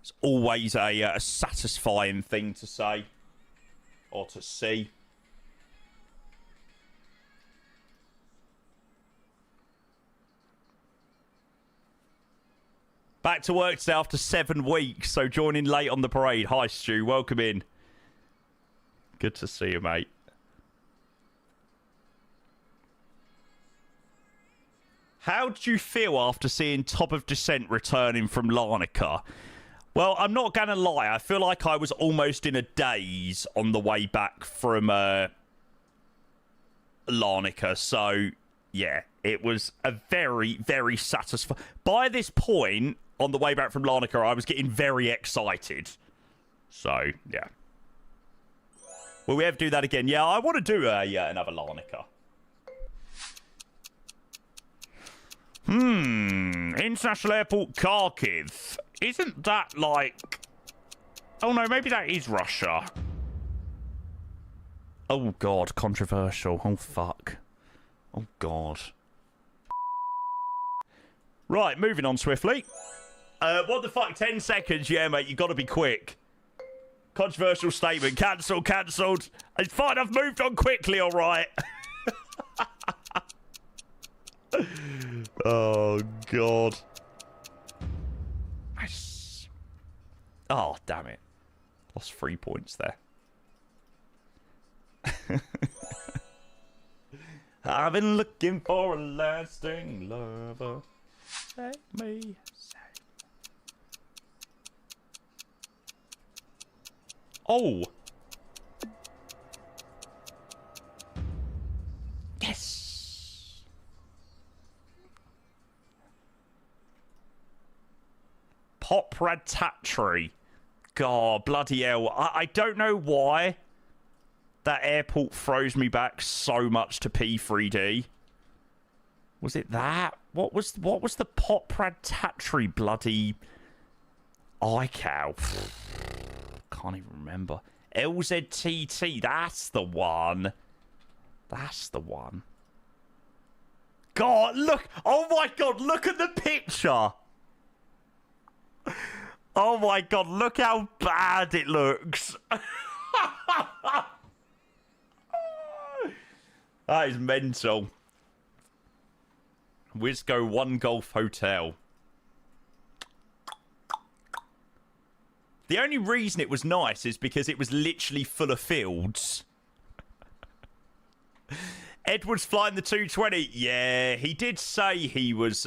It's always a satisfying thing to say. Or to see. Back to work today after 7 weeks, so joining late on the parade. Hi, Stu. Welcome in. Good to see you, mate. How did you feel after seeing Top of Descent returning from Larnaca? Well, I'm not going to lie. I feel like I was almost in a daze on the way back from Larnaca. So, yeah, it was a very, very satisfying... By this point, on the way back from Larnaca, I was getting very excited. So, yeah. Will we ever do that again? Yeah, I want to do another Larnaca. International Airport Kharkiv. Isn't that like... Oh no, maybe that is Russia. Oh god, controversial. Oh fuck. Oh god. Right, moving on swiftly. What the fuck, 10 seconds? Yeah, mate, you gotta be quick. Controversial statement. Cancelled. It's fine, I've moved on quickly, alright. Oh, God. Nice. Oh, damn it. Lost 3 points there. I've been looking for a lasting lover. Save me. Oh. Yes. Pop Ratatouille. God, bloody hell. I don't know why that airport throws me back so much to P3D. Was it that? What was the Pop Ratatouille bloody iCal? Can't even remember. LZTT, that's the one. That's the one. God, look. Oh my God, look at the picture. Oh my God, look how bad it looks. That is mental. Wisco 1 Golf Hotel. The only reason it was nice is because it was literally full of fields. Edward's flying the 220. Yeah, he did say he was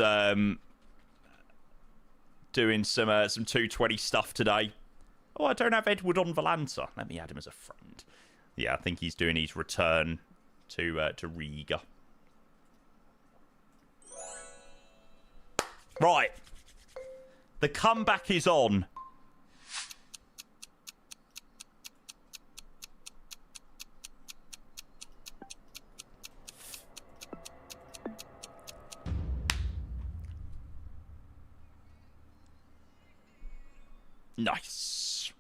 doing some 220 stuff today. Oh, I don't have Edward on Volanta. Let me add him as a friend. Yeah, I think he's doing his return to Riga. Right. The comeback is on. Nice.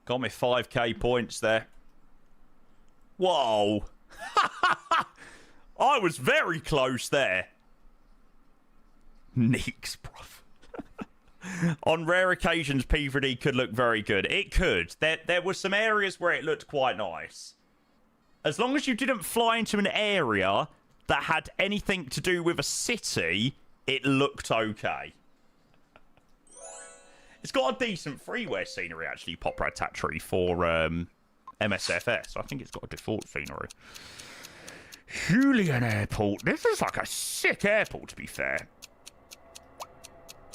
Got me 5k points there. Whoa. I was very close there. Neeks, bruv. On rare occasions, P3D could look very good. It could. There were some areas where it looked quite nice. As long as you didn't fly into an area that had anything to do with a city, it looked okay. It's got a decent freeware scenery, actually, Pop Ratatouille, for MSFS. I think it's got a default scenery. Julian Airport. This is like a sick airport, to be fair.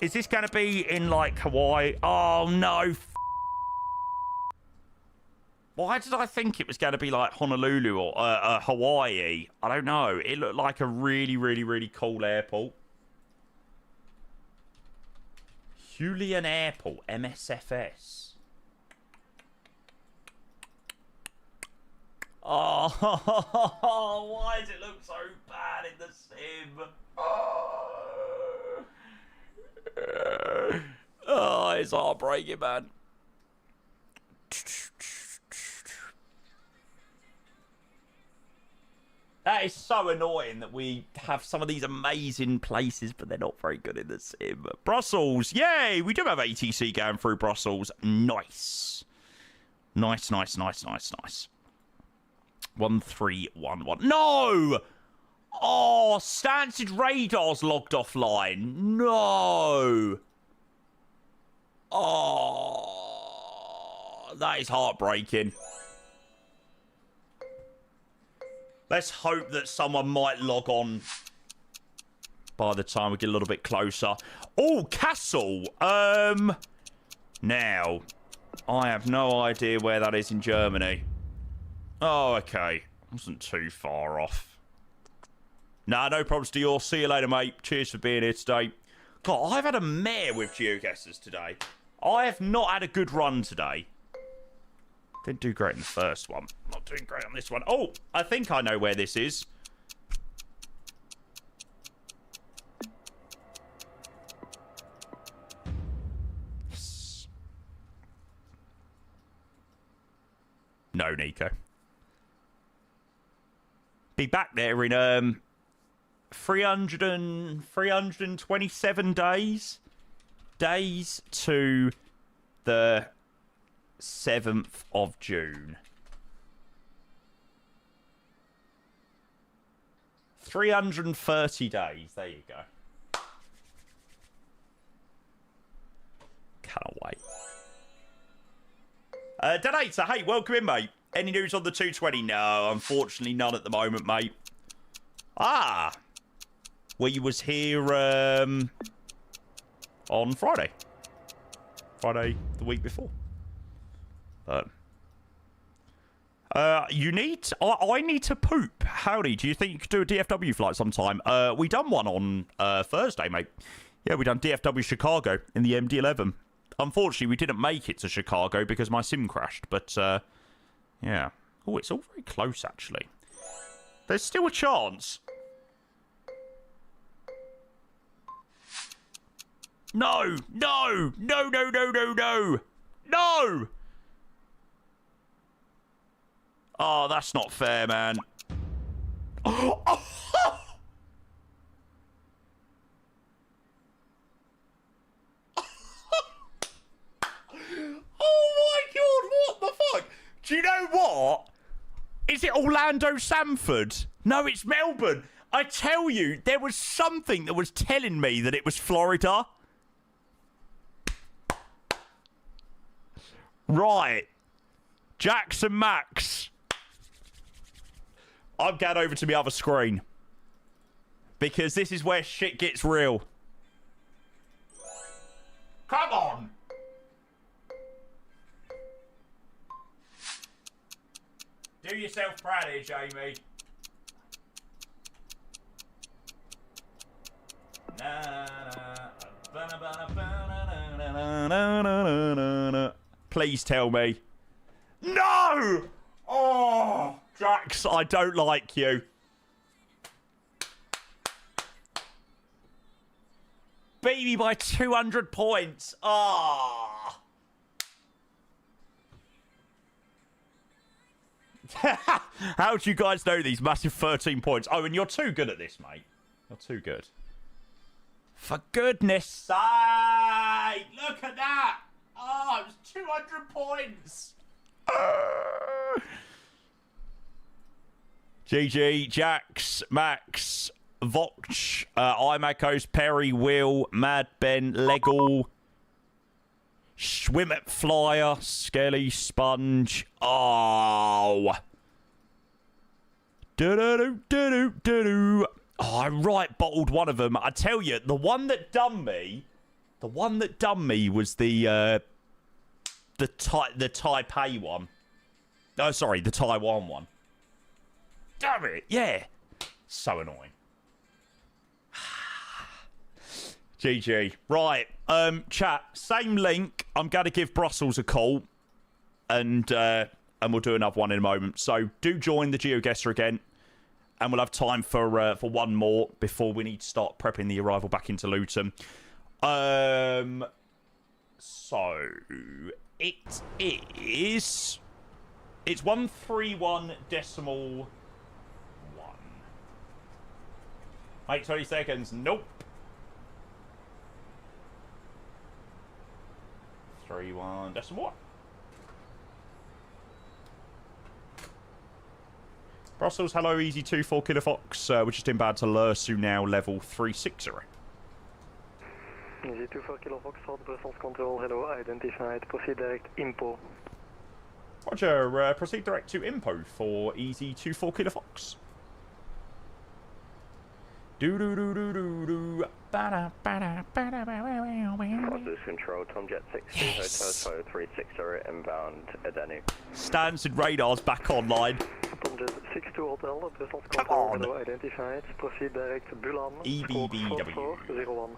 Is this going to be in, like, Hawaii? Oh, no. Why did I think it was going to be, like, Honolulu or Hawaii? I don't know. It looked like a really, really, really cool airport. Julian Airport, MSFS. Oh, why does it look so bad in the sim? Oh, it's heartbreaking, man. That is so annoying that we have some of these amazing places, but they're not very good in the sim. Brussels, yay! We do have ATC going through Brussels. Nice. Nice, nice, nice, nice, nice. 1311. No! Oh, Stansted radar's logged offline. No. Oh, that is heartbreaking. Let's hope that someone might log on by the time we get a little bit closer. Oh, Kassel. Now, I have no idea where that is in Germany. Oh, okay. Wasn't too far off. Nah, no problems to yours. See you later, mate. Cheers for being here today. God, I've had a mare with geoguessers today. I have not had a good run today. Didn't do great in the first one. Not doing great on this one. Oh, I think I know where this is. Yes. No, Nico. Be back there in 327 days. Days to the 7th of June. 330 days. There you go. Cannot wait. Donator, hey, welcome in, mate. Any news on the 220? No, unfortunately none at the moment, mate. Ah. We was here on Friday. Friday the week before. You need... I need to poop. Howdy, do you think you could do a DFW flight sometime? We done one on Thursday, mate. Yeah, we done DFW Chicago in the MD-11. Unfortunately, we didn't make it to Chicago because my sim crashed, but, yeah. Oh, it's all very close, actually. There's still a chance. No! No! No, no, no, no, no! No! Oh, that's not fair, man. Oh, oh, oh my God, what the fuck? Do you know what? Is it Orlando Sanford? No, it's Melbourne. I tell you, there was something that was telling me that it was Florida. Right. Jackson Max. I'm going over to the other screen. Because this is where shit gets real. Come on. Do yourself proud here, Jamie. Please tell me. No! Oh, Drax, I don't like you. Beat me by 200 points. Ah. How do you guys know these massive 13 points? Oh, and you're too good at this, mate. You're too good. For goodness sake! Look at that! Oh, it was 200 points! GG, Jax, Max, Voch, Imacos, Perry, Will, Mad Ben, Legal, Schwimmet Flyer, Skelly, Sponge. Oh. Do-do-do-do-do-do-do. Oh, I right bottled one of them. I tell you, the one that done me was the Taipei one. Oh, sorry, the Taiwan one. Damn it, yeah. So annoying. GG. Right, chat, same link. I'm going to give Brussels a call. And we'll do another one in a moment. So do join the GeoGuessr again. And we'll have time for one more before we need to start prepping the arrival back into Luton. So it is. It's 131.1. Wait 20 seconds. Nope. 31.1. Brussels, hello, EZY 4 Kilo Fox. We're just inbound to Lursu now, level 360.
EZY 4 Kilo Fox, Brussels control, hello, identified, proceed direct, IMPO.
Roger, proceed direct to IMPO for EZY 4 Kilo Fox.
Brussels control, Tomjet 60, Hotel 360, inbound, Adenu.
Standard radars back online.
Tomjet 62 Hotel, Brussels control, hello, identified, proceed direct, Bulan,
EGGW-LDPL-EGGW.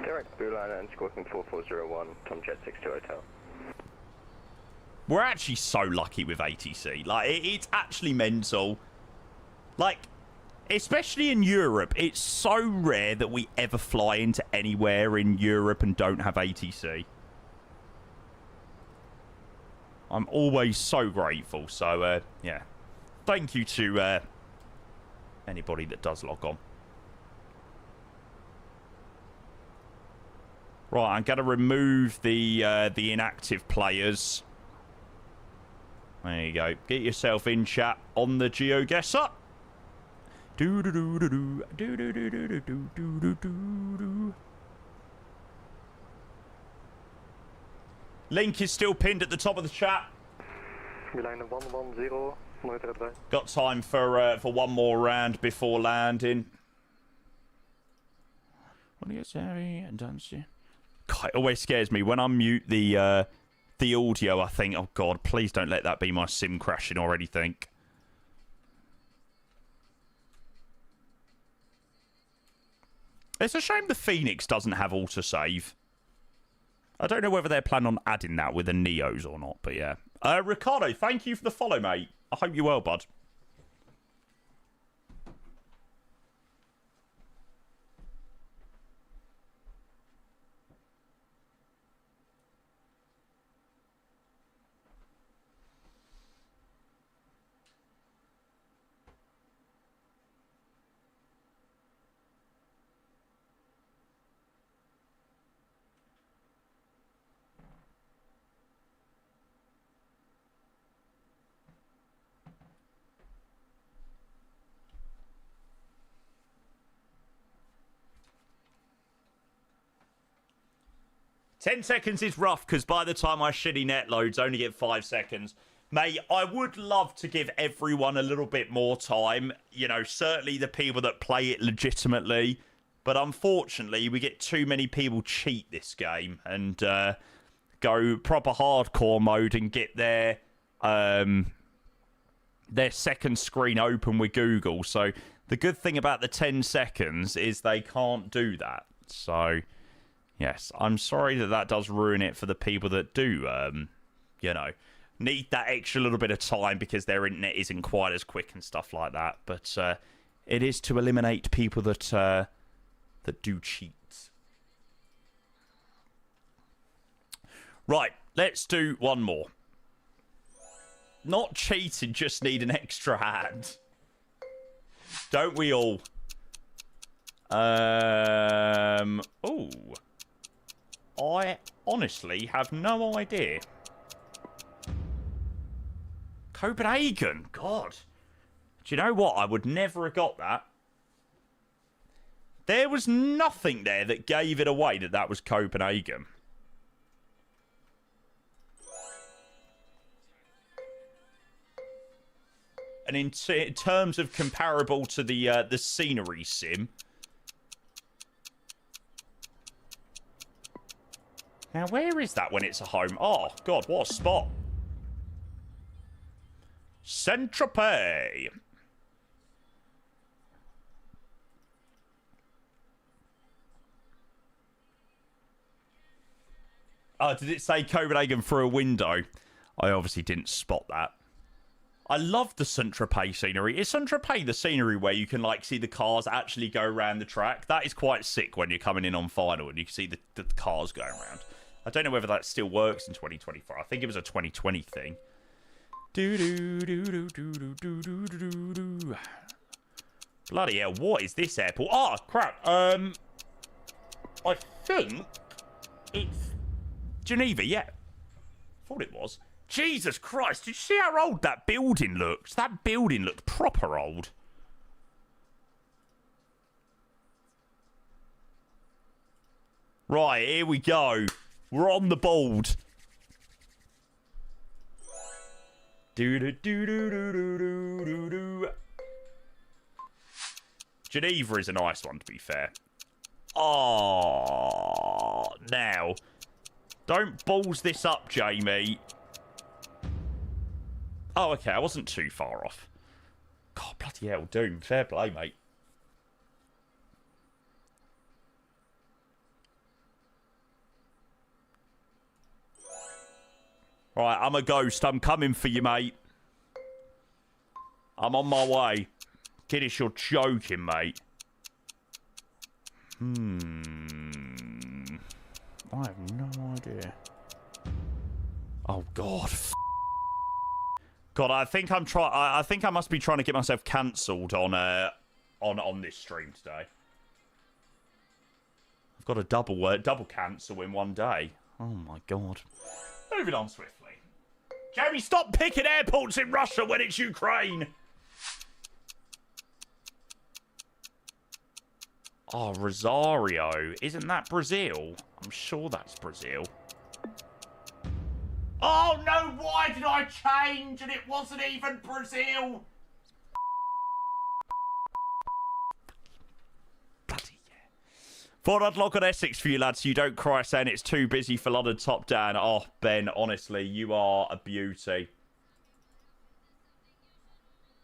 Direct Bulan and squawking 4401, Tomjet 62 Hotel.
We're actually so lucky with ATC. Like, it's actually mental. Like, especially in Europe, it's so rare that we ever fly into anywhere in Europe and don't have ATC. I'm always so grateful. So, yeah. Thank you to anybody that does log on. Right, I'm going to remove the inactive players. There you go. Get yourself in, chat, on the GeoGuessr. Link is still pinned at the top of the chat. Got time for one more round before landing. God, it always scares me when I mute the audio. I think, oh god, please don't let that be my sim crashing or anything. It's a shame the Phoenix doesn't have autosave. I don't know whether they're planning on adding that with the Neos or not, but yeah. Ricardo, thank you for the follow, mate. I hope you're well, bud. Ten seconds is rough because by the time my shitty net loads, I only get 5 seconds. Mate, I would love to give everyone a little bit more time. You know, certainly the people that play it legitimately. But unfortunately, we get too many people cheat this game. And go proper hardcore mode and get their second screen open with Google. So the good thing about the 10 seconds is they can't do that. So yes, I'm sorry that does ruin it for the people that do, you know, need that extra little bit of time because their internet isn't quite as quick and stuff like that. But it is to eliminate people that do cheat. Right, let's do one more. Not cheating, just need an extra hand. Don't we all? Oh. I honestly have no idea. Copenhagen, God. Do you know what? I would never have got that. There was nothing there that gave it away that was Copenhagen. And in terms of comparable to the scenery sim, now where is that when it's a home? Oh God, what a spot! Saint-Tropez. Oh, did it say Copenhagen through a window? I obviously didn't spot that. I love the Saint-Tropez scenery. Is Saint-Tropez the scenery where you can, like, see the cars actually go around the track? That is quite sick when you're coming in on final and you can see the cars going around. I don't know whether that still works in 2024. I think it was a 2020 thing. Bloody hell, what is this airport? Oh, crap. I think it's Geneva, yeah. Thought it was. Jesus Christ, did you see how old that building looked? That building looked proper old. Right, here we go. We're on the board. Geneva is a nice one, to be fair. Oh, now. Don't balls this up, Jamie. Oh, okay, I wasn't too far off. God, bloody hell, Doom. Fair play, mate. Right, I'm a ghost. I'm coming for you, mate. I'm on my way. Kiddish, you're joking, mate. I have no idea. Oh, God. God, I think I think I must be trying to get myself cancelled on this stream today. I've got a double cancel in one day. Oh my God. Moving on swiftly. Jamie, stop picking airports in Russia when it's Ukraine. Oh, Rosario. Isn't that Brazil? I'm sure that's Brazil. Oh, no, why did I change and it wasn't even Brazil? Bloody yeah. Thought I'd log on Essex for you, lads, so you don't cry saying it's too busy for London top down. Oh, Ben, honestly, you are a beauty.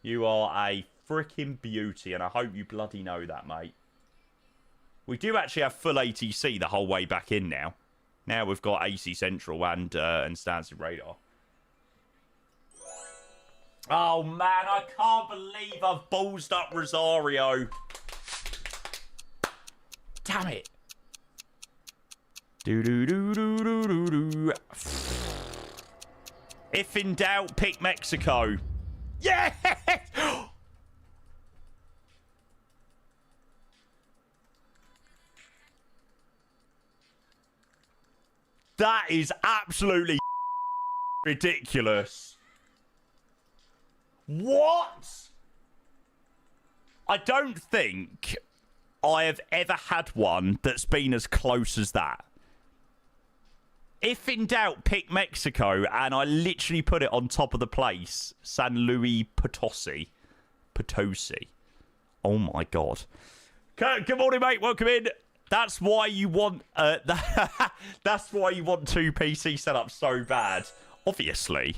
You are a freaking beauty, and I hope you bloody know that, mate. We do actually have full ATC the whole way back in now. Now we've got AC Central and Stansted Radar. Oh, man, I can't believe I've ballsed up Rosario. Damn it. Do-do-do-do-do-do-do. If in doubt, pick Mexico. Yeah! That is absolutely ridiculous. What? I don't think I have ever had one that's been as close as that. If in doubt, pick Mexico, and I literally put it on top of the place. San Luis Potosi. Potosi. Oh my God. Good morning, mate. Welcome in. That's why you want that's why you want 2 PC setups so bad. Obviously.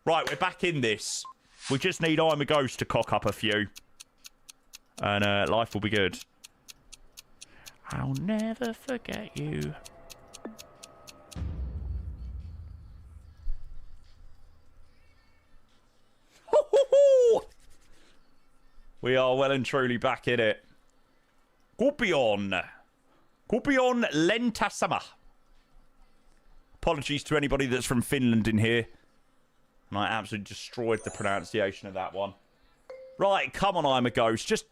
Right, we're back in this. We just need I'm a Ghost to cock up a few. And life will be good. I'll never forget you. We are well and truly back in it. Kupion Lentasama. Apologies to anybody that's from Finland in here. And I absolutely destroyed the pronunciation of that one. Right, come on, I'm a Ghost. Just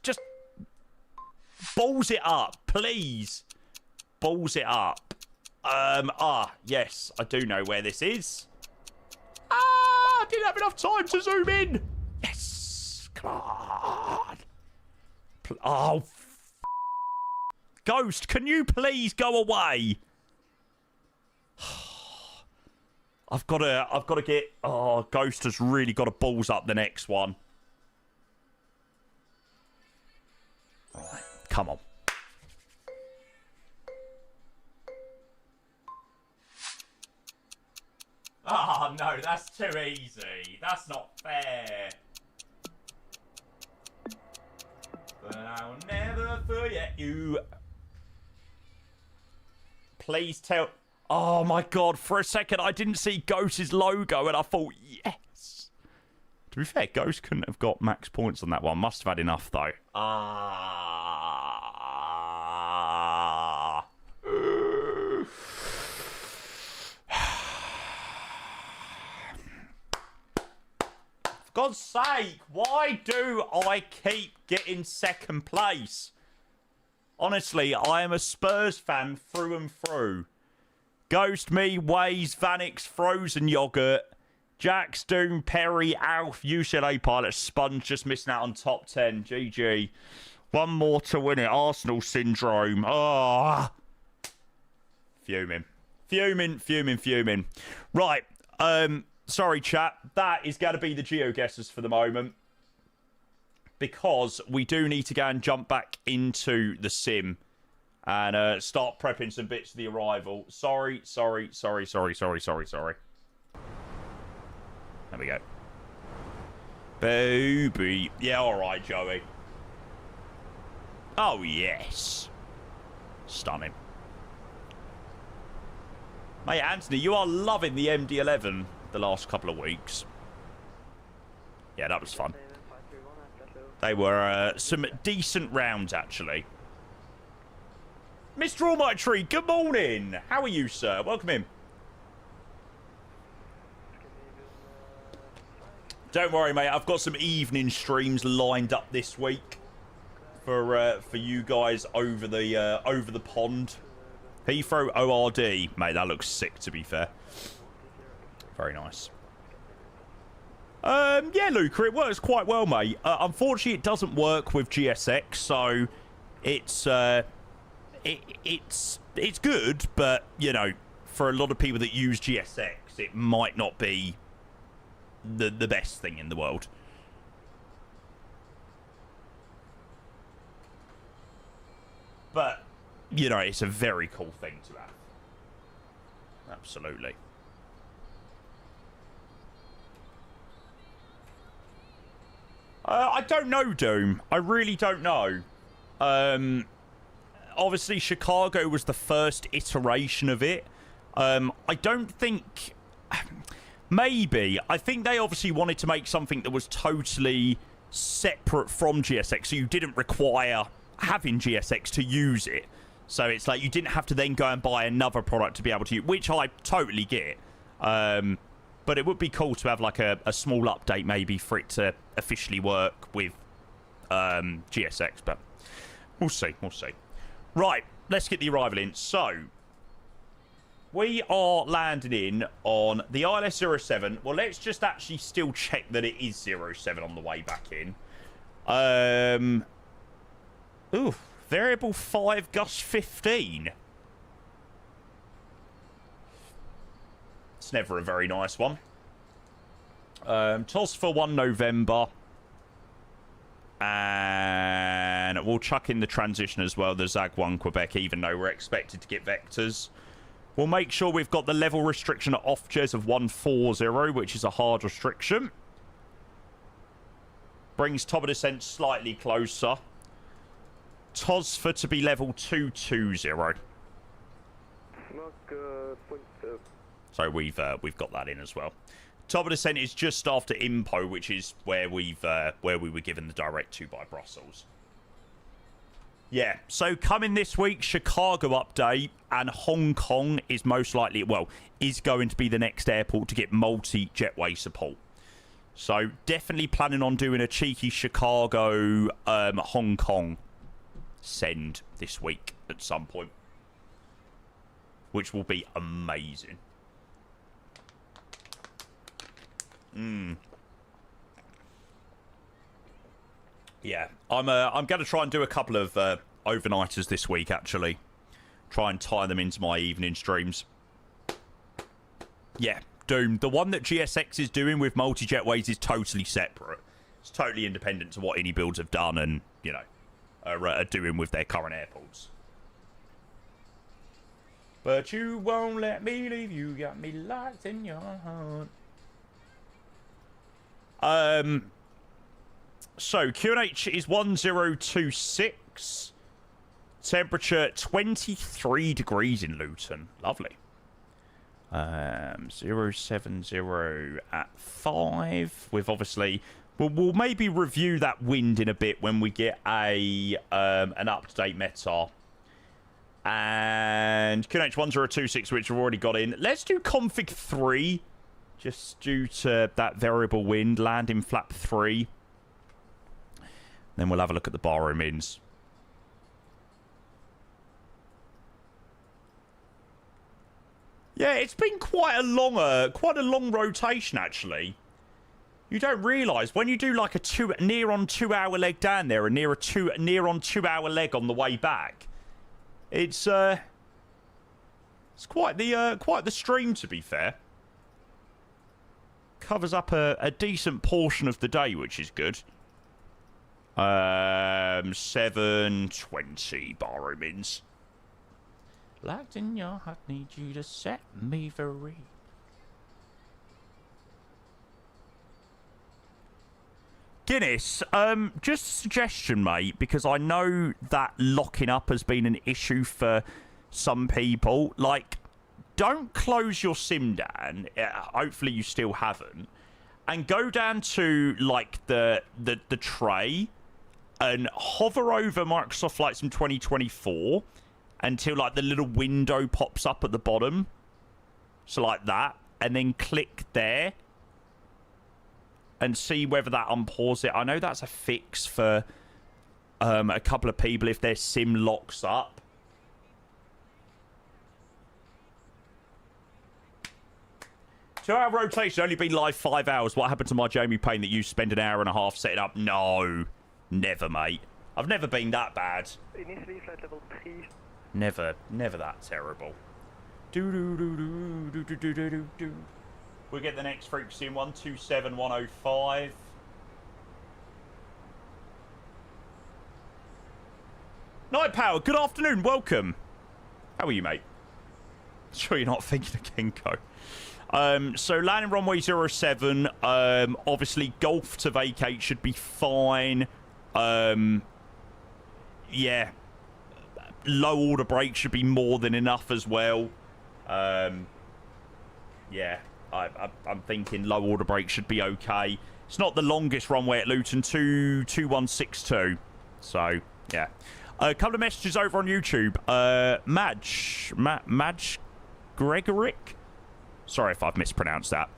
balls it up, please. Balls it up. Yes, I do know where this is. I didn't have enough time to zoom in. Yes, come on. Oh, Ghost, can you please go away? I've got to get... Oh, Ghost has really got to balls up the next one. All right, come on. Oh, no, that's too easy. That's not fair. But I'll never forget you. Please tell... Oh, my God. For a second, I didn't see Ghost's logo, and I thought, yes. To be fair, Ghost couldn't have got max points on that one. Must have had enough, though. For God's sake, why do I keep getting second place? Honestly, I am a Spurs fan through and through. Ghost, me, Waze, Vanix, Frozen Yogurt, Jax, Doom, Perry, Alf, UCLA Pilot, Sponge just missing out on top 10. GG. One more to win it. Arsenal syndrome. Oh. Fuming. Fuming. Right. Sorry, chat. That is going to be the GeoGuessrs for the moment. Because we do need to go and jump back into the sim. And start prepping some bits for the arrival. Sorry. There we go. Booby. Yeah, alright, Joey. Oh, yes. Stunning. Mate, Anthony, you are loving the MD-11 the last couple of weeks. Yeah, that was fun. They were some decent rounds, actually. Mr. Almighty Tree, good morning. How are you, sir? Welcome in. Don't worry, mate. I've got some evening streams lined up this week for you guys over the pond. Heathrow ORD, mate. That looks sick. To be fair, very nice. Yeah, Luca, it works quite well, mate. Unfortunately, it doesn't work with GSX, so it's good, but you know, for a lot of people that use GSX, it might not be the best thing in the world. But you know, it's a very cool thing to have. Absolutely. I don't know, Doom. I really don't know. Obviously, Chicago was the first iteration of it. I don't think... Maybe. I think they obviously wanted to make something that was totally separate from GSX, so you didn't require having GSX to use it. So it's like you didn't have to then go and buy another product to be able to use, which I totally get. But it would be cool to have like a small update maybe for it to officially work with GSX, but we'll see. Right, let's get the arrival in. So, we are landing in on the ILS 07. Well, let's just actually still check that it is 07 on the way back in. Ooh, variable 5, gust 15. It's never a very nice one. TOS for 1 November. And then we'll chuck in the transition as well, the ZAG-1 Quebec, even though we're expected to get vectors. We'll make sure we've got the level restriction at off-chairs of 140, which is a hard restriction. Brings top of descent slightly closer. TOSFA to be level 220. So we've got that in as well. Top of descent is just after IMPO, which is where we were given the direct to by Brussels. Yeah, so coming this week, Chicago update, and Hong Kong is most likely, well, is going to be the next airport to get multi-jetway support. So definitely planning on doing a cheeky Chicago, Hong Kong send this week at some point, which will be amazing. Yeah, I'm going to try and do a couple of overnighters this week, actually. Try and tie them into my evening streams. Yeah, Doom. The one that GSX is doing with multi-jetways is totally separate. It's totally independent to what any builds have done and, you know, are doing with their current airports. But you won't let me leave. You got me locked in your heart. So QNH is 1026. Temperature 23 degrees in Luton. Lovely. 070 at 5. With obviously, we'll maybe review that wind in a bit when we get a an up-to-date METAR. And QNH 1026, which we've already got in. Let's do config 3. Just due to that variable wind, landing flap 3. Then we'll have a look at the baro mins. Yeah, it's been quite a long rotation actually. You don't realise when you do like a near on 2 hour leg down there and near on 2 hour leg on the way back. It's quite the stream, to be fair. Covers up a decent portion of the day, which is good. 720 baro mins. Locked in your heart, need you to set me free. Guinness, just a suggestion, mate, because I know that locking up has been an issue for some people. Like, don't close your sim down. Hopefully you still haven't. And go down to, like, the tray and hover over Microsoft Flight Sim 2024 until, like, the little window pops up at the bottom. So, like that. And then click there. And see whether that unpause it. I know that's a fix for a couple of people if their sim locks up. Two-hour rotation, only been live 5 hours. What happened to my Jamie Payne that you spend an hour and a half setting up? No. Never, mate. I've never been that bad.
Initially flight level 3.
Never that terrible. Do. We'll get the next frequency in 127105. Night Power, good afternoon, welcome. How are you, mate? Sure you're not thinking of Kenko. So landing runway 07, obviously Golf to vacate should be fine. Yeah. Low order brake should be more than enough as well. Yeah. I'm thinking low order brake should be okay. It's not the longest runway at Luton, 2162. So, yeah. A couple of messages over on YouTube. Madge Gregoric? Sorry if I've mispronounced that.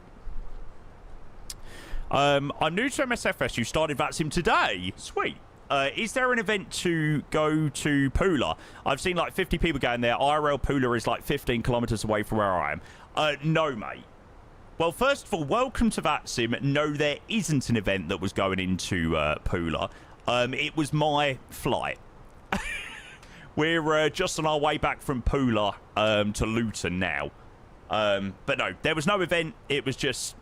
I'm new to MSFS. You started VATSIM today. Sweet. Is there an event to go to Pula? I've seen like 50 people going there. IRL Pula is like 15 kilometers away from where I am. No, mate. Well, first of all, welcome to VATSIM. No, there isn't an event that was going into Pula. It was my flight. We're just on our way back from Pula to Luton now. But no, there was no event. It was just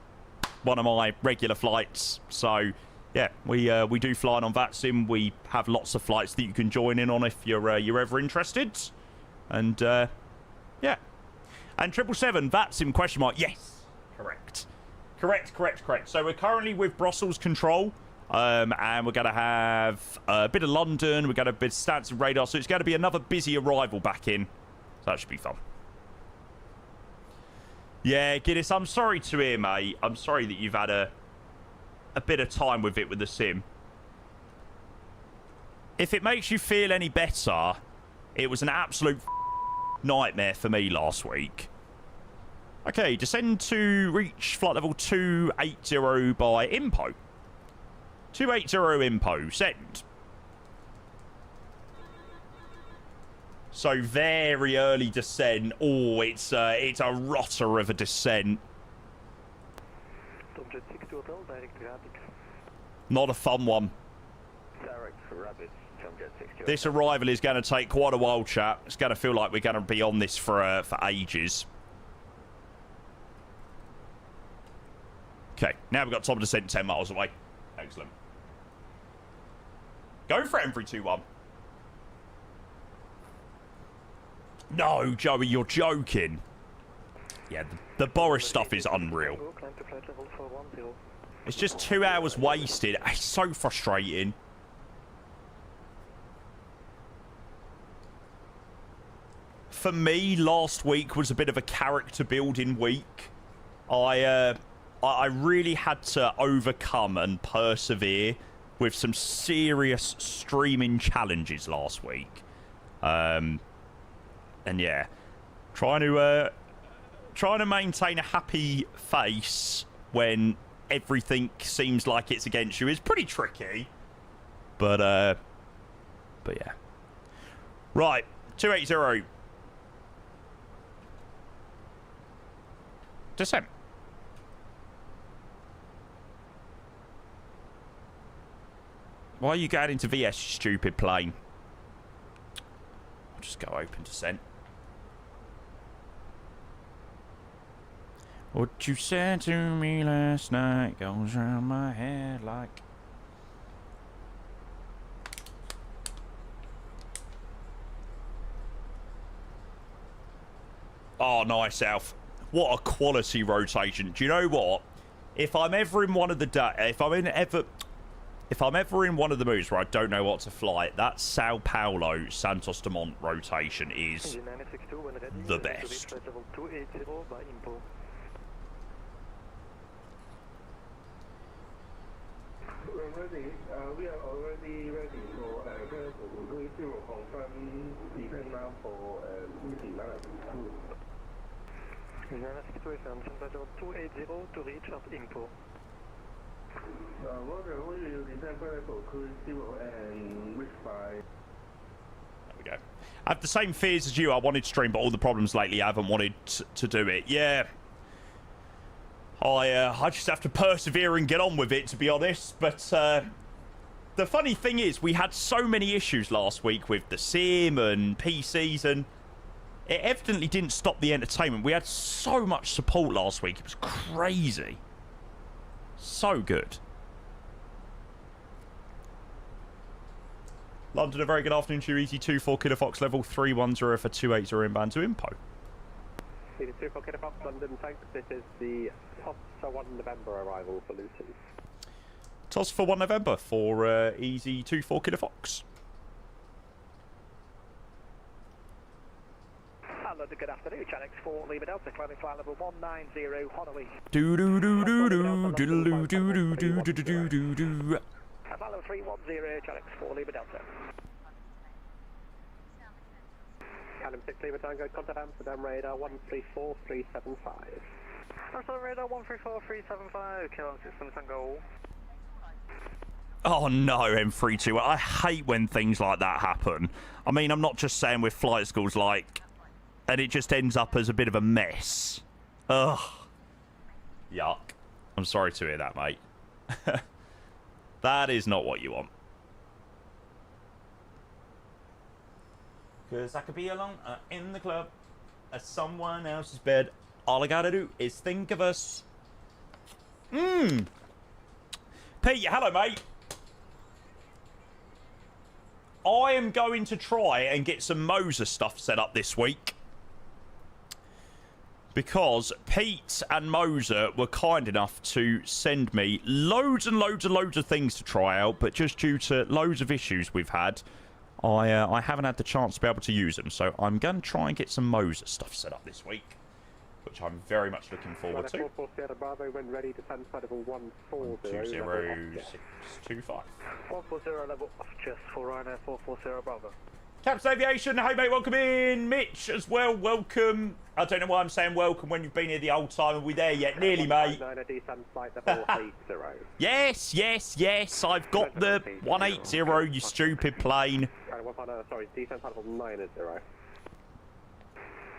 one of my regular flights. So, yeah, we do flying on VATSIM. We have lots of flights that you can join in on if you're ever interested. And yeah, and 777 VATSIM question mark. Yes, correct. So we're currently with Brussels control, and we're going to have a bit of London. We're going to have a bit of Stansted radar. So it's going to be another busy arrival back in. So that should be fun. Yeah, Giddis, I'm sorry to hear, mate. I'm sorry that you've had a bit of time with it with the sim. If it makes you feel any better, it was an absolute nightmare for me last week. Okay, descend to reach flight level 280 by IMPO. 280 IMPO, send. So very early descent. Oh, it's a rotter of a descent. Not a fun one. This arrival is going to take quite a while, chat. It's going to feel like we're going to be on this for ages. Okay, now we've got top of descent 10 miles away. Excellent. Go for it, M321. No, Joey, you're joking. Yeah, the Boris stuff is unreal. It's just 2 hours wasted. It's so frustrating. For me, last week was a bit of a character building week. I really had to overcome and persevere with some serious streaming challenges last week. And yeah, trying to maintain a happy face when everything seems like it's against you is pretty tricky. But yeah. Right, 280. Descent. Why are you going into VS, you stupid plane? I'll just go open descent. What you said to me last night goes around my head like... Oh, nice, Alf. What a quality rotation. Do you know what? If I'm ever in one of the if I'm ever in one of the moves where I don't know what to fly, that Sao Paulo Santos Dumont rotation is the best.
We are already ready for confirm descent now for EZY.
Temperature 280 to reach at IMPO.
Roger, we will descend for cruise 0 and reach by...
There we go. I have the same fears as you. I wanted to stream, but all the problems lately I haven't wanted to do it. Yeah. I just have to persevere and get on with it, to be honest. But the funny thing is, we had so many issues last week with the sim and PCs, and it evidently didn't stop the entertainment. We had so much support last week. It was crazy. So good. London, a very good afternoon to you. EZY-24 Kilo Fox level 310 for 280 inbound to IMPO.
EZY-24 Kilo Fox, London, thanks. This is the TOS for 1 November arrival for Luton.
TOS for 1 November for EZY-24 Kilo Fox.
Hello, good afternoon. Channel 4 Lima Delta, climbing flight level 190 Honolulu.
Do do do do do do do do do do do do do.
Flight level 310, Channel 4 Lima Delta. Cannon 6 Lima Tango, contact Amsterdam radar 134375.
Amsterdam radar 134375, Cannon 6 Lima Tango.
Oh no, M32. I hate when things like that happen. I mean, I'm not just saying with flight schools, like, and it just ends up as a bit of a mess. Ugh. Yuck. I'm sorry to hear that, mate. That is not what you want. Because I could be alone in the club at someone else's bed. All I gotta do is think of us. Pete, hello, mate. I am going to try and get some Moser stuff set up this week. Because Pete and Moser were kind enough to send me loads and loads and loads of things to try out, but just due to loads of issues we've had, I haven't had the chance to be able to use them. So I'm going to try and get some Moser stuff set up this week, which I'm very much looking forward to.
440 Bravo, when ready, descend flight level 140.
20625.
140 level off just for Ryanair 440 Bravo.
Caps Aviation, hey mate, welcome in. Mitch as well, welcome. I don't know why I'm saying welcome when you've been here the whole time. Are we there yet? Nearly, mate.
Descend flight level 80.
Yes, yes, yes. I've got the 180, you stupid plane.
Sorry, descend flight level 90.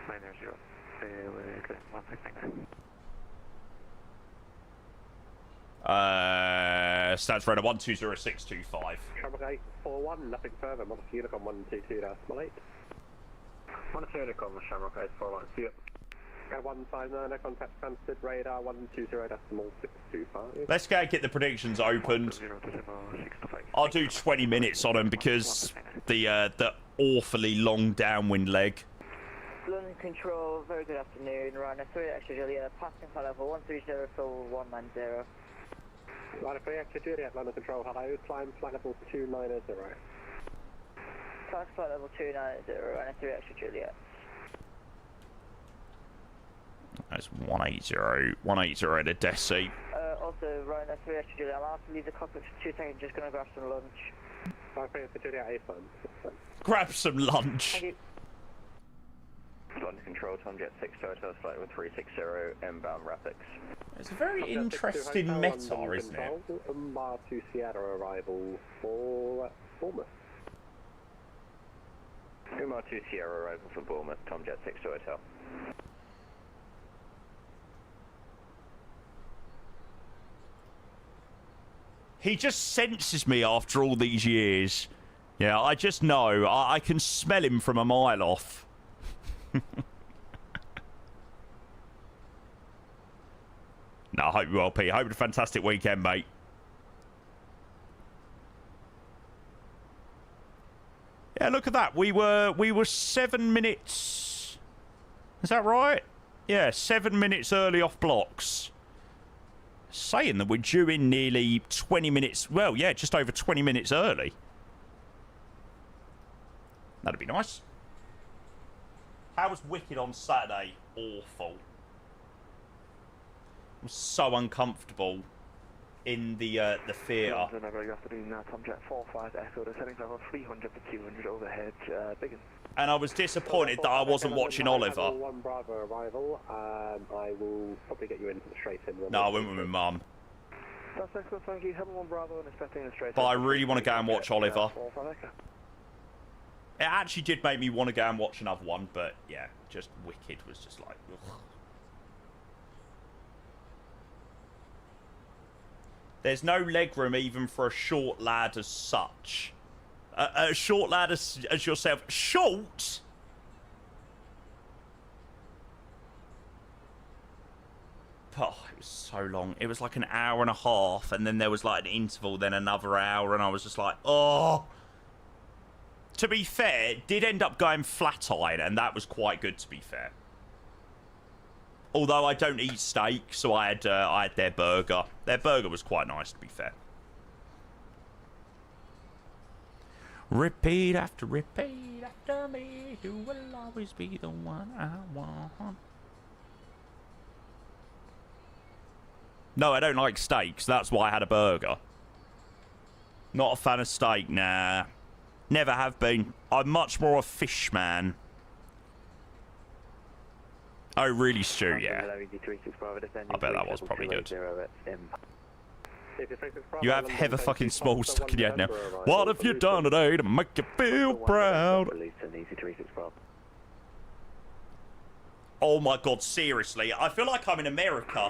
90. Stands for 120625.
Traffic 841, nothing further. Mother Unicom 122.8.
12 Unicom, Shamrock 841, see you.
159, contact transit radar 120.625.
Let's go and get the predictions opened. I'll do 20 minutes on them because the awfully long downwind leg.
London Control, very good afternoon. Ryanair 3 Extra Juliet, passing flight level 130 for 190.
Ryanair 3 Extra Juliet, London Control, hello, climb flight level 290.
Climb flight level 290, Ryanair 3 Extra Juliet.
That's 180 at a Desi.
Also, Ryanair 3 Extra Juliet, I'm asked to leave the cockpit for 2 seconds, just going to grab some lunch.
Ryanair 3 Extra Juliet, A-Fun.
Grab some lunch.
Thank you.
London Control, Tomjet 6 Hotel, flight with 360, inbound Rapids.
It's a very interesting meta, isn't it?
Umbar to Sierra arrival for Bournemouth.
Umar 2 Sierra arrival for Bournemouth, Tomjet 6 Hotel.
He just senses me after all these years. Yeah, I just know. I can smell him from a mile off. No, I hope you well, Pete. I hope you had a fantastic weekend, mate. Yeah, look at that. We were 7 minutes. Is that right? Yeah, 7 minutes early off blocks. Saying that we're due in nearly 20 minutes. Well, yeah, just over 20 minutes early. That'd be nice. How was Wicked on Saturday? Awful. I was so uncomfortable in the theatre.
Tomjet 45 Echo, the settings level 300 to 200 overhead, Biggin.
And I was disappointed that I wasn't watching Oliver.
1 Bravo arrival. I will probably get you in straight in.
No, I went with my mum.
That's excellent, thank you. 1 Bravo and expecting a straight.
But I really want to go and watch Oliver. It actually did make me want to go and watch another one, but yeah, just Wicked was just like, ugh. There's no legroom even for a short lad as such. A short lad as yourself. Short? Oh, it was so long. It was like an hour and a half, and then there was like an interval, then another hour, and I was just like, oh. To be fair, it did end up going flat-eyed, and that was quite good, to be fair. Although I don't eat steak, so I had their burger. Their burger was quite nice, to be fair. Repeat after me, you will always be the one I want. No, I don't like steaks. That's why I had a burger. Not a fan of steak, nah. Never have been. I'm much more a fish man. Oh, really, Stu? Yeah. I bet that was probably good. You have Heather fucking Small stuck in your head now. What have you done today to make you feel proud? Oh my god, seriously. I feel like I'm in America.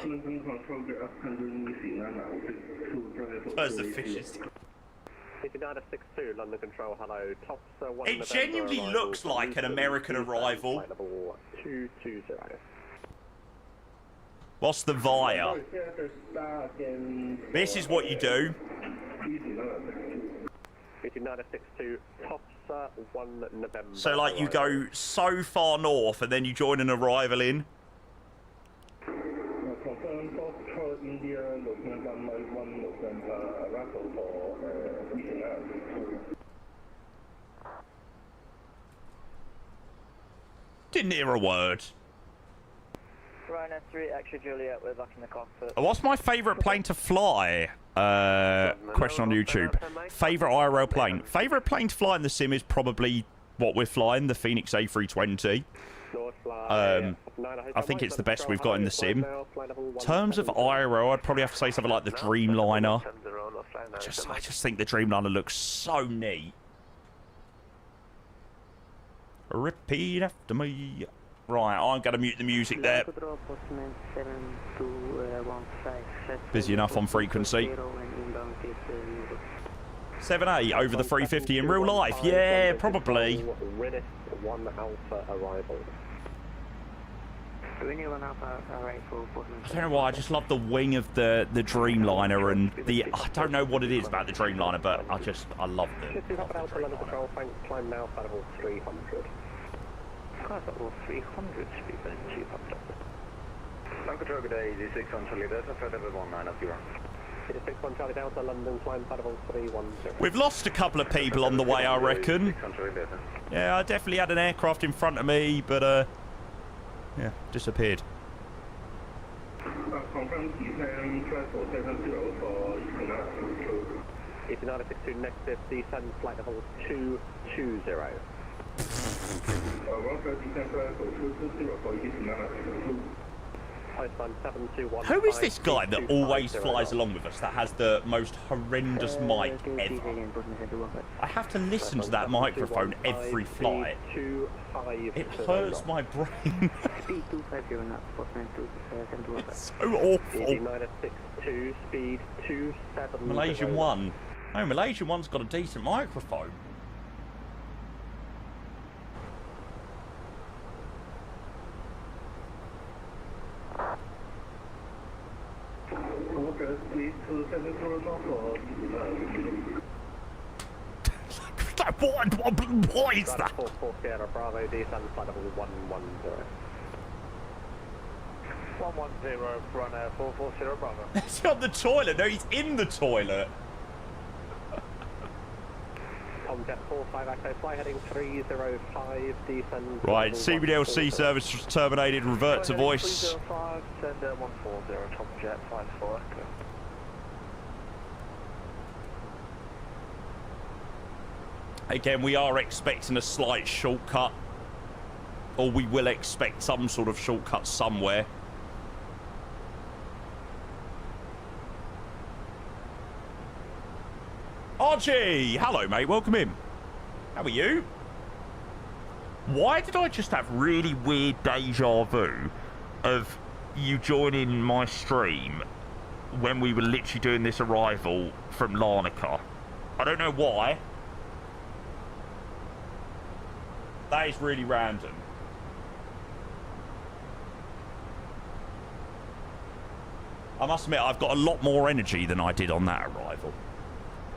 Where's the fishes?
London Control, hello. Tops,
it genuinely looks like an American arrival. What's the via? This is what you do.
5962 Topsa 1 November.
So, like, you go so far north and then you join an arrival in. Didn't hear a word.
Ryanair 3 Extra Juliet, we're back in the cockpit.
What's my favourite plane to fly? Question on YouTube. Favourite IRL plane? Favourite plane to fly in the sim is probably what we're flying, the Phoenix A320. I think it's the best we've got in the sim. In terms of IRL, I'd probably have to say something like the Dreamliner. I just think the Dreamliner looks so neat. Repeat after me. Right, I'm going to mute the music there. Busy enough on frequency. 7A over the 350 in real life. Yeah, probably. I don't know why, I just love the wing of the Dreamliner and the... I don't know what it is about the Dreamliner, but I love the
Climb now, level 300.
Cars at level 300 speed and 200.
Sun control, good day, EZY 6 on Charlie Delta, flight level 19 0.
EZY 6 on Charlie Delta, London, climb level 310.
We've lost a couple of people on the way, I reckon. Yeah, I definitely had an aircraft in front of me, but, yeah, disappeared.
8962 negative, descend flight level 220.
Who is this guy that always flies along with us that has the most horrendous mic ever? I have to listen to that microphone every flight. It hurts my brain. It's so awful. Malaysian 1. No, Malaysian 1's got a decent microphone. What is that?
44 Sierra Bravo, descend flight level 110.
110, Ryanair 440 Bravo.
He's on the toilet. No, he's in the toilet.
Tomjet 45 Echo, fly heading 305, descend.
Right, CBDLC service terminated. Revert to voice.
305, send 140, Tomjet 54 Echo.
Again, we are expecting a slight shortcut. Or we will expect some sort of shortcut somewhere. Archie! Hello, mate. Welcome in. How are you? Why did I just have really weird deja vu of you joining my stream when we were literally doing this arrival from Larnaca? I don't know why. That is really random. I must admit, I've got a lot more energy than I did on that arrival.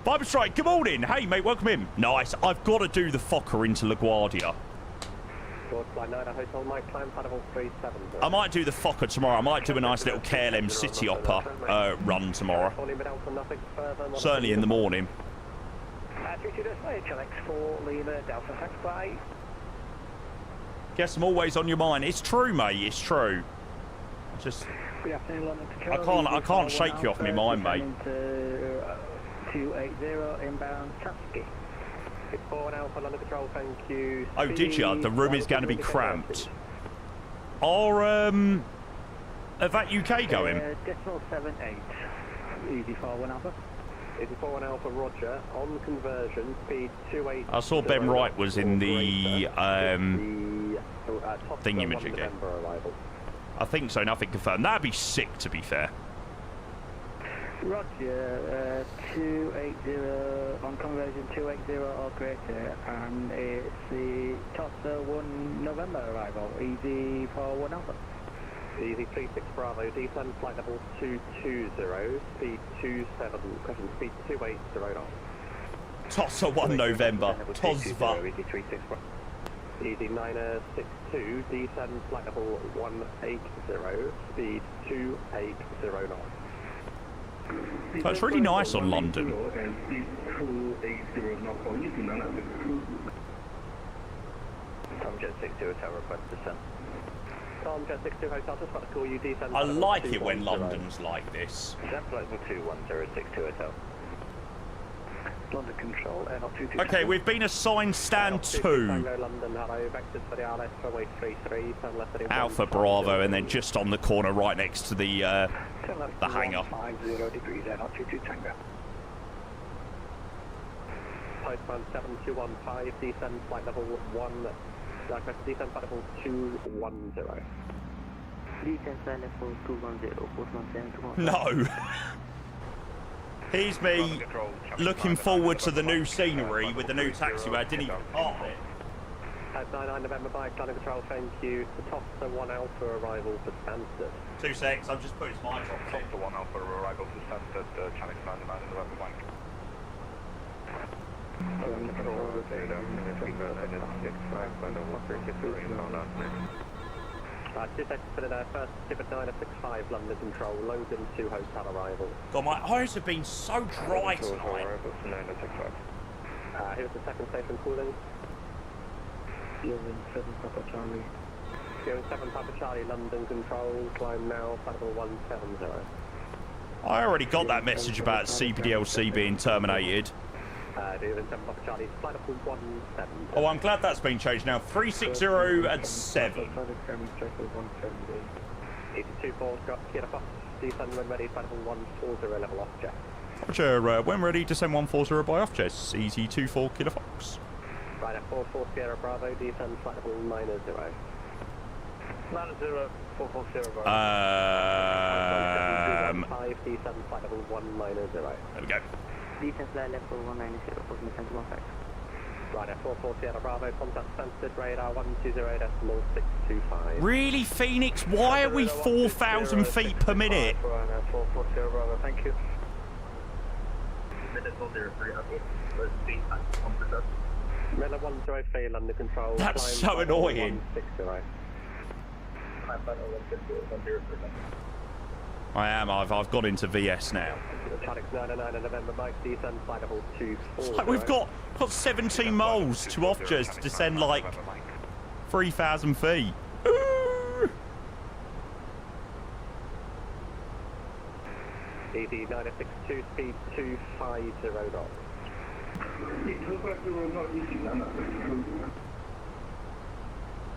Viber Strike, good morning. Hey, mate, welcome in. Nice. I've got to do the Fokker into LaGuardia. I might do the Fokker tomorrow. I might do a nice little KLM City Hopper run tomorrow. Certainly in the morning. Guess I'm always on your mind. It's true, mate. It's true. I can't shake you off my mind, mate.
280 inbound Tusky.
Oh, did you? The room is going to be cramped. Are that UK going?
Decimal 78. Easy 41 Alpha.
Easy 41 Alpha, Roger. On conversion, speed 28.
I saw Ben Wright was in the thingamajig again. I think so. Nothing confirmed. That'd be sick, to be fair.
Roger, 280 on conversion 280 or greater, and it's the Topsa 1 November arrival, EZY 41 Alpha.
Easy 36 Bravo, descend flight level 220, speed 27, question speed 280 knots.
Tossa 1 November. Tosva.
Easy 36 Bravo. Easy 962, descend flight level 180, speed 280 knots.
That's really nice on London.
Tomjet 62 Hotel, request descent.
Tomjet 62 Hotel, just about to call you, descend.
I like it when London's like this.
Descent flight level 21062 Hotel.
London Control, Air 222.
Okay, we've been assigned stand 2.
London, hello, vectors for the RS, runway 33, turn left heading
Alpha Bravo, and then just on the corner right next to the hangar.
50 degrees, Air 22 Tango. Postman 7215, descend flight level 1, descend flight level 210.
Descend flight level 210, Postman 7215.
No. Here's me looking forward to the new scenery with the new taxiway. I didn't even part it.
99 November by Planning Control, thank you. The Tossa 1 Alpha arrival for Stansted.
2 secs, I'm just putting my drop.
Tossa 1 Alpha arrival to Stansted, Channel 99 November Mike.
Two seconds for the first Tibbet 965 London Control, Logan 2 Hotel arrival.
God, my eyes have been so dry tonight.
Here's the second station calling.
Sierra 7 Papa Charlie.
Sierra 7 Papa Charlie, London Control, climb now, flight level 170.
I already got that message about CPDLC being terminated.
Sierra 7 Papa Charlie, flight level 170.
Oh, I'm glad that's been changed now. 360 and 7.
82 got Kira Fox, descend when ready, flight level 140 level off jet.
Roger, when ready, descend 140 by off jet. EZ24 Killer Fox.
Right at 44 Sierra Bravo, descend flight level 90.
90, 440 Bravo.
5, descend flight level 190.
There we go.
Descend flight level 190, Postman 7115.
Right at 44 Sierra Bravo, contact Stansted, radar 120.625.
Really, Phoenix? Why are we 4,000 feet per minute?
440 Bravo, thank you.
Miller 103 London Control.
That's so annoying.
160.
I am. I've got into VS now.
Charlie 99 November Mike, descend flight level 24.
Like we've got 17 miles to off jets to descend like 3,000 feet. Ooh.
ED 962, speed 250 knots.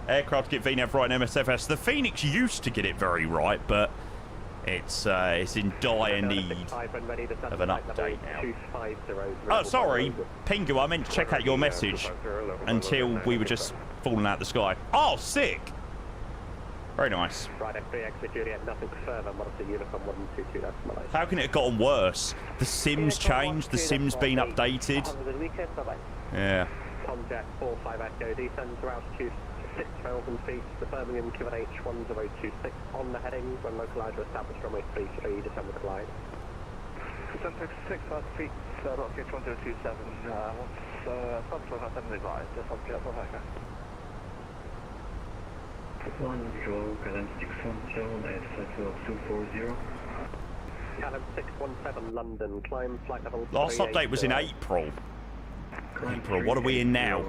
Aircraft get VNAV right in MSFS. The Phoenix used to get it very right, but it's in dire need of an update now. Oh, sorry, Pingu, I meant to check out your message until we were just falling out the sky. Oh, sick. Very nice.
Right, F3 exit Juliet, nothing further, monitor Uniform 122, that's my.
How can it have gotten worse? The Sim's changed, the Sim's been updated. Yeah.
Tomjet 45 Echo, descend to altitude 6,000 feet, the Birmingham QNH 1026 on the heading, when localizer established runway 33, descend with the glide.
Descend 6,000 feet, rocket 1027, once subfloor has been advised, just on careful hacker.
1 Control, Calum 610, at flight level 240.
Calum 617 London, climb flight level.
Last update was in April. April, what are we in now?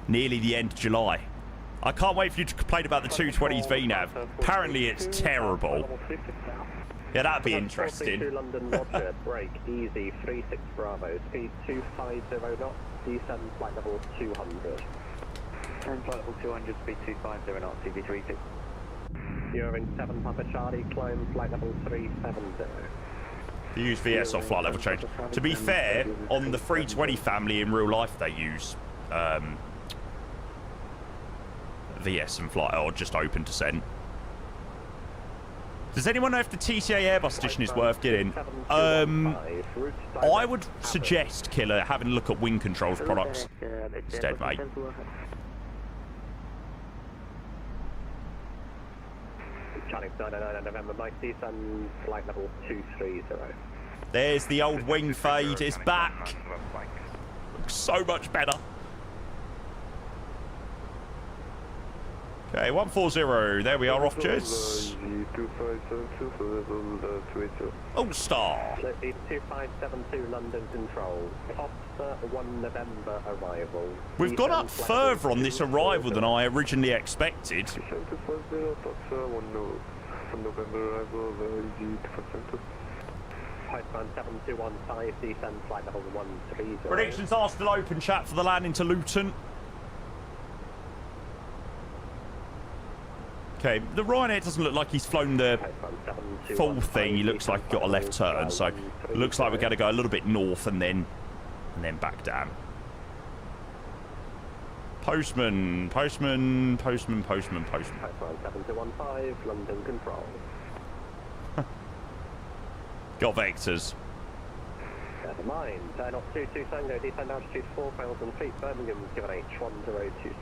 Nearly the end of July. I can't wait for you to complain about the 220's VNAV. Apparently it's terrible. Yeah, that'd be interesting.
London Roger, break, easy, 36 Bravo, speed 250 knots, descend flight level 200.
Turn flight level 200, speed 250 knots, CV36.
You're in 7 Papa Charlie, climb flight level 370.
They use VS off flight level change. To be fair, on the 320 family in real life, they use VS and flight, or just open descent. Does anyone know if the TCA Airbus edition is worth getting? I would suggest, Killer, having a look at Wing Control's products instead, mate.
Charlie 999 November, Mike, descend flight level 230.
There's the old wing fade. It's back. Looks so much better. Okay, 140. There we are, off jizz. All star.
2572 London Control. Officer 1 November arrival.
We've gone up further on this arrival than I originally expected.
1 November arrival,
Python 7215, descend flight level 130.
Predictions are still open, chat, for the landing to Luton. Okay, the Ryanair doesn't look like he's flown the full thing. He looks like he got a left turn, so it looks like we're going to go a little bit north and then back down. Postman.
Python 7215, London Control.
Got vectors.
Never mind. Turn off 22 Tango, descend altitude 4,000 feet, Birmingham, given H1026.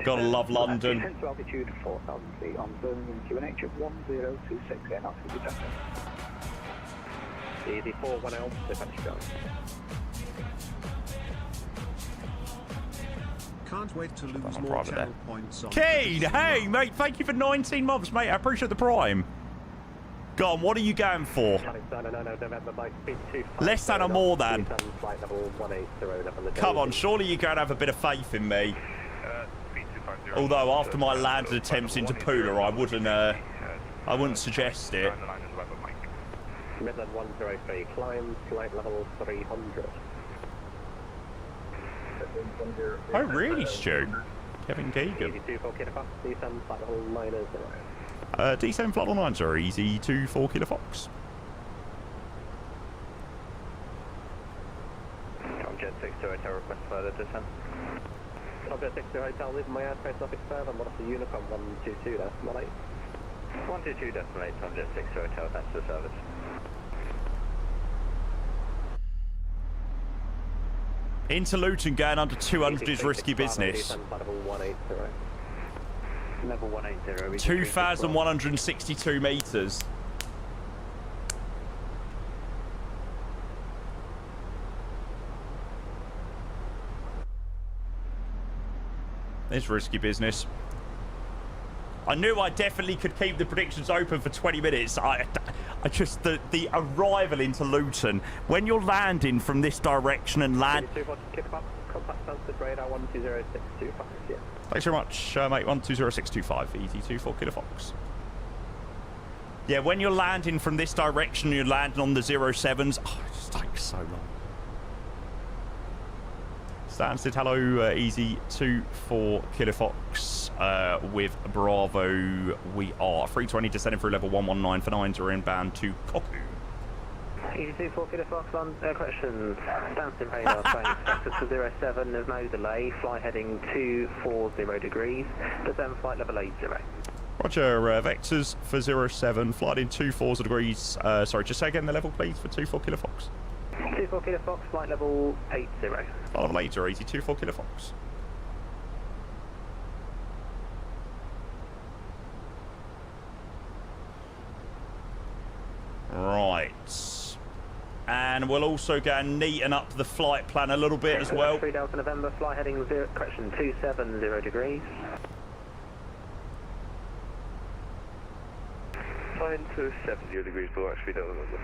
Gotta love London.
Descend to altitude 4,000 feet on Birmingham, given H of 1026, and off to the Easy 41 L, departure go.
Can't wait to lose more channel points on
Kane, hey, mate, thank you for 19 months, mate. I appreciate the prime. Go on, what are you going for? Less than or more than? Come on, surely you're going to have a bit of faith in me. Although after my landed attempts into Pula, I wouldn't suggest it.
Midland 103, climb flight level 300.
Oh, really, Stu? Kevin Geegan. D7 flight level 9s are easy to 4 Kilo Fox.
Jet 60 Hotel, request further descent.
Jet 60 Hotel, leave my airspace nothing further, and what is the Unicom 122 there, not 8.
122 decimal 8, Jet 60 Hotel, that's the service.
Into Luton going under 200 is risky business.
Level 180.
2,162 metres. It's risky business. I knew I definitely could keep the predictions open for 20 minutes. I just, the arrival into Luton, when you're landing from this direction and land... Thanks very much, mate. 120625, ET24 Kilo Fox. Yeah, when you're landing from this direction, you're landing on the 07s. Oh, it just takes so long. Stansted, hello, EZY24 Kilo Fox with Bravo. We are 320 descending through level 119 for 9s. We're inbound to Koku.
EZY24 Kilo Fox on corrections. Stansted radar train status to 07. There's no delay. Fly heading 240 degrees. Descend flight level 80.
Roger, vectors for 07. Flight in 240 degrees. Sorry, just say again the level, please, for 24 Kilo Fox.
24 Kilo Fox, flight level 80.
Flight level 80, EZY24 Kilo Fox. Right. And we'll also go and neaten up the flight plan a little bit as well.
3 Delta November, flight heading 270 degrees.
Flying 270 degrees below, 3 Delta November.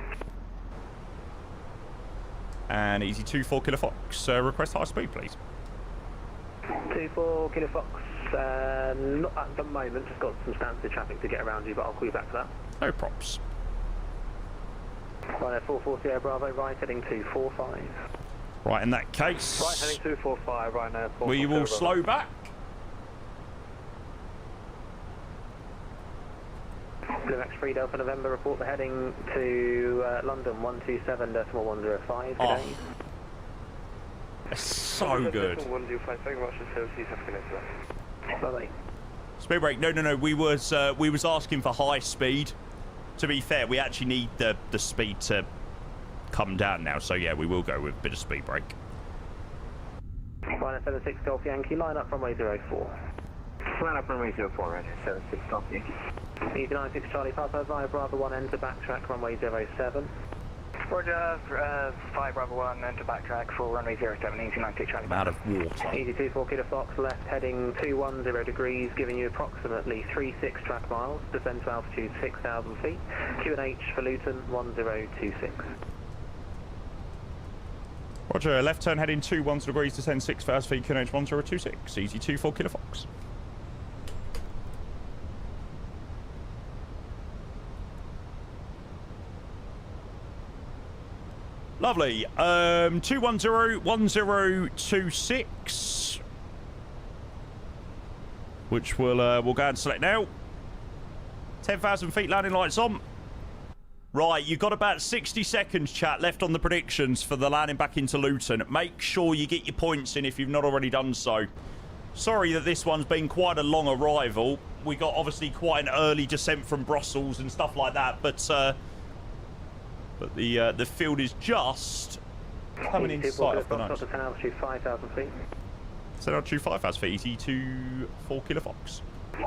And EZY24 Kilo Fox, request high speed, please.
24 Kilo Fox, not at the moment, just got some standstill traffic to get around you, but I'll call you back for that.
No props.
Right, 440 Air Bravo, right heading 245.
Right, in that case...
Right heading 245, right now.
We will slow back.
Blue X3 Delta November, report the heading to London 127.105 today.
It's so good.
125, thank you very much for services, have a good night.
Bye-bye.
Speed break. No. We was asking for high speed. To be fair, we actually need the speed to come down now. So yeah, we will go with a bit of speed break.
Ryanair 76 Golf Yankee, line up runway 04.
Line up runway 04, right, 76, copy.
EZY 96 Charlie Papa, via Bravo 1, enter backtrack runway 07.
Roger, 5 Bravo 1, enter backtrack for runway 07, EZY 96 Charlie
I'm out of water.
EZY 24 Kilo Fox, left heading 210 degrees, giving you approximately 36 track miles, descend to altitude 6,000 feet, Q&H for Luton 1026.
Roger, left turn heading 210 degrees, descend 6,000 feet, QNH 1026, EZY 24 Kilo Fox. Lovely. 210-1026. Which we'll go and select now. 10,000 feet, landing lights on. Right, you've got about 60 seconds, chat, left on the predictions for the landing back into Luton. Make sure you get your points in if you've not already done so. Sorry that this one's been quite a long arrival. We got obviously quite an early descent from Brussels and stuff like that, but the field is just coming in sight off the nose.
5,000 feet.
Set altitude 5,000 feet, ET to 4 Kilo Fox.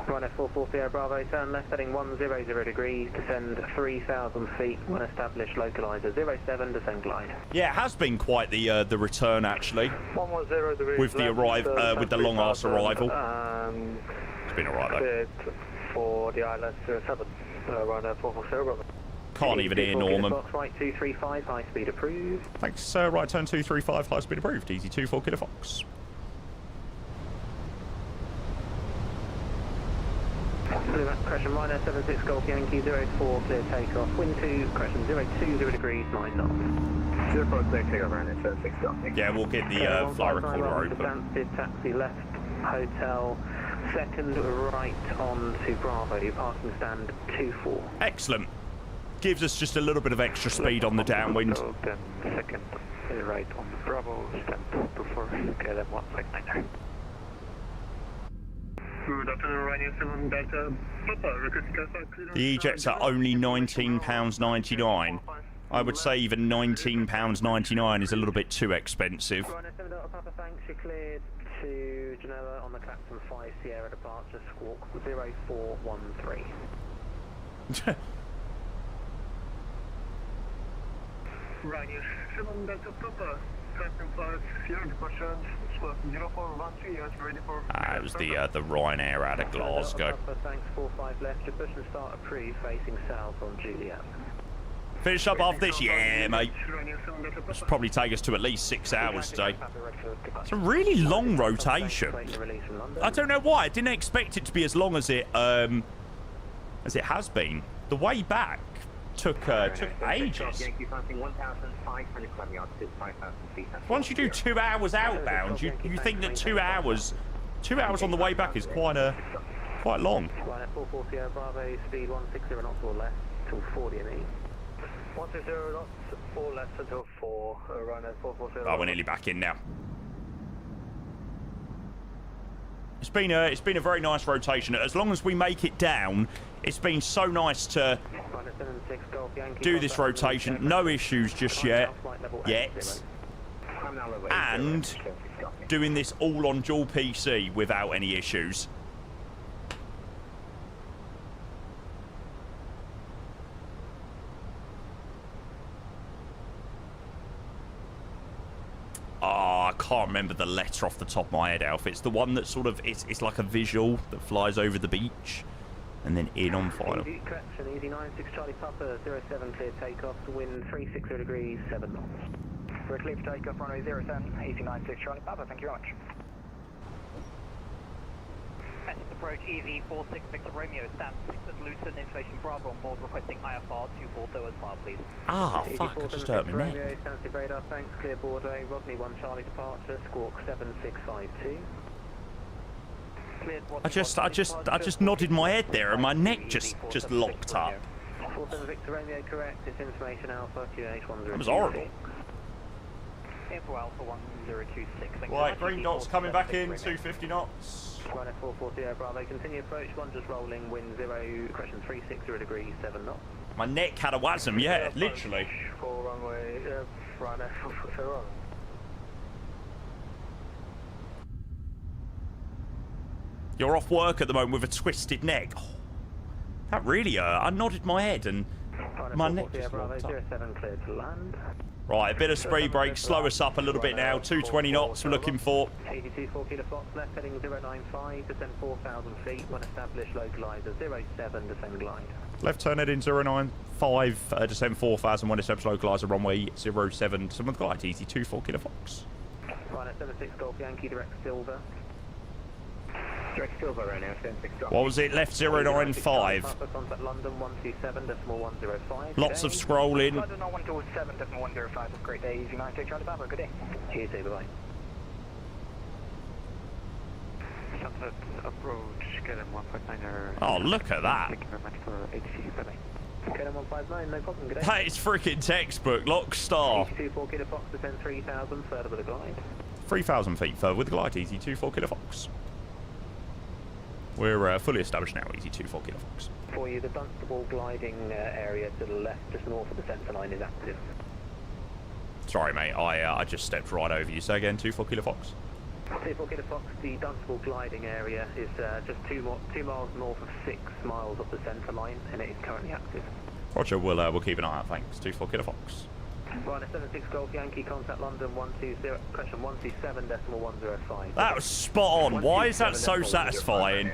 Runway 440 Bravo, turn left heading 100 degrees, descend 3,000 feet, when established localizer 07, descend glide.
Yeah, it has been quite the return actually.
110 degrees.
With the with the long ass arrival. It's been alright though.
For the island 7, runway 440 Bravo.
Can't even hear Norman.
Right 235, high speed approved.
Thanks, right turn 235, high speed approved. Easy 24 Kilo Fox.
Correction, minor 76 Golf Yankee 04, clear takeoff. Wind 2, correction 020 degrees, 9 knots.
04, clear takeoff, runway 76, copy.
Yeah, we'll get the fly recorder open.
Taxi left, hotel, second right on to Bravo, parking stand 24.
Excellent. Gives us just a little bit of extra speed on the downwind.
Then second right on the Bravo, stand 24, KLM 159.
Good afternoon, Ryanair 7 Delta Papa, requesting
The E-Jets are only £19.99. I would say even £19.99 is a little bit too expensive.
Ryanair 7 Delta Papa, thanks, you're cleared to Genoa on the Clapton 5 Sierra departure, squawk 0413.
Ryanair 7 Delta Papa, Clapton 5 Sierra departure, squawk 0413, yes, ready for...
It was the Ryanair out of Glasgow.
Papa, thanks, 45 left, your push and start approved, facing south on Juliet.
Finish up after this? Yeah, mate. This will probably take us to at least 6 hours today. It's a really long rotation. I don't know why. I didn't expect it to be as long as it has been. The way back took ages. Once you do 2 hours outbound, you think that 2 hours on the way back is quite long.
Right, 440 Bravo, speed 160 knots or less till 40 ME.
120 knots, 4 left until 4, run at 440.
Oh, we're nearly back in now. It's been a very nice rotation. As long as we make it down, it's been so nice to do this rotation. No issues just yet. And doing this all on dual PC without any issues. Oh, I can't remember the letter off the top of my head, Alf. It's the one that sort of, it's like a visual that flies over the beach and then in on final.
Correction, EZY 96 Charlie Papa, 07 clear takeoff, wind 360 degrees, 7 knots.
We're clear for takeoff, runway 07, EZY 96 Charlie Papa, thank you very much.
Message approach EZY 46 Victor Romeo, stand 6 at Luton, information Bravo on board, requesting IFR 240 as well, please.
Ah, fuck, I just hurt me, mate.
Romeo, sensitive radar, thanks, clear Bordeaux, Rodney 1 Charlie departure, squawk 7652.
I just nodded my head there and my neck just locked up.
47 Victor Romeo, correct, it's information Alpha, QH 1026.
That was horrible.
Info Alpha 1026.
Right, green dots coming back in, 250 knots.
Ryanair 440 Bravo, continue approach, 1 just rolling, wind 0, correction 360 degrees, 7 knots.
My neck had a wasm, yeah, literally.
For runway, Ryanair 440.
You're off work at the moment with a twisted neck. Oh, that really hurt. I nodded my head and my neck just locked up.
07 clear to land.
Right, a bit of speed brake. Slow us up a little bit now. 220 knots we're looking for.
82 4 kilo Fox left heading 095, descend 4,000 feet. When established, localizer 07, descend glide.
Left turn heading 095, descend 4,000, when established localizer runway 07, descend with glide, easy 24 kilo Fox.
Ryanair 76 Golf Yankee, direct Silver. Direct Silver, Ryanair 76 Golf.
What was it? Left 095.
Contact London 127.105.
Lots of scrolling.
London 127.105, great day, Easy 9, take Charlie Bravo, good day.
Cheers, bye-bye.
Sunset approach, KLM 159er.
Oh, look at that.
Thank you very much for ATC, bye-bye.
KLM 159, no problem, good day.
That is freaking textbook, lock star.
82 4 kilo Fox, descend 3,000, further with a glide.
3,000 feet further with the glide, easy 24 kilo Fox. We're fully established now, easy 24 kilo Fox.
For you, the Dunstable gliding area to the left, just north of the centre line, is active.
Sorry, mate, I just stepped right over you. Say again, 24 kilo Fox.
24 kilo Fox, the Dunstable gliding area is just 2 miles north of 6 miles of the centre line, and it is currently active.
Roger, we'll keep an eye out, thanks. 24 kilo Fox.
Ryanair 76 Golf Yankee, contact London 127.105.
That was spot on. Why is that so satisfying?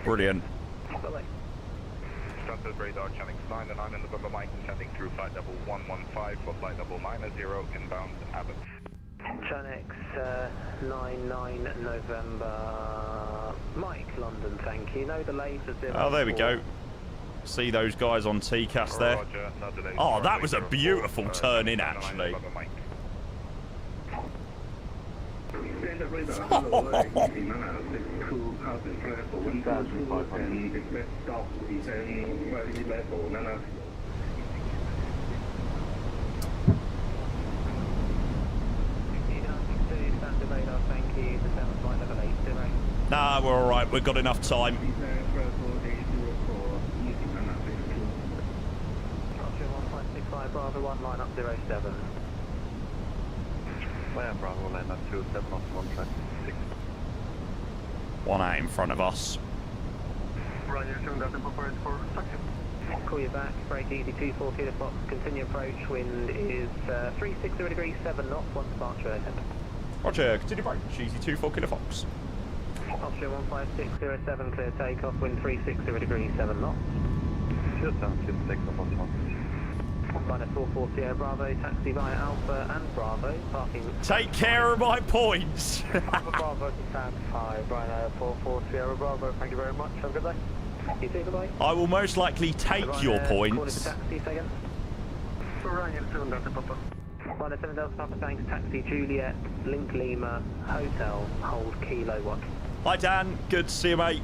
Brilliant.
Sunset radar channel 9 and 9 in November Mike, sending through flight level 115 for flight level 90 inbound Abbott.
Chanex 99 November Mike, London, thank you. No delays at 0.
Oh, there we go. See those guys on TCAS there? Oh, that was a beautiful turn in, actually. Nah, we're alright, we've got enough time.
Bravo 1, line up 07.
Miami Bravo, line up 27 on 1 track 6.
1 out in front of us.
Ryanair 7 Delta prepared for taxi.
Call you back, break easy 24 kilo Fox, continue approach, wind is 360 degrees 7 knots, 1 departure ahead.
Roger, continue approach, easy 24 kilo Fox.
Option 15607, clear takeoff, wind 360 degrees 7 knots.
Just down to the next one,
Ryanair 440 Air Bravo, taxi via Alpha and Bravo, parking.
Take care of my points!
Alpha Bravo to stand 5, Ryanair 440 Air Bravo, thank you very much, have a good day.
You too, bye-bye.
I will most likely take your points.
Calling for taxi, second.
Ryanair 7 Delta Papa.
Ryanair 7 Delta Papa, thanks, taxi Juliet, Link Lima, Hotel, hold Kilo 1.
Hi Dan, good to see you, mate.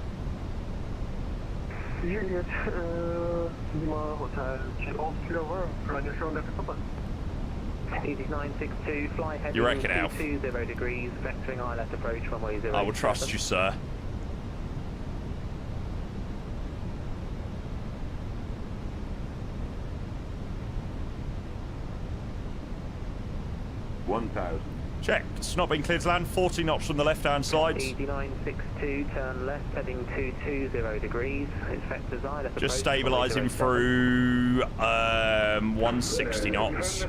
Juliet, Lima Hotel, Golf Silver, Ryanair 7 Delta Papa.
Easy 962, fly heading
You reckon, Alf?
220 degrees, vectoring eye left approach, runway 0.
I will trust you, sir. Check. It's not been cleared to land. 40 knots from the left-hand side.
Easy 962, turn left, heading 220 degrees. It's vectors eye left
Just
approach,
stabilising through 160 knots.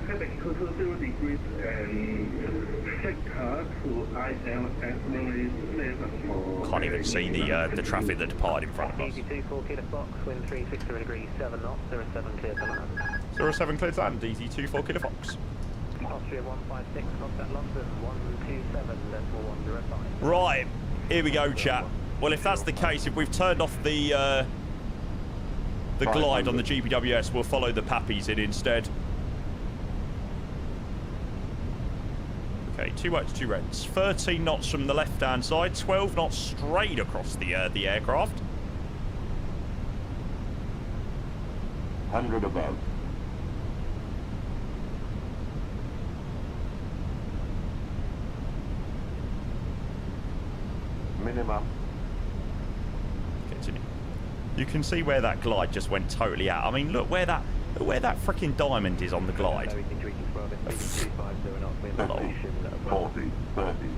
Can't even see the traffic that departed in front of us.
Easy 24 kilo Fox, wind 360 degrees 7 knots, 07 clear to land.
07 cleared to land. Easy 24 kilo Fox.
Austria 156, contact London 127.105.
Right, here we go, chat. Well, if that's the case, if we've turned off the glide on the GPWS, we'll follow the Pappies in instead. Okay, 2 whites, 2 reds. 13 knots from the left-hand side, 12 knots straight across the aircraft.
100 above. Minimum.
Continue. You can see where that glide just went totally out. I mean, look where that freaking diamond is on the glide.
40, 30,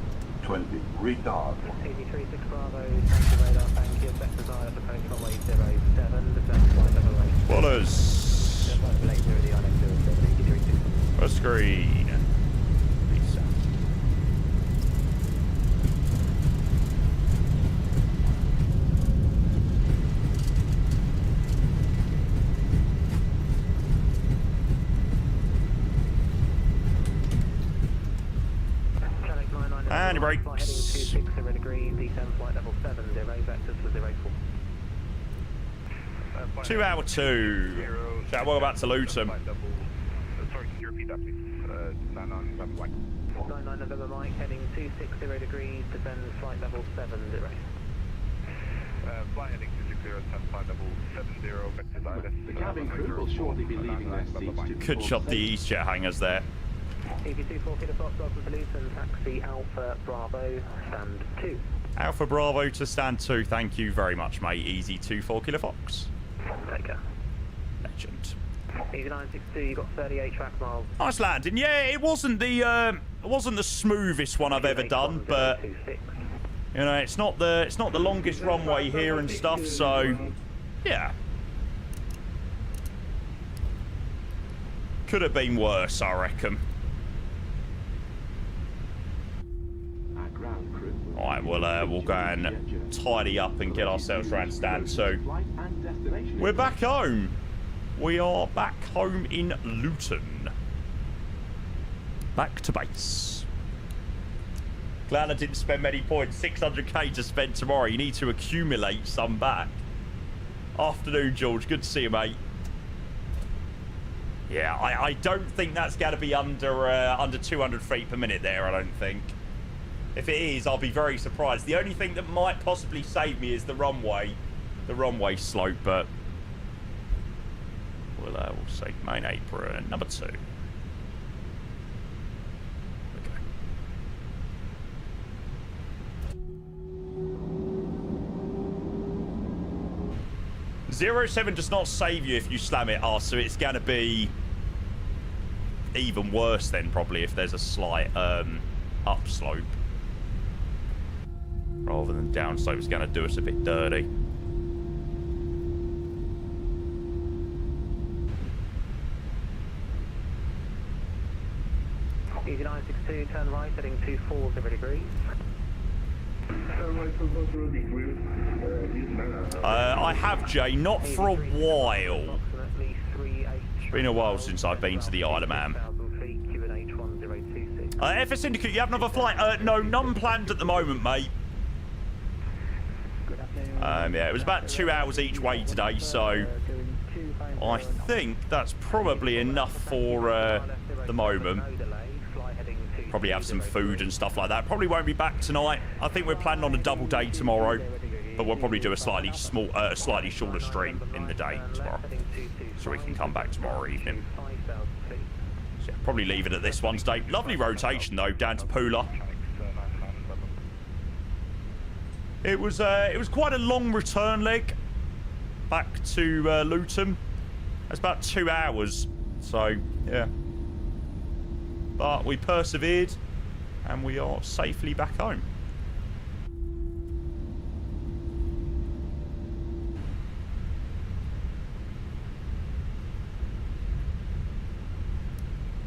A320, retard.
EV36 Bravo, thank you radar, thank you. Best desire for approach runway 07, descend flight level 8.
Bullers. First screen. Peace out. And he brakes.
260 degrees, descend flight level 70, vectors for 04.
2 hour 2. Shall we go back to Luton?
Sorry, can you repeat that, please? 99 November Mike.
99 November Mike, heading 260 degrees, descend flight level 70.
Flight heading 260, descend flight level 70, vectors ILS.
The cabin crew will shortly be leaving their seats to...
Could shot the EasyJet hangers there.
EV24 Kilo Fox, welcome to Luton, taxi Alpha Bravo, stand 2.
Alpha Bravo to stand 2. Thank you very much, mate. Easy 24 Kilo Fox.
Take care.
Legend.
EZY-962, you got 38 track miles.
Nice landing. Yeah, it wasn't the smoothest one I've ever done, but you know, it's not the longest runway here and stuff, so yeah. Could have been worse, I reckon. Alright, we'll go and tidy up and get ourselves around stand 2. We're back home. We are back home in Luton. Back to base. Glad I didn't spend many points. 600k to spend tomorrow. You need to accumulate some back. Afternoon, George. Good to see you, mate. Yeah, I don't think that's going to be under 200 feet per minute there, I don't think. If it is, I'll be very surprised. The only thing that might possibly save me is the runway slope, but we'll see. Main apron, number 2. Okay. 07 does not save you if you slam it, so it's going to be even worse then, probably, if there's a slight upslope. Rather than downslope, it's going to do us a bit dirty.
EZY-962, turn right, heading 240 degrees.
I have, Jay, not for a while. It's been a while since I've been to the Isle of Man. FS Syndicate, you have another flight? No, none planned at the moment, mate. Yeah, it was about 2 hours each way today, so I think that's probably enough for the moment. Probably have some food and stuff like that. Probably won't be back tonight. I think we're planning on a double day tomorrow, but we'll probably do a slightly shorter stream in the day tomorrow, so we can come back tomorrow evening. So yeah, probably leave it at this one today. Lovely rotation though, down to Pula. It was quite a long return leg back to Luton. That's about 2 hours, so yeah. But we persevered, and we are safely back home.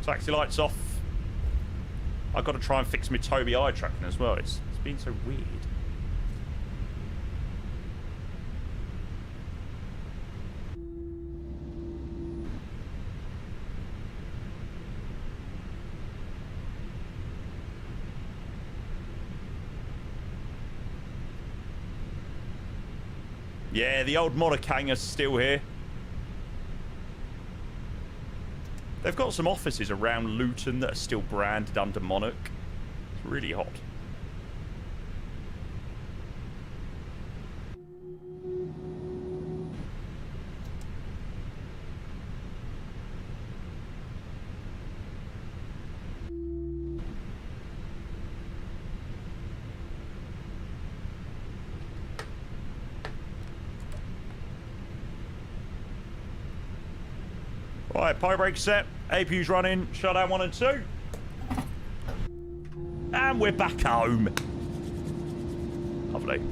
Taxi lights off. I've got to try and fix my Toby eye tracking as well. It's been so weird. Yeah, the old Monarch hangar's still here. They've got some offices around Luton that are still branded under Monarch. It's really hot. Right, pie brake set, APU's running, shutdown 1 and 2. And we're back home. Lovely.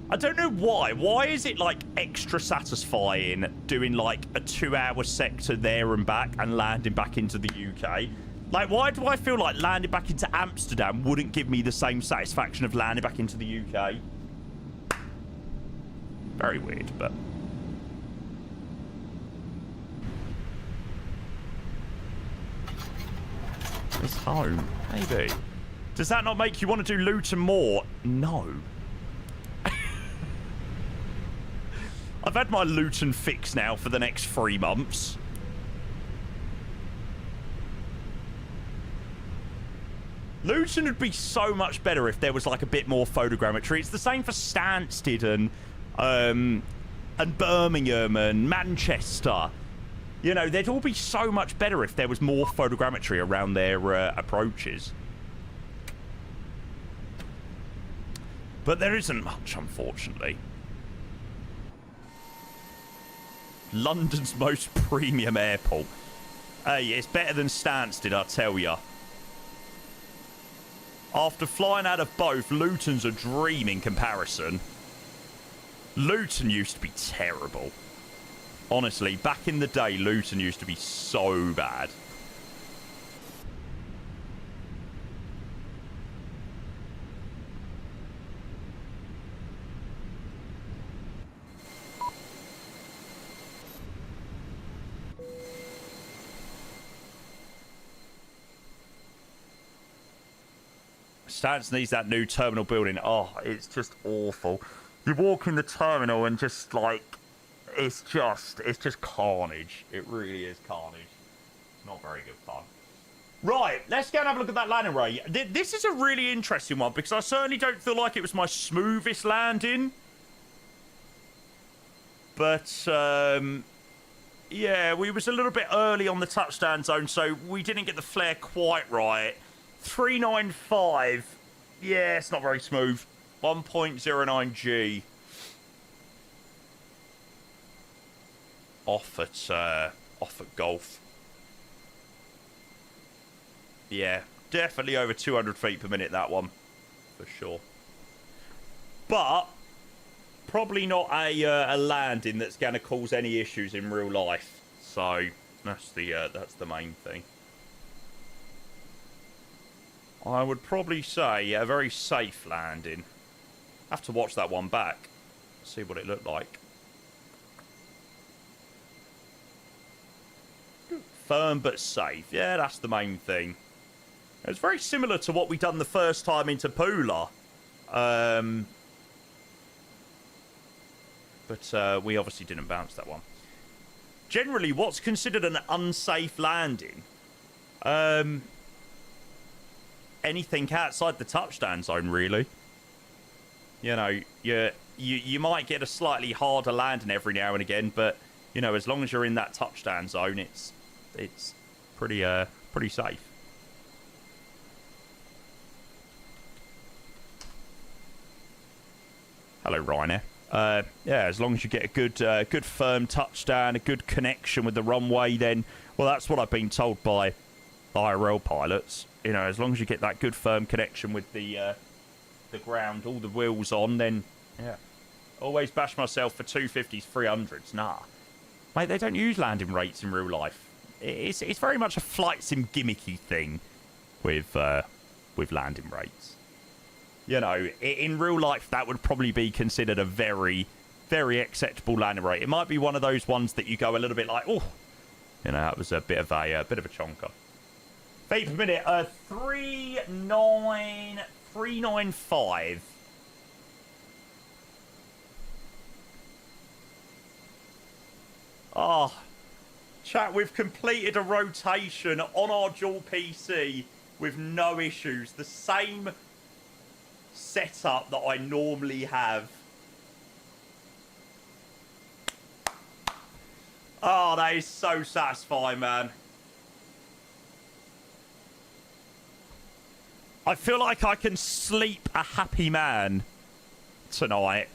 I don't know why. Why is it, like, extra satisfying doing, like, a 2-hour sector there and back and landing back into the UK? Like, why do I feel like landing back into Amsterdam wouldn't give me the same satisfaction of landing back into the UK? Very weird, but... It's home. Maybe. Does that not make you want to do Luton more? No. I've had my Luton fix now for the next 3 months. Luton would be so much better if there was like a bit more photogrammetry. It's the same for Stansted and Birmingham and Manchester. You know, they'd all be so much better if there was more photogrammetry around their approaches. But there isn't much, unfortunately. London's most premium airport. Hey, it's better than Stansted, I tell ya. After flying out of both, Luton's a dream in comparison. Luton used to be terrible. Honestly, back in the day, Luton used to be so bad. Stansted needs that new terminal building. Oh, it's just awful. You walk in the terminal and just like, it's just carnage. It really is carnage. Not very good fun. Right, let's go and have a look at that landing rate. This is a really interesting one because I certainly don't feel like it was my smoothest landing. But, yeah, we was a little bit early on the touchdown zone, so we didn't get the flare quite right. 395. Yeah, it's not very smooth. 1.09G. Off at Golf. Yeah, definitely over 200 feet per minute, that one. For sure. But probably not a landing that's going to cause any issues in real life. So that's the main thing. I would probably say a very safe landing. Have to watch that one back. See what it looked like. Firm but safe. Yeah, that's the main thing. It's very similar to what we done the first time into Pula. But we obviously didn't bounce that one. Generally, what's considered an unsafe landing? Anything outside the touchdown zone, really. You know, you might get a slightly harder landing every now and again, but you know, as long as you're in that touchdown zone, it's pretty safe. Hello, Ryanair. Yeah, as long as you get a good firm touchdown, a good connection with the runway, then well, that's what I've been told by IRL pilots. You know, as long as you get that good firm connection with the ground, all the wheels on, then yeah. Always bash myself for 250s, 300s. Nah, mate, they don't use landing rates in real life. It's very much a flight sim gimmicky thing with landing rates. You know, in real life, that would probably be considered a very, very acceptable landing rate. It might be one of those ones that you go a little bit like, oh, you know, that was a bit of a chonker. Feet per minute, 39395. Oh, chat, we've completed a rotation on our dual PC with no issues. The same setup that I normally have. Oh, that is so satisfying, man. I feel like I can sleep a happy man tonight.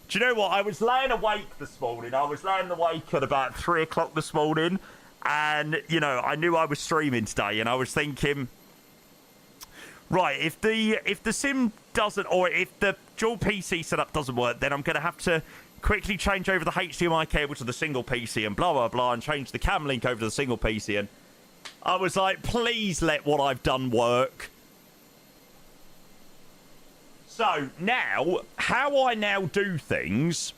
Do you know what? I was laying awake this morning. I was laying awake at about 3 o'clock this morning. And, you know, I knew I was streaming today, and I was thinking, right, if the sim doesn't, or if the dual PC setup doesn't work, then I'm going to have to quickly change over the HDMI cable to the single PC and blah, blah, blah, and change the cam link over to the single PC. And I was like, please let what I've done work. So, now, how I now do things...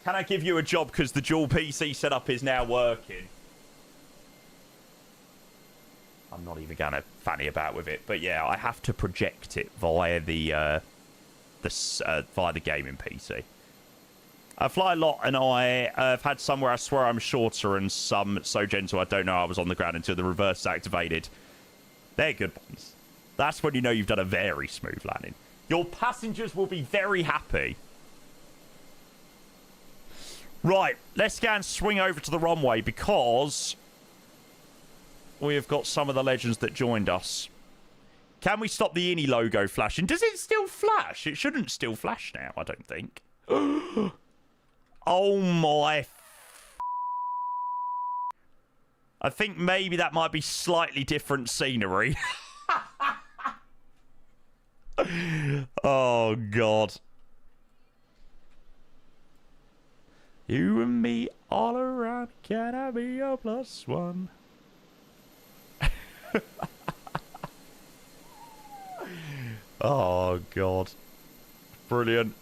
Can I give you a job because the dual PC setup is now working? I'm not even going to fanny about with it. But yeah, I have to project it via the gaming PC. I fly a lot, and I have had some where I swear I'm shorter and some so gentle I don't know I was on the ground until the reverse is activated. They're good ones. That's when you know you've done a very smooth landing. Your passengers will be very happy. Right, let's go and swing over to the runway because we have got some of the legends that joined us. Can we stop the EZY logo flashing? Does it still flash? It shouldn't still flash now, I don't think. Oh my... I think maybe that might be slightly different scenery. Oh, God. You and me all around, can I be your plus one? Oh, God. Brilliant.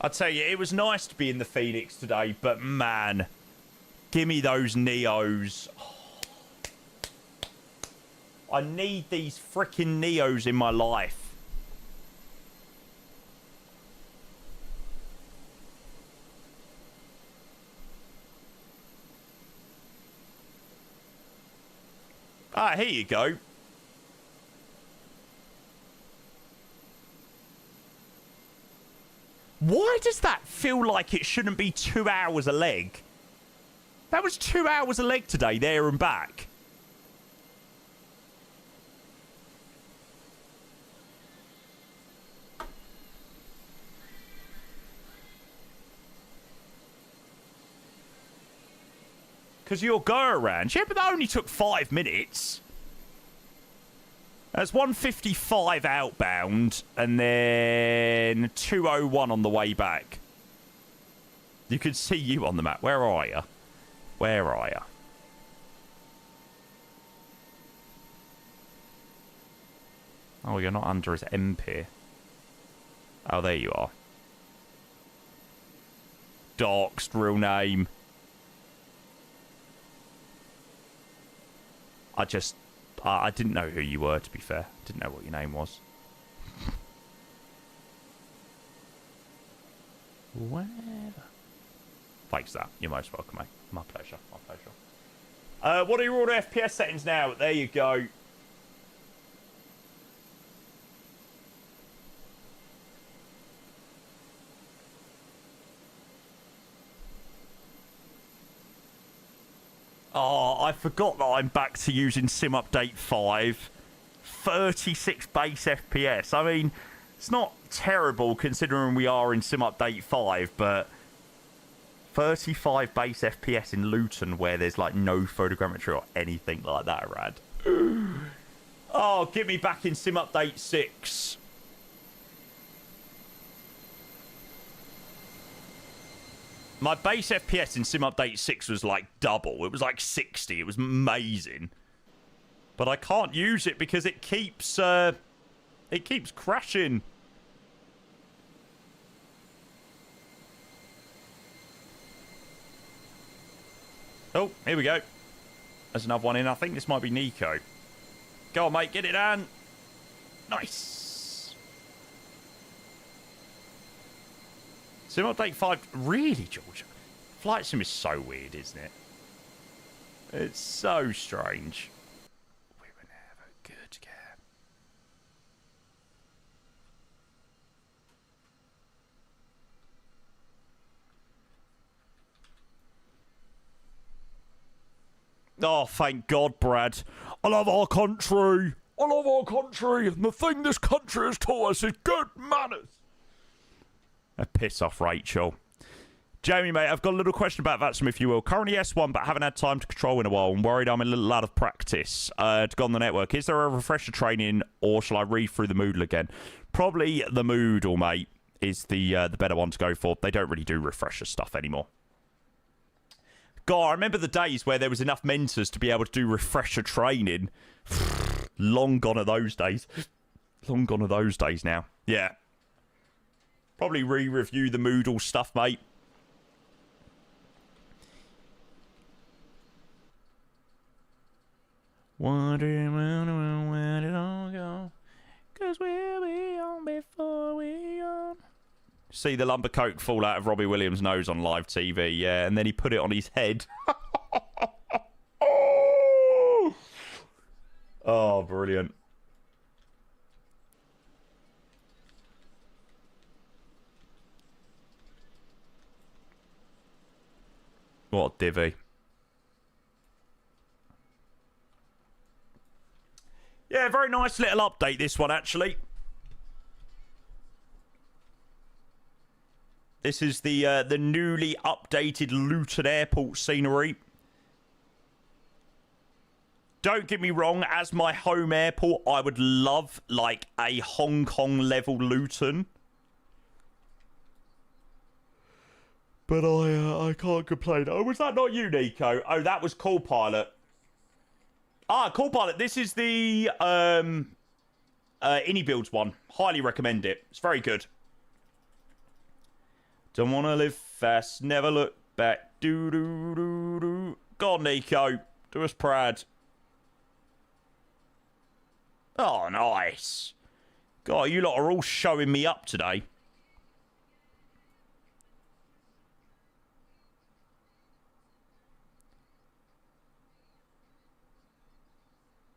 I tell you, it was nice to be in the Phoenix today, but man, give me those Neos. Oh. I need these freaking Neos in my life. Ah, here you go. Why does that feel like it shouldn't be 2 hours a leg? That was 2 hours a leg today, there and back. Because you'll go around. Yeah, but that only took 5 minutes. That's 1:55 outbound and then 2:01 on the way back. You can see you on the map. Where are you? Where are you? Oh, you're not under his MP. Oh, there you are. Doxed, real name. I didn't know who you were, to be fair. Didn't know what your name was. Whatever. Thanks for that. You're most welcome, mate. My pleasure. My pleasure. What are your order FPS settings now? There you go. Oh, I forgot that I'm back to using Sim Update 5. 36 base FPS. I mean, it's not terrible considering we are in Sim Update 5, but 35 base FPS in Luton where there's like no photogrammetry or anything like that, Rad. Oh, get me back in Sim Update 6. My base FPS in Sim Update 6 was like double. It was like 60. It was amazing. But I can't use it because it keeps crashing. Oh, here we go. There's another one in. I think this might be Nico. Go on, mate. Get it down. Nice. Sim Update 5. Really, George? Flight Sim is so weird, isn't it? It's so strange. We were never good together. Oh, thank God, Brad. I love our country. I love our country. And the thing this country has taught us is good manners. Piss off, Rachel. Jamie, mate, I've got a little question about VATSIM, if you will. Currently S1, but haven't had time to control in a while. I'm worried I'm a little out of practice to go on the network. Is there a refresher training, or shall I read through the Moodle again? Probably the Moodle, mate, is the better one to go for. They don't really do refresher stuff anymore. God, I remember the days where there was enough mentors to be able to do refresher training. Long gone are those days. Long gone are those days now. Yeah. Probably re-review the Moodle stuff, mate. Wondering where did it all go? 'Cause we'll be on before we on. See the lumber coke fall out of Robbie Williams' nose on live TV, yeah, and then he put it on his head. Oh, brilliant. What a divvy. Yeah, very nice little update, this one, actually. This is the newly updated Luton Airport scenery. Don't get me wrong, as my home airport, I would love, like, a Hong Kong-level Luton. But I can't complain. Oh, was that not you, Nico? Oh, that was Call Pilot. Ah, Call Pilot. This is the Innie Builds one. Highly recommend it. It's very good. Don't want to live fast, never look back. Do do do do. Go on, Nico. Do us proud. Oh, nice. God, you lot are all showing me up today.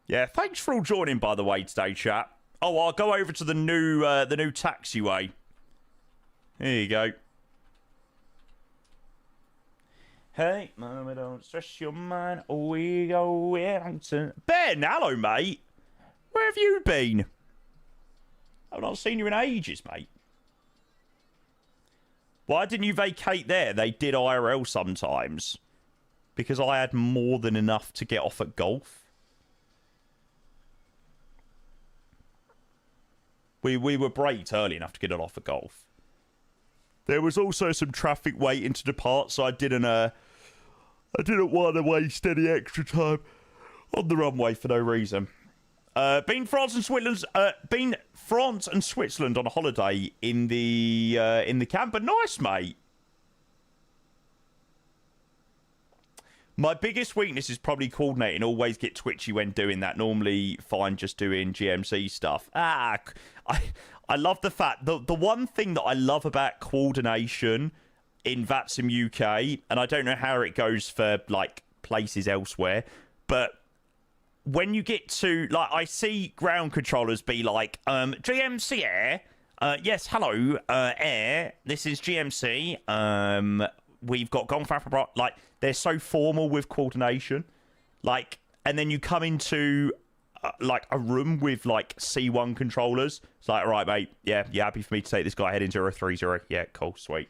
Yeah, thanks for all joining, by the way, today, chat. Oh, I'll go over to the new taxiway. Here you go. Hey, mama, don't stress your mind. We go to Ben, hello, mate. Where have you been? I've not seen you in ages, mate. Why didn't you vacate there? They did IRL sometimes. Because I had more than enough to get off at golf. We were braked early enough to get it off at golf. There was also some traffic waiting to depart, so I didn't want to waste any extra time on the runway for no reason. Been France and Switzerland on a holiday in the camper. Nice, mate. My biggest weakness is probably coordinating. Always get twitchy when doing that. Normally fine just doing GMC stuff. I love the fact the one thing that I love about coordination in VATSIM UK, and I don't know how it goes for like places elsewhere, but when you get to, like, I see ground controllers be like, GMC Air, yes, hello, Air, this is GMC, we've got Gongfa, like, they're so formal with coordination, like, and then you come into, like, a room with, like, C1 controllers, it's like, all right, mate, yeah, you happy for me to take this guy heading 030? Yeah, cool, sweet.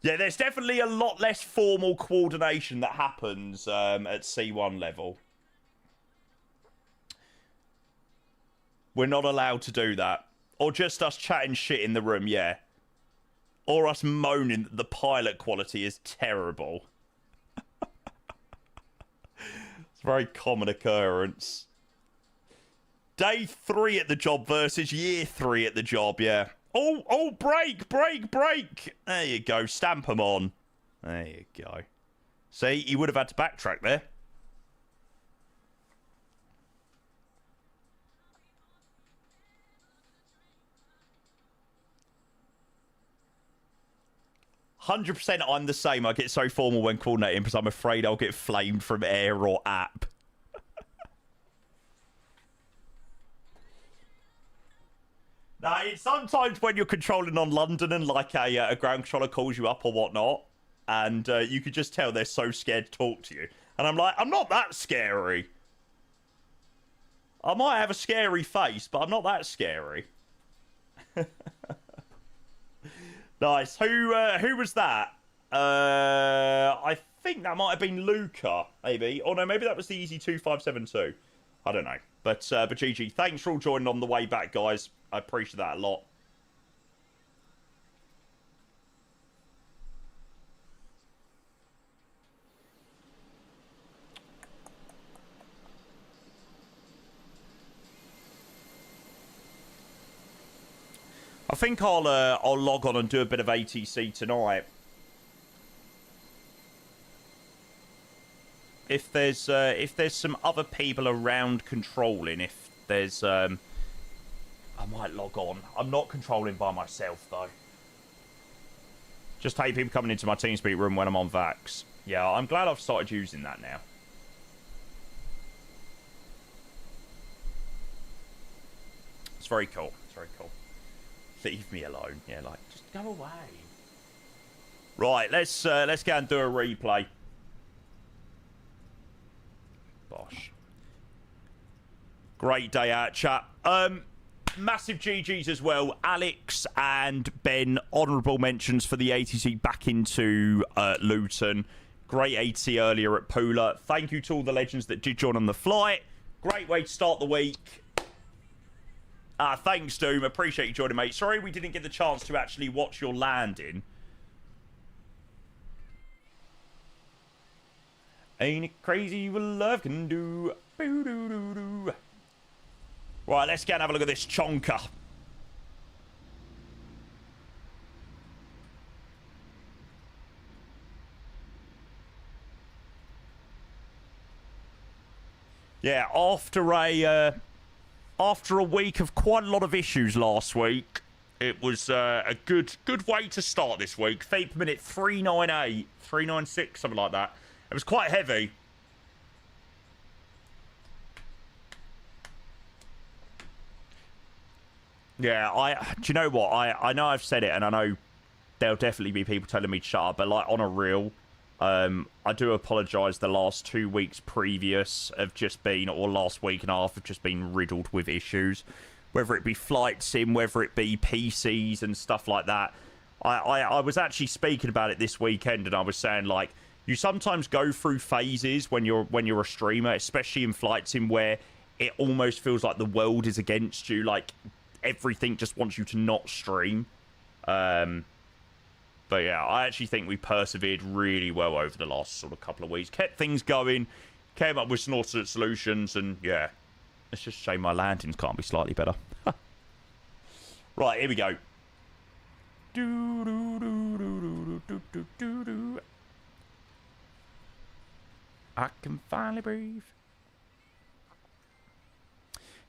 Yeah, there's definitely a lot less formal coordination that happens at C1 level. We're not allowed to do that. Or just us chatting shit in the room, yeah. Or us moaning that the pilot quality is terrible. It's a very common occurrence. Day 3 at the job versus year 3 at the job, yeah. Oh, break. There you go. Stamp them on. There you go. See, you would have had to backtrack there. "100% I'm the same. I get so formal when coordinating because I'm afraid I'll get flamed from air or app." Now, sometimes when you're controlling on London and like a ground controller calls you up or whatnot, and you could just tell they're so scared to talk to you. And I'm like, I'm not that scary. I might have a scary face, but I'm not that scary. Nice. Who was that? I think that might have been Luca, maybe. Oh no, maybe that was the EZY-2572. I don't know. But GG, thanks for all joining on the way back, guys. I appreciate that a lot. I think I'll log on and do a bit of ATC tonight. If there's some other people around controlling, if there's I might log on. I'm not controlling by myself though. Just hate people coming into my TeamSpeak room when I'm on Vax. Yeah, I'm glad I've started using that now. It's very cool. It's very cool. Leave me alone. Yeah, like, just go away. Right, let's go and do a replay. Bosh. Great day out, chat. Massive GGs as well. Alex and Ben, honourable mentions for the ATC back into Luton. Great ATC earlier at Pula. Thank you to all the legends that did join on the flight. Great way to start the week. Thanks, Doom. Appreciate you joining, mate. Sorry we didn't get the chance to actually watch your landing. Ain't it crazy what love can do? Boo-doo-doo-doo. Right, let's go and have a look at this chonker. Yeah, after a week of quite a lot of issues last week, it was a good way to start this week. Feet per minute 398, 396, something like that. It was quite heavy. Yeah, do you know what? I know I've said it, and I know there'll definitely be people telling me to shut up, but like on a real, I do apologise. The last 2 weeks previous have just been, or last week and a half have just been riddled with issues, whether it be flight sim, whether it be PCs and stuff like that. I was actually speaking about it this weekend, and I was saying like you sometimes go through phases when you're a streamer, especially in flight sim, where it almost feels like the world is against you, like everything just wants you to not stream. But yeah, I actually think we persevered really well over the last sort of couple of weeks. Kept things going, came up with some alternate solutions, and yeah. It's just a shame my landings can't be slightly better. Right, here we go. I can finally breathe.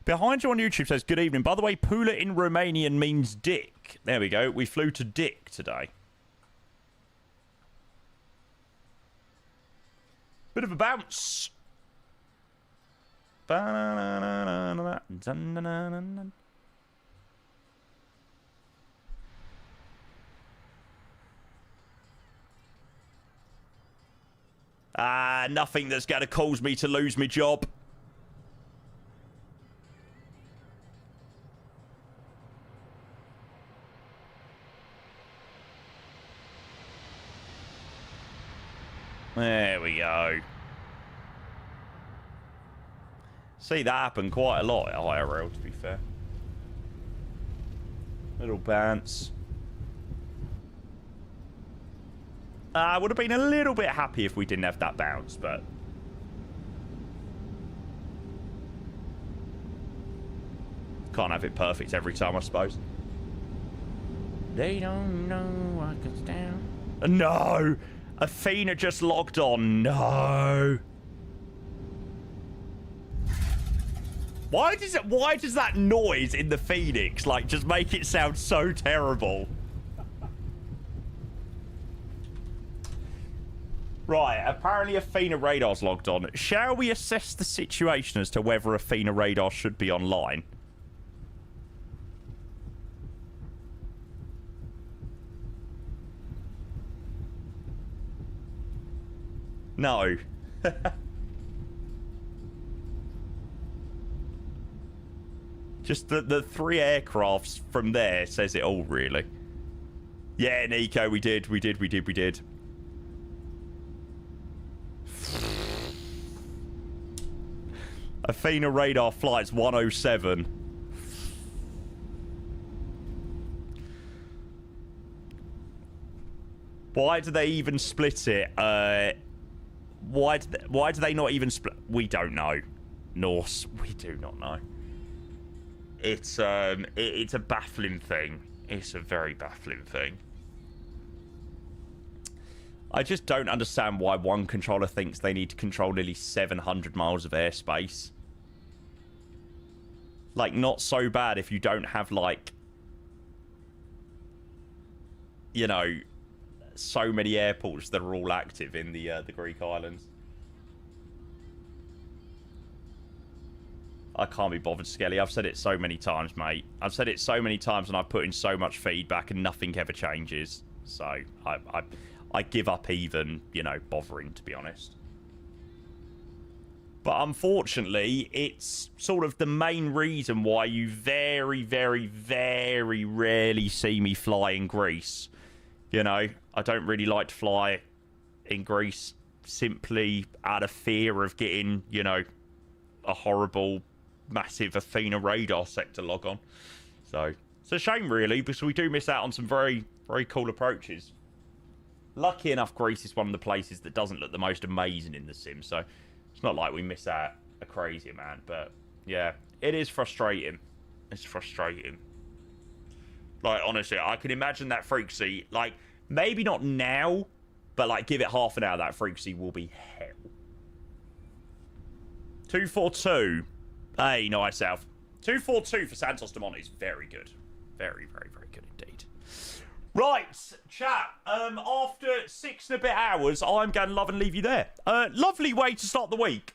Behind you on YouTube says, good evening. By the way, Pula in Romanian means dick. There we go. We flew to Dick today. Bit of a bounce. Nothing that's going to cause me to lose my job. There we go. See that happen quite a lot at IRL, to be fair. Little bounce. I would have been a little bit happy if we didn't have that bounce, but... Can't have it perfect every time, I suppose. They don't know what goes down. No! Athena just logged on. No! Why does that noise in the Phoenix, like, just make it sound so terrible? Right, apparently Athena Radar's logged on. Shall we assess the situation as to whether Athena Radar should be online? No. Just the three aircrafts from there says it all, really. Yeah, Nico, we did. Athena radar flights 107. Why do they even split it? Why do they not even split? We don't know. Norse, we do not know. It's a baffling thing. It's a very baffling thing. I just don't understand why one controller thinks they need to control nearly 700 miles of airspace. Like, not so bad if you don't have, like, you know, so many airports that are all active in the Greek islands. I can't be bothered, Skelly. I've said it so many times, mate. I've said it so many times, and I've put in so much feedback, and nothing ever changes. So I give up even, you know, bothering, to be honest. But unfortunately, it's sort of the main reason why you very, very, very rarely see me fly in Greece. You know, I don't really like to fly in Greece simply out of fear of getting, you know, a horrible, massive Athena radar sector log on. So it's a shame, really, because we do miss out on some very, very cool approaches. Lucky enough, Greece is one of the places that doesn't look the most amazing in the sim, so it's not like we miss out a crazy amount. But yeah, it is frustrating. It's frustrating. Like, honestly, I can imagine that frequency, like, maybe not now, but, like, give it half an hour, that frequency will be hell. 242. Hey, nice, Alf. 242 for Santos Dumont is very good. Very, very, very good indeed. Right, chat. After 6 and a bit hours, I'm going to love and leave you there. Lovely way to start the week.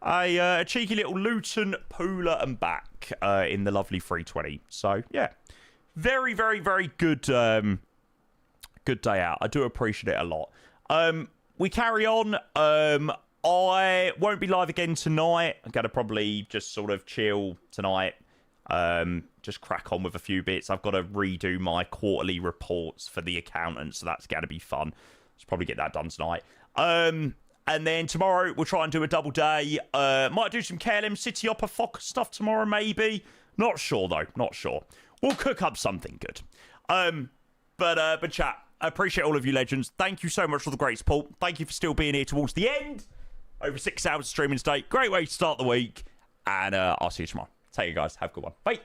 A cheeky little Luton, Pula and back in the lovely 320. So, yeah. Very, very, very good good day out. I do appreciate it a lot. We carry on. I won't be live again tonight. I'm going to probably just sort of chill tonight. Just crack on with a few bits. I've got to redo my quarterly reports for the accountant, so that's going to be fun. Let's probably get that done tonight. And then tomorrow, we'll try and do a double day. Might do some KLM City Opera Fox stuff tomorrow, maybe. Not sure, though. Not sure. We'll cook up something good. But chat, I appreciate all of you legends. Thank you so much for the great support. Thank you for still being here towards the end. Over 6 hours of streaming today. Great way to start the week. And I'll see you tomorrow. Take care, guys. Have a good one. Bye.